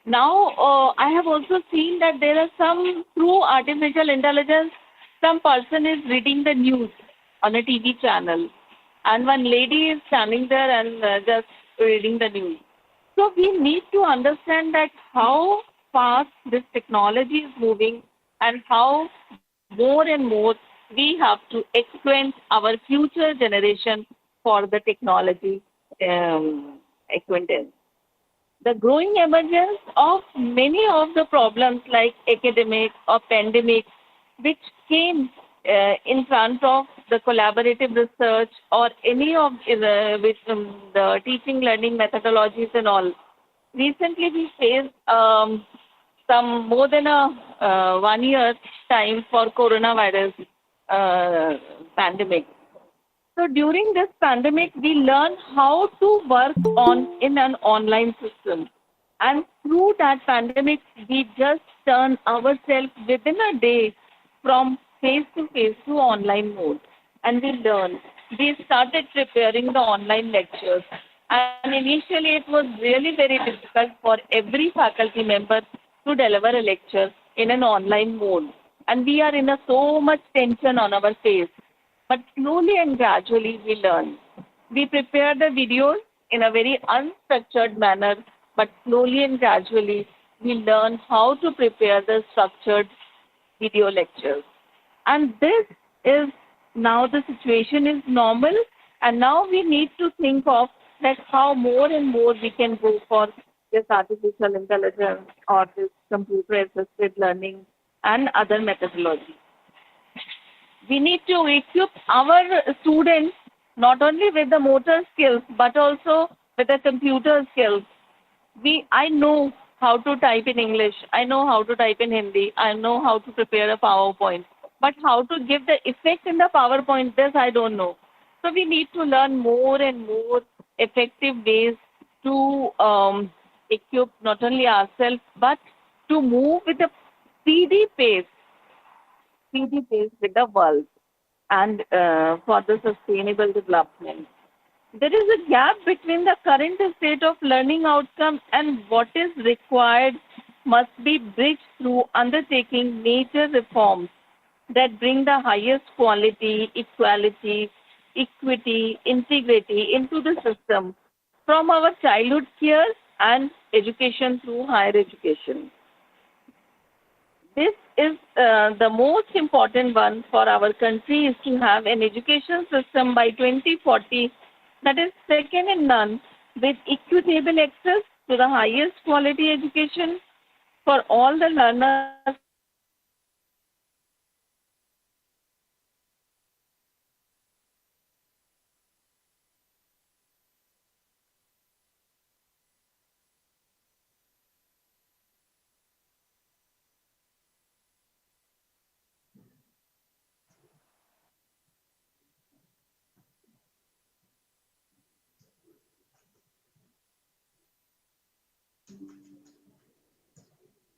Now, I have also seen that there are some, through artificial intelligence, some person is reading the news on a TV channel, and one lady is standing there and just reading the news. So we need to understand that how fast this technology is moving and how more and more we have to acquaint our future generation for the technology acquaintance. The growing emergence of many of the problems like academic or pandemic, which came in front of the collaborative research or any of with the teaching learning methodologies and all. Recently, we faced some more than a 1 year time for coronavirus pandemic. So during this pandemic, we learned how to work on in an online system. And through that pandemic, we just turned ourselves within a day from face to face to online mode. And we learned. We started preparing the online lectures. And initially, it was really very difficult for every faculty member to deliver a lecture in an online mode. And we are in a so much tension on our face, but slowly and gradually we learn. We prepare the videos in a very unstructured manner, but slowly and gradually we learn how to prepare the structured video lectures. And this is now the situation is normal, and now we need to think of that how more and more we can go for this artificial intelligence or this computer assisted learning and other methodologies. We need to equip our students not only with the motor skills but also with the computer skills. I know how to type in English, I know how to type in Hindi, I know how to prepare a PowerPoint, but how to give the effect in the PowerPoint, this I don't know. So we need to learn more and more effective ways to equip not only ourselves but to move with a speedy pace, speedy pace with the world and for the sustainable development. There is a gap between the current state of learning outcome and what is required must be bridged through undertaking major reforms that bring the highest quality, equality, equity, integrity into the system from our childhood care and education through higher education. This is the most important one for our country is to have an education system by 2040 that is second in none with equitable access to the highest quality education for all the learners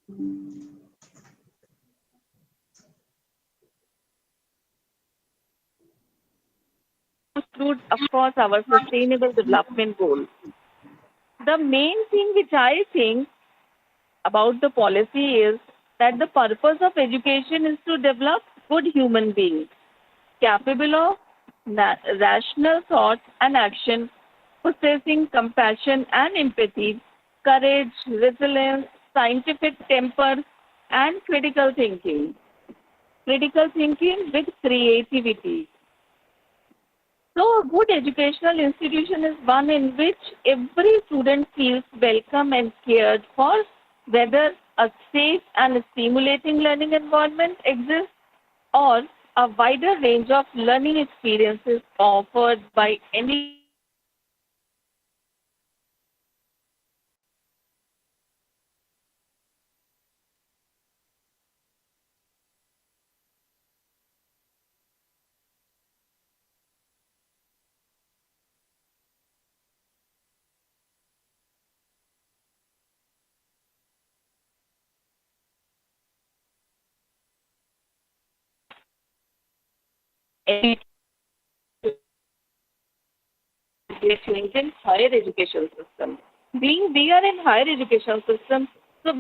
Include, of course, our sustainable development goals. The main thing which I think about the policy is that the purpose of education is to develop good human beings capable of rational thought and action, possessing compassion and empathy, courage, resilience, scientific temper, and critical thinking. Critical thinking with creativity. So, a good educational institution is one in which every student feels welcome and cared for, whether a safe and stimulating learning environment exists or a wider range of learning experiences offered by any change in higher education system. Being we are in higher education system, so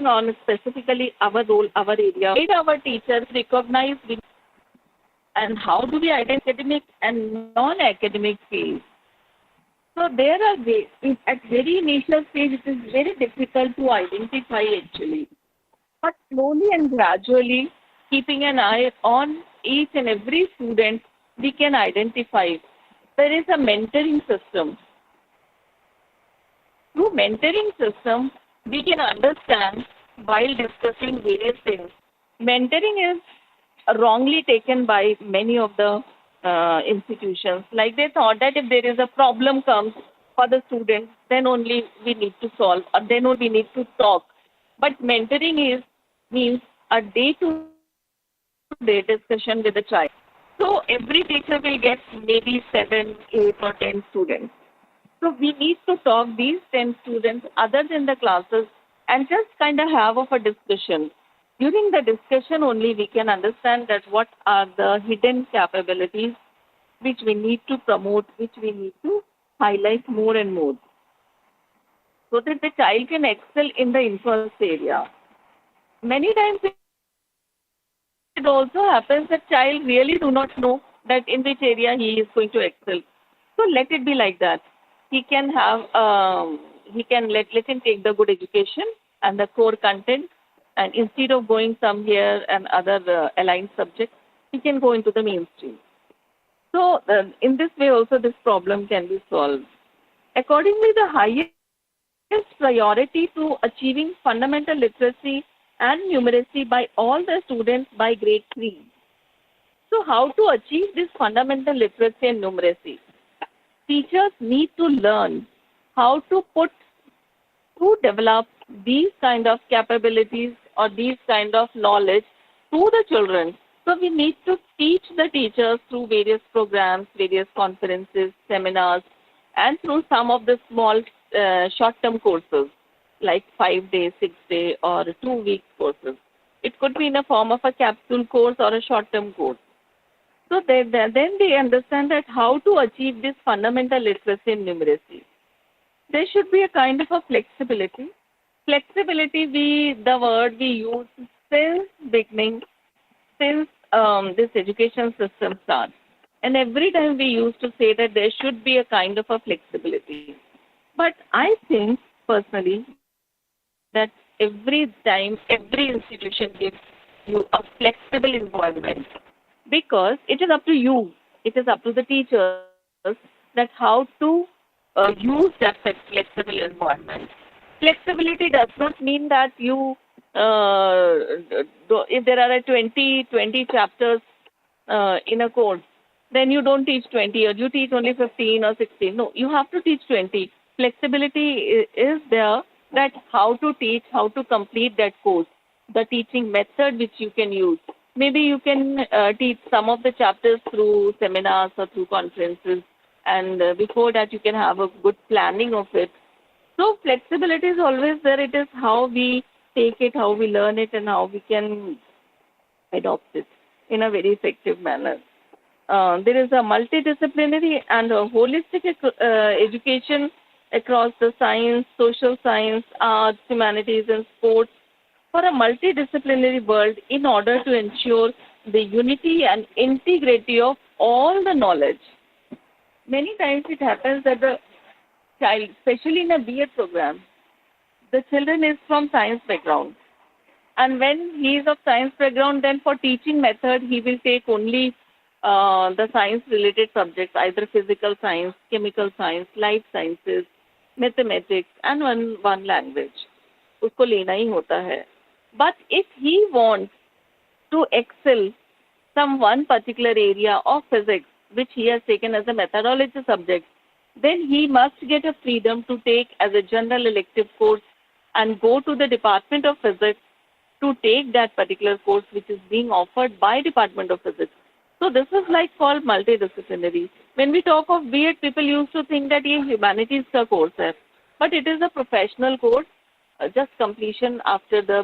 on specifically our role, our area, did our teachers recognize and how do we identify academic and non-academic fields? So there are ways, at very initial stage it is very difficult to identify actually. But slowly and gradually, keeping an eye on each and every student, we can identify. There is a mentoring system. Through mentoring system, we can understand while discussing various things. Mentoring is wrongly taken by many of the institutions. Like they thought that if there is a problem comes for the students, then only we need to solve, or then only we need to talk. But mentoring is means a day-to-day discussion with the child. So every teacher will get maybe 7, 8, or 10 students. So we need to talk these 10 students other than the classes and just kind of have of a discussion. During the discussion only we can understand that what are the hidden capabilities which we need to promote, which we need to highlight more and more so that the child can excel in the interest area. Many times it also happens that child really do not know that in which area he is going to excel. So let it be like that. He can have, let him take the good education and the core content, and instead of going somewhere and other aligned subjects, he can go into the mainstream. So in this way also this problem can be solved. Accordingly, the highest priority to achieving fundamental literacy and numeracy by all the students by grade 3. So how to achieve this fundamental literacy and numeracy? Teachers need to learn how to develop these kind of capabilities or these kind of knowledge to the children. So we need to teach the teachers through various programs, various conferences, seminars, and through some of the small short-term courses like 5-day, 6-day, or 2-week courses. It could be in a form of a capsule course or a short-term course. So then they understand that how to achieve this fundamental literacy and numeracy. There should be a kind of a flexibility. Flexibility, the word we use since beginning, since this education system starts. And every time we used to say that there should be a kind of a flexibility. But I think personally that every time, every institution gives you a flexible environment because it is up to you, it is up to the teachers that how to use that flexible environment. Flexibility does not mean that you if there are 20 chapters in a course, then you don't teach 20 or you teach only 15 or 16. No, you have to teach 20. Flexibility is there, that how to teach, how to complete that course, the teaching method which you can use. Maybe you can teach some of the chapters through seminars or through conferences, and before that you can have a good planning of it. So flexibility is always there. It is how we take it, how we learn it, and how we can adopt it in a very effective manner. There is a multidisciplinary and a holistic education across the science, social science, arts, humanities, and sports for a multidisciplinary world in order to ensure the unity and integrity of all the knowledge. Many times it happens that the child, especially in a B.Ed program, the children is from science background. And when he is of science background, then for teaching method, he will take only the science-related subjects, either physical science, chemical science, life sciences, mathematics, and one language. उसको लेना ही होता है. But if he wants to excel some one particular area of physics, which he has taken as a methodology subject, then he must get a freedom to take as a general elective course and go to the Department of Physics to take that particular course which is being offered by Department of Physics. So this is like called multidisciplinary. When we talk of B.Ed, people used to think that ये humanities का course है, but it is a professional course, just completion after the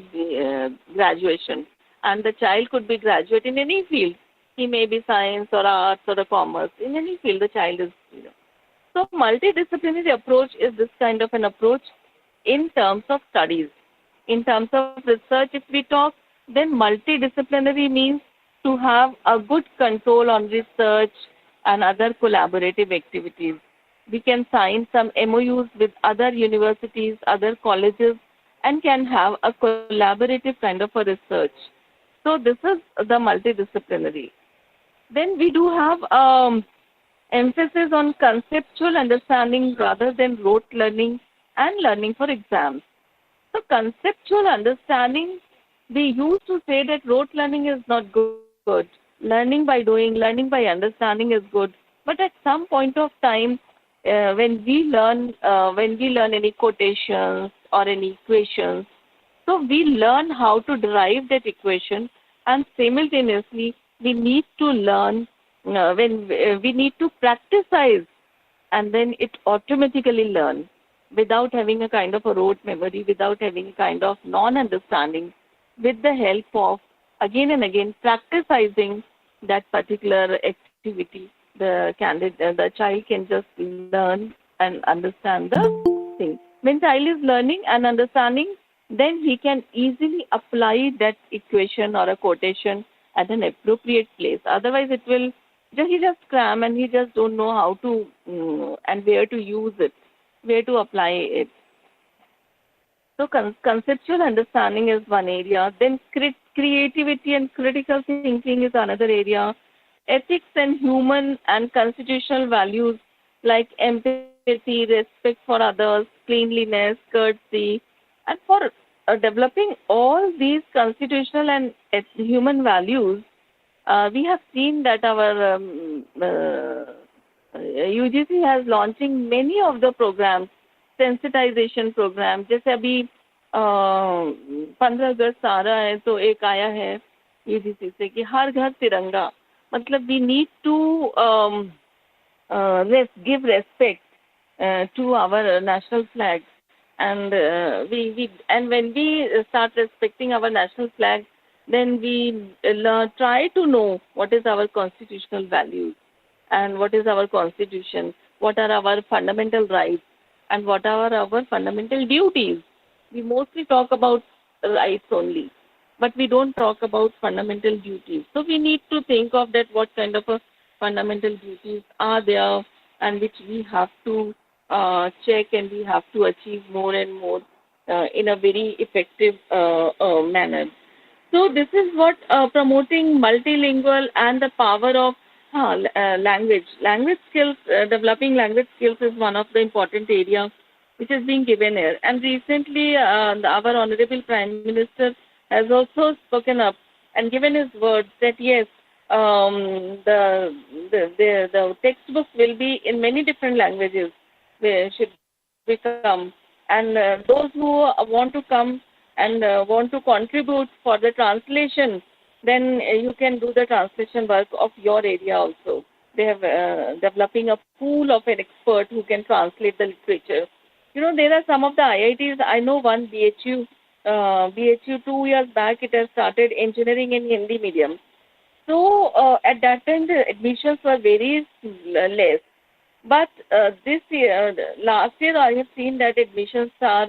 graduation. And the child could be graduate in any field. He may be science or arts or a commerce. In any field, the child is. So multidisciplinary approach is this kind of an approach in terms of studies. In terms of research, if we talk, then multidisciplinary means to have a good control on research and other collaborative activities. We can sign some MOUs with other universities, other colleges, and can have a collaborative kind of a research. So this is the multidisciplinary. Then we do have emphasis on conceptual understanding rather than rote learning and learning for exams. So conceptual understanding, we used to say that rote learning is not good. Learning by doing, learning by understanding is good. But at some point of time, when we learn any quotations or any equations, so we learn how to derive that equation, and simultaneously we need to learn we need to practicize, and then it automatically learns without having a kind of a rote memory, without having a kind of non-understanding, with the help of again and again practicing that particular activity. The child can just learn and understand the thing. When child is learning and understanding, then he can easily apply that equation or a quotation at an appropriate place. Otherwise, he just cram and he just don't know how to and where to use it, where to apply it. So conceptual understanding is one area. Then creativity and critical thinking is another area. Ethics and human and constitutional values like empathy, respect for others, cleanliness, courtesy, and for developing all these constitutional and human values, we have seen that our UGC has launching many of the programs, sensitization program. जैसे अभी 15 अगस्त आ रहा है, तो एक आया है UGC से कि हर घर तिरंगा. मतलब we need to give respect to our national flag, and when we start respecting our national flag, then we try to know what is our constitutional values and what is our constitution, what are our fundamental rights, and what are our fundamental duties. We mostly talk about rights only, but we don't talk about fundamental duties. So we need to think of that, what kind of a fundamental duties are there, and which we have to check, and we have to achieve more and more in a very effective manner. So this is what promoting multilingual and the power of language skills, developing language skills is one of the important areas which is being given here. And recently, our Honorable Prime Minister has also spoken up and given his words that yes, the textbooks will be in many different languages, where should become. And those who want to come and want to contribute for the translation, then you can do the translation work of your area also. They have developing a pool of an expert who can translate the literature. You know, there are some of the IITs. I know one BHU 2 years back, it has started engineering in Hindi medium. So at that time, the admissions were very less. But this year, last year, I have seen that admissions are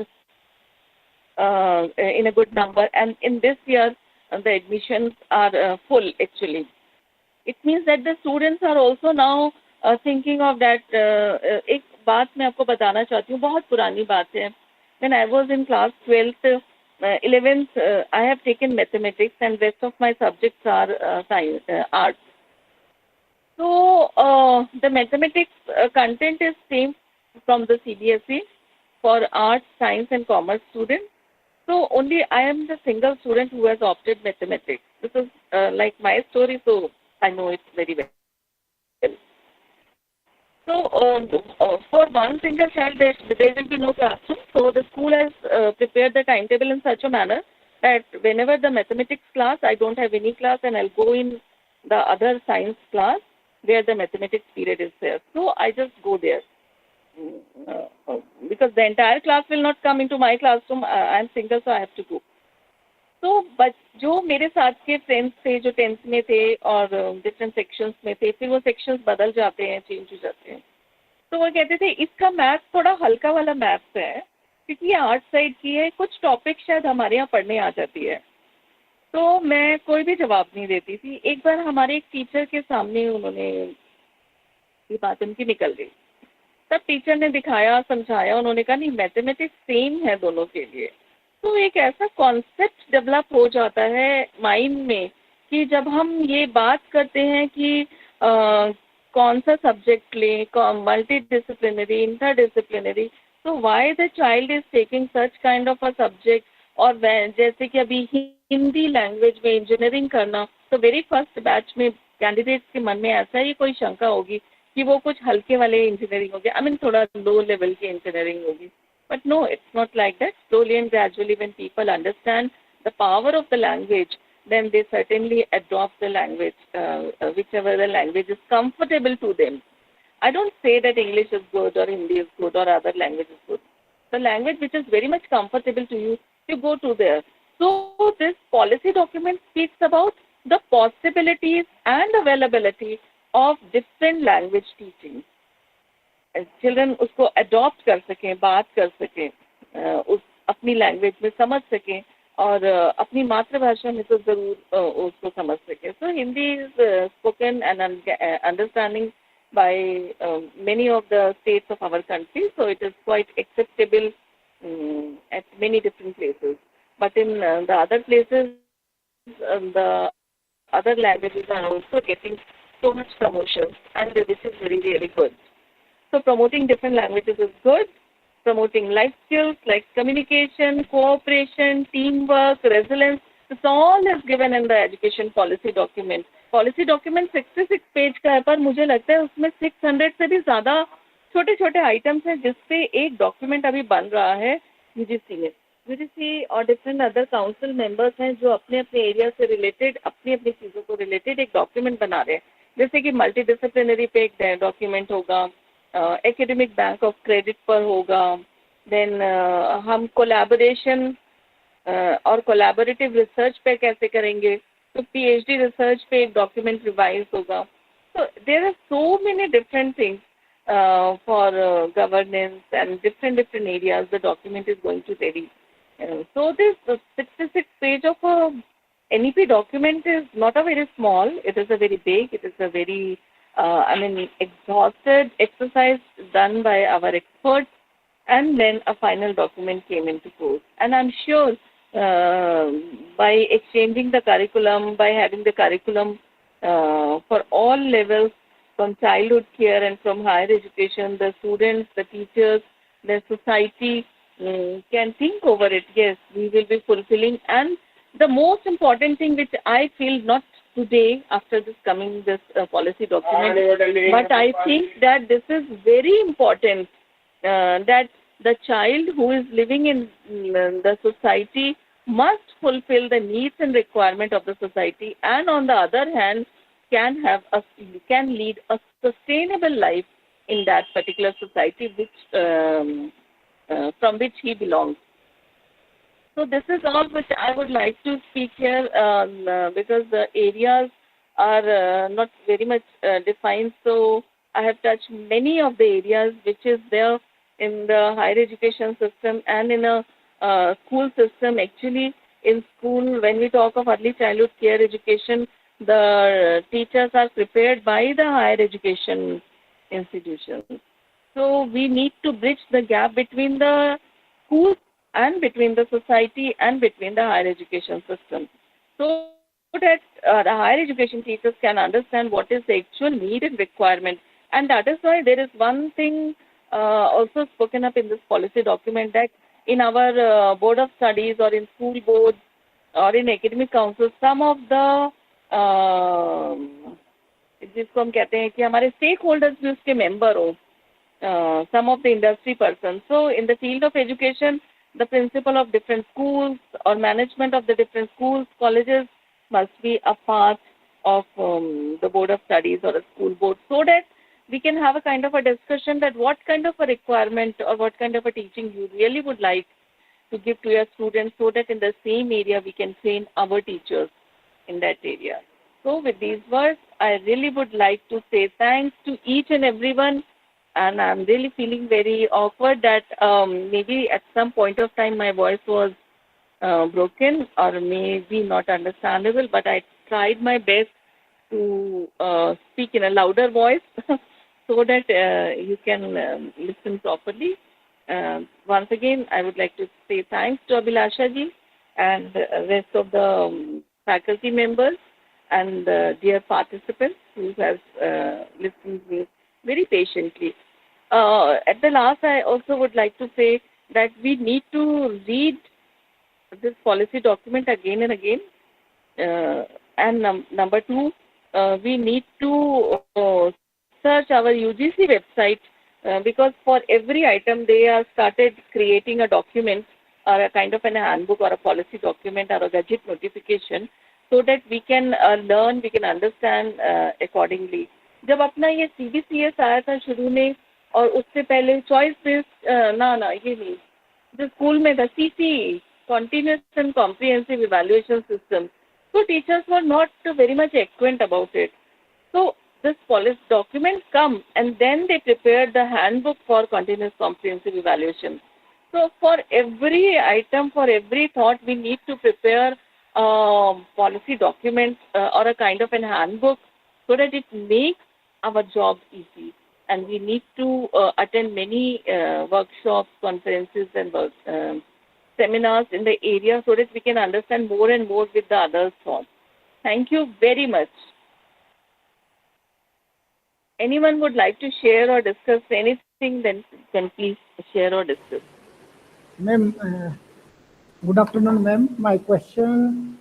in a good number, and in this year, the admissions are full actually. It means that the students are also now thinking of that. एक बात मैं आपको बताना चाहती हूँ, बहुत पुरानी बात है. When I was in class 12th, 11th, I have taken mathematics, and rest of my subjects are science, arts. So the mathematics content is same from the CBSE for arts, science, and commerce students. So only I am the single student who has opted mathematics. This is like my story, so I know it very well. So for one single child, there will be no classroom. So the school has prepared the timetable in such a manner that whenever the mathematics class, I don't have any class, and I'll go in the other science class where the mathematics period is there. So I just go there. Because the entire class will not come into my classroom. I'm single, so I have to go. तो जो मेरे साथ के friends थे जो 10th में थे और डिफरेंट सेक्शंस में थे, फिर वो सेक्शंस बदल जाते हैं, चेंज हो जाते हैं, तो वो कहते थे इसका मैथ्स थोड़ा हल्का वाला मैथ्स है क्योंकि ये आर्ट साइड की है, कुछ टॉपिक शायद हमारे यहाँ पढ़ने आ जाती है. तो मैं कोई भी जवाब नहीं देती थी. एक बार हमारे एक टीचर के सामने उन्होंने ये बात उनकी निकल गई. तब टीचर ने दिखाया, समझाया, उन्होंने कहा नहीं मैथमेटिक्स सेम है दोनों के लिए. तो एक ऐसा कॉन्सेप्ट डेवलप हो जाता है माइंड में कि जब हम ये बात करते हैं कि कौन सा सब्जेक्ट लें, मल्टी डिसिप्लिनरी, इंटर डिसिप्लिनरी, तो why the child is taking such kind of a subject. और जैसे कि अभी हिंदी लैंग्वेज में इंजीनियरिंग करना, तो वेरी फर्स्ट बैच में कैंडिडेट्स के मन में ऐसा ही कोई शंका होगी कि वो कुछ हल्के वाले इंजीनियरिंग होगी, आई मीन थोड़ा लो लेवल की इंजीनियरिंग होगी. But no, it's not like that. Slowly and gradually, when people understand the power of the language, then they certainly adopt the language, whichever the language is comfortable to them. I don't say that English is good or Hindi is good or other language is good. The language which is very much comfortable to you, you go to there. So this policy document speaks about the possibilities and availability of different language teaching. Children उसको adopt कर सकें, बात कर सकें, उस अपनी language में समझ सकें और अपनी मातृभाषा में तो ज़रूर उसको समझ सकें. So Hindi is spoken and understanding by many of the states of our country, so it is quite acceptable at many different places. But in the other places the other languages are also getting so much promotion, and this is very, really good. So promoting different languages is good. Promoting life skills like communication, cooperation, teamwork, resilience, this all is given in the education policy document. Policy document 66 page का है, पर मुझे लगता है उसमें 600 से भी ज़्यादा छोटे छोटे आइटम्स हैं जिसपे एक डॉक्यूमेंट अभी बन रहा है यूजीसी में. यूजीसी और डिफरेंट अदर काउंसिल मेंबर्स हैं जो अपने अपने एरिया से रिलेटेड अपनी अपनी चीज़ों को रिलेटेड एक डॉक्यूमेंट बना रहे हैं. जैसे कि मल्टी डिसिप्लिनरी पे एक डॉक्यूमेंट होगा, एकेडमिक बैंक ऑफ क्रेडिट पर होगा, देन हम कोलैबोरेशन और कोलैबोरेटिव रिसर्च पे कैसे करेंगे, तो पीएचडी रिसर्च पे एक डॉक्यूमेंट रिवाइज होगा. तो there are so many different things for governance and different areas the document is going to ready. So this 66 page of a NEP document is not a very small, it is a very big, it is a very exhausted exercise done by our experts, and then a final document came into force. And I'm sure by exchanging the curriculum, by having the curriculum for all levels, from childhood care and from higher education, the students, the teachers the society can think over it, yes, we will be fulfilling. And the most important thing which I feel, not today after this policy document, but I think that this is very important, that the child who is living in the society must fulfill the needs and requirement of the society, and on the other hand can lead a sustainable life in that particular society from which he belongs. So this is all which I would like to speak here, because the areas are not very much defined. So I have touched many of the areas which is there in the higher education system and in a school system. Actually, in school, when we talk of early childhood care education, the teachers are prepared by the higher education institutions. So we need to bridge the gap between the schools and between the society and between the higher education system, so that the higher education teachers can understand what is the actual need and requirement. And that is why there is one thing also spoken up in this policy document, that in our board of studies or in school boards or in academic councils, some of the जिसको हम कहते हैं कि हमारे stake holders भी उसके member हो, some of the industry persons. So in the field of education, the principal of different schools or management of the different schools, colleges must be a part of the board of studies or a school board, so that we can have a kind of a discussion that what kind of a requirement or what kind of a teaching you really would like to give to your students, so that in the same area we can train our teachers in that area. So with these words, I really would like to say thanks to each and everyone. And I'm really feeling very awkward that maybe at some point of time my voice was broken or maybe not understandable, but I tried my best to speak in a louder voice so that you can listen properly. Once again, I would like to say thanks to Abhilasha ji and the rest of the faculty members and dear participants who have listened to me very patiently. At the last, I also would like to say that we need to read this policy document again and again. And number two, we need to search our UGC website, because for every item they have started creating a document or a kind of an handbook or a policy document or a gadget notification, so that we can learn, we can understand accordingly. जब अपना ये CBCS आया था शुरू में, और उससे पहले चॉइस बेस्ड ना ये नहीं, जो स्कूल में था CCE, continuous and comprehensive evaluation system, so teachers were not very much acquainted about it. So this policy document come and then they prepared the handbook for continuous comprehensive evaluation. So for every item, for every thought, we need to prepare policy documents or a kind of an handbook, so that it makes our job easy. And we need to attend many workshops, conferences and seminars in the area, so that we can understand more and more with the others' thoughts. Thank you very much. Anyone would like to share or discuss anything, then can please share or discuss. Ma'am, good afternoon, ma'am. My question.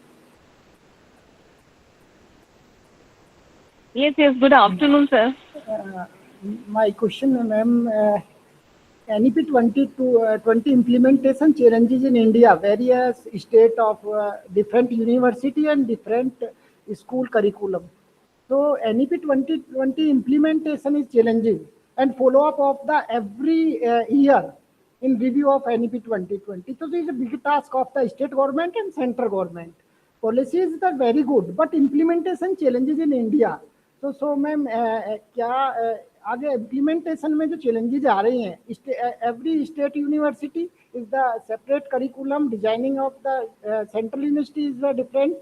Yes, good afternoon, sir. My question, ma'am, NEP 2020 implementation challenges in India, various state of different university and different school curriculum. So NEP 2020 implementation is challenging, and follow-up of the every year in review of NEP 2020. So this is a big task of the state government and central government. Policies are very good, but implementation challenges in India. So ma'am क्या आगे implementation में जो challenges आ रही हैं, every state university is the separate curriculum, designing of the central university is different.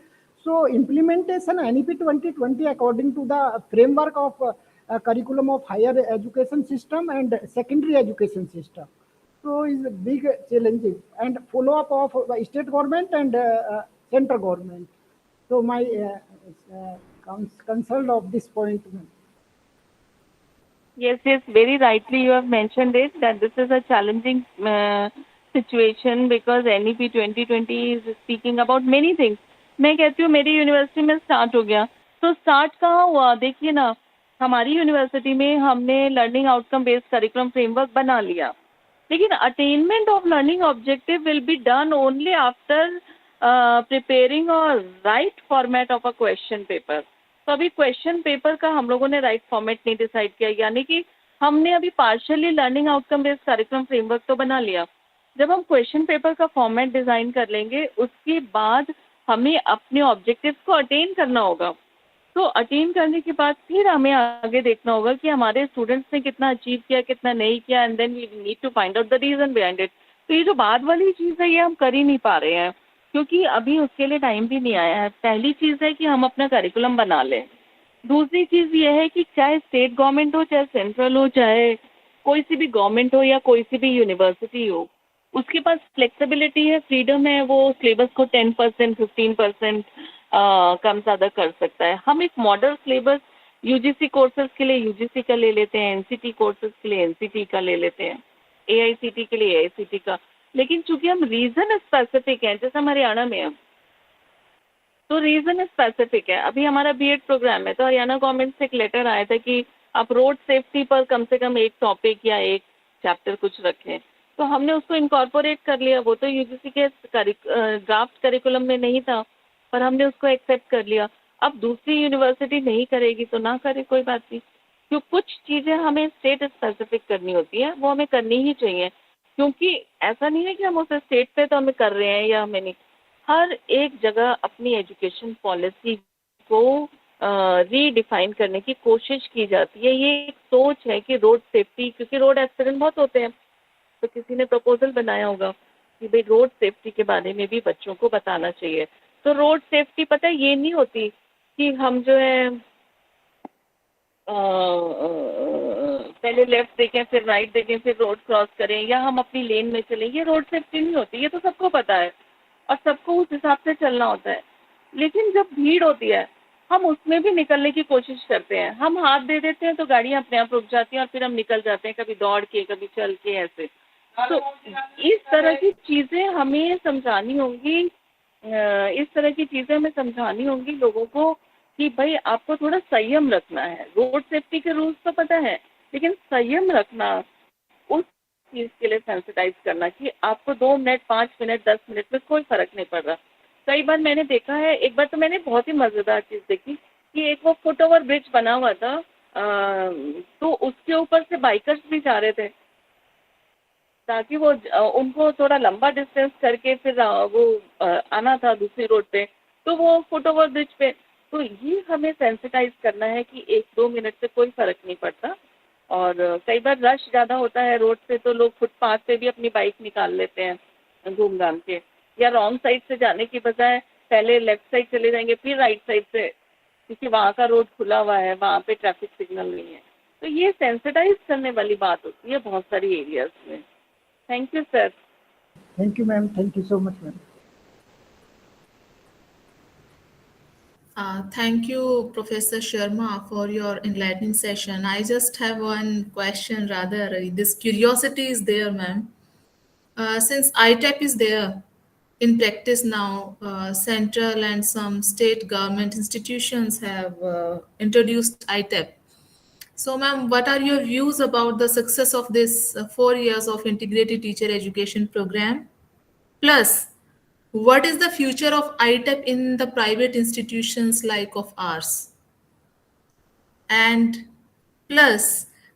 So implementation NEP 2020 according to the framework of curriculum of higher education system and secondary education system. So is a big challenge, and follow up of state government and central government. So my concern of this point. Yes, yes, very rightly you have mentioned it that this is a challenging situation because NEP 2020 is speaking about many things. मैं कहती हूँ मेरी university में start हो गया, तो start कहाँ हुआ देखिए ना, हमारी यूनिवर्सिटी में हमने learning outcome based curriculum framework बना लिया, लेकिन attainment of learning objective will be done only after preparing our right format of a question paper. तो अभी क्वेश्चन पेपर का हम लोगों ने राइट फॉर्मेट नहीं डिसाइड किया, यानी कि हमने अभी पार्शियली लर्निंग आउटकम बेस्ड कार्यक्रम फ्रेमवर्क तो बना लिया। जब हम क्वेश्चन पेपर का फॉर्मेट डिजाइन कर लेंगे उसके बाद हमें अपने ऑब्जेक्टिव्स को अटेन करना होगा। तो अटेन करने के बाद फिर हमें आगे देखना होगा कि हमारे स्टूडेंट्स ने कितना अचीव किया कितना नहीं किया, and then we need to find out the reason behind it. तो ये जो बाद वाली चीज़ है ये हम कर ही नहीं पा रहे हैं क्योंकि अभी उसके लिए टाइम भी नहीं आया है। पहली चीज़ है कि हम अपना करिकुलम बना लें। दूसरी चीज़ ये है कि चाहे स्टेट गवर्नमेंट हो चाहे सेंट्रल हो चाहे कोई सी भी गवर्नमेंट हो या कोई सी भी यूनिवर्सिटी हो, उसके पास फ्लेक्सिबिलिटी है, फ्रीडम है, वो सिलेबस को 10% 15% कम ज़्यादा कर सकता है। हम एक मॉडल सिलेबस यूजीसी कोर्सेज के लिए यूजीसी का ले लेते हैं, एनसीटी कोर्सेज के लिए एनसीटी का ले लेते हैं, एआईसीटी के लिए एआईसीटी का, लेकिन चूंकि हम रीजन स्पेसिफिक हैं, जैसे हम हरियाणा में हैं तो रीजन स्पेसिफिक है। अभी हमारा बीएड प्रोग्राम है तो हरियाणा गवर्नमेंट से एक लेटर आया था कि आप रोड सेफ्टी पर कम से कम एक टॉपिक या एक चैप्टर कुछ रखें, तो हमने उसको इनकॉर्पोरेट कर लिया। वो तो यूजीसी के ड्राफ्ट करिकुलम में नहीं था पर हमने उसको एक्सेप्ट कर लिया। अब दूसरी यूनिवर्सिटी नहीं करेगी तो ना करे, कोई बात नहीं। क्यों कुछ चीज़ें हमें स्टेट स्पेसिफिक करनी होती है, वो हमें करनी ही चाहिए, क्योंकि ऐसा नहीं है कि हम उस स्टेट पे तो हमें कर रहे हैं या हमें नहीं। हर एक जगह अपनी एजुकेशन पॉलिसी को रीडिफाइन करने की कोशिश की जाती है। ये एक सोच है कि रोड सेफ्टी, क्योंकि रोड एक्सीडेंट बहुत होते हैं, तो किसी ने प्रपोजल बनाया होगा कि भाई रोड सेफ्टी के बारे में भी बच्चों को बताना चाहिए। तो रोड सेफ्टी पता है ये नहीं होती कि हम जो है पहले लेफ्ट देखें फिर राइट देखें फिर रोड क्रॉस करें या हम अपनी लेन में चलें, ये रोड सेफ्टी नहीं होती। ये तो सबको पता है और सबको उस हिसाब से चलना होता है, लेकिन जब भीड़ होती है हम उसमें भी निकलने की कोशिश करते हैं। हम हाथ दे देते हैं तो गाड़ियाँ अपने आप रुक जाती हैं और फिर हम निकल जाते हैं, कभी दौड़ के कभी चल के ऐसे। तो इस तरह की चीज़ें हमें समझानी होंगी, इस तरह की चीज़ें हमें समझानी होंगी लोगों को कि भाई आपको थोड़ा संयम रखना है। रोड सेफ्टी के रूल्स तो पता है, लेकिन संयम रखना, उस चीज़ के लिए सेंसिटाइज करना कि आपको 2 मिनट 5 मिनट 10 मिनट में कोई फर्क नहीं पड़ रहा। कई बार मैंने देखा है, एक बार तो मैंने बहुत ही मज़ेदार चीज़ देखी कि एक वो फुट ओवर ब्रिज बना हुआ था, तो उसके ऊपर से बाइकर्स भी जा रहे थे ताकि वो उनको थोड़ा लंबा डिस्टेंस करके फिर वो आना था दूसरी रोड पे, तो वो फुट ओवर ब्रिज पे। तो ये हमें सेंसिटाइज करना है कि 1-2 मिनट से कोई फर्क नहीं पड़ता। और कई बार रश ज़्यादा होता है रोड पे तो लोग फुटपाथ पे भी अपनी बाइक निकाल लेते हैं घूम घाम के, या रॉन्ग साइड से जाने की बजाय पहले लेफ्ट साइड चले जाएंगे फिर राइट साइड से, क्योंकि वहाँ का रोड खुला हुआ है, वहाँ पे ट्रैफिक सिग्नल नहीं है। तो ये सेंसिटाइज करने वाली बात होती है बहुत सारी एरियाज में। Thank you sir. Thank you, ma'am. Thank you so much, ma'am. Thank you, Professor Sharma, for your enlightening session. I just have one question, rather, this curiosity is there, ma'am. Since ITAP is there in practice now, central and some state government institutions have introduced ITAP. So, ma'am, what are your views about the success of this 4 years of integrated teacher education program? Plus, what is the future of ITAP in the private institutions like of ours? And plus,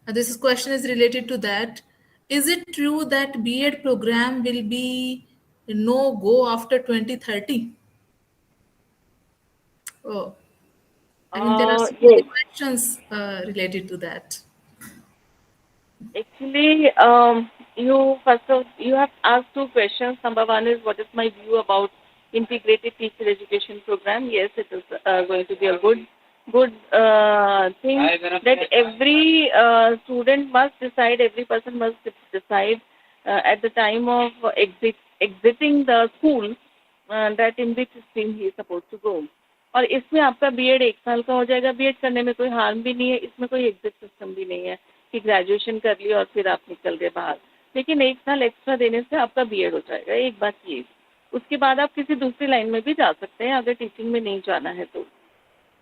this question is related to that. Is it true that B.Ed program will be no go after 2030? Oh, I mean, there are so many Yes. questions related to that. Actually, you have asked 2 questions. Number one is what is my view about integrated teacher education program? Yes, it is going to be a good thing that every student must decide, every person must decide at the time of exiting the school that in which stream he is supposed to go. और इसमें आपका BEd 1 साल का हो जाएगा, BEd करने में कोई हार्म भी नहीं है, इसमें कोई एग्जिट सिस्टम भी नहीं है। कि ग्रेजुएशन कर ली और फिर आप निकल गए बाहर, लेकिन 1 साल एक्स्ट्रा देने से आपका बीएड हो जाएगा। एक बात ये, उसके बाद आप किसी दूसरी लाइन में भी जा सकते हैं अगर टीचिंग में नहीं जाना है तो।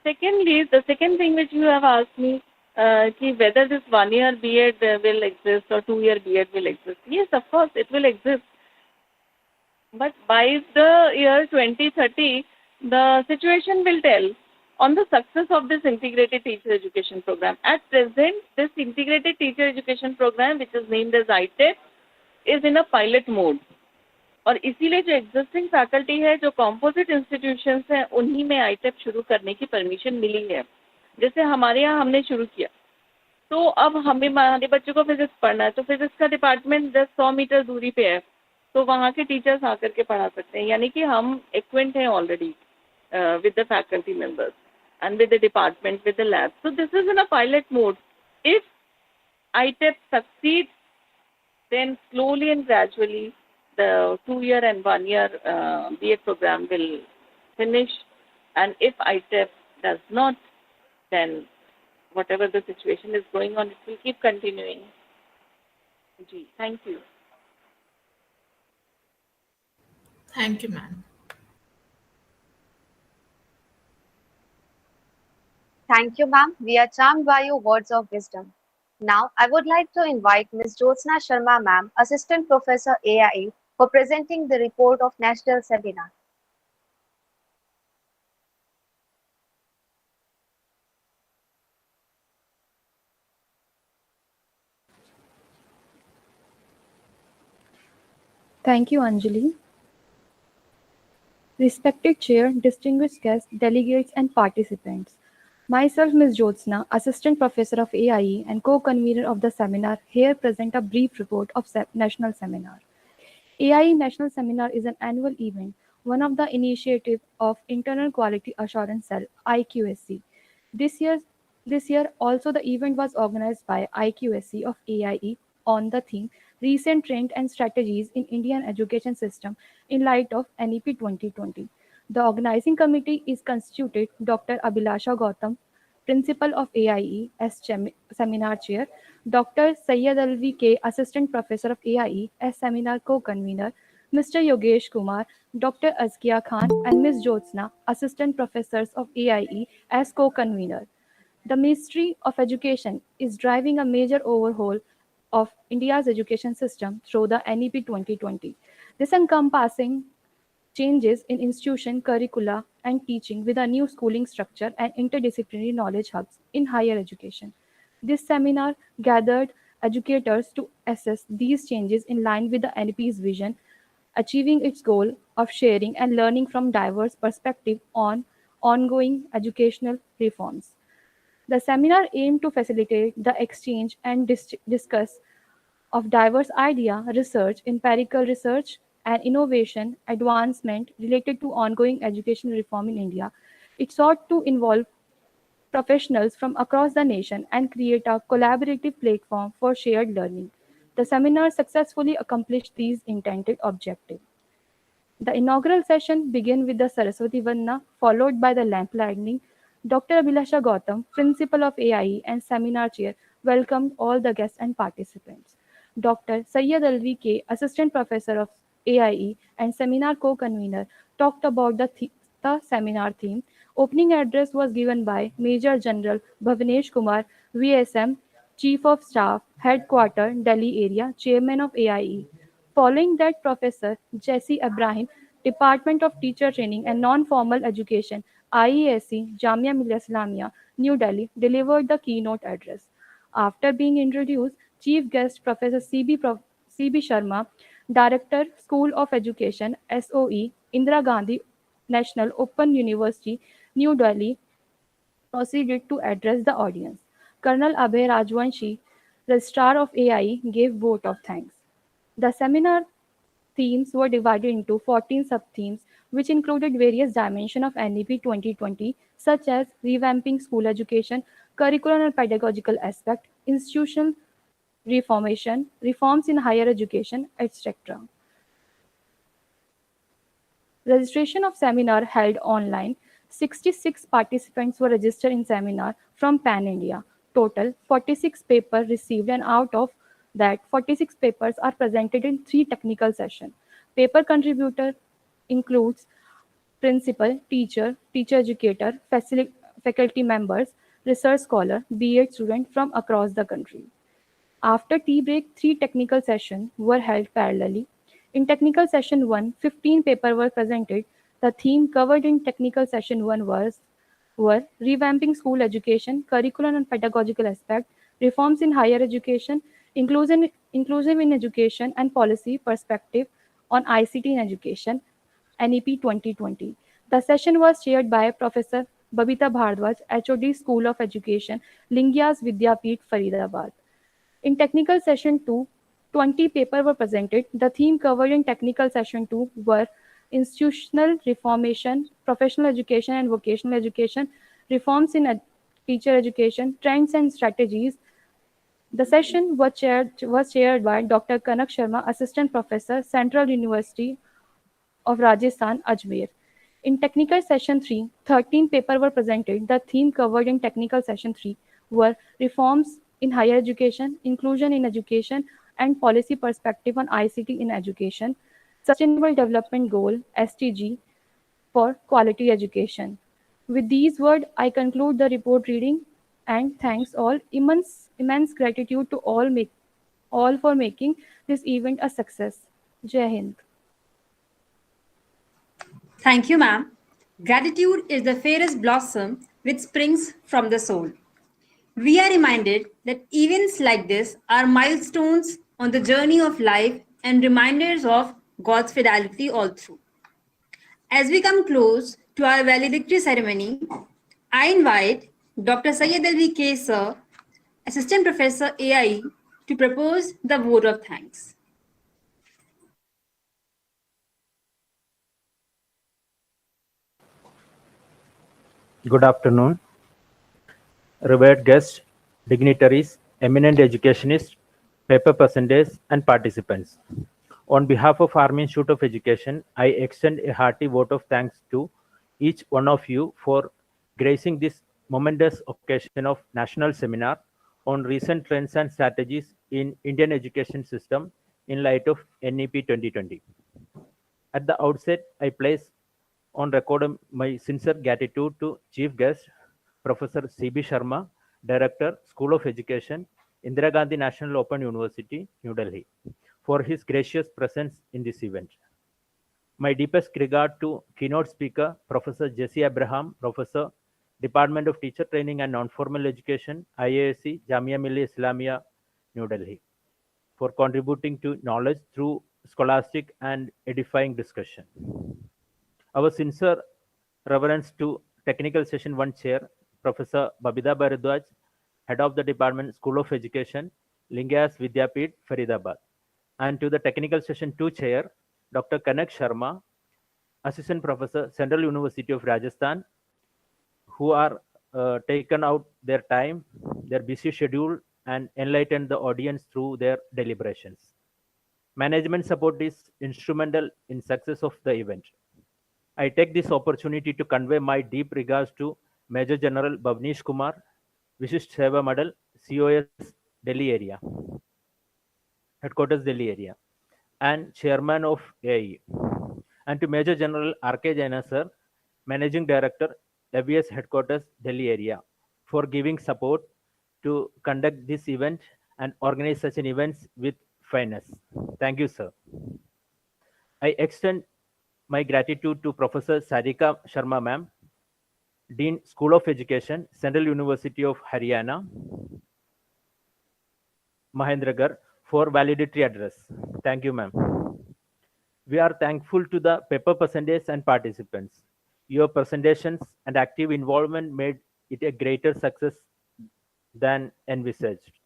Secondly, the second thing which you have asked me, whether this 1 year B.Ed will exist or 2 year B.Ed will exist. Yes, of course, it will exist. But by the year 2030, the situation will tell on the success of this integrated teacher education program. At present, this integrated teacher education program, which is named as ITEP, is in a pilot mode. और इसीलिए जो existing faculty है, जो composite institutions हैं, उन्हीं में आईटेप शुरू करने की परमिशन मिली है। जैसे हमारे यहाँ हमने शुरू किया, तो अब हमारे बच्चों को फिजिक्स पढ़ना है, तो फिजिक्स का डिपार्टमेंट 100 मीटर दूरी पे है, तो वहाँ के टीचर्स आकर के पढ़ा सकते हैं। यानी कि हम एक्वेंट हैं already with the faculty members and with the department, with the lab. So this is in a pilot mode. If ITEP succeed, then slowly and gradually the 2 year and 1 year B.Ed program will finish, and if ITEP does not, then whatever the situation is going on, it will keep continuing. Ji, thank you. Thank you, ma'am. Thank you, ma'am. We are charmed by your words of wisdom. Now, I would like to invite Ms. Jyotsna Sharma, ma'am, Assistant Professor AIE, for presenting the report of National Seminar. Thank you, Anjali. Respected Chair, distinguished guests, delegates, and participants. Myself, Ms. Jyotsna, Assistant Professor of AIE and co-convener of the seminar, here present a brief report of National Seminar. Aie National Seminar is an annual event, one of the initiative of Internal Quality Assurance Cell, IQAC. This year also the event was organized by IQAC of AIE on the theme Recent Trend and Strategies in Indian Education System in light of NEP 2020. The organizing committee is constituted Dr. Abhilasha Gautam, Principal of AIE as Seminar Chair, Dr. Syed Alvi K, Assistant Professor of AIE as Seminar Co-Convener, Mr. Yogesh Kumar, Dr. Azkia Khan, and Ms. Jyotsna, Assistant Professors of AIE as Co-Convener. The Ministry of Education is driving a major overhaul of India's education system through the NEP 2020. This encompassing changes in institution, curricula, and teaching with a new schooling structure and interdisciplinary knowledge hubs in higher education. This seminar gathered educators to assess these changes in line with the NEP's vision, achieving its goal of sharing and learning from diverse perspectives on ongoing educational reforms. The seminar aimed to facilitate the exchange and discuss of diverse idea, research, empirical research, and innovation advancement related to ongoing education reform in India. It sought to involve professionals from across the nation and create a collaborative platform for shared learning. The seminar successfully accomplished these intended objectives. The inaugural session began with the Saraswati Vanna, followed by the lamp lighting. Dr. Abhilasha Gautam, Principal of AIE and Seminar Chair, welcomed all the guests and participants. Dr. Syed Alvi K, Assistant Professor of AIE and Seminar Co-Convener, talked about the seminar theme. Opening address was given by Major General Bhavnesh Kumar, VSM, Chief of Staff, Headquarter, Delhi Area, Chairman of AIE. Following that, Professor Jesse Ibrahim, Department of Teacher Training and Non-Formal Education, IESC, Jamia Millia Islamia, New Delhi, delivered the keynote address. After being introduced, Chief Guest Professor C.B. Sharma, Director, School of Education, SOE, Indira Gandhi National Open University, New Delhi, proceeded to address the audience. Colonel Abhay Rajwanshi, Registrar of AIE, gave vote of thanks. The seminar themes were divided into 14 sub-themes, which included various dimensions of NEP 2020, such as revamping school education, curricular and pedagogical aspect, institutional reformation, reforms in higher education, etc. Registration of seminar held online. 66 participants were registered in seminar from Pan India. total 46 papers received, and out of that 46 papers are presented in 3 technical sessions. Paper contributor includes principal, teacher, teacher educator, faculty members, research scholar, B.Ed student from across the country. After tea break, 3 technical sessions were held parallelly. In technical session 1, 15 papers were presented. The theme covered in technical session 1 were revamping school education, curriculum and pedagogical aspect, reforms in higher education, inclusive in education and policy perspective on ICT in education, NEP 2020. The session was chaired by Professor Babita Bhardwaj, HOD School of Education, Lingyas Vidyapeeth, Faridabad. In technical session 2, 20 papers were presented. The theme covered in technical session 2 were institutional reformation, professional education and vocational education, reforms in teacher education, trends and strategies. The session was chaired by Dr. Kanak Sharma, Assistant Professor, Central University of Rajasthan, Ajmer. In technical session 3, 13 papers were presented. The theme covered in technical session 3 were reforms in higher education, inclusion in education, and policy perspective on ICT in education, Sustainable Development Goal (SDG) for quality education. With these words, I conclude the report reading and thanks all. Immense gratitude to all for making this event a success. Jai Hind. Thank you, ma'am. Gratitude is the fairest blossom which springs from the soul. We are reminded that events like this are milestones on the journey of life and reminders of God's fidelity all through. As we come close to our valedictory ceremony, I invite Dr. Syed Alvi K. Sir, Assistant Professor AIE, to propose the vote of thanks. Good afternoon, revered guests, dignitaries, eminent educationists, paper presenters, and participants. On behalf of Army Institute of Education, I extend a hearty vote of thanks to each one of you for gracing this momentous occasion of National Seminar on recent trends and strategies in Indian education system in light of NEP 2020. At the outset, I place on record my sincere gratitude to Chief Guest, Professor C.B. Sharma, Director, School of Education, Indira Gandhi National Open University, New Delhi, for his gracious presence in this event. My deepest regard to keynote speaker, Professor Jesse Abraham, Professor, Department of Teacher Training and Non-Formal Education, IASC, Jamia Millia Islamia, New Delhi, for contributing to knowledge through scholastic and edifying discussion. Our sincere reverence to Technical Session 1 Chair, Professor Babita Bharadwaj, Head of the Department, School of Education, Lingyas Vidyapeeth, Faridabad, and to the Technical Session 2 Chair, Dr. Kanak Sharma, Assistant Professor, Central University of Rajasthan, who are taken out their time, their busy schedule, and enlightened the audience through their deliberations. Management support is instrumental in success of the event. I take this opportunity to convey my deep regards to Major General Bhavnish Kumar, Vishisht Seva Medal, COS Delhi area, Headquarters Delhi area, and Chairman of AIE, and to Major General R.K. Jaina Sir, Managing Director, AVS Headquarters Delhi area, for giving support to conduct this event and organize such an events with finesse. Thank you, sir. I extend my gratitude to Professor Sarika Sharma ma'am, Dean School of Education, Central University of Haryana, Mahendragarh, for valedictory address. Thank you, ma'am. We are thankful to the paper presenters and participants. Your presentations and active involvement made it a greater success than envisaged.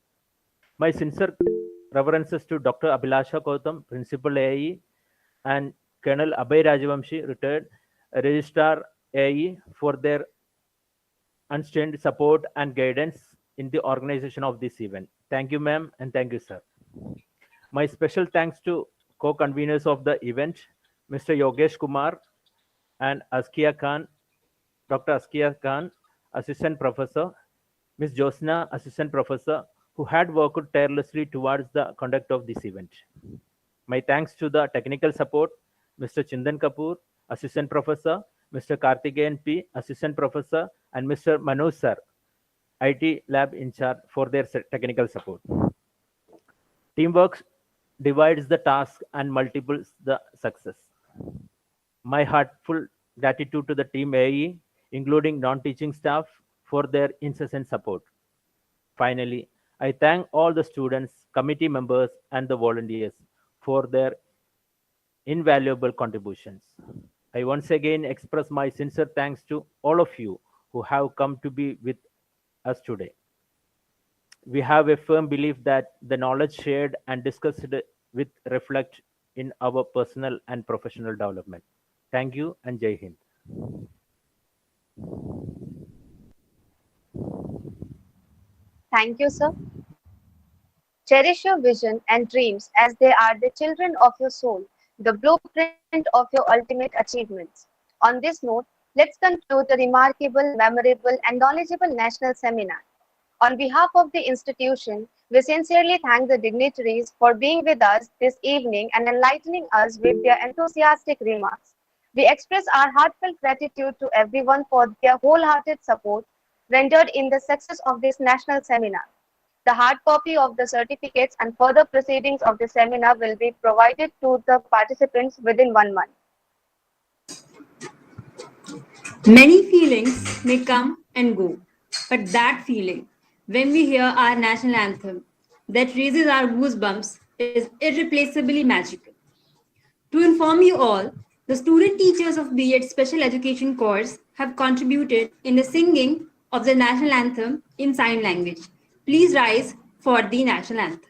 My sincere reverences to Dr. Abhilasha Gautam, Principal AIE, and Colonel Abhay Rajavamshi, retired Registrar AIE, for their unstained support and guidance in the organization of this event. Thank you, ma'am, and thank you, sir. My special thanks to co-conveners of the event, Mr. Yogesh Kumar and Askia Khan, Dr. Askia Khan, Assistant Professor, Ms. Josna, Assistant Professor, who had worked tirelessly towards the conduct of this event. My thanks to the technical support, Mr. Chindan Kapoor, Assistant Professor, Mr. Karthikeyan P, Assistant Professor, and Mr. Manoj Sir, IT Lab in charge, for their technical support. Teamwork divides the task and multiples the success. My heartfelt gratitude to the team AE, including non-teaching staff, for their incessant support. Finally, I thank all the students, committee members, and the volunteers for their invaluable contributions. I once again express my sincere thanks to all of you who have come to be with us today. We have a firm belief that the knowledge shared and discussed with reflect in our personal and professional development. Thank you and Jai Hind. Thank you, sir. Cherish your vision and dreams as they are the children of your soul, the blueprint of your ultimate achievements. On this note, let's conclude the remarkable, memorable, and knowledgeable national seminar. On behalf of the institution, we sincerely thank the dignitaries for being with us this evening and enlightening us with their enthusiastic remarks. We express our heartfelt gratitude to everyone for their wholehearted support rendered in the success of this national seminar. The hard copy of the certificates and further proceedings of the seminar will be provided to the participants within 1 month. Many feelings may come and go, but that feeling, when we hear our national anthem, that raises our goosebumps, is irreplaceably magical. To inform you all, the student teachers of B.Ed Special Education course have contributed in the singing of the national anthem in sign language. Please rise for the national anthem.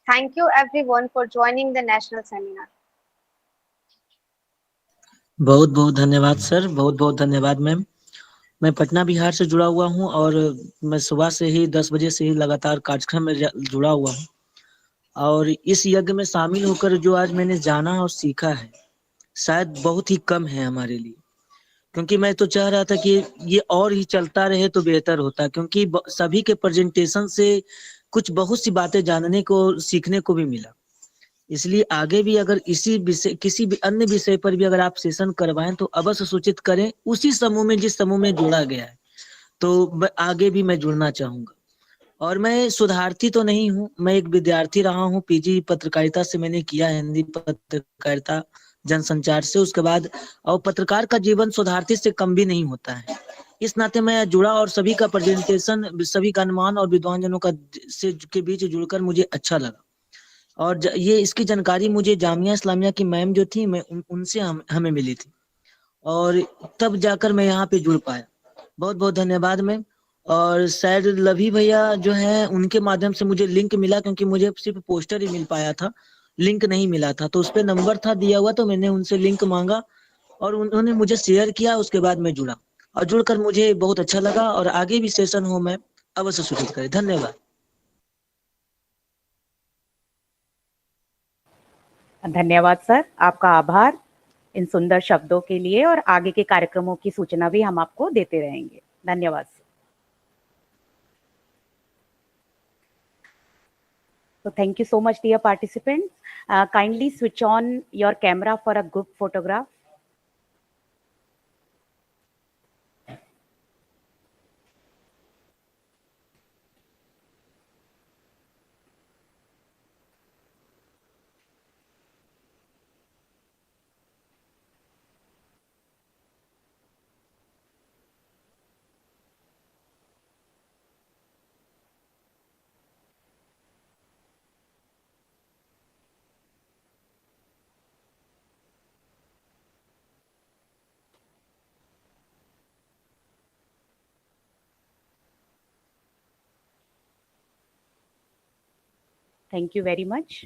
Thank you everyone for joining the national seminar. बहुत बहुत धन्यवाद sir, बहुत बहुत धन्यवाद ma'am. मैं पटना बिहार से जुड़ा हुआ हूं और मैं सुबह से ही 10 बजे से ही लगातार कार्यक्रम में जुड़ा हुआ हूं और इस यज्ञ में शामिल होकर जो आज मैंने जाना और सीखा है शायद बहुत ही कम है हमारे लिए, क्योंकि मैं तो चाह रहा था कि ये और ही चलता रहे तो बेहतर होता, क्योंकि सभी के प्रेजेंटेशन से कुछ बहुत सी बातें जानने को सीखने को भी मिला। इसलिए आगे भी अगर इसी विषय किसी भी अन्य विषय पर भी अगर आप सेशन करवाएं तो अवश्य सूचित करें उसी समूह में जिस समूह में जोड़ा गया है, तो आगे भी मैं जुड़ना चाहूंगा। और मैं सुधार्थी तो नहीं हूँ, मैं एक विद्यार्थी रहा हूँ। पीजी पत्रकारिता से मैंने किया, हिंदी पत्रकारिता जनसंचार से। उसके बाद और पत्रकार का जीवन सुधार्थी से कम भी नहीं होता है। इस नाते मैं जुड़ा और सभी का प्रेजेंटेशन, सभी का अनुमान और विद्वान जनों का से के बीच जुड़कर मुझे अच्छा लगा। और ये इसकी जानकारी मुझे जामिया इस्लामिया की मैम जो थी, मैं उनसे हमें मिली थी, और तब जाकर मैं यहाँ पे जुड़ पाया। बहुत बहुत धन्यवाद मैम। और शायद लवी भैया जो है, उनके माध्यम से मुझे लिंक मिला, क्योंकि मुझे सिर्फ पोस्टर ही मिल पाया था, लिंक नहीं मिला था। तो उस पर नंबर था दिया हुआ, तो मैंने उनसे लिंक मांगा और उन्होंने मुझे शेयर किया। उसके बाद मैं जुड़ा और जुड़कर मुझे बहुत अच्छा लगा। और आगे भी सेशन हो मैम, अवश्य सूचित करें। धन्यवाद। धन्यवाद सर, आपका आभार इन सुंदर शब्दों के लिए, और आगे के कार्यक्रमों की सूचना भी हम आपको देते रहेंगे। धन्यवाद sir. So thank you so much, dear participants. Kindly switch on your camera for a group photograph. Thank you very much.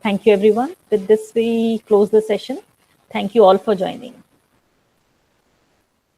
Thank you, everyone. With this, we close the session. Thank you all for joining.